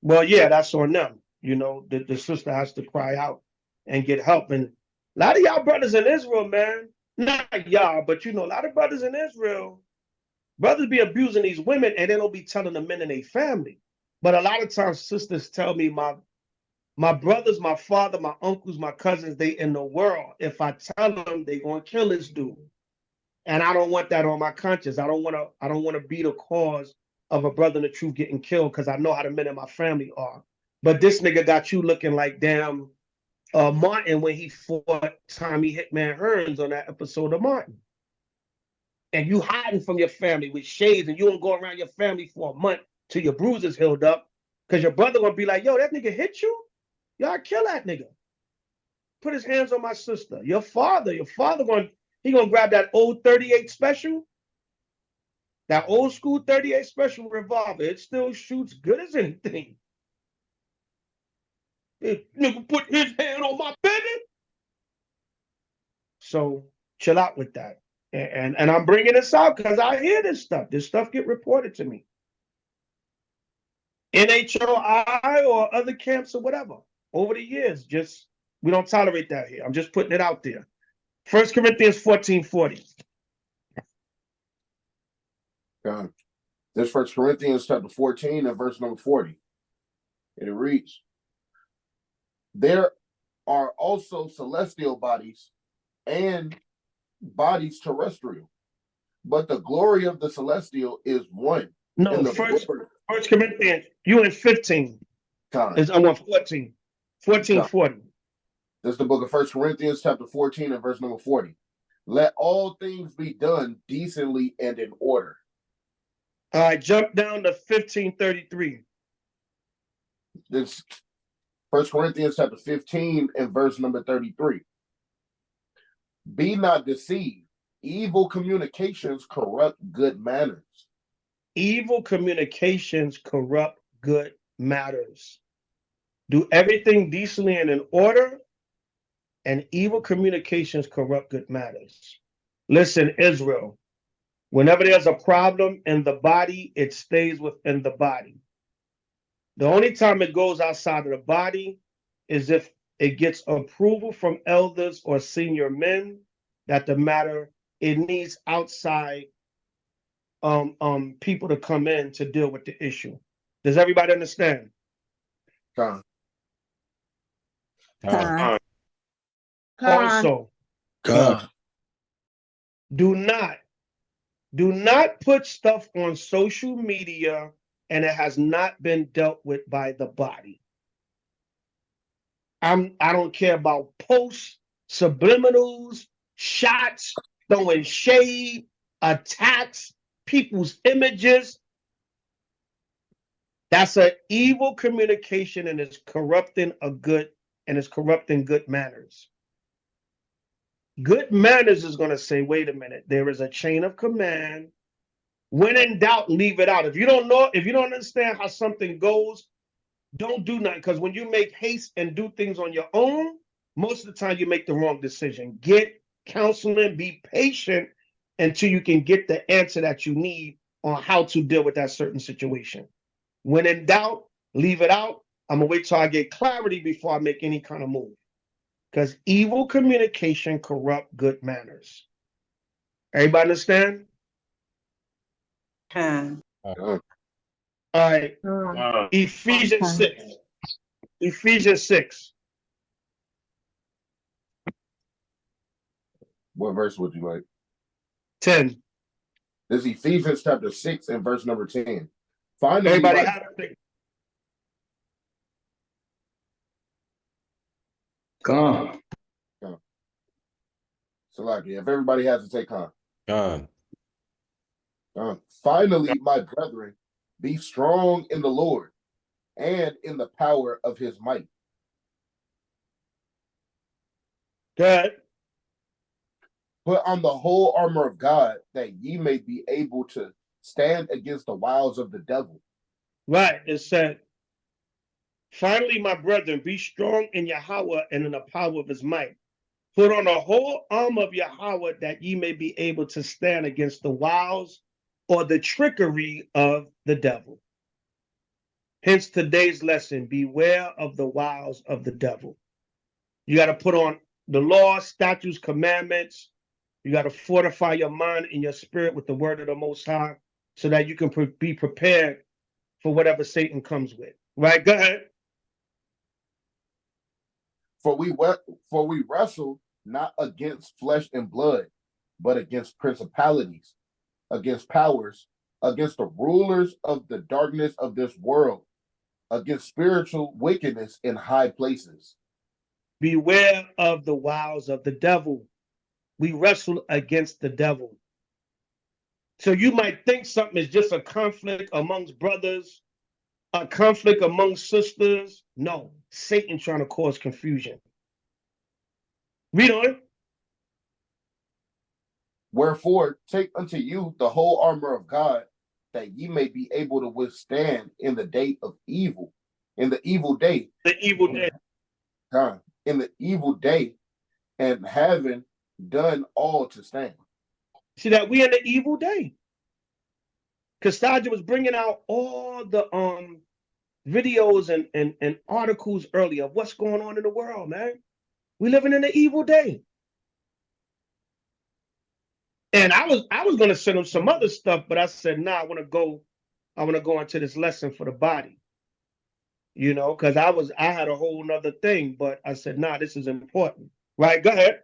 Well, yeah, that's on them. The sister has to cry out and get help. And a lot of y'all brothers in Israel, man, not y'all, but a lot of brothers in Israel, brothers be abusing these women and they don't be telling the men in their family. But a lot of times sisters tell me, my brothers, my father, my uncles, my cousins, they in the world. If I tell them, they gonna kill this dude. And I don't want that on my conscience. I don't want to be the cause of a brother in the truth getting killed, because I know how the men in my family are. But this nigga got you looking like damn Martin when he fought Tommy Hitman Hearns on that episode of Martin. And you hiding from your family with shades, and you don't go around your family for a month till your bruises healed up. Because your brother gonna be like, yo, that nigga hit you? Y'all kill that nigga. Put his hands on my sister. Your father he gonna grab that old 38 special, that old school 38 special revolver. It still shoots good as anything. Nigga put his hand on my baby. So chill out with that. And I'm bringing this out because I hear this stuff. This stuff get reported to me. NHOI or other camps or whatever. Over the years, we don't tolerate that here. I'm just putting it out there. 1 Corinthians 14:40. God. This 1 Corinthians chapter 14 and verse number 40. And it reads, there are also celestial bodies and bodies terrestrial, but the glory of the celestial is one. No, first Corinthians, you in 15. I'm on 14. 14:40. This is the book of 1 Corinthians chapter 14 and verse number 40. Let all things be done decently and in order. All right, jump down to 15:33. This 1 Corinthians chapter 15 and verse number 33. Be not deceived. Evil communications corrupt good manners. Evil communications corrupt good manners. Do everything decently and in order, and evil communications corrupt good manners. Listen, Israel, whenever there's a problem in the body, it stays within the body. The only time it goes outside of the body is if it gets approval from elders or senior men that the matter, it needs outside people to come in to deal with the issue. Does everybody understand? Also, do not put stuff on social media and it has not been dealt with by the body. I don't care about posts, subliminals, shots, throwing shade, attacks, people's images. That's an evil communication and it's corrupting good manners. Good manners is going to say, wait a minute, there is a chain of command. When in doubt, leave it out. If you don't understand how something goes, don't do nothing. Because when you make haste and do things on your own, most of the time you make the wrong decision. Get counseling, be patient until you can get the answer that you need on how to deal with that certain situation. When in doubt, leave it out. I'm going to wait till I get clarity before I make any kind of move. Because evil communication corrupt good manners. Everybody understand? All right. Ephesians 6. Ephesians 6. What verse would you like? 10. This is Ephesians chapter 6 and verse number 10. Finally, everybody have it. Con. So like, if everybody has to take con. Finally, my brethren, be strong in the Lord and in the power of his might. Good. Put on the whole armor of God that ye may be able to stand against the wiles of the devil. Right. It said, finally, my brethren, be strong in Yahweh and in the power of his might. Put on the whole armor of Yahweh that ye may be able to stand against the wiles or the trickery of the devil. Hence today's lesson, beware of the wiles of the devil. You got to put on the law, statutes, commandments. You got to fortify your mind and your spirit with the word of the Most High so that you can be prepared for whatever Satan comes with. Right? Go ahead. For we wrestle not against flesh and blood, but against principalities, against powers, against the rulers of the darkness of this world, against spiritual wickedness in high places. Beware of the wiles of the devil. We wrestle against the devil. So you might think something is just a conflict amongst brothers, a conflict amongst sisters. No, Satan trying to cause confusion. Read on. Wherefore, take unto you the whole armor of God, that ye may be able to withstand in the day of evil, in the evil day. The evil day. In the evil day, and having done all to stand. See that we in the evil day. Castaja was bringing out all the videos and articles earlier of what's going on in the world, man. We living in the evil day. And I was gonna send him some other stuff, but I said, nah, I want to go into this lesson for the body. You know, because I had a whole nother thing, but I said, nah, this is important. Right, go ahead.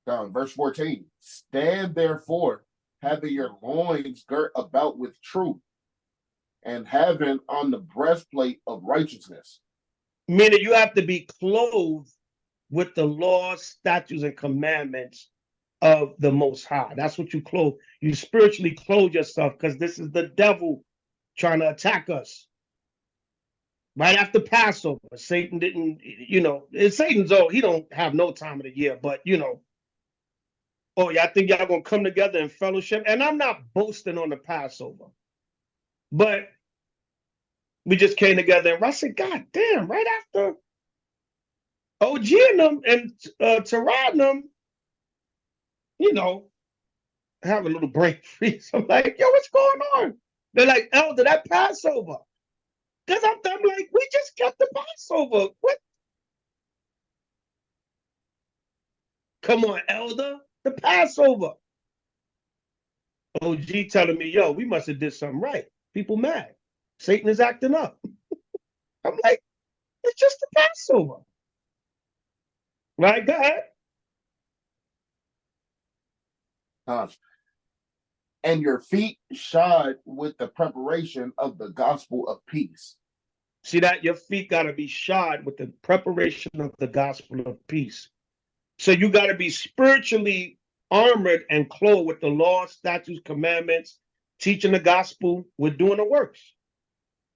Verse 14, stand therefore, having your loins girt about with truth, and having on the breastplate of righteousness. Meaning you have to be clothed with the laws, statutes, and commandments of the Most High. That's what you clothe. You spiritually clothe yourself, because this is the devil trying to attack us. Right after Passover, Satan didn't, Satan's he don't have no time of the year, but oh, y'all think y'all gonna come together in fellowship? And I'm not boasting on the Passover, but we just came together and I said, God damn, right after OG and them and Tarad and them, have a little brain freeze. I'm like, yo, what's going on? They're like, Elder, that Passover. Because I'm like, we just kept the Passover. What? Come on, Elder, the Passover. OG telling me, yo, we must have did something right. People mad. Satan is acting up. I'm like, it's just the Passover. Right, go ahead. And your feet shod with the preparation of the gospel of peace. See that? Your feet got to be shod with the preparation of the gospel of peace. So you got to be spiritually armored and clothed with the law, statutes, commandments, teaching the gospel. We're doing the works.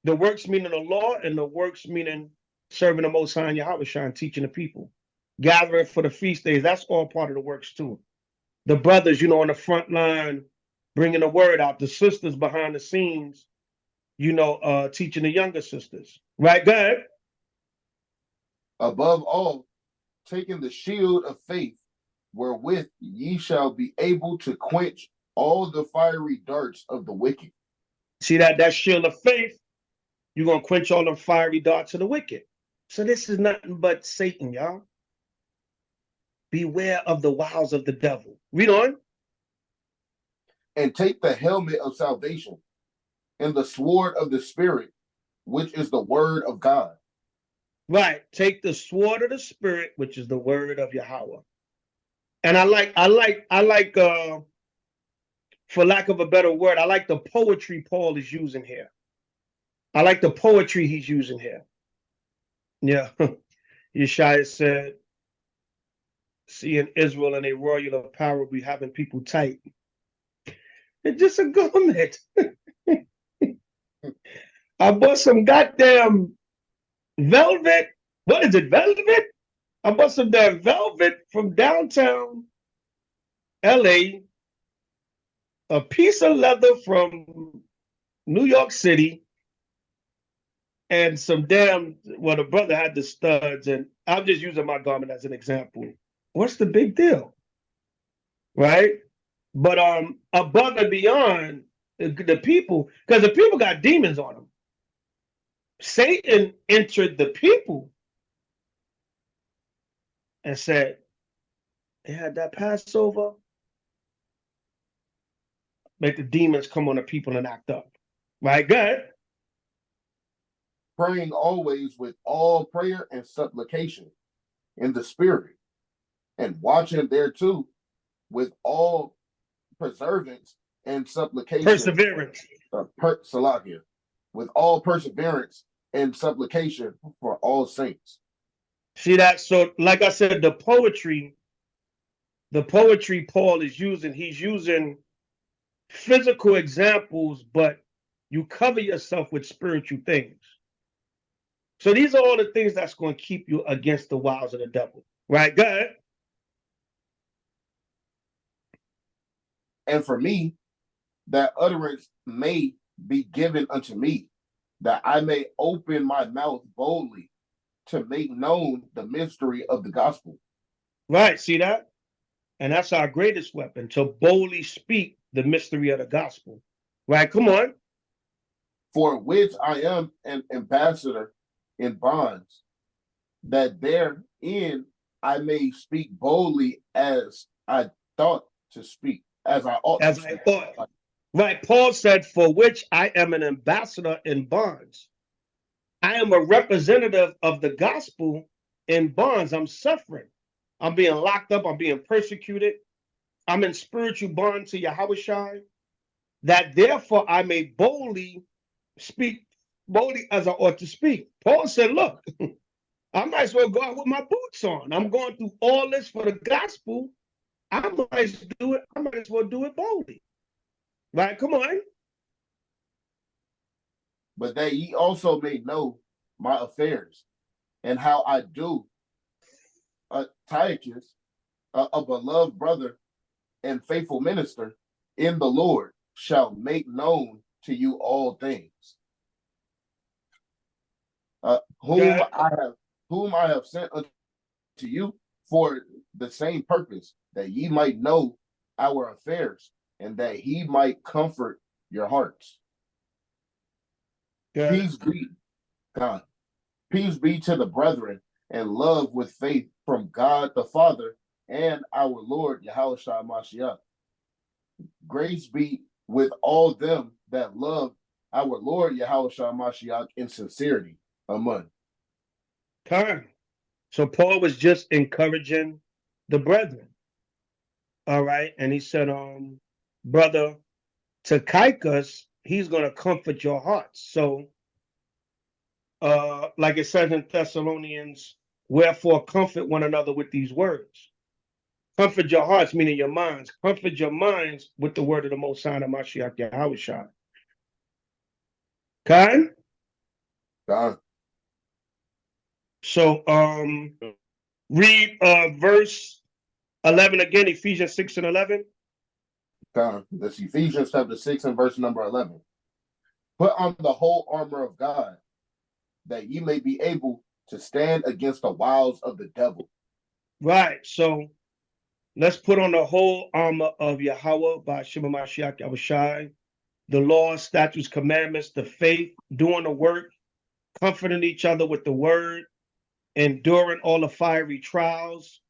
The works meaning the law, and the works meaning serving the Most High and Yahweh and teaching the people. Gathering for the feast days, that's all part of the works too. The brothers, on the front line, bringing the word out. The sisters behind the scenes, teaching the younger sisters. Right, go ahead. Above all, taking the shield of faith, wherewith ye shall be able to quench all the fiery darts of the wicked. See that shield of faith, you're going to quench all the fiery darts of the wicked. So this is nothing but Satan, y'all. Beware of the wiles of the devil. Read on. And take the helmet of salvation and the sword of the Spirit, which is the word of God. Right. Take the sword of the Spirit, which is the word of Yahweh. And I like, for lack of a better word, I like the poetry Paul is using here. I like the poetry he's using here. Yeah. Yeshaya said, seeing Israel in a royal apparel be having people tight. It's just a garment. I bought some goddamn velvet. What is it, velvet? I bought some damn velvet from downtown LA, a piece of leather from New York City, and some damn, well, the brother had the studs, and I'm just using my garment as an example. What's the big deal? Right? But above and beyond the people, because the people got demons on them. Satan entered the people and said, they had that Passover, make the demons come on the people and act up. Right? Good. Praying always with all prayer and supplication in the Spirit, and watching thereto with all perseverance and supplication. Perseverance. Salakia. With all perseverance and supplication for all saints. See that? So, like I said, the poetry the poetry Paul is using, he's using physical examples, but you cover yourself with spiritual things. So these are all the things that's going to keep you against the wiles of the devil. Right? Go ahead. And for me, that utterance may be given unto me, that I may open my mouth boldly to make known the mystery of the gospel. Right, see that? And that's our greatest weapon, to boldly speak the mystery of the gospel. Right, come on. For which I am an ambassador in bonds, that therein I may speak boldly as I thought to speak, as I ought to speak. Thought. Right, Paul said, for which I am an ambassador in bonds. I am a representative of the gospel in bonds. I'm suffering. I'm being locked up. I'm being persecuted. I'm in spiritual bond to Yahushua, that therefore I may boldly speak, boldly as I ought to speak. Paul said, look, I might as well go out with my boots on. I'm going through all this for the gospel. I might as well do it boldly. Right? Come on. But that ye also may know my affairs, and how I do. Tychus, a beloved brother and faithful minister in the Lord, shall make known to you all things. Whom I have sent unto you for the same purpose, that ye might know our affairs, and that he might comfort your hearts. Peace be, God. Peace be to the brethren, and love with faith from God the Father and our Lord Yahushua Mashiach. Grace be with all them that love our Lord Yahushua Mashiach in sincerity. Amen. Time. So Paul was just encouraging the brethren. All right. And he said, brother Tychicus, he's going to comfort your hearts. So, like it says in Thessalonians, wherefore comfort one another with these words. Comfort your hearts, meaning your minds. Comfort your minds with the word of the Most High, Mashiach Yahushua. Khan? Khan. So, read verse 11 again, Ephesians 6 and 11. That's Ephesians chapter 6 and verse number 11. Put on the whole armor of God, that ye may be able to stand against the wiles of the devil. Right. So let's put on the whole armor of Yahweh by Shema Mashiach Yahushai, the laws, statutes, commandments, the faith, doing the work, comforting each other with the word, enduring all the fiery trials,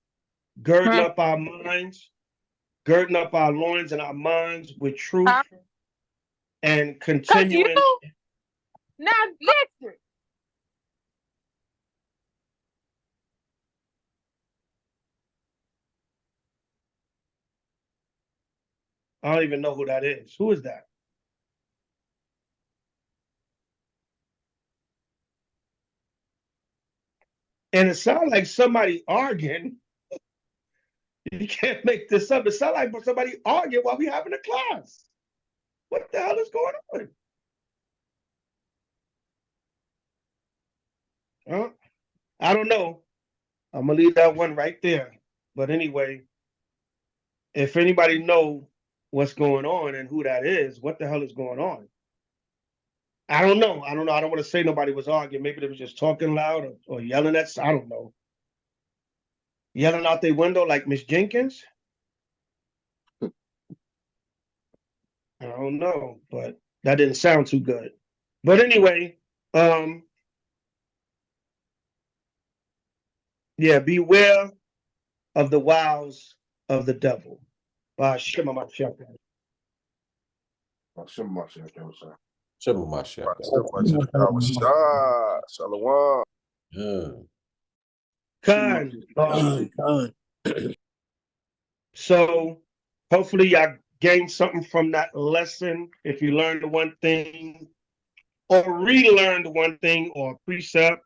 girding up our minds, girding up our loins and our minds with truth, and continuing. Now listen. I don't even know who that is. Who is that? And it sounds like somebody arguing. You can't make this up. It sounds like somebody arguing while we having a class. What the hell is going on? I don't know. I'm gonna leave that one right there. But anyway, if anybody know what's going on and who that is, what the hell is going on? I don't know. I don't want to say nobody was arguing. Maybe they was just talking loud or yelling at. I don't know. Yelling out their window like Miss Jenkins. I don't know, but that didn't sound too good. But anyway, yeah, beware of the wiles of the devil. By Shema Mashiach. Shema Mashiach. Shema Mashiach. Shalom. Khan. So hopefully y'all gained something from that lesson. If you learned one thing or relearned one thing or precept,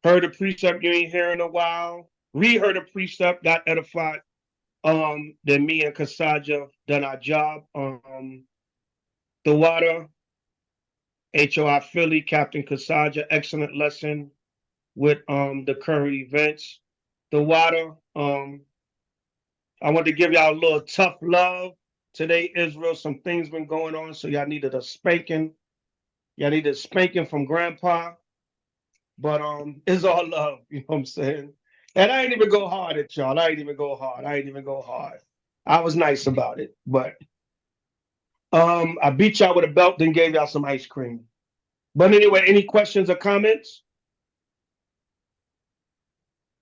heard a precept you ain't heard in a while, reheard a precept, got edified, Then me and Kasaja done our job. The water, HOI Philly, Captain Kasaja, excellent lesson with the current events. The water, I want to give y'all a little tough love. Today, Israel, some things been going on, so y'all needed a spanking. Y'all needed a spanking from Grandpa. But it's all love, you know what I'm saying? And I ain't even go hard at y'all. I ain't even go hard. I was nice about it, but I beat y'all with a belt, then gave y'all some ice cream. But anyway, any questions or comments?